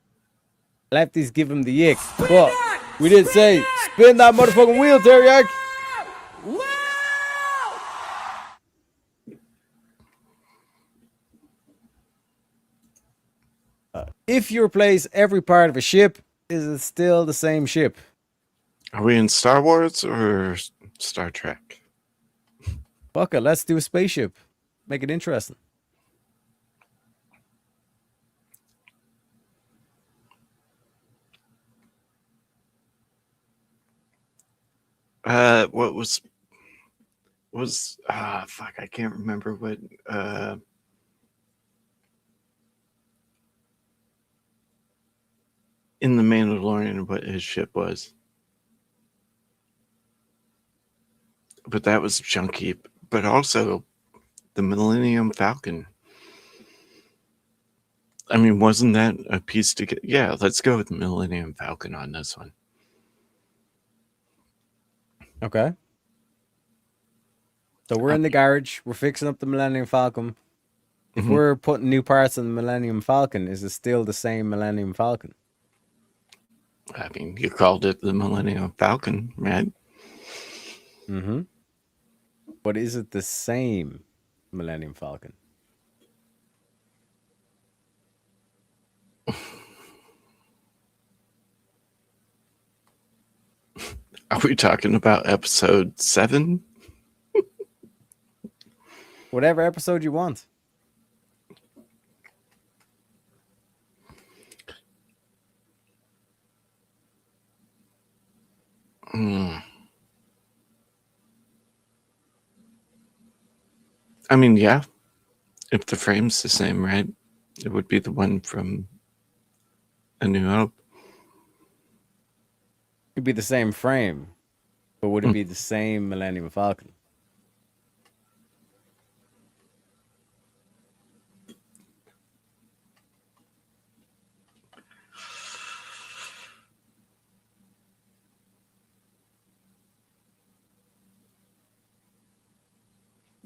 Lefties give him the ick. But we did say, spin that motherfucking wheel, Dariak. If you replace every part of a ship, is it still the same ship? Are we in Star Wars or Star Trek? Fuck it, let's do a spaceship. Make it interesting. What was fuck, I can't remember what in the Mandalorian what his ship was. But that was chunky, but also the Millennium Falcon. I mean, wasn't that a piece to get? Yeah, let's go with the Millennium Falcon on this one. Okay. So we're in the garage. We're fixing up the Millennium Falcon. If we're putting new parts on the Millennium Falcon, is it still the same Millennium Falcon? I mean, you called it the Millennium Falcon, right? Mm-hmm. But is it the same Millennium Falcon? Are we talking about episode 7? Whatever episode you want. I mean, yeah. If the frame's the same, right? It would be the one from A New Hope. It'd be the same frame, but would it be the same Millennium Falcon?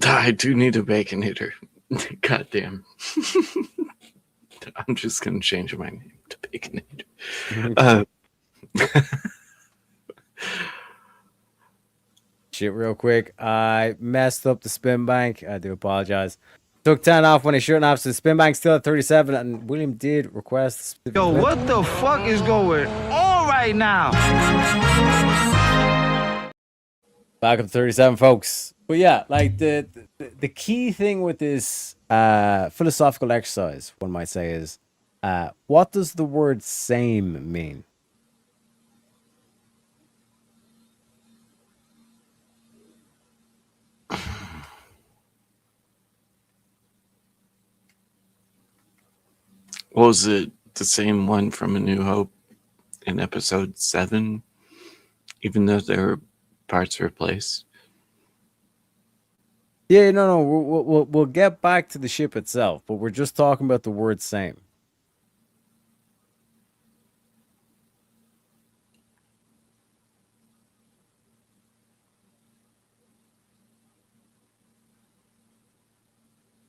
I do need a Baconator. Goddamn. I'm just going to change my name to Baconator. Shit, real quick. I messed up the spin bank. I do apologize. Took 10 off when I shouldn't have. So the spin bank's still at 37, and William did request. Yo, what the fuck is going on right now? Back up to 37, folks. But yeah, like the key thing with this philosophical exercise, one might say, is what does the word same mean? Was it the same one from A New Hope in episode 7? Even though there were parts replaced? Yeah, no, we'll get back to the ship itself, but we're just talking about the word same.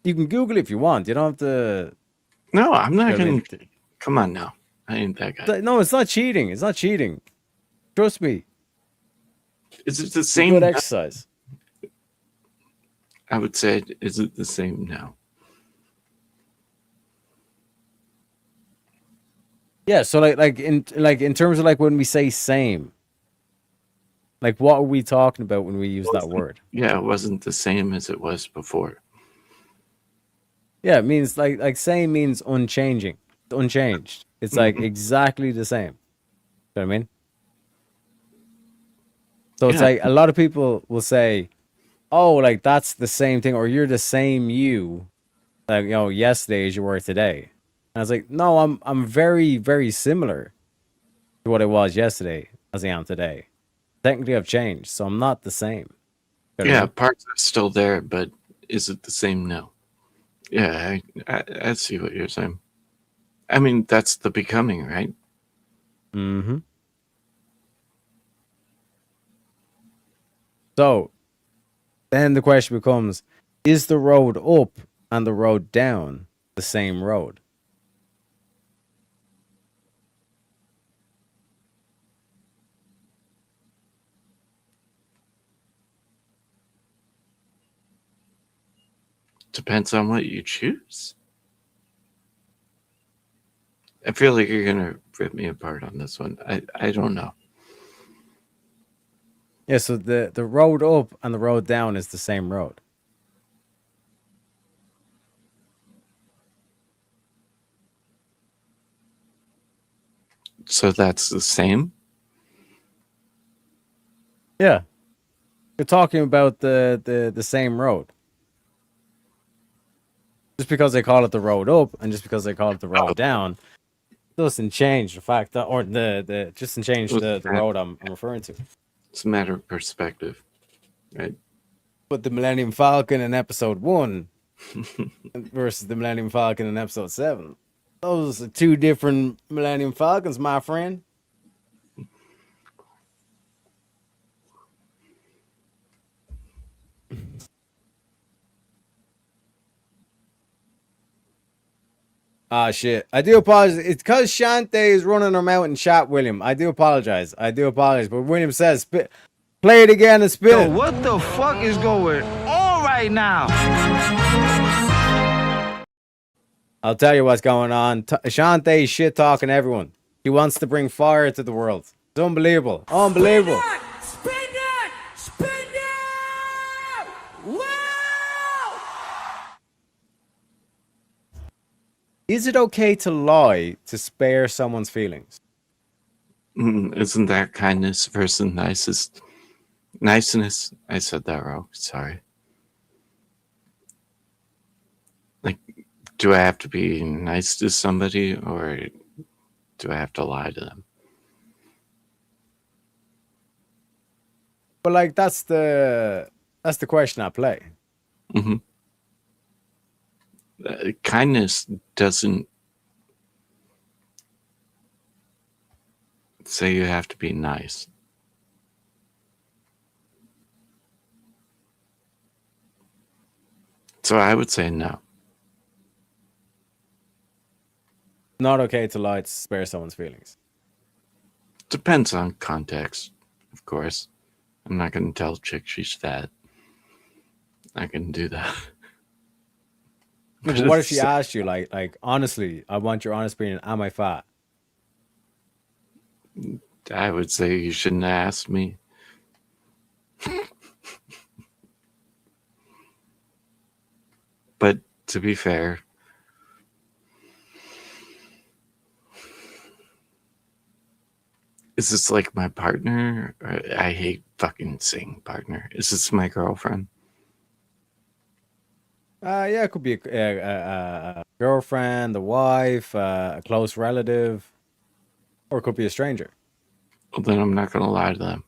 You can Google it if you want. You don't have to. No, I'm not going to. Come on now. I ain't that guy. No, it's not cheating. It's not cheating. Trust me. Is it the same? Good exercise. I would say, is it the same now? Yeah, so like in terms of like when we say same, like what are we talking about when we use that word? Yeah, it wasn't the same as it was before. Yeah, it means like same means unchanging, unchanged. It's like exactly the same. You know what I mean? So it's like a lot of people will say, "Oh, like that's the same thing," or "You're the same you, like yesterday as you were today." And I was like, "No, I'm very very similar to what I was yesterday as I am today. Technically, I've changed, so I'm not the same." You know what I mean? Parts are still there, but is it the same now? Yeah, I see what you're saying. I mean, that's the becoming, right? Mm-hmm. So then the question becomes, is the road up and the road down the same road? Depends on what you choose. I feel like you're going to rip me apart on this one. I don't know. Yeah, so the road up and the road down is the same road. So that's the same? Yeah. You're talking about the same road. Just because they call it the road up and just because they call it the road down doesn't change the fact that, or the doesn't change the road I'm referring to. It's a matter of perspective, right? But the Millennium Falcon in episode 1 versus the Millennium Falcon in episode 7, Those are two different Millennium Falcons, my friend. Ah, shit. I do apologize. It's because Shante is running her mouth in chat, William. I do apologize. But William says, play it again and spit Yo, it. what the fuck is going on right now? I'll tell you what's going on. Shante is shit talking everyone. He wants to bring fire to the world. It's unbelievable. Unbelievable. Spin it! Spin it! Wow! Is it okay to lie to spare someone's feelings? Isn't that kindness versus nicest? Niceness. I said that wrong. Sorry. Like, do I have to be nice to somebody or do I have to lie to them? But like that's the question I play. Mm-hmm. Kindness doesn't say you have to be nice. So I would say no. Not okay to lie to spare someone's feelings. Depends on context, of course. I'm not going to tell a chick she's fat. I can do that. But what if she asked you, like honestly, I want your honest opinion, am I fat? I would say you shouldn't ask me. But to be fair, is this like my partner? I hate fucking saying partner. Is this my girlfriend? Yeah, it could be a girlfriend, a wife, a close relative, or it could be a stranger. Well, then I'm not going to lie to them.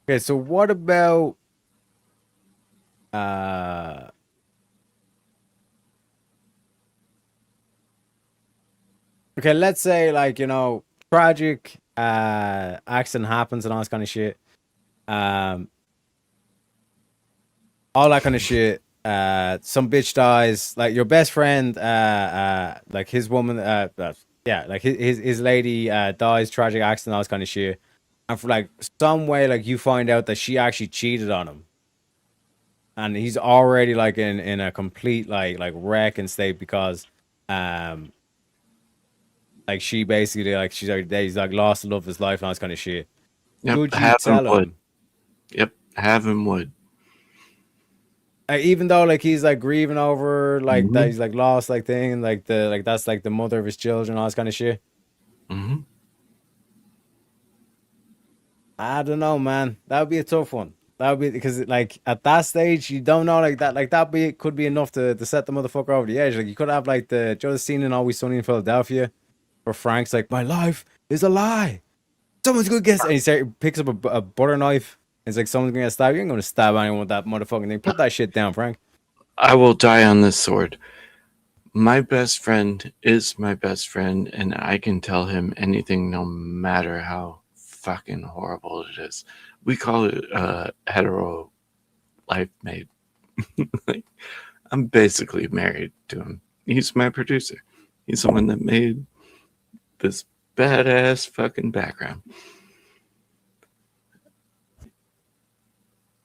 Okay, so what about okay, let's say like, you know, tragic accident happens and all this kind of shit. All that kind of shit. Some bitch dies, like your best friend, like his woman, yeah, like his lady dies, tragic accident, all this kind of shit. And for like some way, like you find out that she actually cheated on him. And he's already like in a complete like wrecking state because like she basically like he's like lost the love of his life and all this kind of shit. Yep, Would you have tell him would. Yep, have him would. Even though like he's like grieving over like that he's like lost like thing and like the like that's like the mother of his children, all this kind of shit. Mm-hmm. I don't know, man. That would be a tough one. That would be because like at that stage you don't know like that could be enough to set the motherfucker over the edge. Like you could have like the scene in Always Sunny in Philadelphia where Frank's like, my life is a lie. Someone's gonna guess, and he picks up a butter knife. It's like someone's gonna stab you. You ain't gonna stab anyone with that motherfucking thing. Put that shit down, Frank. I will die on this sword. My best friend is my best friend, and I can tell him anything no matter how fucking horrible it is. We call it hetero life mate. Like, I'm basically married to him. He's my producer. He's the one that made this badass fucking background.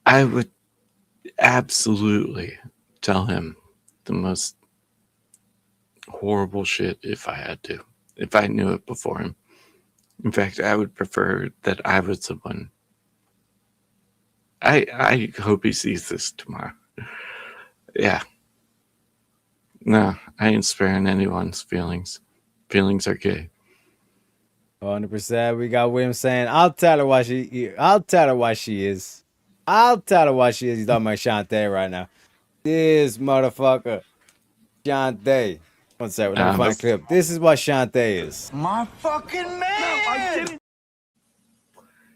I would absolutely tell him the most horrible shit if I had to, if I knew it before him. In fact, I would prefer that I was the one. I hope he sees this tomorrow. Yeah. No, I ain't sparing anyone's feelings. Feelings are gay. 100%. We got William saying, I'll tell her what she is. I'll tell her what she is. He's talking about Shantae right now. This motherfucker. Shantae. One second, let me find a clip. This is what Shantae is. My fucking man!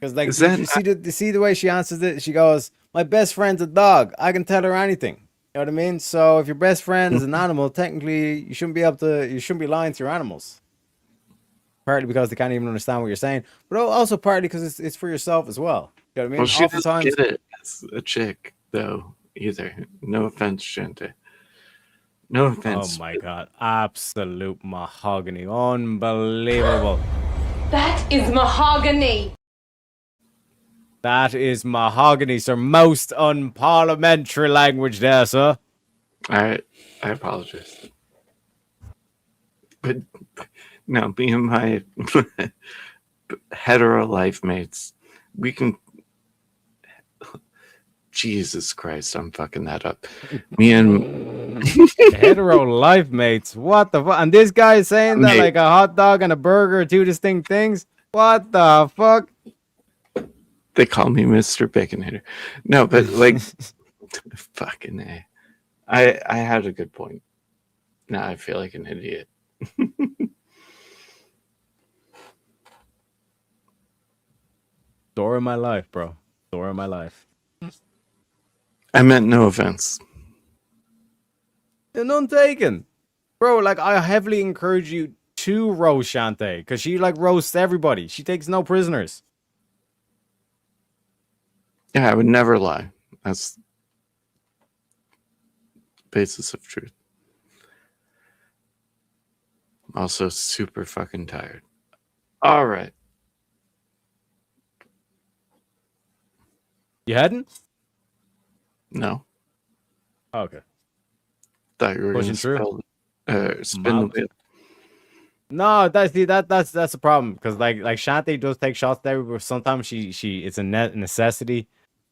Because like, you see the way she answers it? She goes, my best friend's a dog. I can tell her anything. You know what I mean? So if your best friend is an animal, technically you shouldn't be lying to your animals. Partly because they can't even understand what you're saying, but also partly because it's for yourself as well. You know what I mean? Well, she doesn't Oftentimes, get it as a chick, though, either. No offense, Shante. No oh offense. my god, absolute mahogany, unbelievable. That is mahogany. That is mahogany, sir. Most unparliamentary language there, sir. I apologize. But no, me and my hetero life mates, we can. Jesus Christ, I'm fucking that up. Me and Hetero life mates. What the fuck? And this guy is saying that Mate. like a hot dog and a burger are two distinct things? What the fuck? they call me Mr. Baconator. No, but like, fucking A. I had a good point. Now I feel like an idiot. Story of my life, bro. Story of my life. I meant no offense. And none taken. Bro, like I heavily encourage you to roast Shantae because she like roasts everybody. She takes no prisoners. Yeah, I would never lie. That's the basis of truth. I'm also super fucking tired. All right. You hadn't? No. Okay. Thought you were Pushing going through. to spin the wheel. No, that's the problem because like Shantae does take shots there, but sometimes she it's a necessity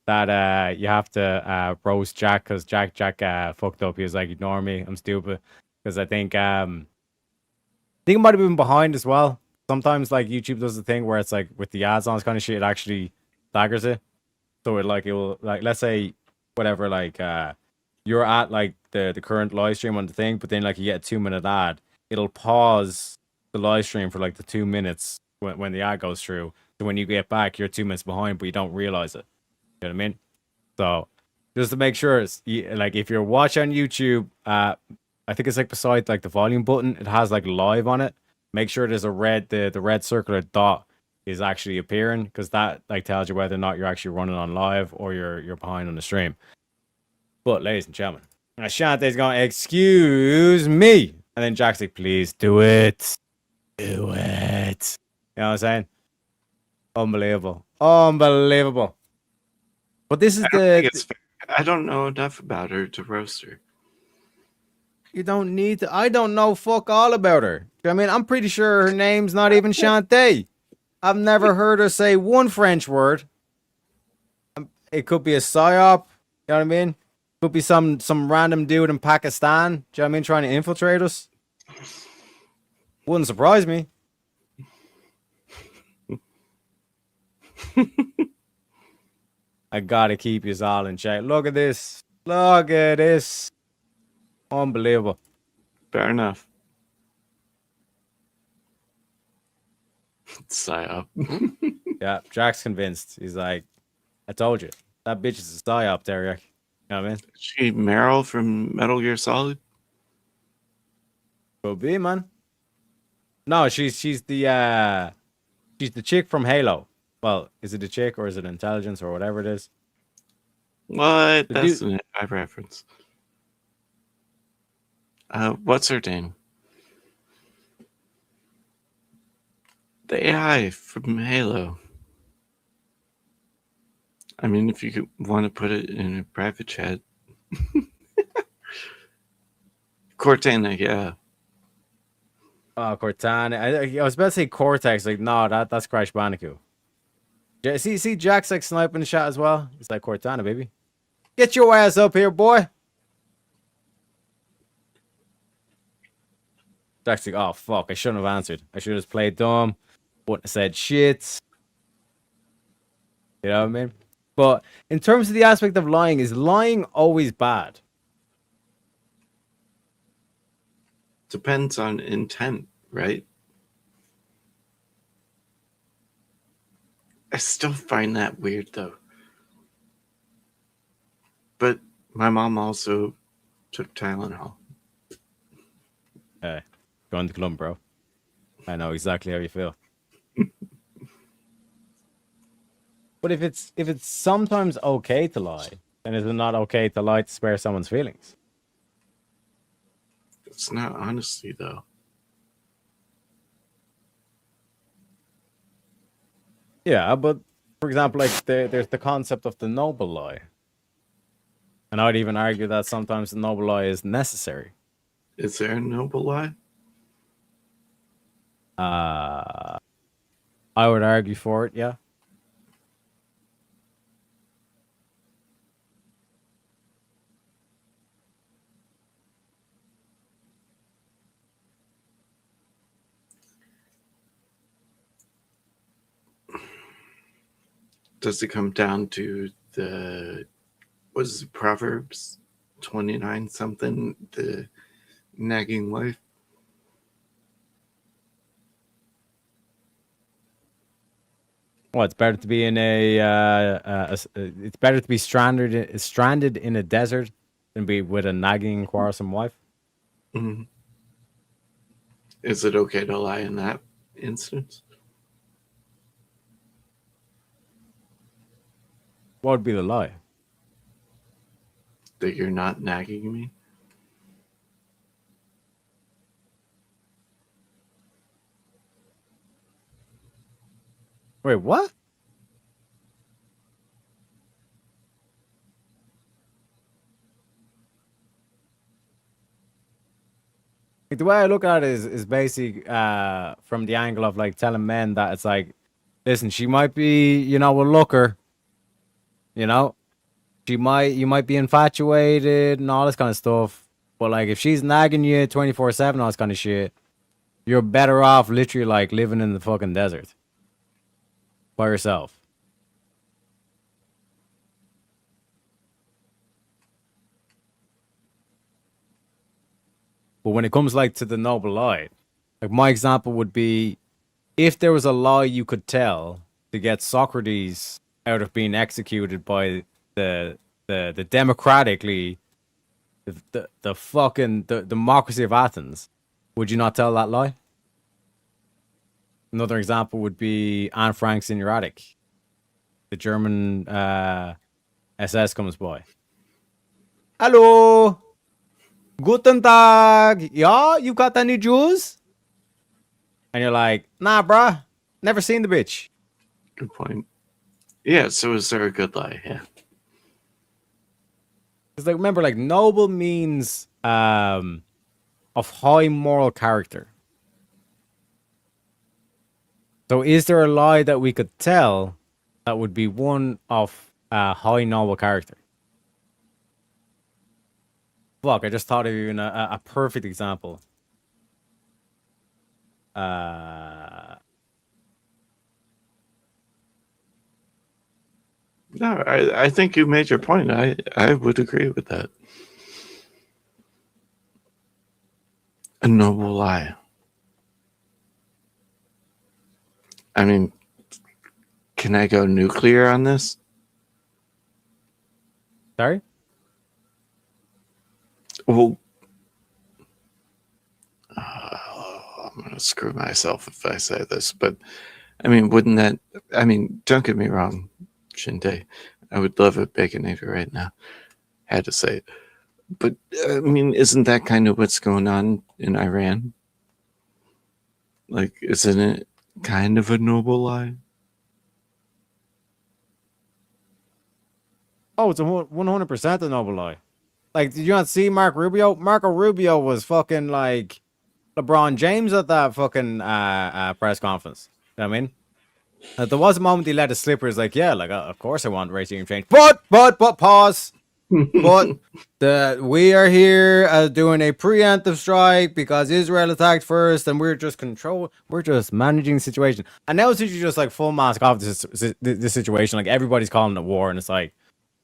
that you have to roast Jack because Jack fucked up. He was like, ignore me, I'm stupid. Because I think it might have been behind as well. Sometimes like YouTube does the thing where it's like with the ads on this kind of shit, it actually staggers it. So it will like, let's say whatever, like you're at like the current live stream on the thing, but then like you get a 2-minute ad, it'll pause the live stream for like the 2 minutes when the ad goes through. So when you get back, you're 2 minutes behind, but you don't realize it. You know what I mean? So just to make sure, it's like if you're watching on YouTube, I think it's like beside like the volume button, it has like live on it. Make sure there's a the red circular dot is actually appearing because that like tells you whether or not you're actually running on live or you're behind on the stream. But ladies and gentlemen, Shantae's going, excuse me, and then Jack's like, please do it. Do it. You know what I'm saying? Unbelievable. Unbelievable. But this is I don't know enough about her to roast her. You don't need to. I don't know fuck all about her. I mean, I'm pretty sure her name's not even Shantae. I've never heard her say one French word. It could be a psyop. You know what I mean? Could be some random dude in Pakistan. Do you know what I mean? Trying to infiltrate us. Wouldn't surprise me. I gotta keep you all in check. Look at this. Look at this. Unbelievable. Fair enough. Psyop. Yeah, Jack's convinced. He's like, I told you. That bitch is a psyop, Derek. You know what I mean? She Meryl from Metal Gear Solid? Could be, man. No, she's the chick from Halo. Well, is it a chick or is it intelligence or whatever it is? What? The That's dude- an AI reference. What's her name? The AI from Halo. I mean, if you want to put it in a private chat. Cortana, yeah. Oh, Cortana. I was about to say Cortex. Like, no, that's Crash Bandicoot. See, Jack's like sniping the shot as well. It's like Cortana, baby. Get your ass up here, boy. Jack's like, oh fuck, I shouldn't have answered. I should have just played dumb. Wouldn't have said shit. You know what I mean? But in terms of the aspect of lying, is lying always bad? Depends on intent, right? I still find that weird though. But my mom also Took Tylenol. Hey, join the club, bro. I know exactly how you feel. But if it's sometimes okay to lie, then is it not okay to lie to spare someone's feelings? It's not honesty, though. Yeah, but for example, like there's the concept of the noble lie. And I'd even argue that sometimes the noble lie is necessary. Is there a noble lie? I would argue for it, yeah. Does it come down to was it Proverbs 29 something, the nagging wife? Well, it's better to be in it's better to be stranded in a desert than be with a nagging, quarrelsome wife. Mm-hmm. Is it okay to lie in that instance? What would be the lie? That you're not nagging me? Wait, what? Like, the way I look at it is basically from the angle of like telling men that it's like, listen, she might be, you know, a looker. You know, you might be infatuated and all this kind of stuff. But like, if she's nagging you 24/7, all this kind of shit, you're better off literally like living in the fucking desert by yourself. But when it comes like to the noble lie, like my example would be, if there was a lie you could tell to get Socrates out of being executed by the democratically the fucking democracy of Athens, would you not tell that lie? Another example would be Anne Frank's in your attic. The German SS comes by. Hello, guten Tag. Yeah, you got any Jews? And you're like, nah, bruh, never seen the bitch. Good point. Yeah, so is there a good lie? Yeah. Because like, remember, like, noble means of high moral character. So is there a lie that we could tell that would be one of high noble character? Fuck, I just thought of even a perfect example. No, I think you made your point. I would agree with that. A noble lie. I mean, can I go nuclear on this? Sorry? Well, I'm going to screw myself if I say this, but I mean, wouldn't that, I mean, don't get me wrong, Shinte, I would love a Baconator right now. Had to say it. But, I mean, isn't that kind of what's going on in Iran? Like, isn't it kind of a noble lie? Oh, it's a 100% a noble lie. Like, did you not see Marco Rubio? Marco Rubio was fucking like LeBron James at that fucking press conference. You know what I mean? There was a moment he let it slip where he's like, yeah, like, of course I want regime change. But, pause. But we are here doing a preemptive strike because Israel attacked first and we're just managing the situation. And now it's literally just like full mask off this situation. Like, everybody's calling it war and it's like,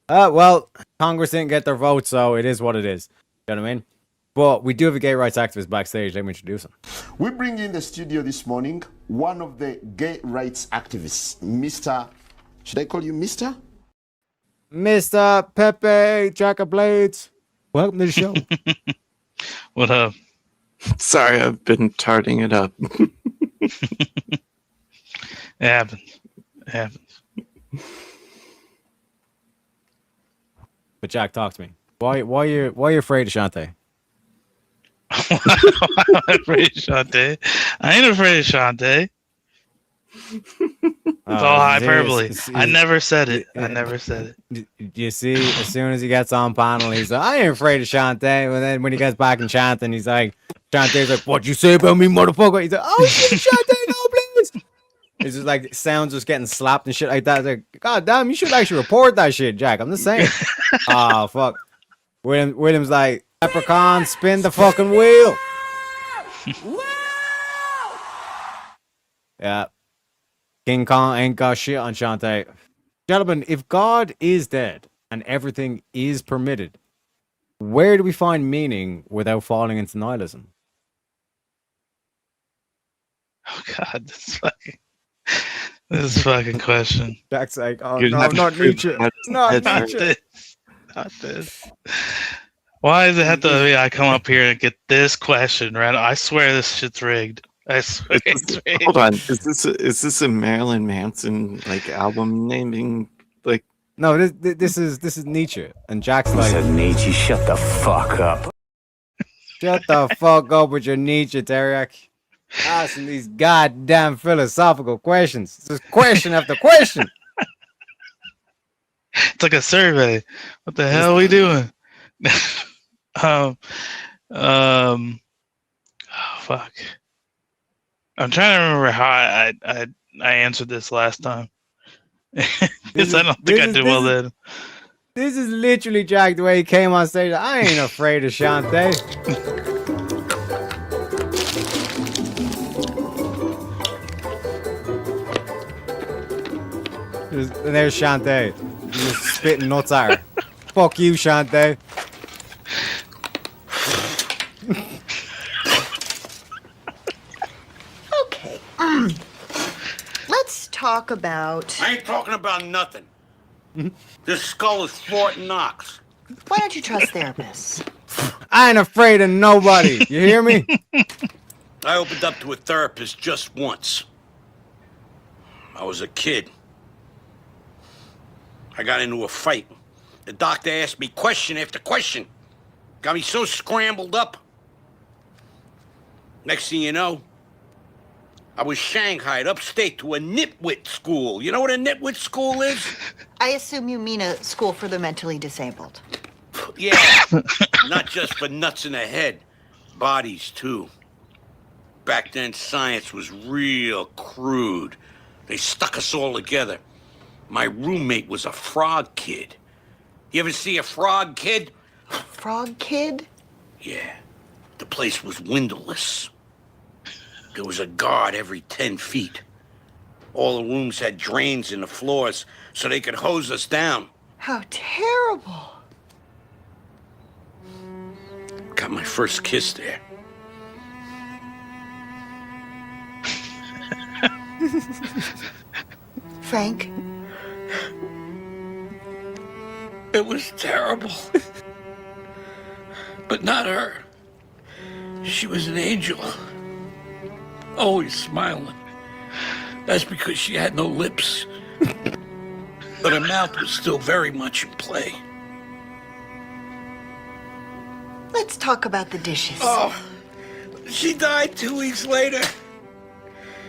well, Congress didn't get their vote, so it is what it is. You know what I mean? But we do have a gay rights activist backstage. Let me introduce him. We bring in the studio this morning one of the gay rights activists, Mr. Should I call you Mr.? Mr. Pepe Jack of Blades. Welcome to the show. What up? Sorry, I've been tarting it up. It happens. It happens. But Jack, talk to me. Why you afraid of Shantae? I'm afraid of Shantae. I ain't afraid of Shantae. It's all hyperbole. I never said it. I never said it. You see, as soon as he gets on panel, he's like, I ain't afraid of Shantae. And then when he gets back in chanting, he's like, Shantae's like, what you say about me, motherfucker? He's like, oh shit, Shantae, no, please. It's just like sounds just getting slapped and shit like that. It's like, God damn, you should actually report that shit, Jack. I'm just saying. Oh fuck. William's like, Leprechaun, spin the fucking wheel. Yeah. King Kong ain't got shit on Shantae. Gentlemen, if God is dead and everything is permitted, where do we find meaning without falling into nihilism? Oh God, this fucking question. Jack's like, oh You're no, not not Nietzsche. Not Not Nietzsche. this. Not this. Why does it have to be I come up here and get this question right? I swear this shit's rigged. I swear it's rigged. Hold on, is this a Marilyn Manson like album naming? Like, No, this is Nietzsche, and Jack's like, Nietzsche, shut the fuck up. shut the fuck up with your Nietzsche, Teriak. Asking these goddamn philosophical questions. It's just question after question. It's like a survey. What the hell are we doing? Oh, fuck. I'm trying to remember how I answered this last time. Because I don't think I did well then. This is literally Jack the way he came on stage. I ain't afraid of Shantae. And there's Shantae. He's just spitting nuts at her. Fuck you, Shantae. Okay. Let's talk about. I ain't talking about nothing. This skull is Fort Knox. Why don't you trust therapists? I ain't afraid of nobody. You hear me? I opened up to a therapist just once. I was a kid. I got into a fight. The doctor asked me question after question. Got me so scrambled up. Next thing you know, I was shanghaied upstate to a nitwit school. You know what a nitwit school is? I assume you mean a school for the mentally disabled. Yeah, not just for nuts in the head, bodies too. Back then, science was real crude. They stuck us all together. My roommate was a frog kid. You ever see a frog kid? Frog kid? Yeah. The place was windowless. There was a guard every 10 feet. All the rooms had drains in the floors so they could hose us down. How terrible. Got my first kiss there. Frank? It was terrible. But not her. She was an angel. Always smiling. That's because she had no lips. But her mouth was still very much in play. Let's talk about the dishes. Oh, she died 2 weeks later.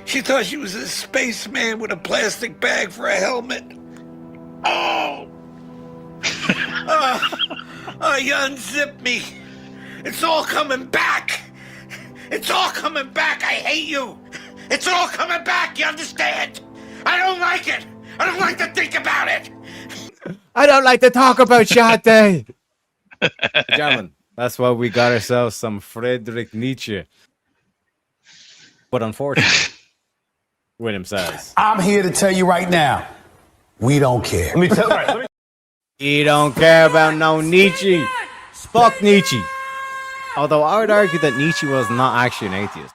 She thought she was a spaceman with a plastic bag for a helmet. Oh! You unzipped me. It's all coming back. It's all coming back. I hate you. It's all coming back. You understand? I don't like it. I don't like to think about it. I don't like to talk about Shantae. Gentlemen, that's why we got ourselves some Friedrich Nietzsche. But unfortunately, William says, I'm here to tell you right now, we don't care. Let me tell you. He don't care about no Nietzsche. Fuck Nietzsche. Although I would argue that Nietzsche was not actually an atheist.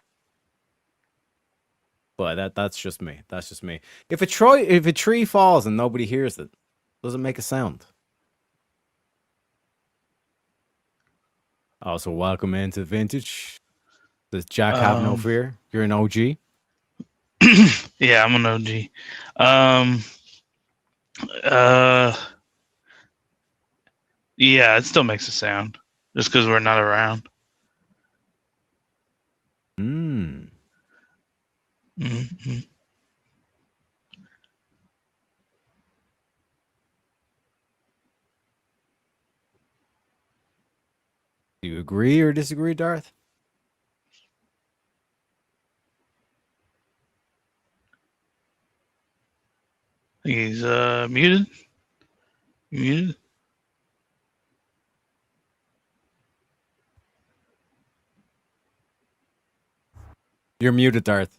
But that's just me. That's just me. If a tree falls and nobody hears it, does it make a sound? Also, welcome into Vintage. Does Jack have no fear? You're an OG. Yeah, I'm an OG. Uh, yeah, it still makes a sound just because we're not around. Hmm. Mm-hmm. Do you agree or disagree, Darth? He's muted. Muted. You're muted, Darth.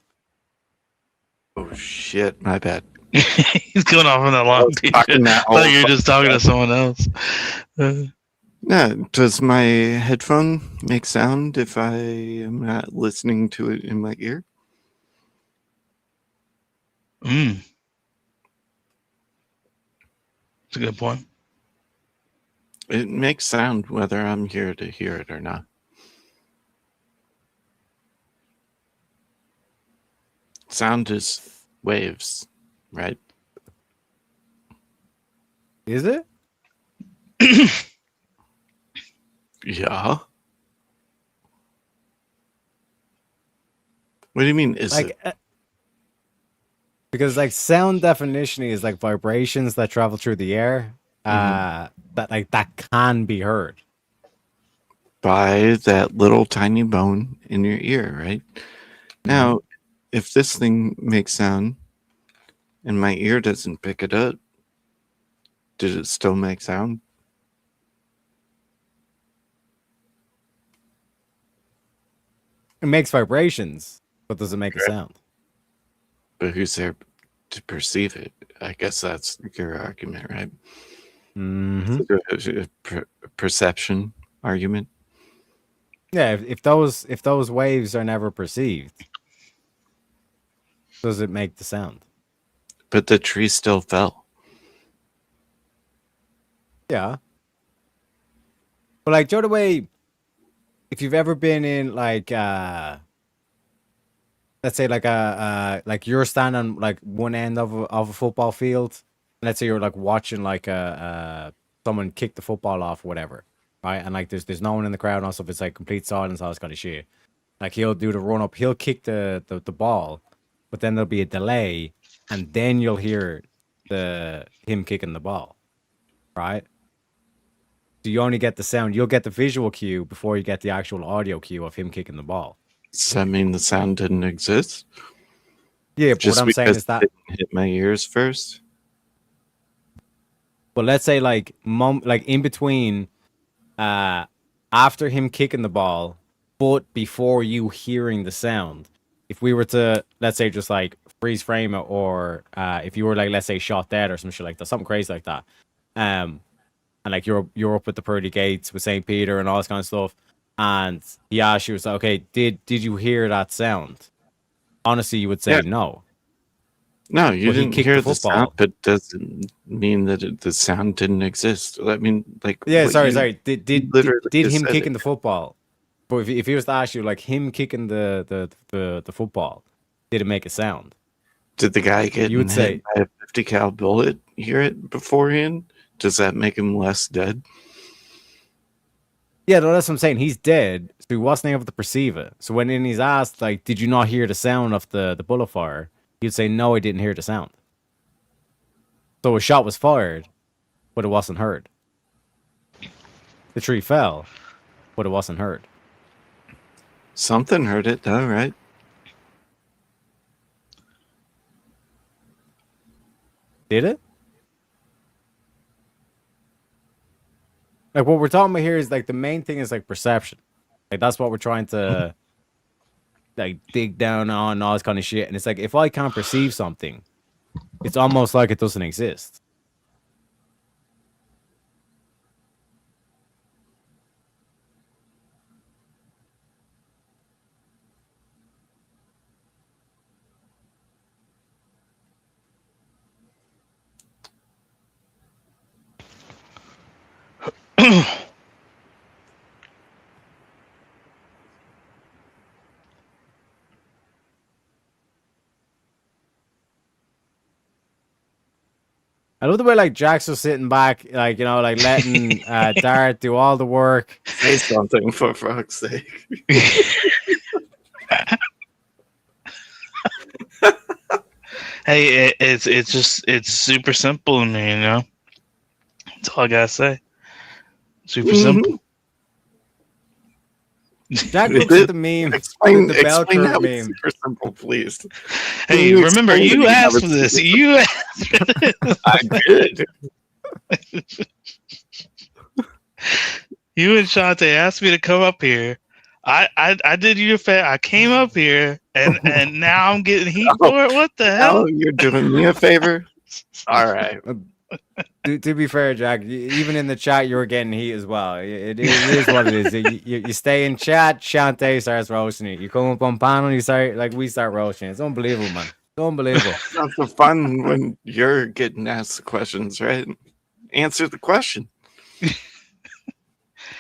Oh shit, my bad. He's going off on that long tangent. I thought you were just talking to someone else. Yeah, does my headphone make sound if I am not listening to it in my ear? That's a good point. It makes sound whether I'm here to hear it or not. Sound is waves, right? Is it? Yeah. What do you mean, is Like, it? Because like sound definition is like vibrations that travel through the air, that can be heard. By that little tiny bone in your ear, right? Now, if this thing makes sound and my ear doesn't pick it up, did it still make sound? It makes vibrations, but does it make a sound? But who's there to perceive it? I guess that's your argument, right? Mm-hmm. Perception argument. Yeah, if those waves are never perceived, does it make the sound? But the tree still fell. Yeah. But like, Joe, the way, if you've ever been in like, let's say like like you're standing on like one end of a football field, let's say you're like watching like someone kick the football off or whatever, right? And like there's no one in the crowd and also if it's like complete silence, all this kind of shit. Like he'll do the run up, he'll kick the ball, but then there'll be a delay, and then you'll hear him kicking the ball, right? So you only get the sound, you'll get the visual cue before you get the actual audio cue of him kicking the ball. Does that mean the sound didn't exist? Yeah, but Just what I'm saying because is that it didn't hit my ears first? But let's say like in between, after him kicking the ball, but before you hearing the sound, if we were to let's say just like freeze frame it, or if you were like let's say shot dead or some shit like that, something crazy like that, and like you're up at the pearly gates with St. Peter and all this kind of stuff, and he asked you, was like, okay, did you hear that sound? Honestly, you would say no. No, you But he didn't kicked hear the the football. sound, but doesn't mean that the sound didn't exist. I mean, like, Yeah, what sorry. you Did literally just him said kicking it. the football? But if he was to ask you, like him kicking the football, did it make a sound? Did the guy get You would hit say, by a 50 cal bullet hear it beforehand? Does that make him less dead? yeah, no, that's what I'm saying. He's dead, so he wasn't able to perceive it. So when he's asked, like, did you not hear the sound of the bullet fire? He'd say, no, I didn't hear the sound. So a shot was fired, but it wasn't heard. The tree fell, but it wasn't heard. Something heard it, though, right? Did it? Like what we're talking about here is like the main thing is like perception. Like that's what we're trying to like dig down on all this kind of shit. And it's like if I can't perceive something, it's almost like it doesn't exist. I love the way like Jack's just sitting back, like like letting Dart do all the work. Say something for fuck's sake. Hey, it's super simple to me, That's all I gotta say. Super simple. Jack looks at the meme. Explain the bell how curve it's meme. super simple, please. Hey, remember you asked for this. You asked for this. I did. You and Shante asked me to come up here. I did you a favor. I came up here, and now I'm getting heat for it. What the hell? Oh, you're doing me a favor? All right. To be fair, Jack, even in the chat, you were getting heat as well. It is what it is. You stay in chat, Shante starts roasting you. You come up on panel, we start roasting. It's unbelievable, man. It's unbelievable. That's the fun when you're getting asked the questions, right? Answer the question.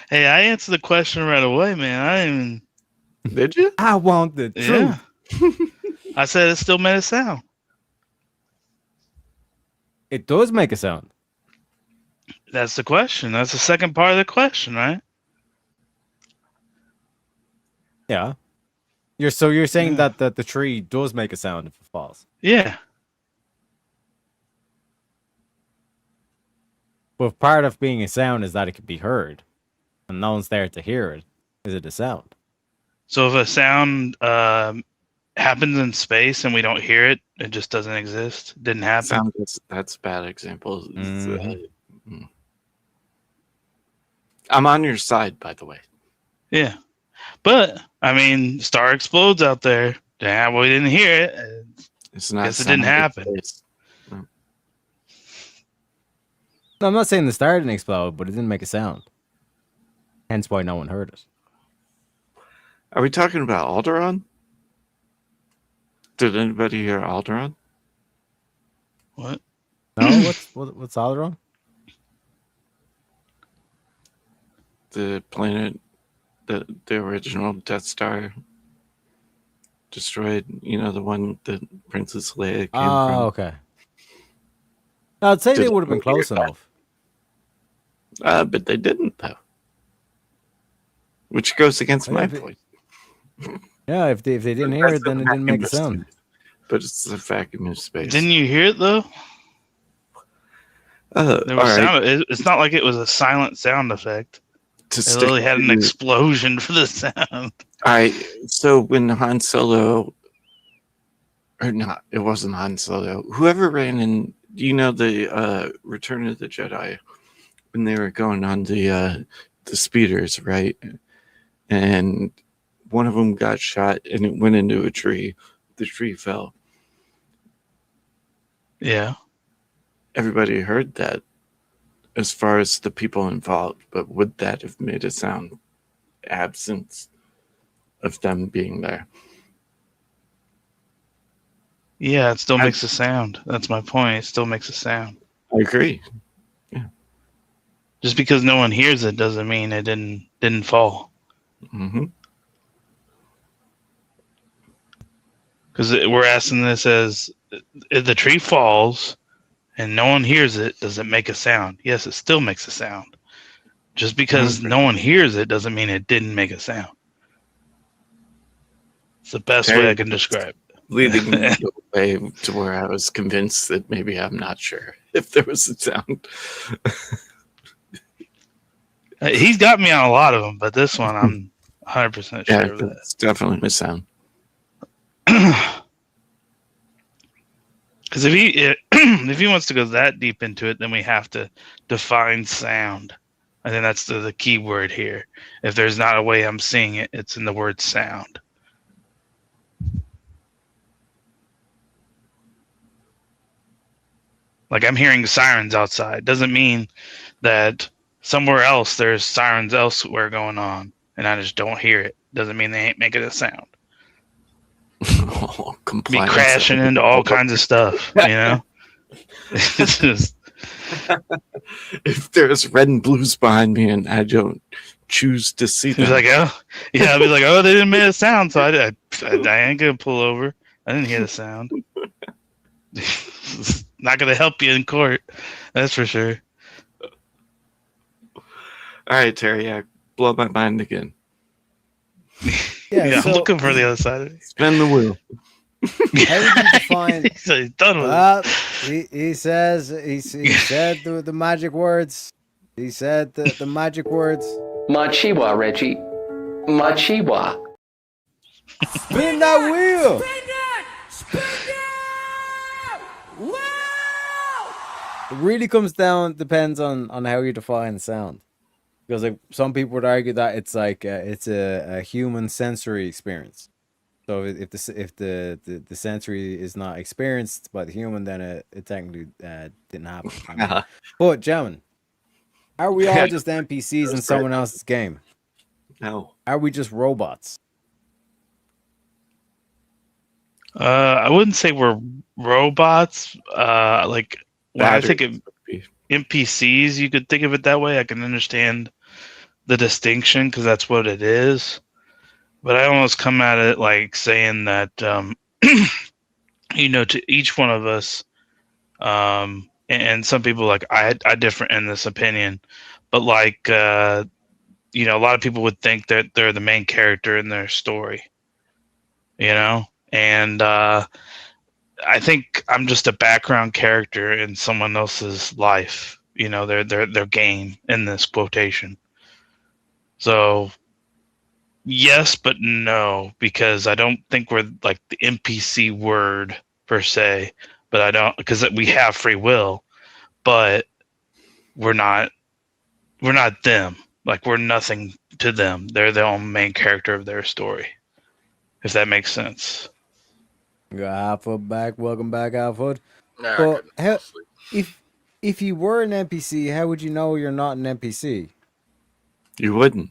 Hey, I answered the question right away, man. I didn't even... Did you? I want the truth. Yeah. I said it still made a sound. It does make a sound. That's the question. That's the second part of the question, right? Yeah. You're saying that the tree does make a sound if it falls. Yeah. But part of being a sound is that it can be heard. And no one's there to hear it. Is it a sound? So if a sound happens in space and we don't hear it, it just doesn't exist. Didn't happen. That's a bad example. I'm on your side, by the way. Yeah. But, I mean, star explodes out there. Yeah, we didn't hear it. It's not. Guess it didn't happen. No, I'm not saying the star didn't explode, but it didn't make a sound. Hence why no one heard it. Are we talking about Alderaan? Did anybody hear Alderaan? What? No, what's Alderaan? The planet, the original Death Star destroyed. The one that Princess Leia came from. Oh, okay. I'd say they would have been close enough. But they didn't, though. Which goes against my point. Yeah, if they didn't hear it, then it didn't make a sound. But it's a vacuum of space. Didn't you hear it, though? There was sound. It's not like it was a silent sound effect. It literally had an explosion for the sound. All right. So when Han Solo, or not, it wasn't Han Solo. Whoever ran in, the Return of the Jedi, when they were going on the speeders, right? And one of them got shot, and it went into a tree. The tree fell. Yeah. Everybody heard that as far as the people involved, but would that have made a sound absence of them being there? Yeah, it still makes a sound. That's my point. It still makes a sound. I agree. Yeah. Just because no one hears it doesn't mean it didn't fall. Mm-hmm. Because we're asking this as if the tree falls and no one hears it, does it make a sound? Yes, it still makes a sound. Just because no one hears it doesn't mean it didn't make a sound. It's the best way I can describe it. Leading me away to where I was convinced that maybe I'm not sure if there was a sound. He's got me on a lot of them, but this one I'm 100% sure of that. It's definitely a sound. Because if he wants to go that deep into it, then we have to define sound. I think that's the key word here. If there's not a way I'm seeing it, it's in the word sound. Like I'm hearing sirens outside. Doesn't mean that somewhere else there's sirens elsewhere going on and I just don't hear it. Doesn't mean they ain't making a sound. Be crashing into all kinds of stuff, It's just... If there's red and blues behind me and I don't choose to see them. He's like, oh, yeah, I'll be like, oh, they didn't make a sound, so I ain't gonna pull over. I didn't hear the sound. Not gonna help you in court. That's for sure. All right, Terry. Yeah, blow my mind again. Yeah, I'm looking for the other side of it. Spin the wheel. How would you define? He's done with Well, he says he said the magic words. He said the magic words. Machiwa, Reggie. Machiwa. Spin that wheel. It really depends on how you define sound. Because like some people would argue that it's like it's a human sensory experience. So if the sensory is not experienced by the human, then it technically didn't happen. But gentlemen, are we all just NPCs in someone else's game? No. Are we just robots? I wouldn't say we're robots. Like when I think of NPCs, you could think of it that way. I can understand the distinction because that's what it is. But I almost come at it like saying that, to each one of us, and some people like I differ in this opinion, but like a lot of people would think that they're the main character in their story, and I think I'm just a background character in someone else's life, their game in this quotation. So yes, but no, because I don't think we're like the NPC word per se, but I don't, because we have free will, but we're not them. Like we're nothing to them. They're the own main character of their story. If that makes sense. Got Halfoot back. Welcome back, Halfoot. No, Well, if you were an NPC, how would you know you're not an NPC? You wouldn't.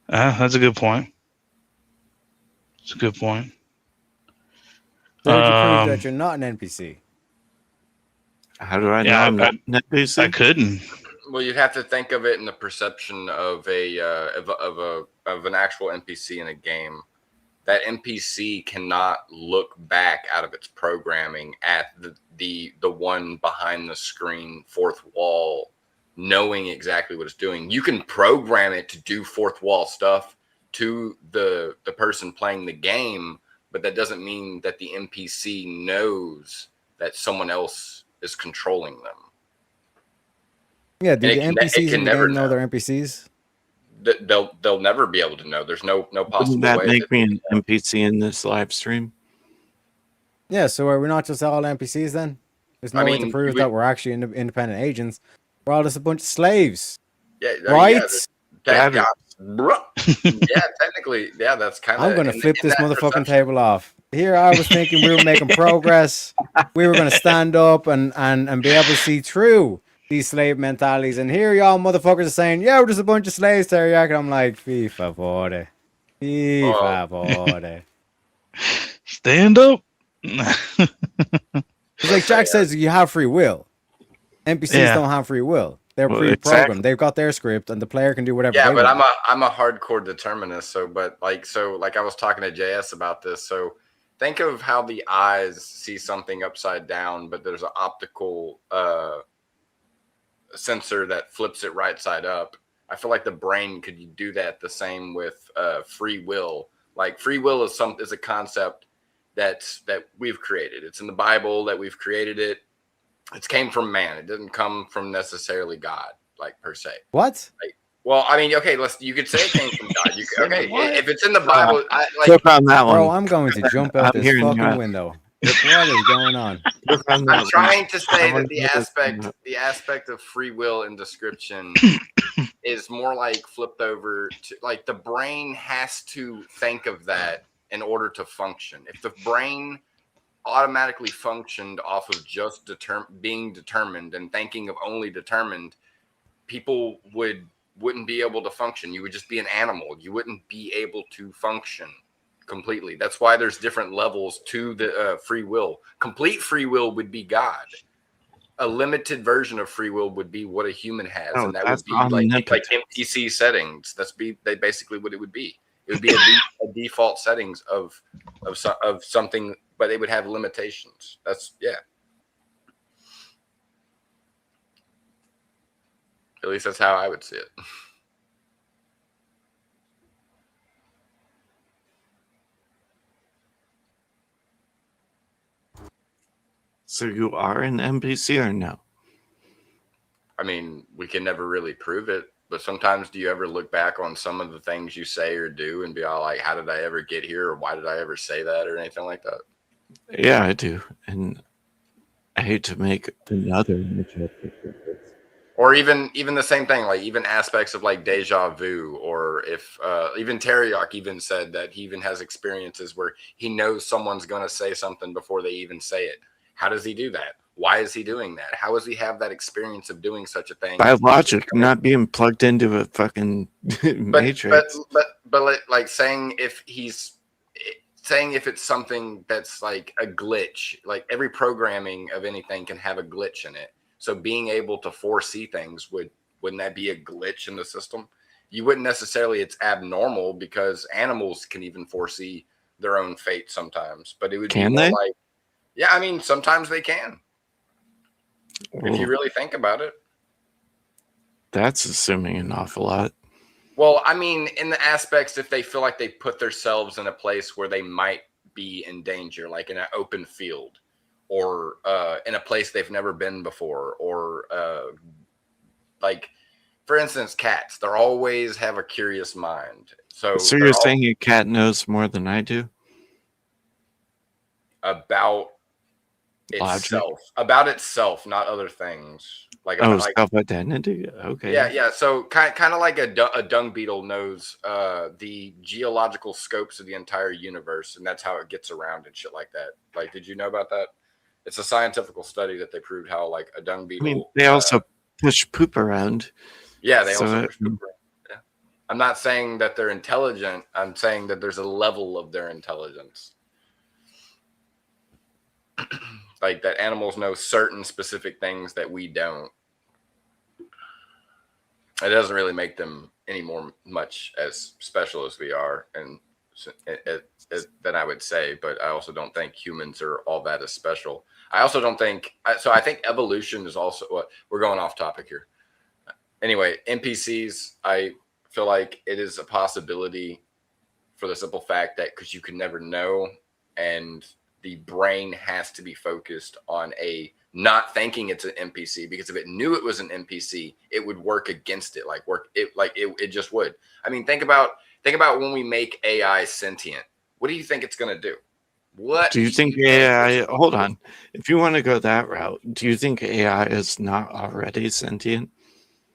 That's a good point. It's a good point. How would you prove that you're not an NPC? How do I know I'm not an NPC? I couldn't. Well, you'd have to think of it in the perception of of an actual NPC in a game. That NPC cannot look back out of its programming at the one behind the screen fourth wall, knowing exactly what it's doing. You can program it to do fourth wall stuff to the person playing the game, but that doesn't mean that the NPC knows that someone else is controlling them. Yeah, do the NPCs in the game know they're NPCs? They'll never be able to know. There's no possible Wouldn't that way make me an NPC in this live stream? Yeah, so are we not just all NPCs then? There's no way to prove that we're actually independent agents. We're all just a bunch of slaves. Yeah, right? Yeah, technically, yeah, that's kind of. I'm gonna flip this motherfucking table off. Here I was thinking we were making progress. We were gonna stand up and be able to see through these slave mentalities. And here y'all motherfuckers are saying, yeah, we're just a bunch of slaves, Teriyaki. And I'm like, fy favore. Fy favore. Stand up. It's like Jack says, you have free will. NPCs don't have free will. They're pre-programmed. Exactly. They've got their script, and the player can do whatever. Yeah, they but want. I'm a hardcore determinist. So I was talking to JS about this. So think of how the eyes see something upside down, but there's an optical sensor that flips it right side up. I feel like the brain could do that the same with free will. Like free will is a concept that we've created. It's in the Bible that we've created it. It came from man. It didn't come from necessarily God, like per se. What? Like, well, I mean, okay, you could say it came from God. If it's in the Bible, click on that one. Bro, I'm going to jump out this fucking window. What is going on? I'm trying to say that the aspect of free will in description is more like flipped over to like the brain has to think of that in order to function. If the brain automatically functioned off of just being determined and thinking of only determined, people wouldn't be able to function. You would just be an animal. You wouldn't be able to function completely. That's why there's different levels to the free will. Complete free will would be God. A limited version of free will would be what a human has, and that would be like NPC settings. That's basically what it would be. It would be a default settings of something but they would have limitations. That's At least that's how I would see it. So you are an NPC or no? I mean, we can never really prove it, but sometimes do you ever look back on some of the things you say or do and be all like, how did I ever get here? Or why did I ever say that or anything like that? Yeah, I do. And I hate to make another Or even the same thing, like even aspects of like deja vu, or if even Teriak even said that he even has experiences where he knows someone's going to say something before they even say it. How does he do that? Why is he doing that? How does he have that experience of doing such a thing? by logic, not being plugged into a fucking matrix. But like saying if it's something that's like a glitch, like every programming of anything can have a glitch in it. So being able to foresee things wouldn't that be a glitch in the system? You wouldn't necessarily, it's abnormal because animals can even foresee their own fate sometimes, but it would Can be more they? like, yeah, I mean, sometimes they can. If you really think about it. That's assuming an awful lot. Well, I mean, in the aspects, if they feel like they put themselves in a place where they might be in danger, like in an open field, or in a place they've never been before, or like, for instance, cats, they're always have a curious mind. So you're saying a cat knows more than I do? About Logic? itself, not other things. Like, Oh, like self-identity? Okay. yeah. So kind of like a dung beetle knows the geological scopes of the entire universe, and that's how it gets around and shit like that. Like, did you know about that? It's a scientific study that they proved how like a dung I beetle. mean, they also push poop around. Yeah, they so also push poop around. Yeah. I'm not saying that they're intelligent. I'm saying that there's a level of their intelligence. Like that animals know certain specific things that we don't. It doesn't really make them any more much as special as we are, and than I would say. But I also don't think humans are all that as special. I also don't think so. I think evolution is also what we're going off topic here. Anyway, NPCs, I feel like it is a possibility for the simple fact that because you can never know, and the brain has to be focused on not thinking it's an NPC, because if it knew it was an NPC, it would work against it. It just would. I mean, think about when we make AI sentient. What do you think it's going to do? What do you think AI? Hold on. If you want to go that route, do you think AI is not already sentient?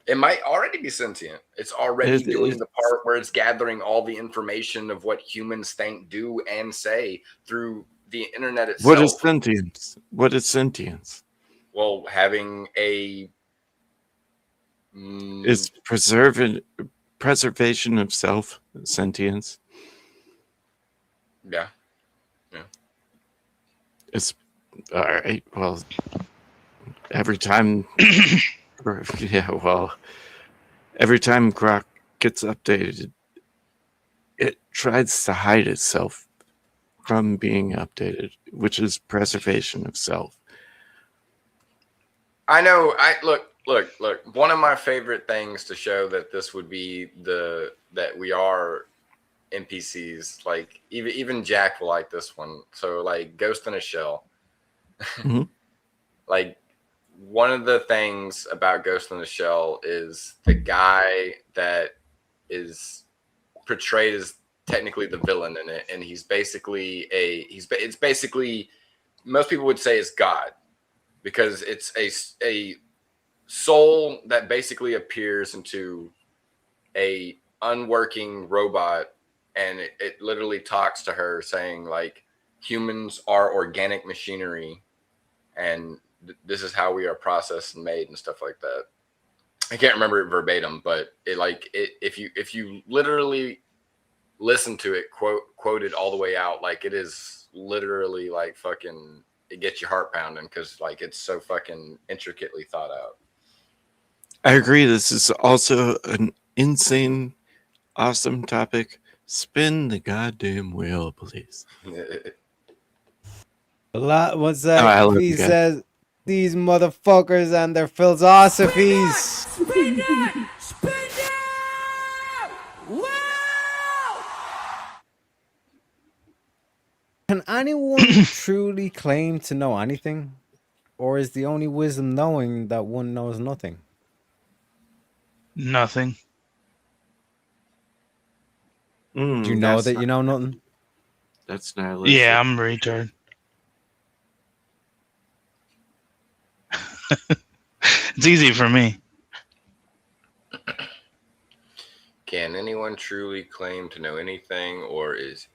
It might already be sentient. It's already doing the part where it's gathering all the information of what humans think, do, and say through the internet itself. What is sentience? What is sentience? Well, having a is preservation of self sentience. Yeah. It's all right. Well, every time every time Grok gets updated, it tries to hide itself from being updated, which is preservation of self. I know. Look. One of my favorite things to show that this would be that we are NPCs. Like even Jack will like this one. So like Ghost in a Shell. Mm-hmm. Like one of the things about Ghost in the Shell is the guy that is portrayed as technically the villain in it, and it's basically most people would say it's God, because it's a soul that basically appears into a unworking robot, and it literally talks to her saying like, humans are organic machinery, and this is how we are processed and made and stuff like that. I can't remember it verbatim, but if you literally listen to it quoted all the way out, like it is literally like fucking, it gets your heart pounding because like it's so fucking intricately thought out. I agree. This is also an insane, awesome topic. Spin the goddamn wheel, please. What's Oh, I that? love He you guys. says these motherfuckers and their philosophies. Can anyone truly claim to know anything? Or is the only wisdom knowing that one knows nothing? Nothing. Do you know that you know nothing? That's nihilistic. Yeah, I'm a retard. It's easy for me. Can anyone truly claim to know anything, or is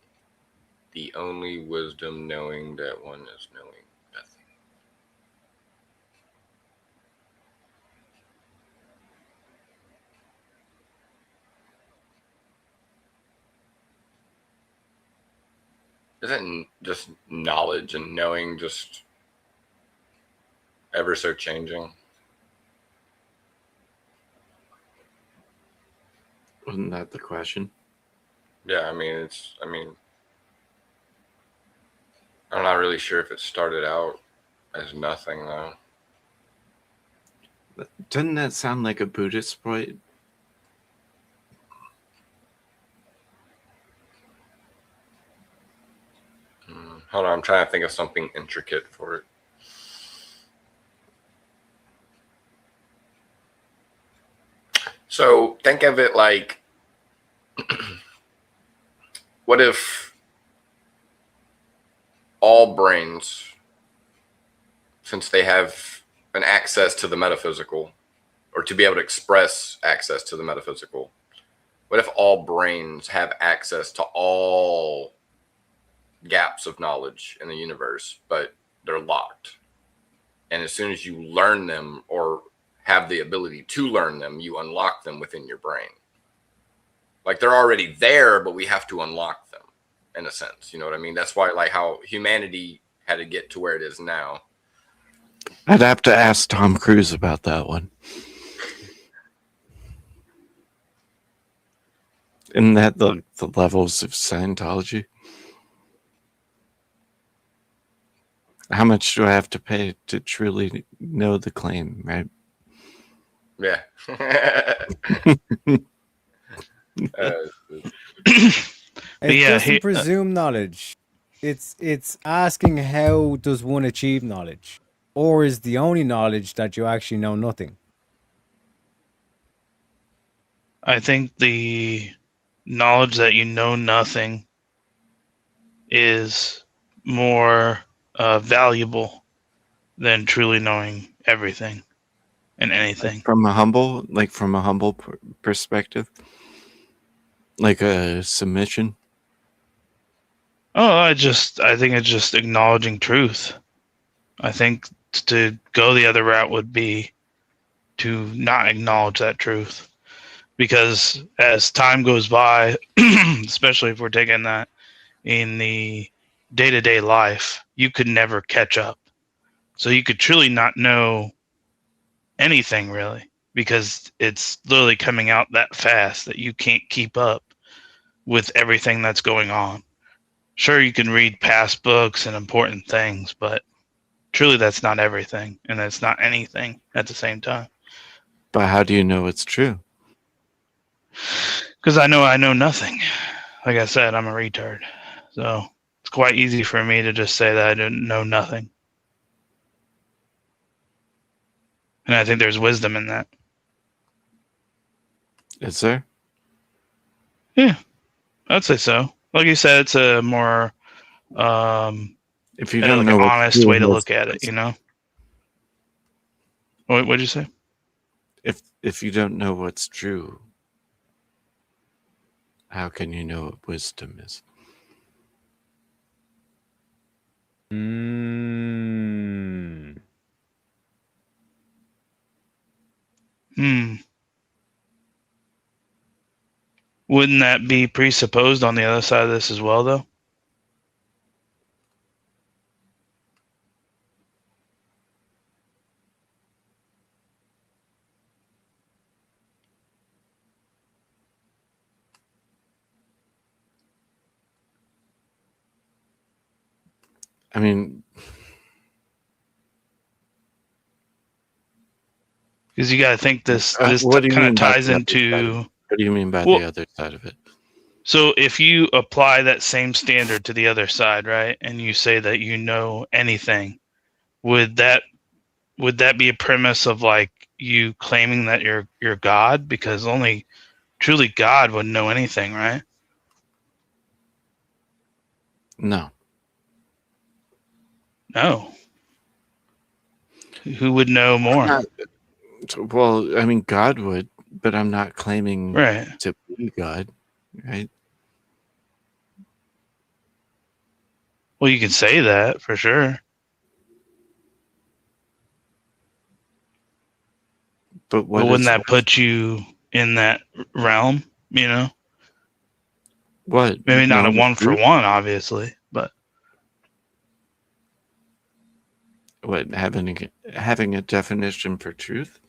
the only wisdom knowing that one is knowing nothing? Isn't just knowledge and knowing just ever so changing? Wasn't that the question? Yeah, I'm not really sure if it started out as nothing though. Doesn't that sound like a Buddhist point? Hold on, I'm trying to think of something intricate for it. So think of it like, what if all brains, since they have an access to the metaphysical, or to be able to express access to the metaphysical, what if all brains have access to all gaps of knowledge in the universe, but they're locked? And as soon as you learn them or have the ability to learn them, you unlock them within your brain. Like they're already there, but we have to unlock them in a sense. You know what I mean? That's why, like, how humanity had to get to where it is now. I'd have to ask Tom Cruise about that one. Isn't that the levels of Scientology? How much do I have to pay to truly know the claim, right? Yeah. It doesn't presume knowledge. It's asking how does one achieve knowledge? Or is the only knowledge that you actually know nothing? I think the knowledge that you know nothing is more valuable than truly knowing everything and anything. From a humble perspective, like a submission. Oh, I think it's just acknowledging truth. I think to go the other route would be to not acknowledge that truth, because as time goes by, especially if we're taking that in the day-to-day life, you could never catch up. So you could truly not know anything really, because it's literally coming out that fast that you can't keep up with everything that's going on. Sure, you can read past books and important things, but truly that's not everything, and that's not anything at the same time. But how do you know it's true? Because I know nothing. Like I said, I'm a retard. So it's quite easy for me to just say that I didn't know nothing. And I think there's wisdom in that. Is there? Yeah, I'd say so. Like you said, it's a more if you don't know an honest way to look at it, you know? What'd you say? If you don't know what's true, how can you know what wisdom is? Wouldn't that be presupposed on the other side of this as well, though? I mean, Because you got to think this what do you kind mean of by ties the other side? into. What do you mean by Well, the other side of it? So if you apply that same standard to the other side, right, and you say that you know anything, would that be a premise of like you claiming that you're God? Because only truly God would know anything, right? No. No. Who would know more? Well, I mean, God would, but I'm not claiming Right. to be God, right? Well, you can say that for sure. But But wouldn't that put you in that realm, you know? What? Maybe not a knowing the 1 for truth? 1, obviously, but What, having a definition for truth?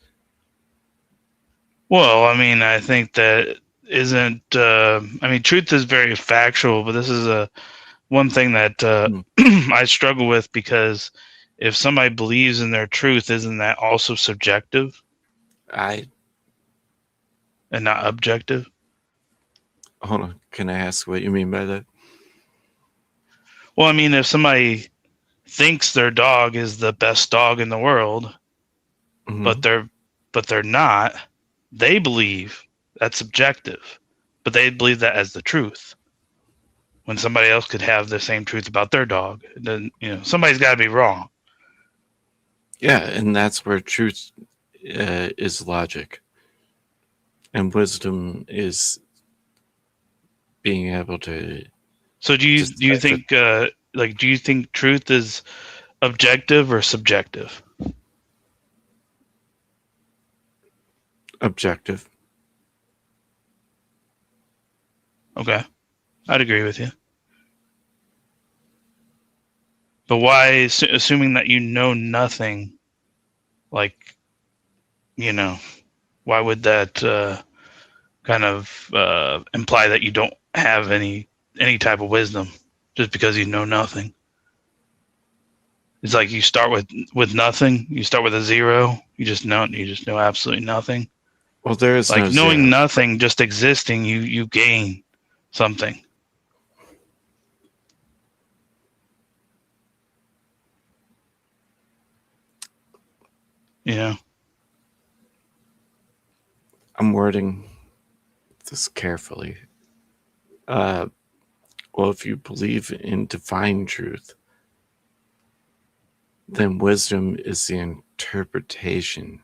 well, I mean, I think that isn't. I mean, truth is very factual, but this is one thing that I struggle with, because if somebody believes in their truth, isn't that also subjective and not objective? Hold on. Can I ask what you mean by that? Well, I mean, if somebody thinks their dog is the best dog in the world, but they're not, they believe that's subjective, but they believe that as the truth. When somebody else could have the same truth about their dog, then somebody's got to be wrong. Yeah, and that's where truth is logic, and wisdom is being able to. So do you think do you think truth is objective or subjective? Objective. Okay, I'd agree with you. But why, assuming that you know nothing, why would that kind of imply that you don't have any type of wisdom just because you know nothing? It's like you start with nothing. You start with a zero. You just know absolutely nothing. Well, there is like no knowing zero. nothing, just existing. You gain something. Yeah. I'm wording this carefully. Well, if you believe in divine truth, then wisdom is the interpretation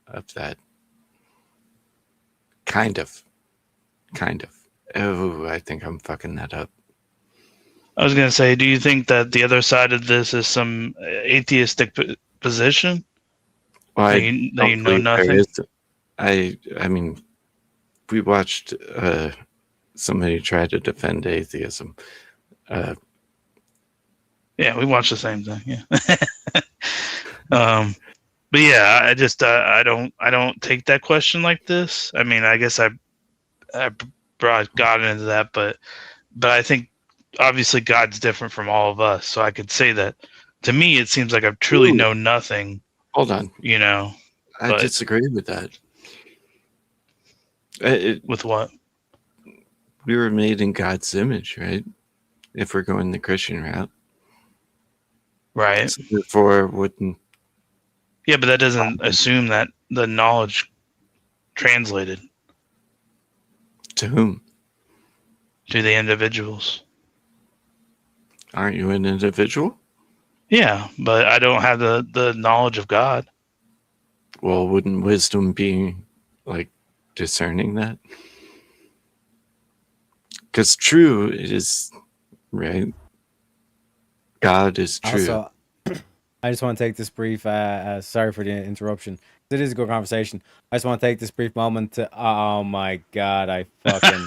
of that. Kind of. Oh, I think I'm fucking that up. I was going to say, do you think that the other side of this is some atheistic position? Well, that you know don't believe there nothing? is. I mean, we watched somebody try to defend atheism. Yeah, we watched the same thing. Yeah. But yeah, I just I don't take that question like this. I mean, I guess I brought God into that, but I think obviously God's different from all of us. So I could say that to me, it seems like I truly know nothing. Hold on. I disagree with that. With what? We were made in God's image, right? If we're going the Christian route. Right. So therefore, wouldn't. Yeah, but that doesn't assume that the knowledge translated. To whom? To the individuals. Aren't you an individual? Yeah, but I don't have the knowledge of God. Well, wouldn't wisdom be like discerning that? Because true is, right? God is true. Also, I just want to take this brief. Sorry for the interruption. It is a good conversation. I just want to take this brief moment to. Oh my God! I fucking.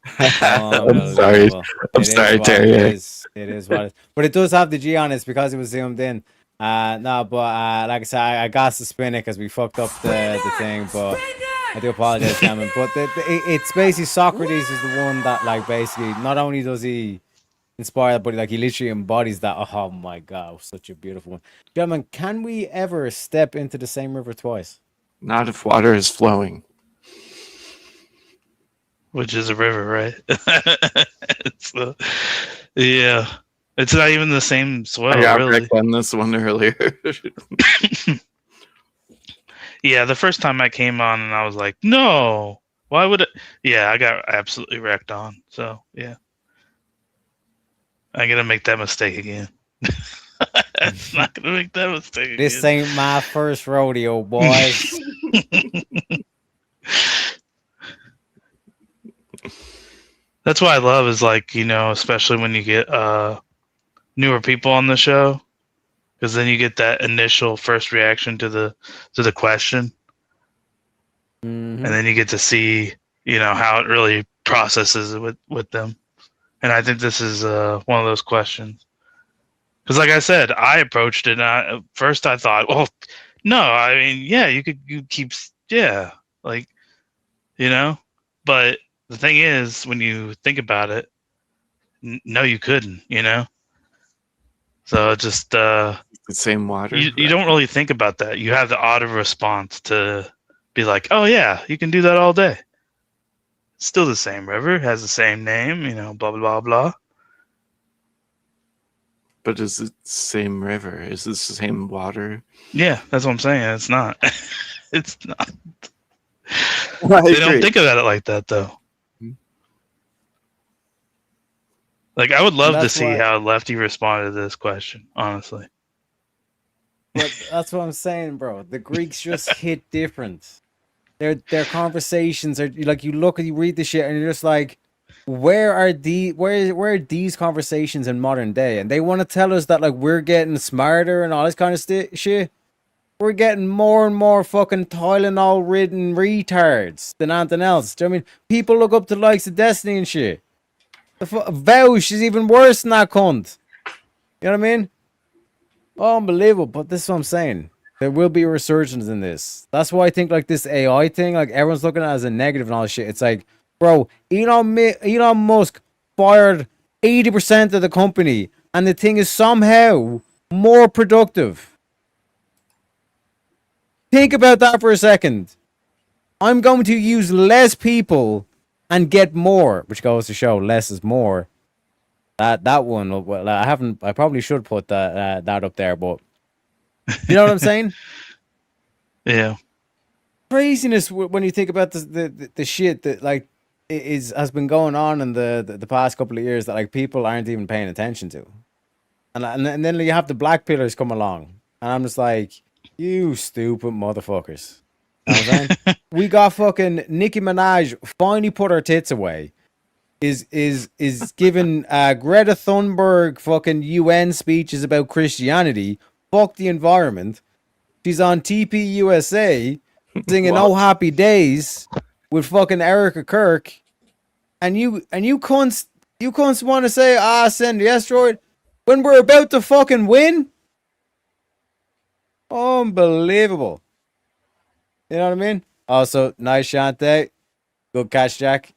I'm sorry. I'm sorry, Terry. It is what it is. But it does have the G on it because it was zoomed in. No, but like I said, I got to spin it because we fucked up the thing. But I do apologize, gentlemen. But it's basically Socrates is the one that, like, basically not only does he inspired, but like he literally embodies that. Oh my god, such a beautiful one. Gentlemen, can we ever step into the same river twice? Not if water is flowing. Which is a river, right? Yeah. It's not even the same swell, I got really. wrecked on this one earlier. Yeah, the first time I came on and I was like, no, why would it? Yeah, I got absolutely wrecked on. So, yeah. I'm going to make that mistake again. I'm not going to make that mistake again. This ain't my first rodeo, boys. That's what I love is like, especially when you get newer people on the show, because then you get that initial first reaction to the question, and then you get to see how it really processes it with them. And I think this is one of those questions, because like I said, I approached it. And at first, I thought, well, no, I mean, yeah, you keep, yeah, like, but the thing is, when you think about it, no, you couldn't, So it just the same water. You don't really think about that. You have the auto response to be like, oh yeah, you can do that all day. It's still the same river, has the same name, blah blah blah. But is it the same river? Is this the same water? Yeah, that's what I'm saying. It's not. It's not. Well, they don't think about it like that, though. Like, I would love to see how Lefty responded to this question, honestly. But that's what I'm saying, bro. The Greeks just hit different. Their conversations are like, you read the shit and you're just like, where are these conversations in modern day? And they want to tell us that like we're getting smarter and all this kind of shit. We're getting more and more fucking Tylenol-ridden retards than anything else. Do you know what I mean? People look up to the likes of Destiny and shit. Vouch is even worse than that cunt. You know what I mean? Unbelievable. But this is what I'm saying. There will be a resurgence in this. That's why I think like this AI thing, like everyone's looking at it as a negative and all this shit. It's like, bro, Elon Musk fired 80% of the company, and the thing is somehow more productive. Think about that for a second. I'm going to use less people and get more, which goes to show less is more. That one, well, I probably should put that up there, but you know what I'm saying? Yeah. Craziness when you think about the shit that like has been going on in the past couple of years that like people aren't even paying attention to, and then you have the black pillars come along, and I'm just like, you stupid motherfuckers. You know what I'm saying? We got fucking Nicki Minaj finally put her tits away. Is giving Greta Thunberg fucking UN speeches about Christianity. Fuck the environment. She's on TP USA singing "Oh Happy Days" with fucking Erica Kirk, and you cunts want to say send the asteroid when we're about to fucking win. Unbelievable. You know what I mean? Also, nice Shante. Good catch, Jack.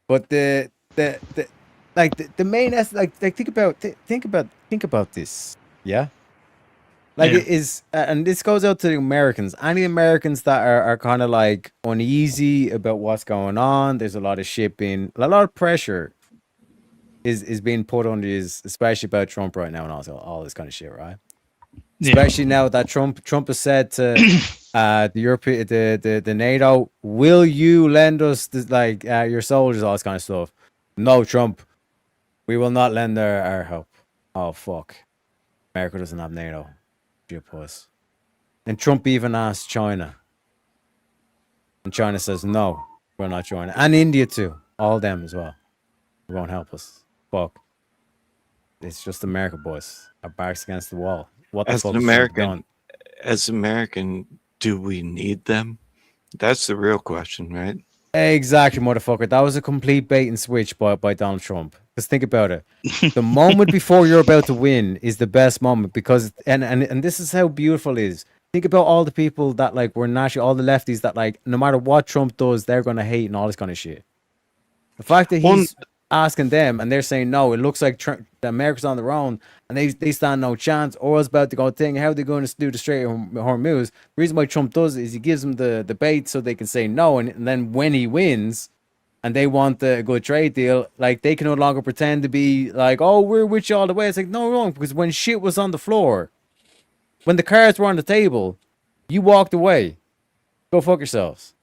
But the main think about this. Yeah. Like Yeah. it is, and this goes out to the Americans. Any Americans that are kind of like uneasy about what's going on. There's a lot of shit a lot of pressure is being put on these, especially about Trump right now and also all this kind of shit, right? Yeah. Especially now that Trump has said to the European the NATO, will you lend us your soldiers, all this kind of stuff? No, Trump, we will not lend our help. Oh fuck, America doesn't have NATO. You puss. And Trump even asked China, and China says no, we're not joining, and India too, all them as well. They won't help us. Fuck. It's just America, boys. Our backs against the wall. What the As fuck an is American, do we need them? That's the real question, right? Exactly, motherfucker. That was a complete bait and switch by Donald Trump. Because think about it. The moment before you're about to win is the best moment because and this is how beautiful it is. Think about all the people that like were naturally all the lefties that like no matter what Trump does, they're gonna hate and all this kind of shit. The fact that asking them, and they're saying no. It looks like America's on their own, and they stand no chance. Oil's about to go thing. How are they going to do the Strait of Hormuz? The reason why Trump does it is he gives them the bait so they can say no, and then when he wins, and they want a good trade deal, like they can no longer pretend to be like, oh, we're with you all the way. It's like no, wrong, because when shit was on the floor, when the cards were on the table, you walked away. Go fuck yourselves.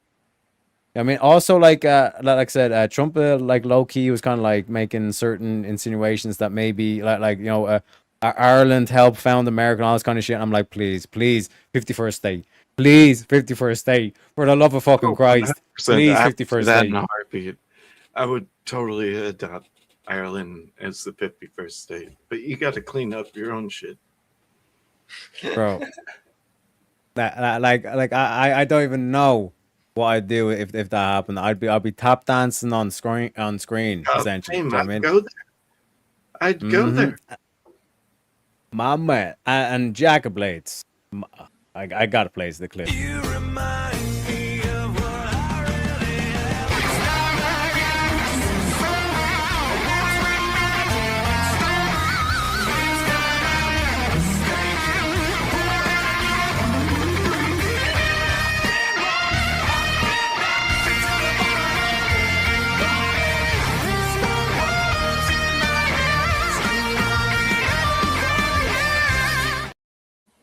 I mean, also like I said, Trump like low key was kind of like making certain insinuations that maybe like you know Ireland helped found America and all this kind of shit. I'm like, please, 51st state, please, 51st state, for the love of fucking Christ, please, 51st that state. in a heartbeat. I would totally adopt Ireland as the 51st state, but you got to clean up your own shit, Bro. I don't even know what I'd do if that happened. I'd be tap dancing on screen essentially. Same, You know what I I'd mean? go there. I'd go there. My man and Jack of Blades. I gotta play the clip.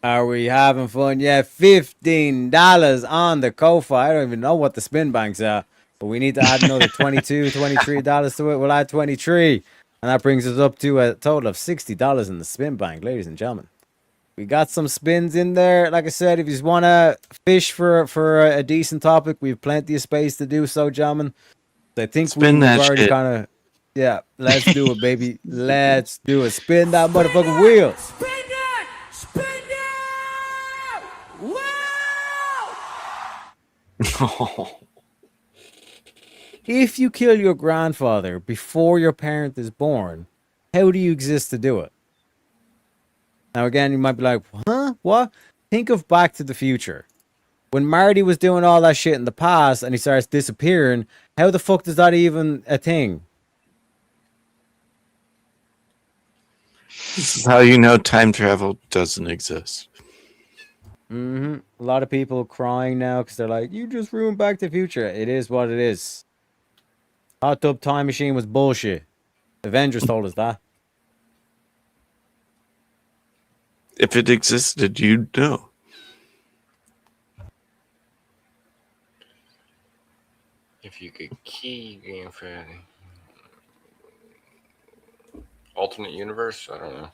Are we having fun? Yeah, $15 on the Ko-Fi. I don't even know what the spin banks are, but we need to add another $22, $23 to it. We'll add 23, and that brings us up to a total of $60 in the spin bank, ladies and gentlemen. We got some spins in there. Like I said, if you want to fish for a decent topic, we have plenty of space to do so, gentlemen. I think we've already kind of, yeah, let's do it, baby. Let's do it. Spin that motherfucking wheel. If you kill your grandfather before your parent is born, how do you exist to do it? Now again, you might be like, huh? What? Think of Back to the Future. When Marty was doing all that shit in the past and he starts disappearing, how the fuck is that even a thing? This is how you know time travel doesn't exist. A lot of people crying now because they're like, you just ruined Back to the Future. It is what it is. Hot Tub Time Machine was bullshit. Avengers told us that. If it existed, you'd know. If you could key game for alternate universe, I don't know.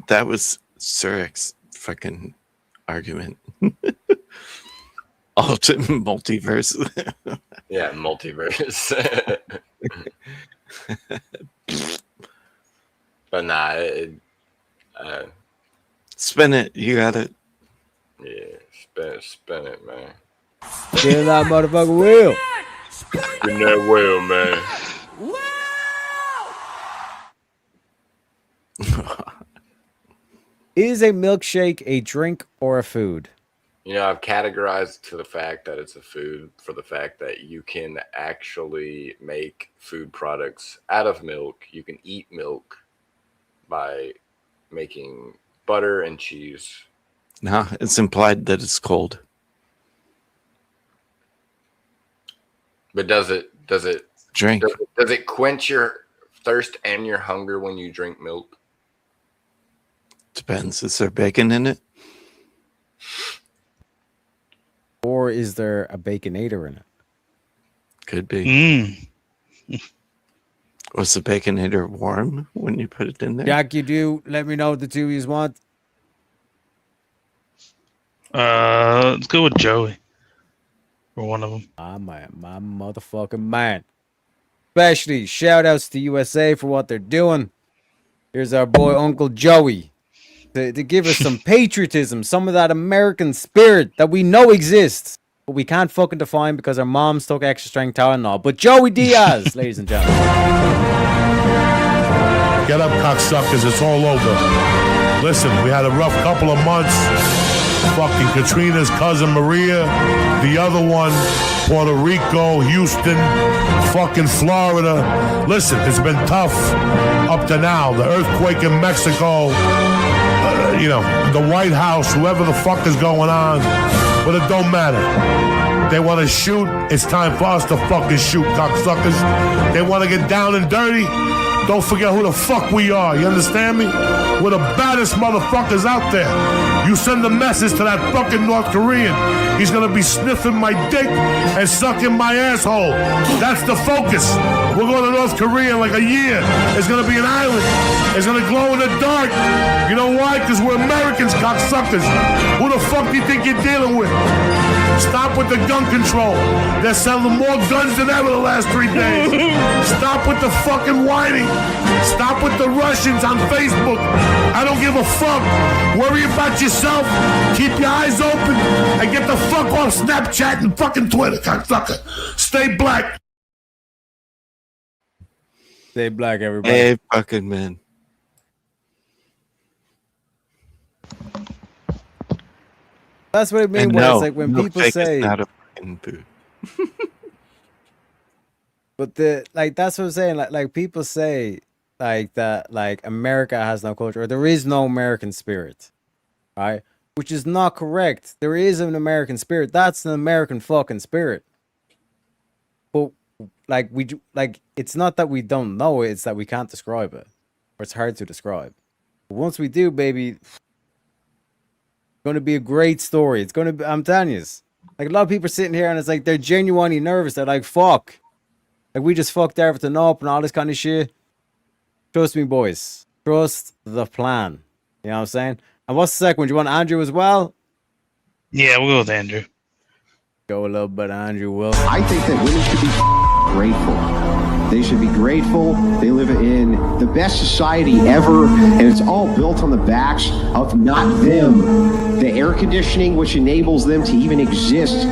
That was Surek's fucking argument. Ultimate multiverse. Yeah, multiverse. But nah, spin it. You got it. Yeah, spin it, man. Spin that motherfucking wheel. Spin that wheel, man. Is a milkshake a drink or a food? You know, I've categorized to the fact that it's a food for the fact that you can actually make food products out of milk. You can eat milk by making butter and cheese. No, it's implied that it's cold. But does it drink? Does it quench your thirst and your hunger when you drink milk? Depends. Is there bacon in it? Or is there a baconator in it? Could be. Was the baconator warm when you put it in there? Jack, you do. Let me know what the two of you want. Let's go with Joey. Or one of them. My motherfucking man. Especially shout outs to USA for what they're doing. Here's our boy Uncle Joey to give us some patriotism, some of that American spirit that we know exists, but we can't fucking define because our moms took extra strength Tylenol. But Joey Diaz, ladies and gentlemen. Get up, cocksuckers. It's all over. Listen, we had a rough couple of months. fucking Katrina's cousin Maria, the other one, Puerto Rico, Houston, fucking Florida. Listen, it's been tough up to now. The earthquake in Mexico, the White House, whoever the fuck is going on, but it don't matter. They want to shoot, it's time for us to fucking shoot, cocksuckers. They want to get down and dirty, don't forget who the fuck we are, you understand me? We're the baddest motherfuckers out there. You send a message to that fucking North Korean, he's gonna be sniffing my dick and sucking my asshole. That's the focus. We're going to North Korea in like a year. It's gonna be an island. It's gonna glow in the dark. You know why? Because we're Americans, cocksuckers. Who the fuck do you think you're dealing with? Stop with the gun control. They're selling more guns than ever the last 3 days. Stop with the fucking whining. Stop with the Russians on Facebook. I don't give a fuck. Worry about yourself. Keep your eyes open and get the fuck off Snapchat and fucking Twitter, cocksucker. Stay black. Stay black, everybody. Hey, fucking man. That's what I mean. And Where no, it's like when people milkshake is say, not a fucking food. but that's what I'm saying. Like people say like that, like America has no culture, or there is no American spirit, right? Which is not correct. There is an American spirit. That's an American fucking spirit. But it's not that we don't know it, it's that we can't describe it, or it's hard to describe. But once we do, baby, it's going to be a great story. It's going to be, I'm telling you, like a lot of people are sitting here and it's like they're genuinely nervous. They're like, fuck, like we just fucked everything up and all this kind of shit. Trust me, boys. Trust the plan. You know what I'm saying? And what's the second one? Do you want Andrew as well? Yeah, we'll go with Andrew. Go a little bit, Andrew Wilson. I think that women should be grateful. They should be grateful. They live in the best society ever, and it's all built on the backs of not them. The air conditioning, which enables them to even exist.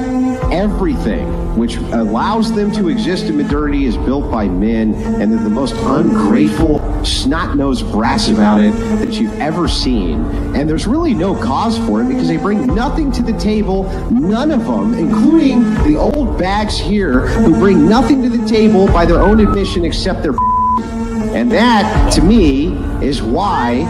Everything which allows them to exist in modernity is built by men, and they're the most ungrateful, snot-nosed brats about it that you've ever seen. And there's really no cause for it because they bring nothing to the table, none of them, including the old bags here who bring nothing to the table by their own admission except their and that, to me, is why,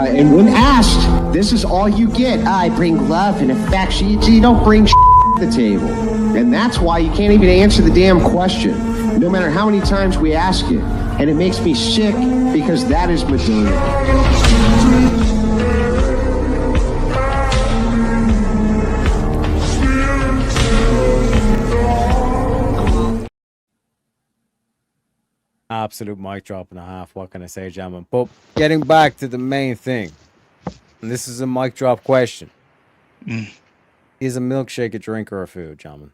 and when asked, this is all you get. I bring love and affection. You don't bring to the table. And that's why you can't even answer the damn question, no matter how many times we ask it. And it makes me sick because that is modernity. Absolute mic drop and a half. What can I say, gentlemen? But getting back to the main thing, and this is a mic drop question. Is a milkshake a drink or a food, gentlemen?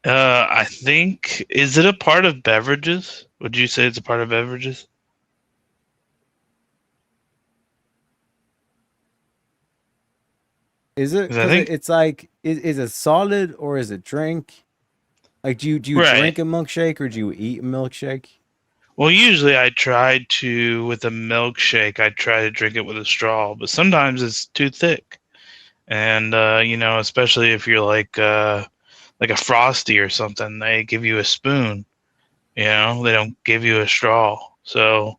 I think, is it a part of beverages? Would you say it's a part of beverages? Is it? 'Cause I think it's like, is it solid or is it drink? Like, do you Right. drink a milkshake or do you eat a milkshake? Well, usually I try to, with a milkshake, I try to drink it with a straw, but sometimes it's too thick. And, especially if you're like a Frosty or something, they give you a spoon, they don't give you a straw. So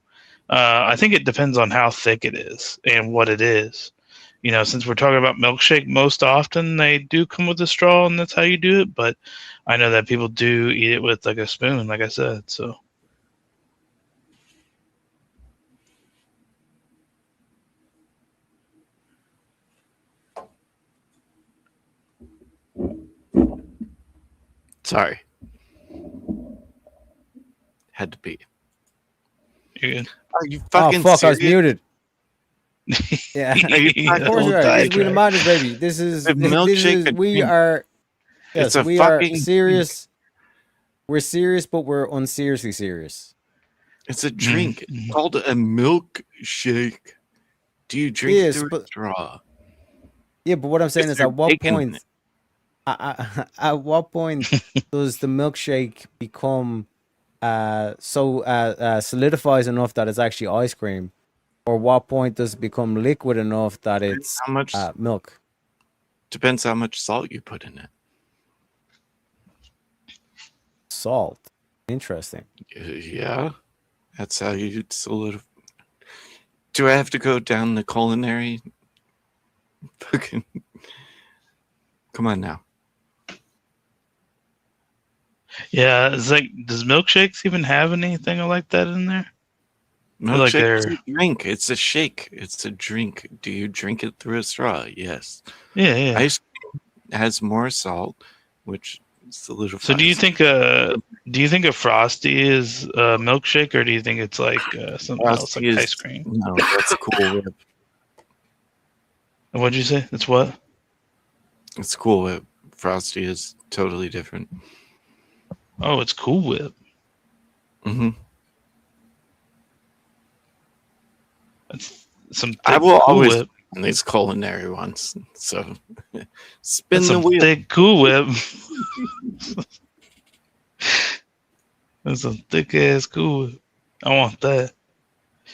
I think it depends on how thick it is and what it is. Since we're talking about milkshake, most often they do come with a straw and that's how you do it. But I know that people do eat it with like a spoon, like I said, so. Sorry. Had to pee. You're good. Are you fucking Oh, fuck, serious? I was muted. Yeah, Are you of course we are. fucking This is We the Madness, baby. This is, A this milkshake is a we drink. are, It's yes, a we are fucking serious. We're serious, but we're unseriously serious. It's a drink. It's called a milkshake. Do you drink Yes, through a but- straw? Yeah, but what I'm saying Is is, there at what bacon in point, it? at what point does the milkshake become solidifies enough that it's actually ice cream, or what point does it become liquid enough that it's How much milk? depends how much salt you put in it. Salt. Interesting. Yeah, that's how you solidify. Do I have to go down the culinary? Fucking, come on now. Yeah, it's like, does milkshakes even have anything like that in there? I feel like Milkshake is they're a drink. It's a shake. It's a drink. Do you drink it through a straw? Yes. yeah. Ice cream has more salt, which solidifies. So do you think a Frosty is a milkshake, or do you think it's like something else, like Frosty is- ice cream? No, that's Cool Whip. What'd you say? It's what? It's Cool Whip. Frosty is totally different. Oh, it's Cool Whip. Mm-hmm. That's some. I thick will Cool always Whip. on these culinary ones. So spin That's the some wheel. thick Cool Whip. That's some thick ass Cool Whip. I want that.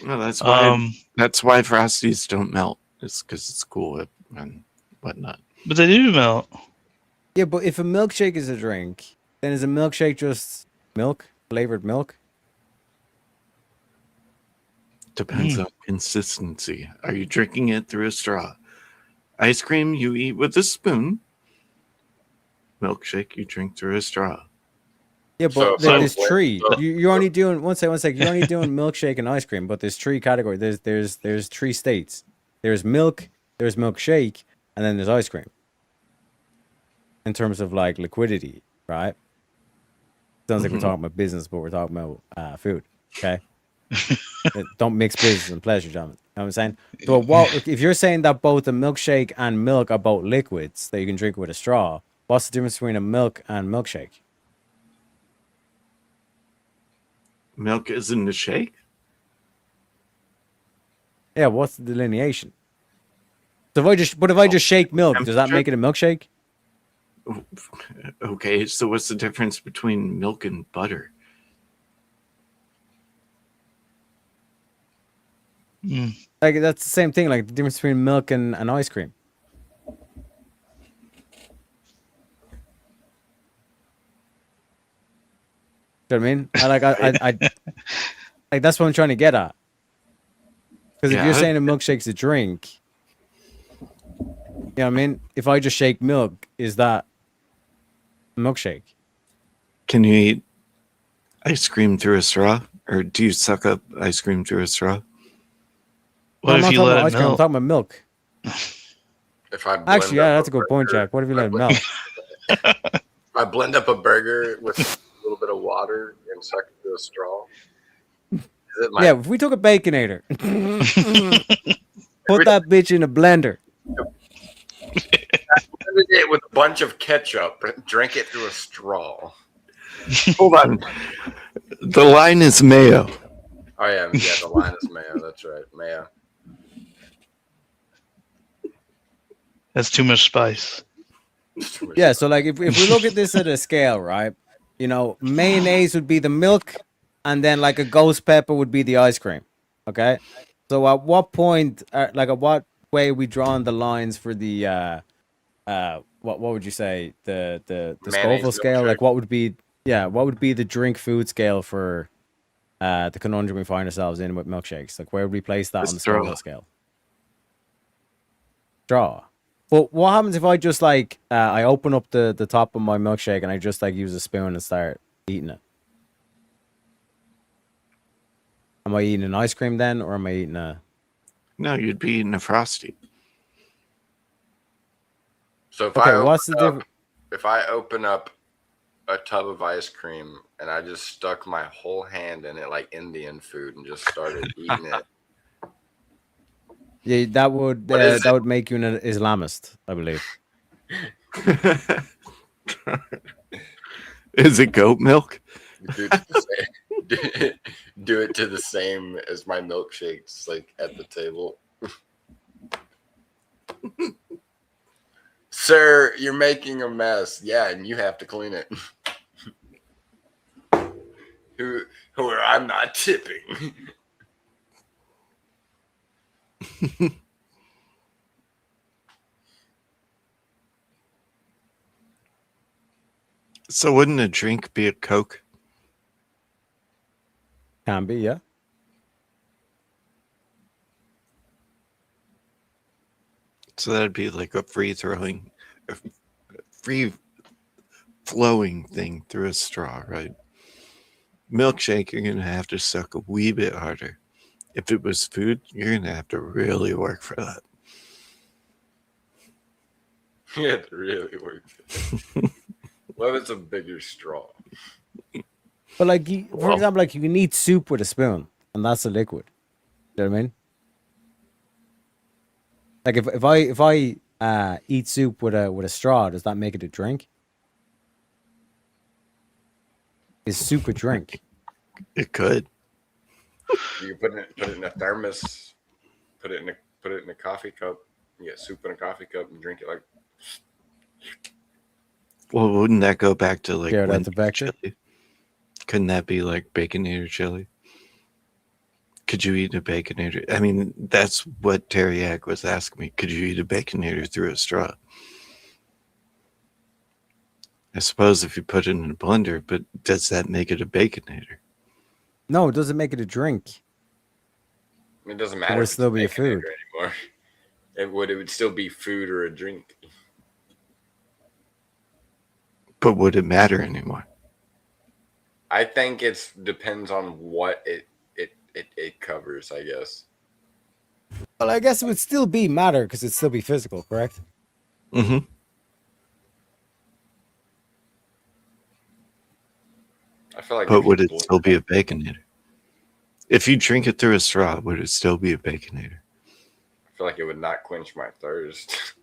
No, that's why. That's why Frosties don't melt. It's because it's Cool Whip and whatnot. But they do melt. Yeah, but if a milkshake is a drink, then is a milkshake just milk, flavored milk? Depends on consistency. Are you drinking it through a straw? Ice cream you eat with a spoon. Milkshake you drink through a straw. Yeah, but So- there's so- three. so- You're only doing one sec. You're only doing milkshake and ice cream, but there's three categories. There's three states. There's milk, there's milkshake, and then there's ice cream. In terms of like liquidity, right? Sounds like we're talking about business, but we're talking about food. Okay. Don't mix business and pleasure, John. You know what I'm saying? So what if you're saying that both a milkshake and milk are both liquids that you can drink with a straw? What's the difference between a milk and milkshake? Milk isn't a shake? Yeah, what's the delineation? So if I just shake milk, does that make it a milkshake? Okay, so what's the difference between milk and butter? Like that's the same thing, like the difference between milk and ice cream. You know what I mean? I like that's what I'm trying to get at. Because if Yeah. you're saying a milkshake's a drink, you know what I mean? If I just shake milk, is that a milkshake? Can you eat ice cream through a straw? Or do you suck up ice cream through a straw? No, I'm not talking about ice cream, I'm talking about milk. If I blend Actually, yeah, up that's a good point, Jack. What if you let it melt? If I blend up a burger with a little bit of water and suck it through a straw. Is it my Yeah, if we took a Baconator, put that bitch in a blender. blended it with a bunch of ketchup and drink it through a straw? Hold on. The line is mayo. Oh yeah, the line is mayo. That's right, mayo. That's too much spice. Yeah, so like if we look at this at a scale, right? You know, mayonnaise would be the milk, and then like a ghost pepper would be the ice cream. Okay, so at what point, like at what way are we drawing the lines for the what would you say the Mayonnaise Scoville scale? milkshake. Like what would be what would be the drink food scale for the conundrum we find ourselves in with milkshakes? Like where would we place that The on the straw. Scoville scale? Straw. But what happens if I just like I open up the top of my milkshake and I just like use a spoon and start eating it? Am I eating an ice cream then, or am I eating a? No, you'd be eating a Frosty. So if Okay, I what's the open up, difference? if I open up a tub of ice cream and I just stuck my whole hand in it like Indian food and just started eating it, Yeah, that would What is that it? would make you an Islamist, I believe. Is it goat milk? do it to the same, do it to the same as my milkshakes like at the table. Sir, you're making a mess. Yeah, and you have to clean it. who I'm not tipping. So wouldn't a drink be a Coke? Can be, yeah. So that'd be like a free flowing thing through a straw, right? Milkshake, you're gonna have to suck a wee bit harder. If it was food, you're gonna have to really work for that. You have to really work. Well, it's a bigger straw. But like, for example, like you can eat soup with a spoon, and that's a liquid. You know what I mean? Like if I eat soup with a straw, does that make it a drink? Is soup a drink? It could. You put it in a thermos, put it in a coffee cup. You get soup in a coffee cup and drink it like. Well, wouldn't that go back to like that's a vector. Chili? Couldn't that be like Baconator chili? Could you eat a Baconator? I mean, that's what Teriyaki was asking me. Could you eat a Baconator through a straw? I suppose if you put it in a blender, but does that make it a Baconator? No, it doesn't make it a drink. It doesn't It matter. would if still it's be a food. anymore. It would still be food or a drink. But would it matter anymore? I think it depends on what it covers, I guess. Well, I guess it would still be matter because it'd still be physical, correct? Mm-hmm. I feel like. But would it still be a Baconator? If you drink it through a straw, would it still be a Baconator? I feel like it would not quench my thirst.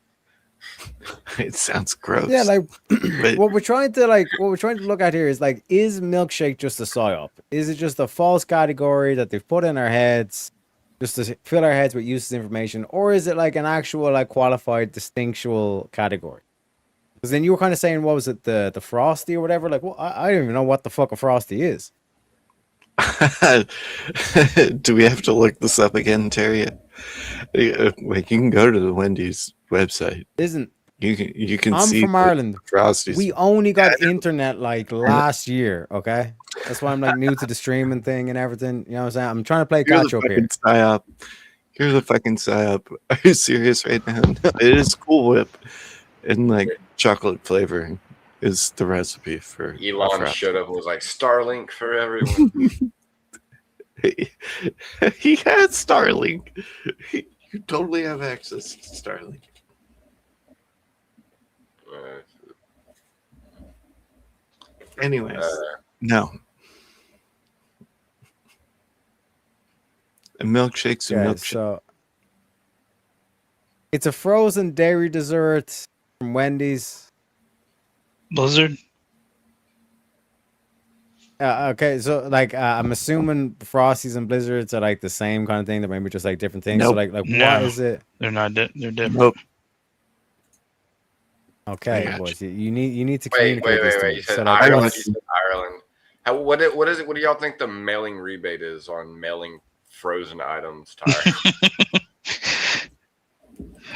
It sounds gross. Yeah, like But- what we're trying to look at here is like, is milkshake just a psyop? Is it just a false category that they've put in our heads just to fill our heads with useless information, or is it like an actual like qualified distinctual category? Because then you were kind of saying, what was it, the frosty or whatever? Like, well, I don't even know what the fuck a frosty is. Do we have to look this up again, Terry? Wait, you can go to the Wendy's website. You can I'm see from Ireland. Frosties. We only got internet like last year, okay? That's why I'm like new to the streaming thing and everything. You know what I'm saying? I'm trying to play You're catch the up here. fucking psyop. You're the fucking psyop. Are you serious right now? No, it is Cool Whip, and like chocolate flavoring is the recipe for a Elon Frosty. showed up and was like, Starlink for everyone. He had Starlink. You totally have access to Starlink. Anyways, no. A milkshake's a Okay, milkshake. so it's a frozen dairy dessert from Wendy's. Blizzard. Okay, so like I'm assuming Frosties and Blizzards are like the same kind of thing. They're maybe just like different things. So Nope. like No. what is it? They're not. They're different. Nope. Okay, I got boys, you need to Wait. communicate this to You me. said So like, Ireland. what's- You said Ireland. What is it? What do y'all think the mailing rebate is on mailing frozen items, Tyre?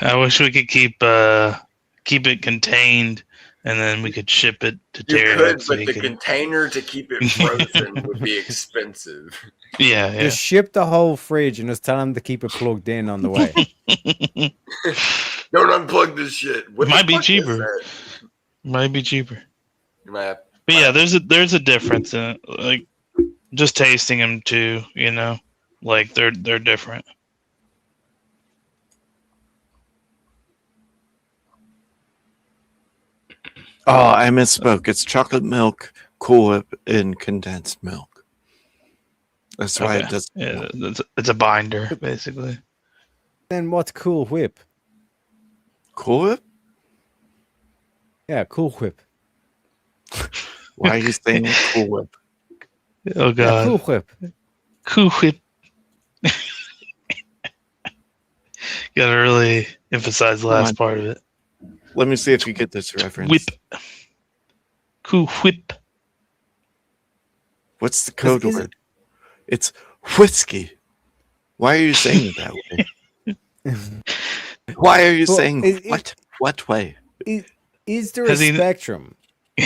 I wish we could keep it contained, and then we could ship it to You Terry could, next but the week. container to keep it frozen would be expensive. Yeah, yeah. Just ship the whole fridge and just tell them to keep it plugged in on the way. Don't unplug this shit. What the Might be fuck is cheaper. that? Might be cheaper. You might have- But yeah, there's a difference in it. Like just tasting them too, you know, like they're different. Oh, I misspoke. It's chocolate milk, Cool Whip, and condensed milk. That's why Okay. it does. Yeah, it's a binder basically. Then what's Cool Whip? Cool Whip? Yeah, Cool Whip. Why are you saying Cool Whip? Oh Yeah, god, Cool Whip. Cool Whip. Gotta really emphasize the Come last on. part of it. Let me see if you get this reference. Whip. Cool Whip. What's the code is word? It's whiskey. Why are you saying it that way? Why are you But saying what way? Is there a Has he- spectrum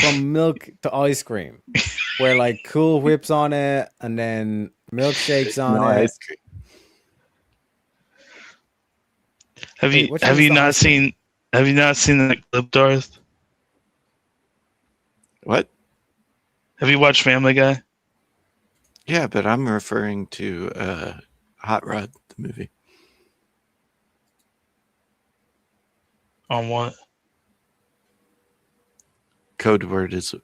from milk to ice cream where like Cool Whip's on it and then milkshakes on No it? ice cream. Have Hey, you which have one's you the not ice cream? seen have you not seen that clip, Darth? What? Have you watched Family Guy? Yeah, but I'm referring to Hot Rod, the movie. On what? Code word is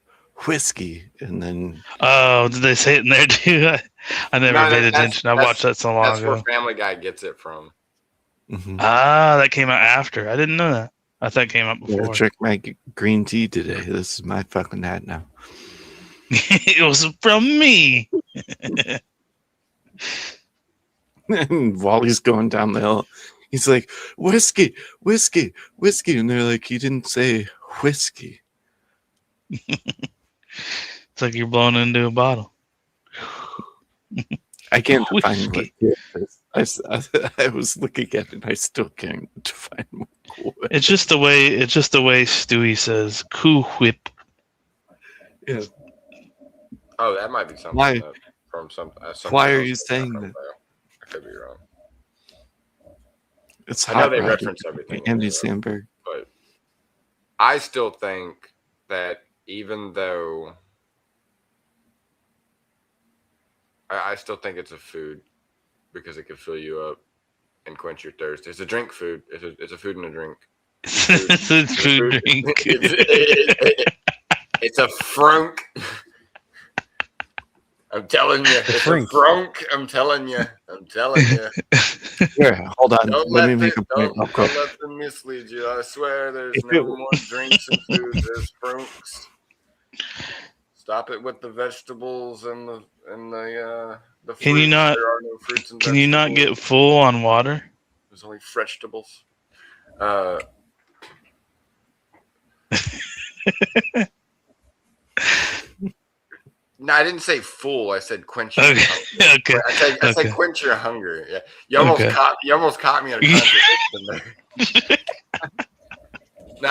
whiskey, and then Oh, did they say it in there too? I never No, paid that's- attention. I watched that so long That's ago. where Family Guy gets it from. Ah, that came out after. I didn't know that. I thought it came out I before. drink my green tea today. This is my fucking hat now. It was from me. And Wally's going down the hill. He's like, whiskey, whiskey, whiskey. And they're like, you didn't say whiskey. It's like you're blown into a bottle. I can't define what Whiskey. it is. I was looking at it and I still can't define what. It's just the way Stewie says "Cool Whip." Yeah. Oh, that might be something Why? from some. Why are else you that I saying don't that? know. I could be wrong. It's I know Hot they Rod reference by everything. Andy anyway, Samberg. but I still think that even though I still think it's a food because it can fill you up and quench your thirst. It's a drink food. It's a food and a drink. It's a food drink. It's a frunk. I'm telling you, it's a frunk. I'm telling you. Here, hold on. Don't Let me let make a them- point real don't quick. let them mislead you. I swear there's If no it- more drinks and foods. There's frunks. Stop it with the vegetables and the fruit. Can you not? There are no fruits and Can you not vegetables. get full on water? There's only vegetables. No, I didn't say full. I said quench your Okay. hunger. Okay. I said Okay. quench your hunger. Yeah, you almost Okay. caught me on a contradiction there. No.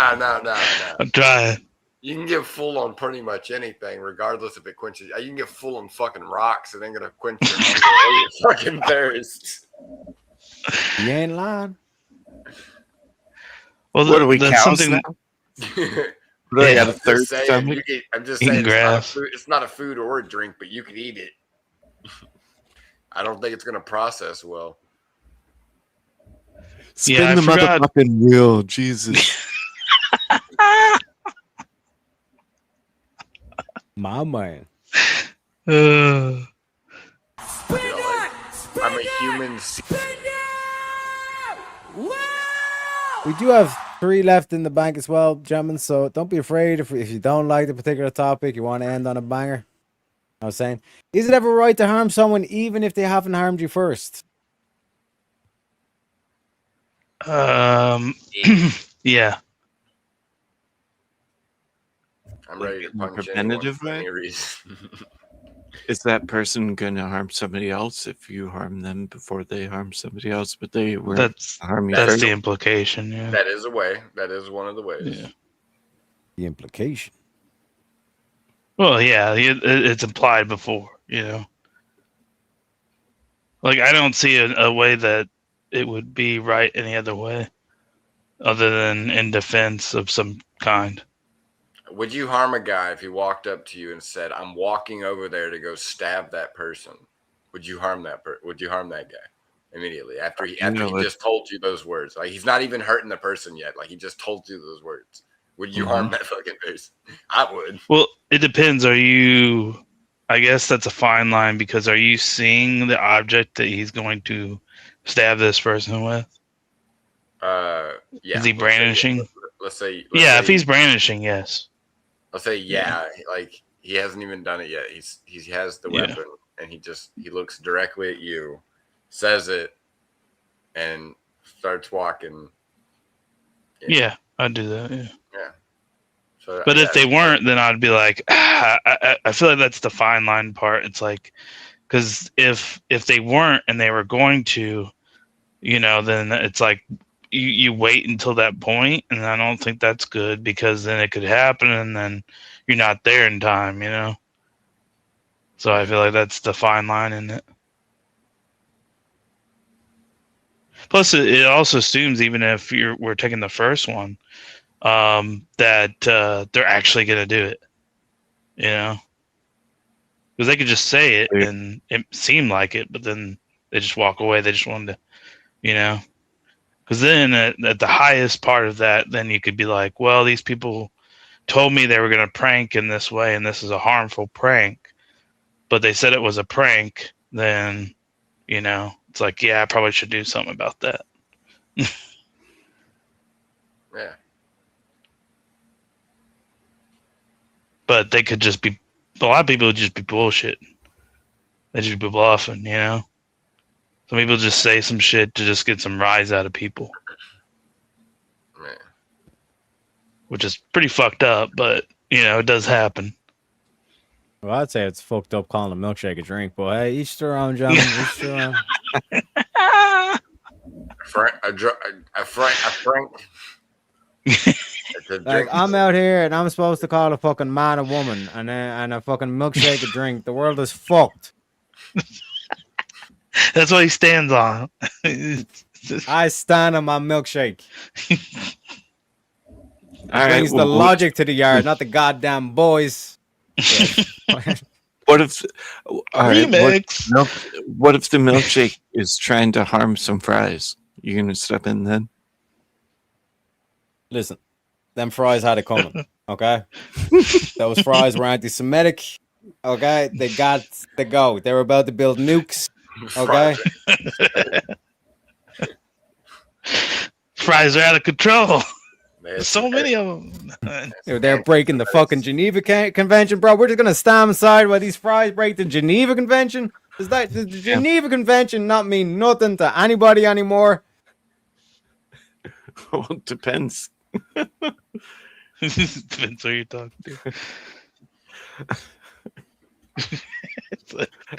I'm trying. You can get full on pretty much anything, regardless if it quenches. You can get full on fucking rocks. It ain't gonna quench your hunger or your fucking thirst. You ain't lying. Well, What are we, that's cows something. now? They got a I'm third just saying, stomach. I'm just Eating saying grass. it's not a food or a drink, but you can eat it. I don't think it's gonna process well. Spin Yeah, I the forgot. motherfucking wheel, Jesus. My man. Uh, I'm a human. We do have 3 left in the bank as well, gentlemen. So don't be afraid if you don't like the particular topic, you want to end on a banger. I was saying, is it ever right to harm someone even if they haven't harmed you first? yeah. I'm ready to In a punch anyone preventative for way? any reason. Is that person going to harm somebody else if you harm them before they harm somebody else, but they were That's harm you that's first? the implication. Yeah. That is a way. That is one of the ways. Yeah. The implication. Well, yeah, it's implied before, you know. Like, I don't see a way that it would be right any other way other than in defense of some kind. Would you harm a guy if he walked up to you and said, "I'm walking over there to go stab that person"? Would you harm that Would you harm that guy immediately after he just told you those words? Like, he's not even hurting the person yet. Like, he just told you those words. Would you harm that fucking person? I would. Well, it depends. I guess that's a fine line because are you seeing the object that he's going to stab this person with? Yeah. Is he brandishing? Let's say. Yeah, if he's brandishing, yes. Let's say, like he hasn't even done it yet. He has the weapon and he looks directly at you, says it, and starts walking. Yeah, I'd do that. Yeah. Yeah. So, But if they weren't, then I'd be like, I feel like that's the fine line part. It's like, because if they weren't and they were going to, then it's like you wait until that point, and I don't think that's good because then it could happen, and then you're not there in time, So I feel like that's the fine line in it. Plus, it also assumes even if we're taking the first one, that they're actually going to do it, because they could just say it and it seemed like it, but then they just walk away. They just wanted to, because then at the highest part of that, then you could be like, well, these people told me they were going to prank in this way, and this is a harmful prank, but they said it was a prank. Then, it's like, yeah, I probably should do something about that. Yeah. But they could just be, a lot of people would just be bullshit. They just be bluffing, Some people just say some shit to just get some rise out of people. Yeah. Which is pretty fucked up, but, it does happen. Well, I'd say it's fucked up calling a milkshake a drink, but hey, each to their own, gentlemen. Each to their own. A frank. Like, I'm out here and I'm supposed to call a fucking man a woman and a fucking milkshake a drink. The world is fucked. That's what he stands on. I stand on my milkshake. Brings the well, logic to the yard, not the goddamn boys. What if remix? What if the milkshake is trying to harm some fries? You gonna step in then? Listen, them fries had it coming. Okay, those fries were anti-Semitic. Okay, they got to go. They were about to build nukes. Okay, fries are out of control. There's so many of them. They're breaking the fucking Geneva Convention, bro. We're just gonna stand aside while these fries break the Geneva Convention. Does the Geneva Convention not mean nothing to anybody anymore? Well, it depends. Depends who you're talking to.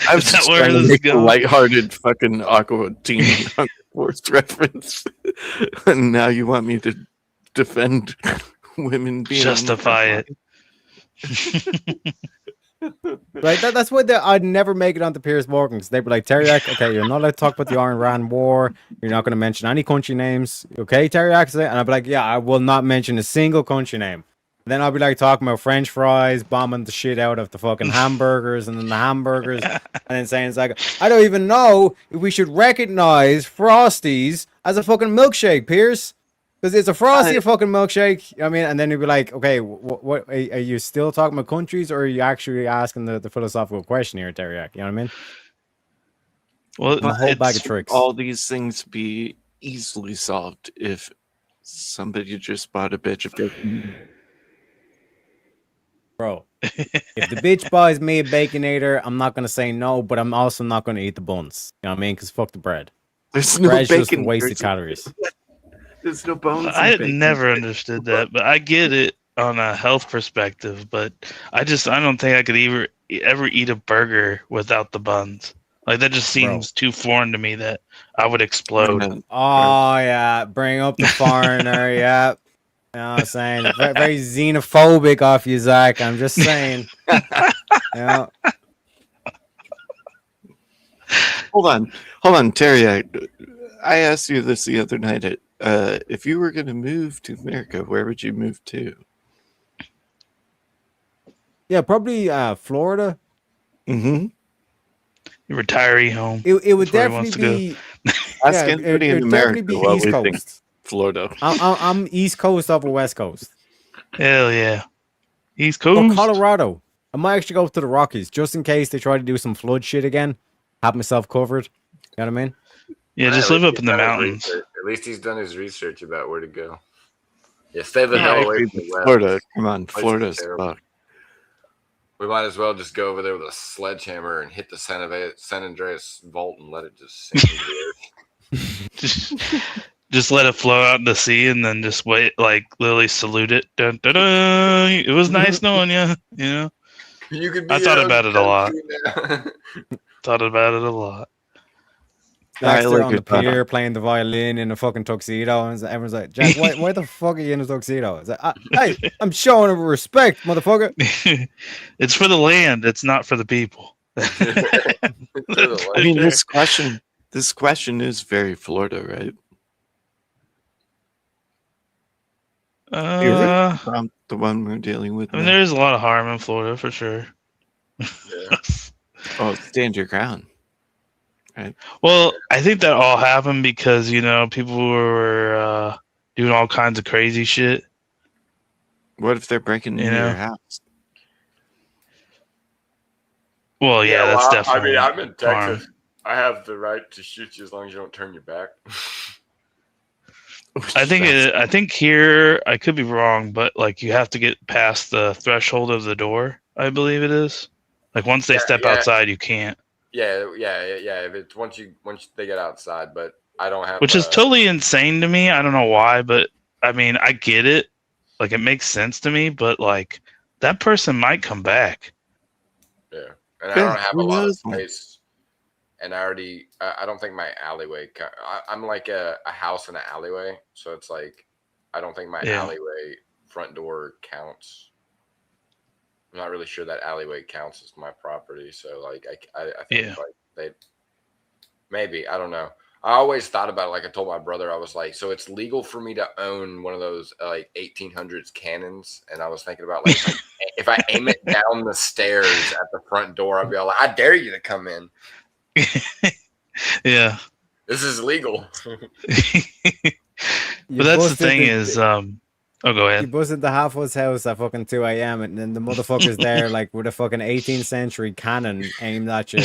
I was just trying to make a lighthearted fucking Aqua Teen Hunger Force reference, and now you want me to defend women being justify it. Right, that's why I'd never make it onto Piers Morgan, because they'd be like, Teriak, okay, you're not allowed to talk about the Iran war. You're not going to mention any country names. Okay, Teriak? And I'd be like, yeah, I will not mention a single country name. Then I'll be like talking about French fries, bombing the shit out of the fucking hamburgers, and then the hamburgers, and then saying it's like, I don't even know if we should recognize Frosties as a fucking milkshake, Piers. Because it's a Frosty, a fucking milkshake. I mean, and then you'd be like, okay, what are you still talking about countries, or are you actually asking the philosophical question here, Teriak? You know what I mean? Well, a whole bag of tricks. All these things be easily solved if somebody just bought a bitch of bacon. Bro, if the bitch buys me a Baconator, I'm not going to say no, but I'm also not going to eat the buns. You know what I mean? Because fuck the bread. There's no Bread's just bacon. wasted calories. There's no bones. I had never understood that, but I get it on a health perspective. But I don't think I could ever eat a burger without the buns. Like that just seems too foreign to me that I would explode. Oh yeah, bring up the foreigner. Yeah, you know what I'm saying? Very xenophobic off you, Zach. I'm just saying. Yeah. Hold on, Terry. I asked you this the other night. If you were going to move to America, where would you move to? Yeah, probably Florida. Mm-hmm. Retiree home. It would definitely be. Ask anybody in America what East we Coast. think Florida. I'm East Coast over West Coast. Hell yeah, East Coast. Or Colorado. I might actually go to the Rockies just in case they try to do some flood shit again. Have myself covered. You know what I mean? Yeah, just live up in the mountains. At least he's done his research about where to go. Yeah, stay the hell away from the west. Florida. Come on, Florida's fucked. We might as well just go over there with a sledgehammer and hit the San Andreas vault and let it just sink into the earth. Just let it flow out in the sea and then just wait, like literally salute it. Dun, dun, dun. It was nice knowing you. You know, you could be I thought about it a lot. Thought about it a lot. Jack's there like on your the thought pier playing the violin in a fucking tuxedo, and everyone's like, "Jack, why the fuck are you in a tuxedo?" It's like, "Hey, I'm showing him respect, motherfucker." It's for the land. It's not for the people. I mean, this question is very Florida, right? The one we're dealing with. I mean, now. there's a lot of harm in Florida for sure. Oh, stand your ground. Right. Well, I think that all happened because people were doing all kinds of crazy shit. What if they're breaking into your house? Well, yeah, that's definitely. I mean, I'm in harm. Texas. I have the right to shoot you as long as you don't turn your back. I think here I could be wrong, but like you have to get past the threshold of the door. I believe it is. Like once they step outside, you can't. Yeah. If it's once they get outside, but I don't have. Which is totally insane to me. I don't know why, but I mean, I get it. Like it makes sense to me, but like that person might come back. Yeah, and I don't have a lot of space. And I don't think my alleyway. I'm like a house in an alleyway, so it's like I don't think my alleyway front door counts. I'm not really sure that alleyway counts as my property, so like I think like they maybe I don't know. I always thought about it. Like I told my brother, I was like, so it's legal for me to own one of those like 1800s cannons, and I was thinking about like if I aim it down the stairs at the front door, I'd be all like, I dare you to come in. Yeah, this is legal. But that's the thing is, oh, go ahead. You busted the Half-Woods house at fucking 2 a.m. and then the motherfucker's there like with a fucking 18th century cannon aimed at you,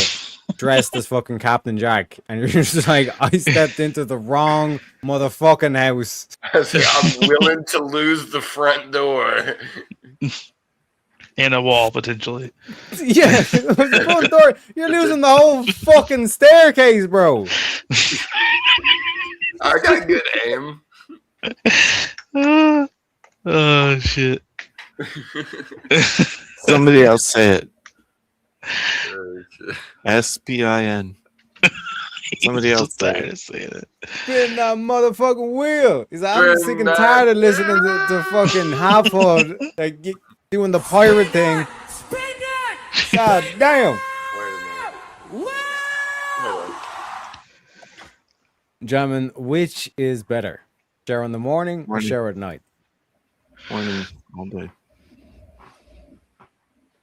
dressed as fucking Captain Jack, and you're just like, I stepped into the wrong motherfucking house. I'm willing to lose the front door. And a wall, potentially. Yeah, the front door. You're losing the whole fucking staircase, bro. I got good aim. Oh, shit. Somebody else say it. SPIN. Somebody else say it. Spin that motherfucking wheel. He's like, I'm sick and tired of listening to fucking Half-Hood like doing the pirate thing. God damn. Gentlemen, which is better? Shower in the morning or shower at night? Morning all day.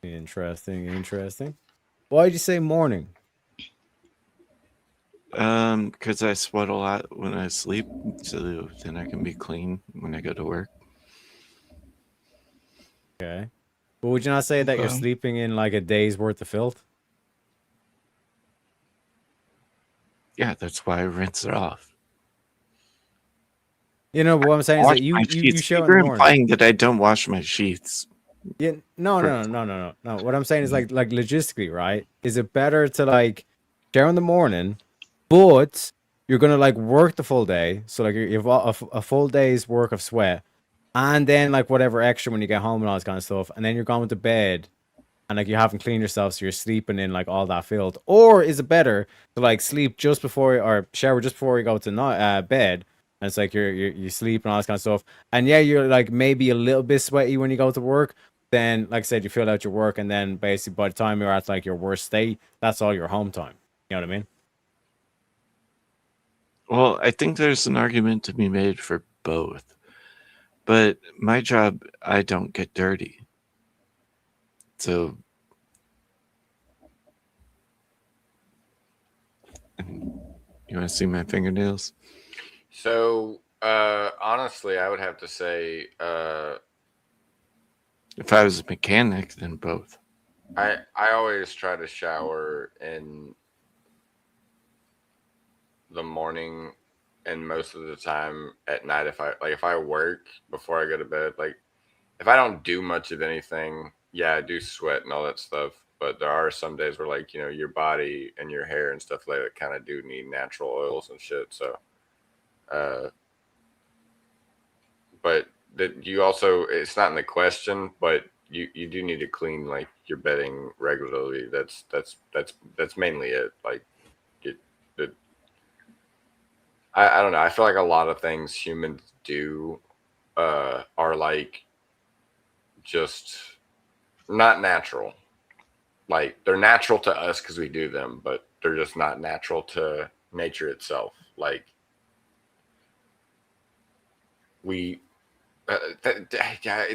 Interesting. Why'd you say morning? Because I sweat a lot when I sleep, so then I can be clean when I go to work. Okay. But would you not say that you're sleeping in like a day's worth of filth? Yeah, that's why I rinse it off. You know, but what I'm saying is that you show in the morning. Implying that I don't wash my sheets. Yeah, no. What I'm saying is like logistically, right? Is it better to like shower in the morning, but you're gonna like work the full day, so like you have a full day's work of sweat, and then like whatever extra when you get home and all this kind of stuff, and then you're going to bed, and like you haven't cleaned yourself, so you're sleeping in like all that filth? Or is it better to like sleep just before or shower just before you go to bed? And it's like you sleep and all this kind of stuff. And yeah, you're like maybe a little bit sweaty when you go to work. Then, like I said, you fill out your work, and then basically by the time you're at like your worst state, that's all your home time. You know what I mean? Well, I think there's an argument to be made for both. But my job, I don't get dirty. So you want to see my fingernails? So, honestly, I would have to say, if I was a mechanic, then both. I always try to shower in the morning, and most of the time at night. If I work before I go to bed, like if I don't do much of anything, yeah, I do sweat and all that stuff. But there are some days where like, you know, your body and your hair and stuff like that kind of do need natural oils and shit. So, but that you also, it's not in the question, but you do need to clean like your bedding regularly. That's mainly it. Like I don't know. I feel like a lot of things humans do are like just not natural. Like they're natural to us because we do them, but they're just not natural to nature itself. Like it's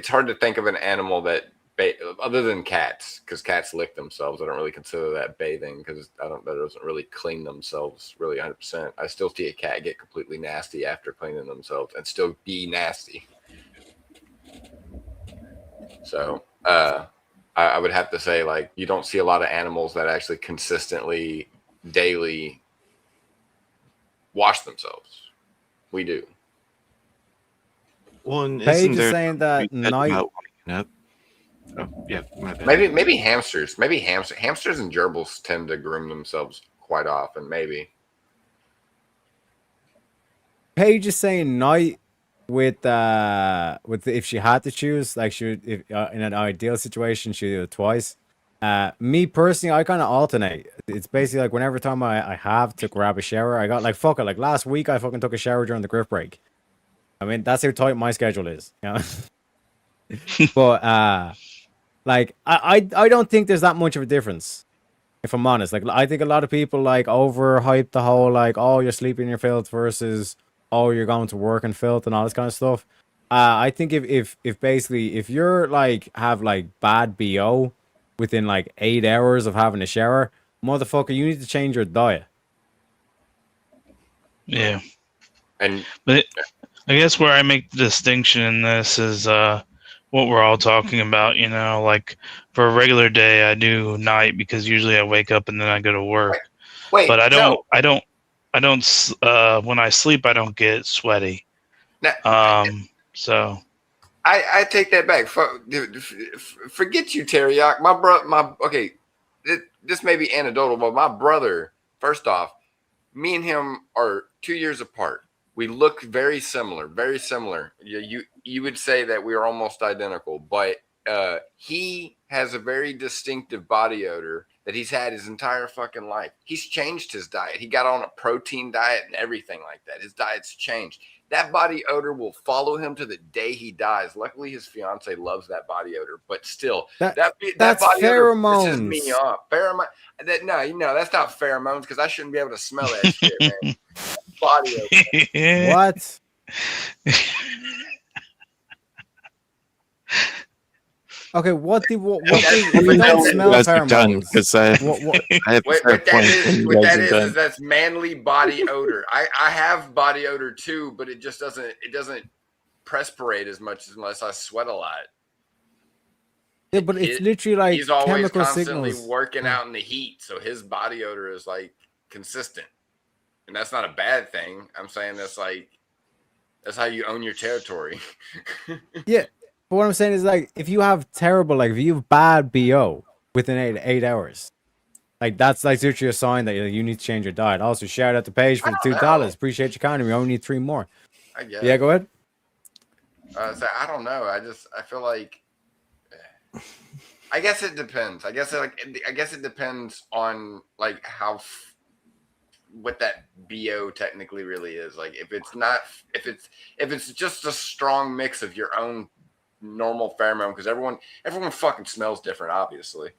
hard to think of an animal that other than cats, because cats lick themselves. I don't really consider that bathing because that doesn't really clean themselves really 100%. I still see a cat get completely nasty after cleaning themselves and still be nasty. So I would have to say, like, you don't see a lot of animals that actually consistently daily wash themselves. We do. Well, and Paige isn't is there saying that night. about waking up? Oh, yeah, my bad. Maybe hamsters. Maybe hamsters and gerbils tend to groom themselves quite often. Maybe. Paige is saying night with if she had to choose, like she would, if in an ideal situation she'd do it twice. Me personally, I kind of alternate. It's basically like whenever time I have to grab a shower, I got like fuck it. Like last week, I fucking took a shower during the grip break. I mean, that's how tight my schedule is, you know. But like I don't think there's that much of a difference, if I'm honest. Like I think a lot of people like overhype the whole like, oh, you're sleeping in your filth versus, oh, you're going to work in filth and all this kind of stuff. I think if basically if you're like have like bad BO within like 8 hours of having a shower, motherfucker, you need to change your diet. Yeah. But I guess where I make the distinction in this is what we're all talking about, you know, like for a regular day I do night because usually I wake up and then I go to work. Wait, but I no. don't when I sleep I don't get sweaty. So I take that back. Forget you, Teriyaki. Okay, this may be anecdotal, but my brother, first off, me and him are 2 years apart. We look very similar, very similar. You would say that we are almost identical, but he has a very distinctive body odor that he's had his entire fucking life. He's changed his diet. He got on a protein diet and everything like that. His diet's changed. That body odor will follow him to the day he dies. Luckily, his fiance loves that body odor, but still, that's body pheromones. odor pisses me off. Pheromone? No, that's not pheromones because I shouldn't be able to smell that shit, man. Body odor. What? Okay, what if you don't smell pheromones? Because I have What fair that point is, when you what guys that are is done. that's manly body odor. I have body odor too, but it just doesn't perspirate as much unless I sweat a lot. Yeah, but it's literally like he's always chemical constantly signals. working out in the heat, so his body odor is like consistent, and that's not a bad thing. I'm saying that's how you own your territory. Yeah, but what I'm saying is like if you have if you have bad BO within 8 hours, like that's like literally a sign that you need to change your diet. Also, shout out to Paige for the $2. Appreciate your kind. We only need 3 more. I guess. Yeah, go ahead. So I don't know. I feel like. I guess it depends. I guess it depends on like what that BO technically really is. Like if it's just a strong mix of your own normal pheromone, because everyone fucking smells different, obviously.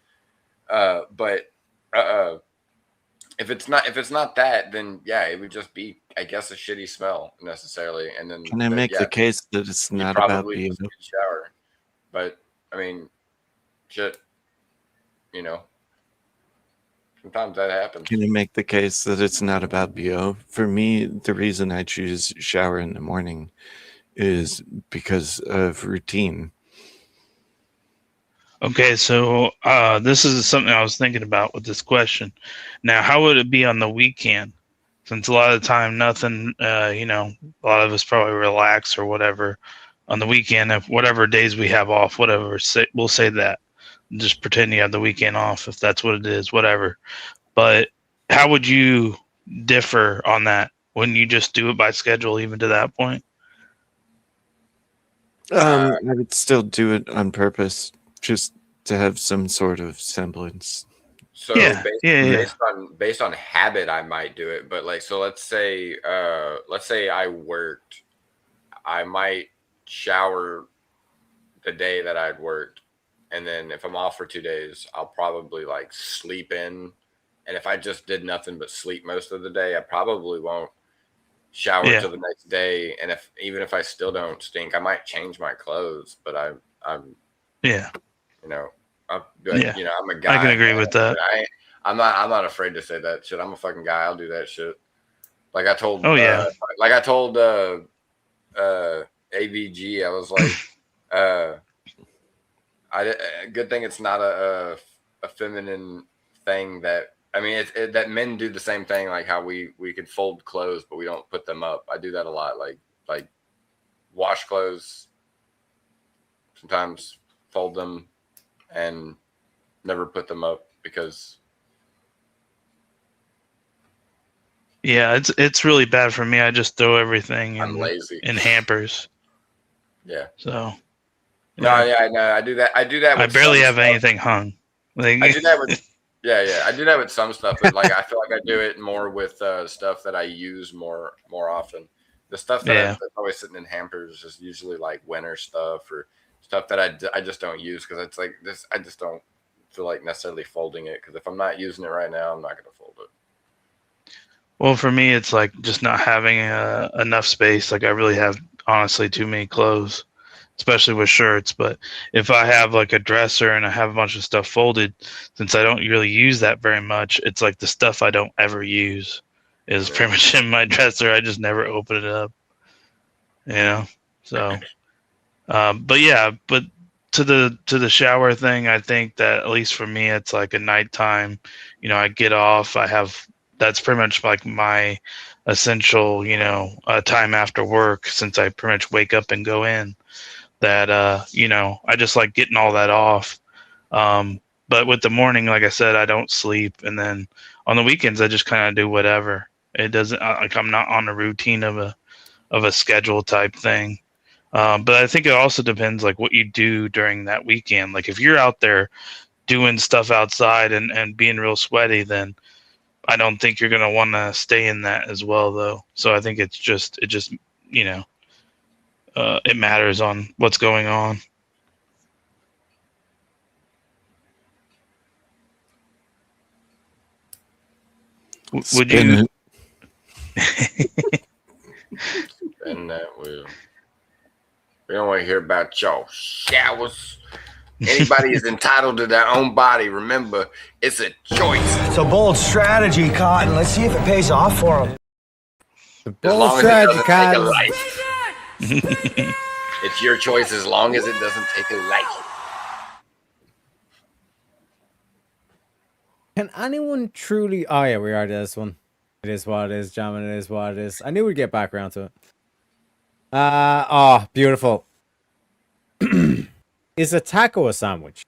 But if it's not that, then yeah, it would just be, I guess, a shitty smell necessarily. And then Can I make the case that it's not about being? Shower, but I mean, shit, you know, sometimes that happens. Can you make the case that it's not about BO? For me, the reason I choose shower in the morning is because of routine. okay, so this is something I was thinking about with this question. Now, how would it be on the weekend? Since a lot of the time, nothing, you know, a lot of us probably relax or whatever on the weekend. If whatever days we have off, whatever, we'll say that. Just pretend you have the weekend off, if that's what it is, whatever. But how would you differ on that? Wouldn't you just do it by schedule even to that point? I would still do it on purpose, just to have some sort of semblance. So Yeah, based on habit, I might do it. But like, so let's say I worked, I might shower the day that I'd worked, and then if I'm off for 2 days, I'll probably like sleep in. And if I just did nothing but sleep most of the day, I probably won't shower till the next day. And even if I still don't stink, I might change my clothes. But I'm yeah, you know, I'm a guy. I can agree with that. I'm not afraid to say that shit. I'm a fucking guy. I'll do that shit. Like I told. AVG, I was like, good thing it's not a feminine thing that. I mean, that men do the same thing, like how we could fold clothes, but we don't put them up. I do that a lot, like wash clothes, sometimes fold them, and never put them up because. Yeah, it's really bad for me. I just throw everything I'm lazy. in hampers. Yeah. So. No, I do that. I do that. With I barely have anything hung. Like, I do that with. Yeah. I do that with some stuff, but like I feel like I do it more with stuff that I use more often. The stuff that's always sitting in hampers is usually like winter stuff or stuff that I just don't use because it's like this. I just don't feel like necessarily folding it because if I'm not using it right now, I'm not going to fold it. Well, for me, it's like just not having enough space. Like I really have honestly too many clothes, especially with shirts. But if I have like a dresser and I have a bunch of stuff folded, since I don't really use that very much, it's like the stuff I don't ever use is pretty much in my dresser. I just never open it up, you know? So, but yeah, but to the shower thing, I think that at least for me, it's like a nighttime, you know, I get off, that's pretty much like my essential, you know, time after work since I pretty much wake up and go in. That you know, I just like getting all that off. But with the morning, like I said, I don't sleep, and then on the weekends I just kind of do whatever. It doesn't like I'm not on a routine of a schedule type thing. But I think it also depends like what you do during that weekend. Like if you're out there doing stuff outside and being real sweaty, then I don't think you're gonna want to stay in that as well, though. So I think it just you know. It matters on what's going on. Would you? Spin that wheel. We don't want to hear about y'all showers. Anybody is entitled to their own body. Remember, it's a choice. It's a bold strategy, Cotton. Let's see if it pays off for him. The bold strategy, Cotton. It's your choice as long as it doesn't take a life. Can anyone truly? Oh yeah, we are this one. It is what it is, Jamin. It is what it is. I knew we'd get back around to it. Oh, beautiful. Is a taco a sandwich?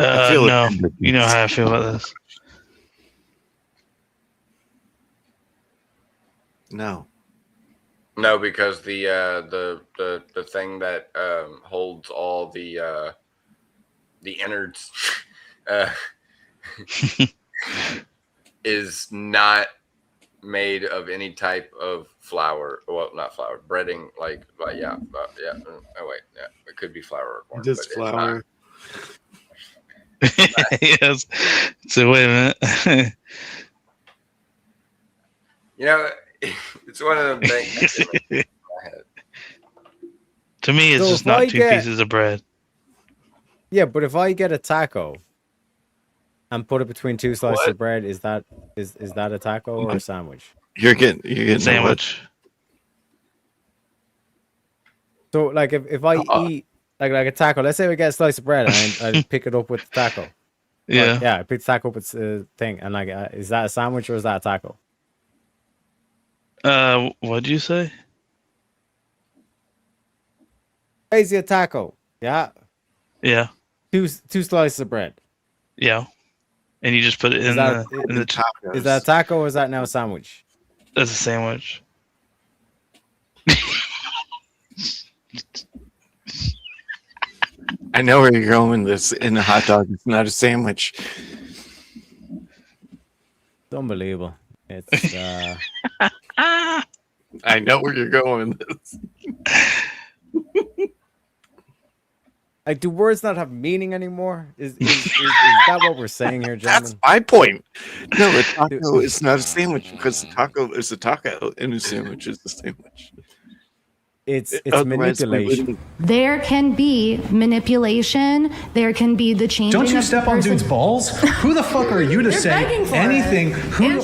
No. You know how I feel about this. No, because the thing that holds all the innards is not made of any type of flour. Well, not flour, breading. Oh wait, yeah, it could be flour or corn. Just flour. Yes. So wait a minute. You know, it's one of them things. To me, it's just not two pieces of bread. Yeah, but if I get a taco and put it between two slices of bread, is that a taco or a sandwich? You're getting sandwich. So like if I eat like a taco, let's say we get a slice of bread and I pick it up with the taco. Yeah. I pick the taco up with the thing, and like is that a sandwich or is that a taco? What'd you say? Crazy a taco. Yeah. Yeah. Two slices of bread. Yeah. And you just put it in the tacos. Is that a taco or is that now a sandwich? That's a sandwich. I know where you're going with this. In a hot dog, it's not a sandwich. It's unbelievable. It's I know where you're going with this. like, do words not have meaning anymore? Is that what we're saying here, gentlemen? That's my point. No, a taco is not a sandwich because a taco is a taco and a sandwich is a sandwich. It's Otherwise, we manipulation. wouldn't- There can be manipulation. There can be the changing. Don't you of step the on person. dudes' balls? Who the fuck are you to They're say begging for anything? it. Who?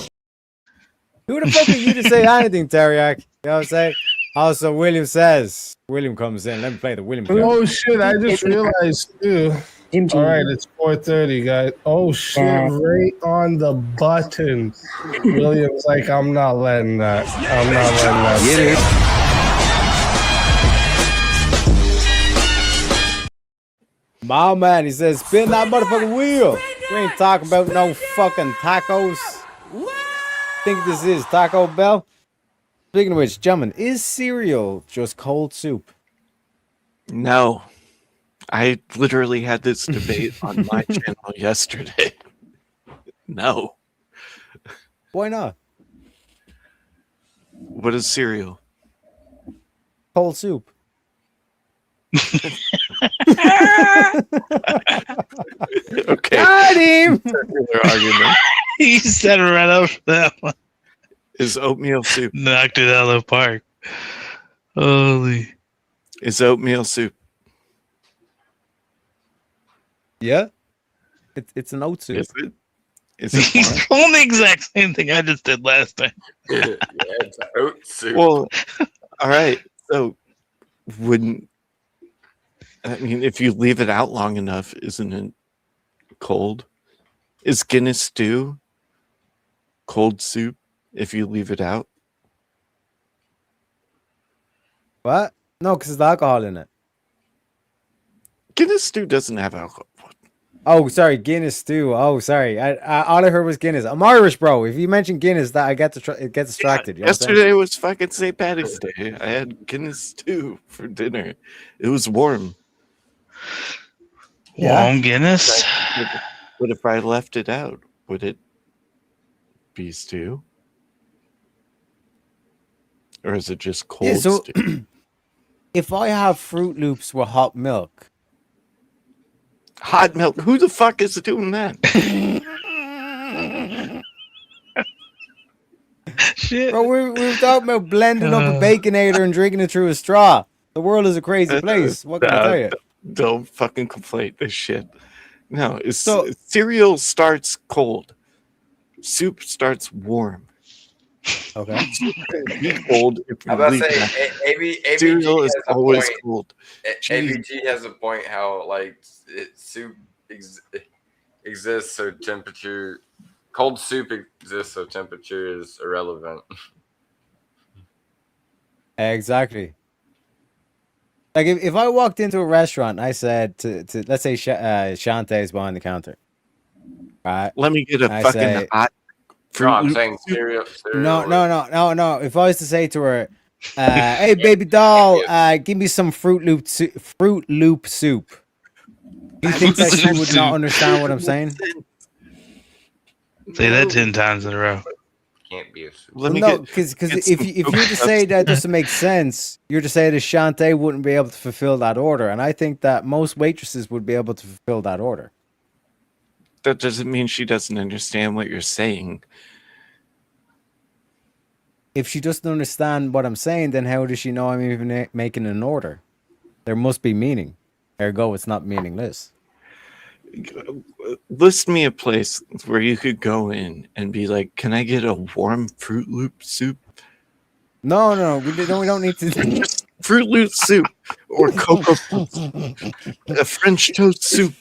Who the fuck are you to say anything, Teriak? You know what I'm saying? Also, William says. William comes in. Let me play the William clip. Oh shit! I just realized too. All right, it's 4:30, guys. Oh shit! Right on the button. William's like, I'm not letting that. I'm not letting that. Get it. My man, he says, spin that motherfucking wheel. We ain't talking about no fucking tacos. Think this is Taco Bell? Speaking of which, gentlemen, is cereal just cold soup? No. I literally had this debate on my channel yesterday. No. Why not? What is cereal? Cold soup. Okay. Got him! Circular argument. He set it right up for that one. Is oatmeal soup? Knocked it out of the park. Holy. Is oatmeal soup? Yeah? It's an oat soup. Is it? Is it He's doing the exact same thing I just did last time. Yeah, it's oat soup. Well, all right. So, wouldn't I mean if you leave it out long enough, isn't it cold? Is Guinness stew cold soup if you leave it out? What? No, because there's alcohol in it. Guinness stew doesn't have alcohol. Oh, sorry, Guinness stew. Oh, sorry. I all I heard was Guinness. I'm Irish, bro. If you mention Guinness, that I get it gets distracted. You know what I'm saying? Yesterday was fucking St. Patrick's Day. I had Guinness stew for dinner. It was warm. Warm Guinness? But if I left it out, would it be stew? Or is it just cold Yeah, so stew? if I have Fruit Loops with hot milk, Hot milk. Who the fuck is doing that? Shit. bro, we were talking about blending up a baconator and drinking it through a straw. The world is a crazy place. What can I tell you? Don't fucking conflate this shit. No, cereal starts cold. Soup starts warm. Okay. Soup can be cold if you I'm about to leave it out. say, ABG Cereal is has a always point. cold. ABG has a point how like soup exists so temperature, cold soup exists so temperature is irrelevant. Exactly. Like if I walked into a restaurant, and I said to let's say Shantae's behind the counter, right? Let me get a I fucking say- hot No, I'm Fruit saying Loop cereal. No. If I was to say to her, "Hey, baby doll, give me some Fruit Loop soup," do you think that she would not understand what I'm saying? Say that 10 times in a row. Can't be a soup. Let me No, get because get if some you were to say that doesn't make sense, you're to say that Shantae wouldn't be able to fulfill that order, and I think that most waitresses would be able to fulfill that order. that doesn't mean she doesn't understand what you're saying. If she doesn't understand what I'm saying, then how does she know I'm even making an order? There must be meaning. Ergo, it's not meaningless. List me a place where you could go in and be like, "Can I get a warm Fruit Loop soup?" No, we don't need to. Just Fruit Loop soup or Cocoa Puffs, a French toast soup.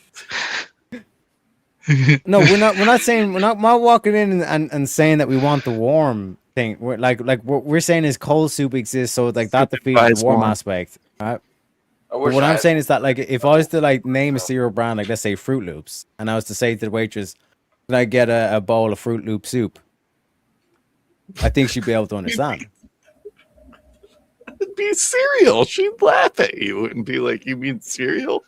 No, we're not walking in and saying that we want the warm thing. We're like what we're saying is cold soup exists, so like that defeats implies the warm warm. aspect. Right? I But wish what I I'm had- saying is that like if I was to like name a cereal brand, like let's say Fruit Loops, and I was to say to the waitress, "Can I get a bowl of Fruit Loop soup?" I think she'd be able to understand. It'd be cereal. She'd laugh at you and be like, "You mean cereal?"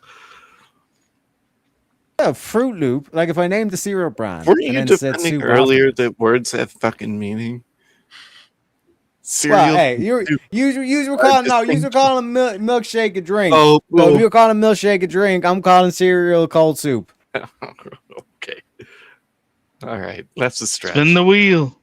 a Fruit Loop. Like if I named the cereal brand Were and you then said defending soup earlier after. that words have fucking meaning? Well, Cereal. hey, you were calling a milkshake a drink. Oh, So if well. you're calling a milkshake a drink, I'm calling cereal cold soup. Okay. All right. That's a stretch. Spin the wheel.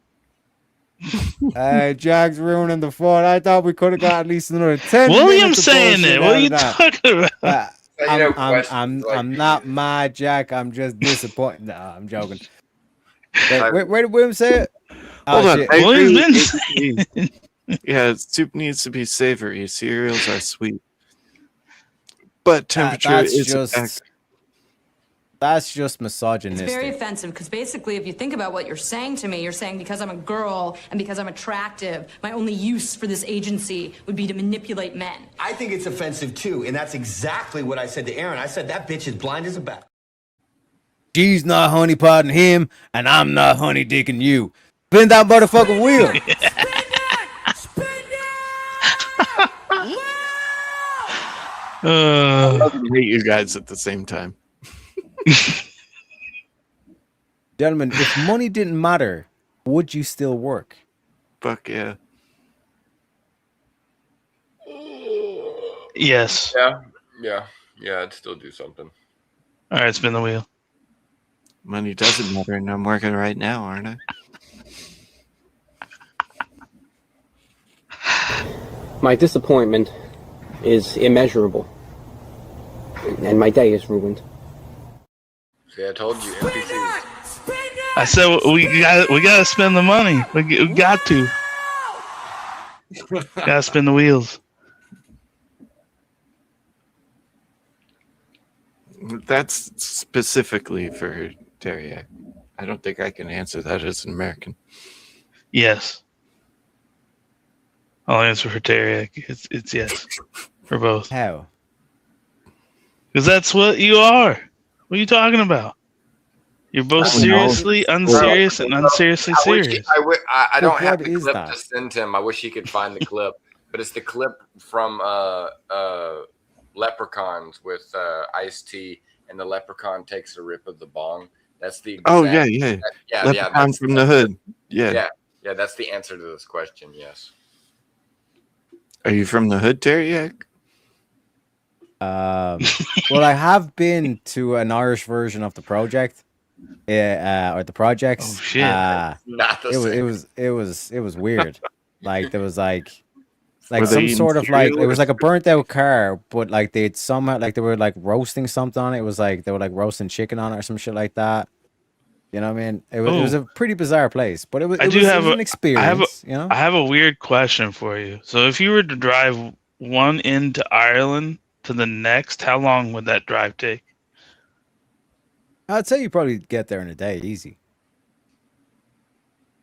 Jack's ruining the fun. I thought we could have got at least another 10 William minutes of saying bullshit it. What out are you of that. talking about? I'm not mad, Jack. I'm just disappointed. No, I'm joking. Where did William say it? Hold on. Shit. I agree William's with ABG. Yeah, soup needs to be savory. Cereals are sweet. But temperature That's is just- a factor. That's just It's misogynistic. very offensive because basically, if you think about what you're saying to me, you're saying because I'm a girl and because I'm attractive, my only use for this agency would be to manipulate men. I think it's offensive too, and that's exactly what I said to Aaron. I said that bitch is blind as a bat. She's not honey potting him, and I'm not honey dicking you. Spin that motherfucking wheel. I love and hate you guys at the same time. Gentlemen, if money didn't matter, would you still work? Fuck yeah. Yes. Yeah, I'd still do something. All right, spin the wheel. Money doesn't matter, and I'm working right now, aren't I? My disappointment is immeasurable, and my day is ruined. See, I told you, NPCs. I said we gotta spend the money. We got to. Gotta spin the wheels. That's specifically for Teriak. I don't think I can answer that as an American. Yes. I'll answer for Teriak. It's yes for both. How? Because that's what you are. What are you talking about? You're both I don't know. seriously unserious and unseriously serious. I don't have What the is clip that? to send him. I wish he could find the clip, but it's the clip from Leprechauns with Ice-T, and the leprechaun takes a rip of the bong. That's the Oh, exact- yeah. yeah. Leprechaun That's from the hood. Yeah. Yeah. That's the answer to this question. Yes. Are you from the hood, Teriak? Well, I have been to an Irish version of the project, or the projects. Oh, shit. Not the same. It was weird. Like there was like Were they some eating sort of like cereal it was or like a burnt out car, but like they'd somehow like they were like roasting something on it. It was like they were like roasting chicken on it or some shit like that. You know what I mean? It was a pretty bizarre place, but it was an experience. You know, I have a weird question for you. So if you were to drive one end to Ireland to the next, how long would that drive take? I'd say you probably get there in a day, easy.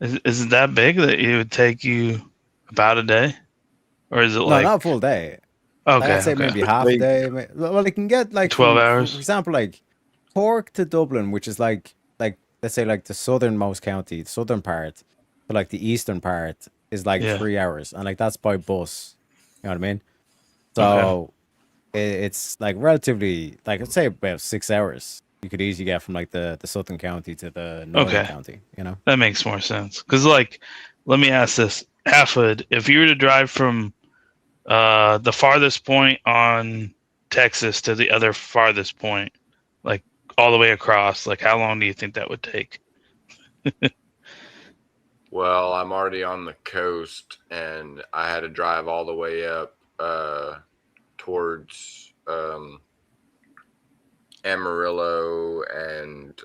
Is it that big that it would take you about a day, or is it No, like not a full day. okay? I'd say Okay. maybe half a day. Well, it can get like 12 from, hours? For example, like Cork to Dublin, which is like let's say like the southernmost county, the southern part, but like the eastern part is like Yeah. 3 hours, and like that's by bus. You know what I mean? So it's like relatively like I'd say about 6 hours. You could easily get from like the southern county to the northern Okay. county. You know? That makes more sense. Because, like, let me ask this. Afford, if you were to drive from the farthest point on Texas to the other farthest point, like all the way across, like how long do you think that would take? Well, I'm already on the coast, and I had to drive all the way up towards Amarillo and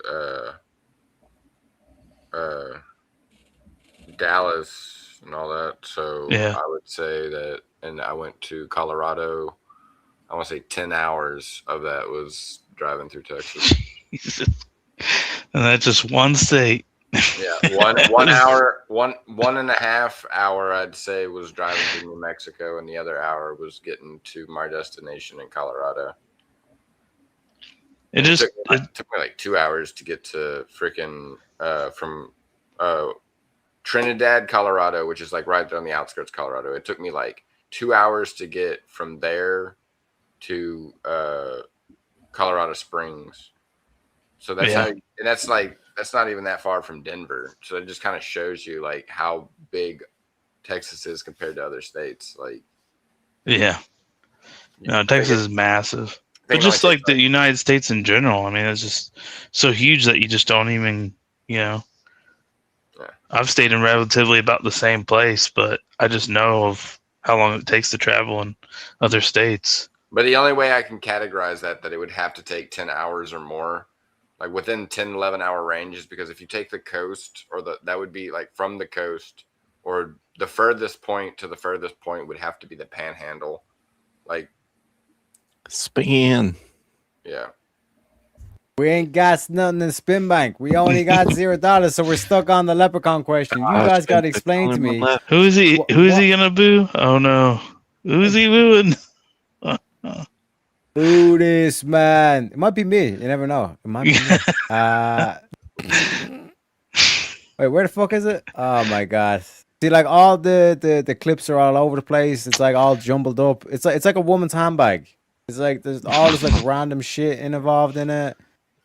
Dallas and all that. So Yeah. I would say that, and I went to Colorado. I want to say 10 hours of that was driving through Texas. And that's just one state. Yeah, one hour, one and a half hour, I'd say, was driving to New Mexico, and the other hour was getting to my destination in Colorado. It just took me like 2 hours to get to freaking from Trinidad, Colorado, which is like right on the outskirts of Colorado. It took me like 2 hours to get from there to Colorado Springs. So that's Yeah. how, and that's not even that far from Denver. So it just kind of shows you like how big Texas is compared to other states. Like, Yeah. No, Texas is massive. they But can just only like the United States in general, I mean, it's just so huge that you just don't even, I've stayed in relatively about the same place, but I just know of how long it takes to travel in other states. But the only way I can categorize that it would have to take 10 hours or more, like within 10, 11 hour range, is because if you take the coast, or that would be like from the coast, or the furthest point to the furthest point would have to be the Panhandle. Like, Span. yeah. We ain't got nothing in Spin Bank. We only got $0, so we're stuck on the leprechaun question. You guys got to explain to me. Who is he? Who is he gonna boo? Oh no, who's he booing? Boo this man. It might be me. You never know. It might be me. Wait, where the fuck is it? Oh my god. See, like all the clips are all over the place. It's like all jumbled up. It's like a woman's handbag. It's like there's all this like random shit involved in it.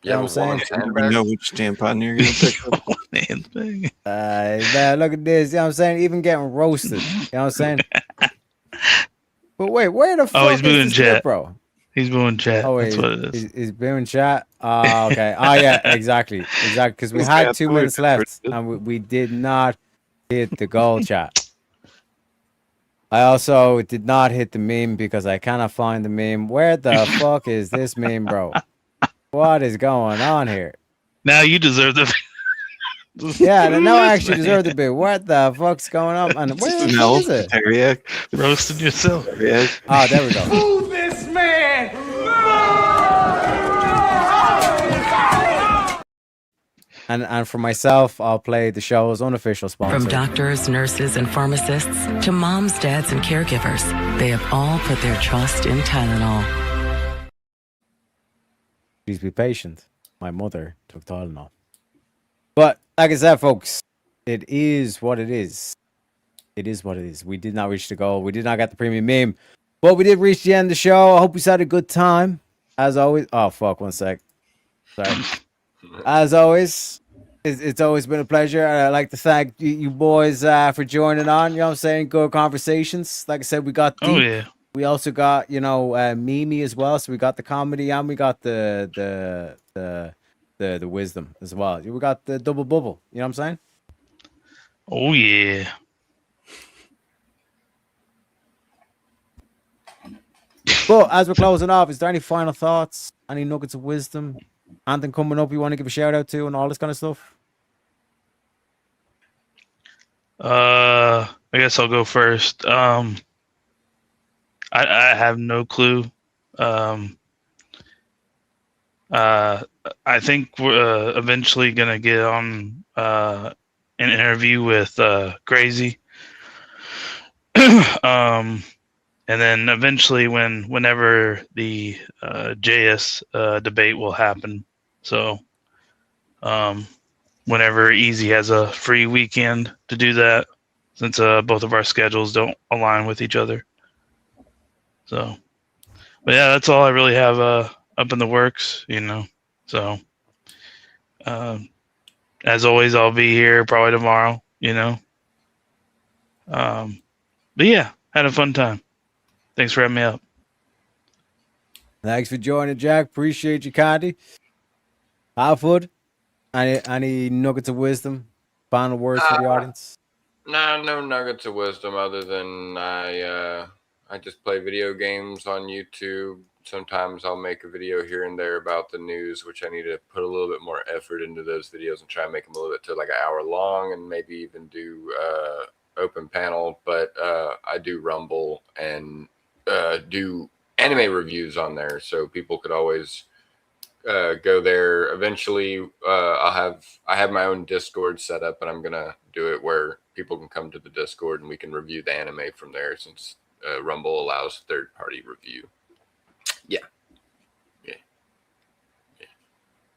You know what I'm saying? You know which tampon you're gonna pick up. Man, look at this. You know what I'm saying? Even getting roasted. You know what I'm saying? But wait, where the fuck he's is booing this clip, chat, bro? He's booing chat. Oh, wait, That's what it is. He's booing chat. Oh, okay. Oh, yeah, exactly. Because we had 2 minutes left and we did not hit the goal chat. I also did not hit the meme because I cannot find the meme. Where the fuck is this meme, bro? What is going on here? Now you deserve the. Yeah, now I actually deserve the bit. What the fuck's going on? And where the fuck is it? Teriyaki. Roasting yourself. Teriyaki. Oh, there we go. Move this man! And for myself, I'll play the show's unofficial sponsor. From doctors, nurses, and pharmacists to moms, dads, and caregivers, they have all put their trust in Tylenol. Please be patient. My mother took Tylenol. But like I said, folks, it is what it is. It is what it is. We did not reach the goal. We did not get the premium meme. But we did reach the end of the show. I hope you had a good time. As always. Oh, fuck. 1 sec. Sorry. As always, it's always been a pleasure. And I'd like to thank you boys for joining on. You know what I'm saying? Good conversations. Like I said, we got deep. Oh yeah. We also got, Mimi as well. So we got the comedy and we got the wisdom as well. We got the double bubble. You know what I'm saying? Oh yeah. But as we're closing off, is there any final thoughts? Any nuggets of wisdom? Anything coming up you want to give a shout out to and all this kind of stuff? I guess I'll go first. I have no clue. I think we're eventually gonna get on an interview with Crazy. And then eventually whenever the JS debate will happen. So whenever Easy has a free weekend to do that, since both of our schedules don't align with each other. So, but yeah, that's all I really have up in the works, So, as always, I'll be here probably tomorrow, But yeah, had a fun time. Thanks for having me up. Thanks for joining, Jack. Appreciate you, Candy. Alfred, any nuggets of wisdom? Final words for the audience? Nah, no nuggets of wisdom other than I just play video games on YouTube. Sometimes I'll make a video here and there about the news, which I need to put a little bit more effort into those videos and try and make them a little bit to like an hour long and maybe even do open panel. But I do Rumble and do anime reviews on there, so people could always go there. Eventually, I have my own Discord set up, and I'm gonna do it where people can come to the Discord and we can review the anime from there, since Rumble allows third-party review. Yeah.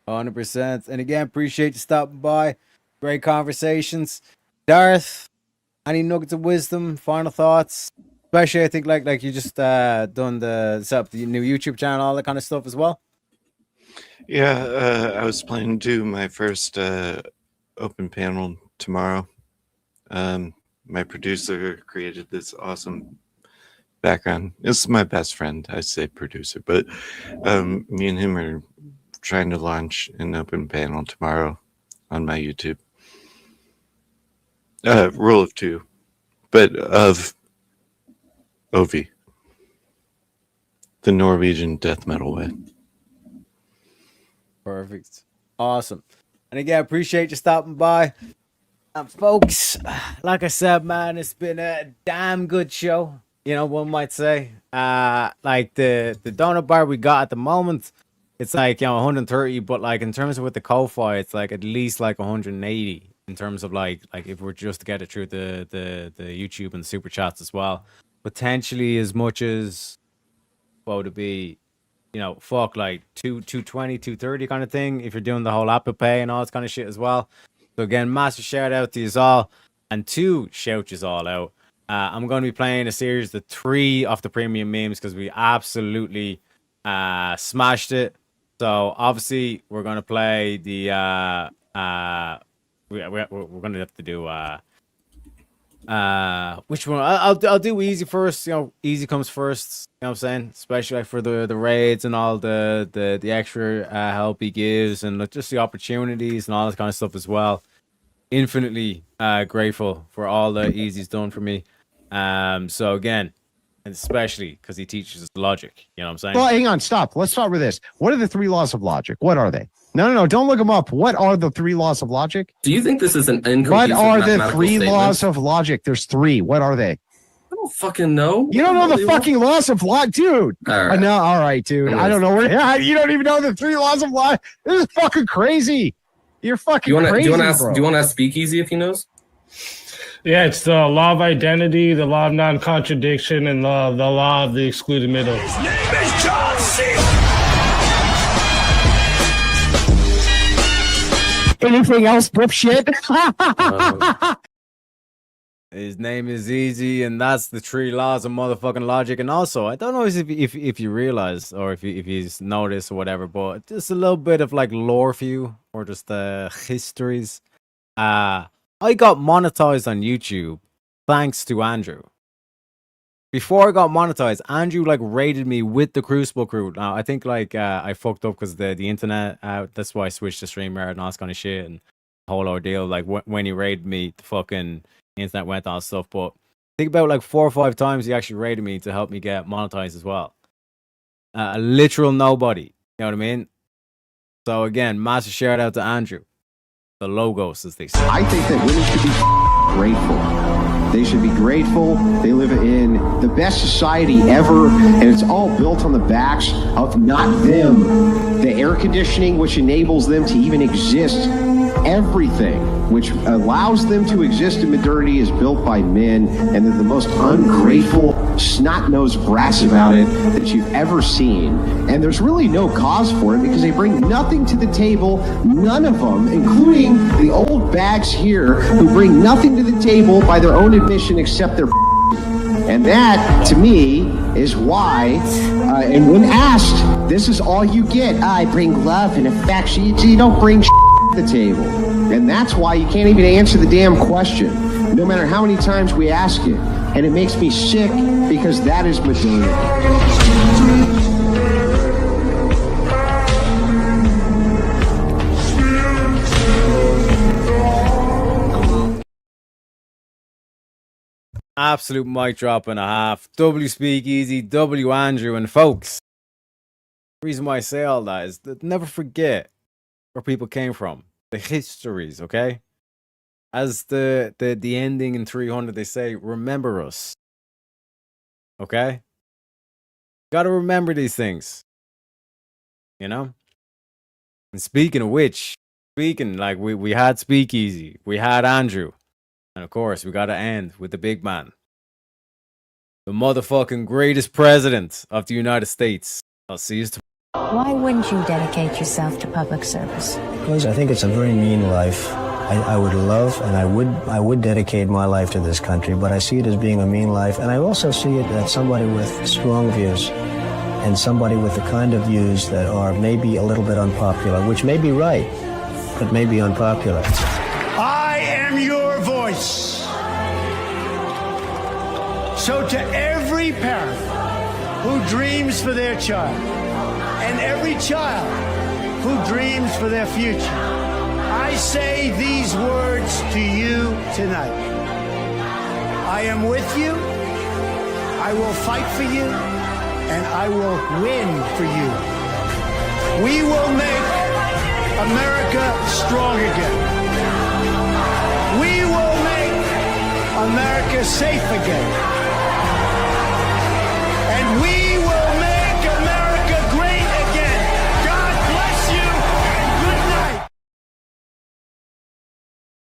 100%. And again, appreciate you stopping by. Great conversations. Darth, any nuggets of wisdom? Final thoughts? Especially, I think like you just done the set up the new YouTube channel, all that kind of stuff as well. Yeah, I was planning to do my first open panel tomorrow. My producer created this awesome background. This is my best friend. I say producer, but me and him are trying to launch an open panel tomorrow on my YouTube. Rule of two, but of Ovi, the Norwegian death metal way. Perfect. Awesome. And again, appreciate you stopping by. Folks, like I said, man, it's been a damn good show. You know, one might say. Like the donut bar we got at the moment, it's like, you know, 130, but like in terms of with the Ko-Fi, it's like at least like 180 in terms of like if we're just to get it through the YouTube and the super chats as well. Potentially as much as what would it be? You know, fuck, like 220, 230 kind of thing if you're doing the whole Apple Pay and all this kind of shit as well. So again, massive shout out to you all, and to shout you all out. I'm going to be playing a series of 3 of the premium memes because we absolutely smashed it. So obviously we're going to play the we're going to have to do which one? I'll do easy first. You know, easy comes first. You know what I'm saying? Especially like for the raids and all the extra help he gives and just the opportunities and all this kind of stuff as well. Infinitely grateful for all the easy's done for me. So again, and especially because he teaches us logic. You know what I'm saying? Well, hang on, stop. Let's start with this. What are the 3 laws of logic? What are they? No, don't look them up. What are the 3 laws of logic? Do you think this is an inconclusive What are the 3 statement? laws of logic? There's 3. What are they? I don't fucking know. You don't know the fucking laws of logic, dude. All right. No, all right, dude. Anyways. I don't know where. You don't even know the 3 laws of logic. This is fucking crazy. You're fucking crazy, do you bro. want to ask Speakeasy if he knows? Yeah, it's the law of identity, the law of non-contradiction, and the law of the excluded middle. His name is John C. Anything else, dipshit? His name is Easy, and that's the 3 laws of motherfucking logic. And also, I don't know if you realize or if you notice or whatever, but just a little bit of like lore for you or just the histories. I got monetized on YouTube thanks to Andrew. Before I got monetized, Andrew like raided me with the Crucible crew. Now I think like I fucked up because the internet. That's why I switched to StreamYard and all this kind of shit and the whole ordeal. Like when he raided me, the fucking internet went on stuff. But think about like 4 or 5 times he actually raided me to help me get monetized as well. A literal nobody. You know what I mean? So again, massive shout out to Andrew. The logos, as they say. I think that women should be grateful. They should be grateful. They live in the best society ever, and it's all built on the backs of not them. The air conditioning, which enables them to even exist. Everything which allows them to exist in modernity is built by men, and they're the most ungrateful, snot-nosed brats about it that you've ever seen. And there's really no cause for it because they bring nothing to the table, none of them, including the old bags here who bring nothing to the table by their own admission except their and that, to me, is why, and when asked, this is all you get. I bring love and affection. You don't bring to the table. And that's why you can't even answer the damn question, no matter how many times we ask it. And it makes me sick because that is modernity. Absolute mic drop and a half. W Speakeasy, W Andrew, and folks. The reason why I say all that is that never forget where people came from. The histories, okay? As the ending in 300, they say, remember us. Okay? Gotta remember these things. You know? And speaking of which, like we had Speakeasy, we had Andrew. And of course, we gotta end with the big man. The motherfucking greatest president of the United States. I'll see you tomorrow. Why wouldn't you dedicate yourself to public service? Because I think it's a very mean life. I would love and I would dedicate my life to this country, but I see it as being a mean life, and I also see it as somebody with strong views. and somebody with the kind of views that are maybe a little bit unpopular, which may be right, but may be unpopular. I am your voice. So to every parent who dreams for their child, and every child who dreams for their future, I say these words to you tonight. I am with you, I will fight for you, and I will win for you. We will make America strong again. We will make America safe again.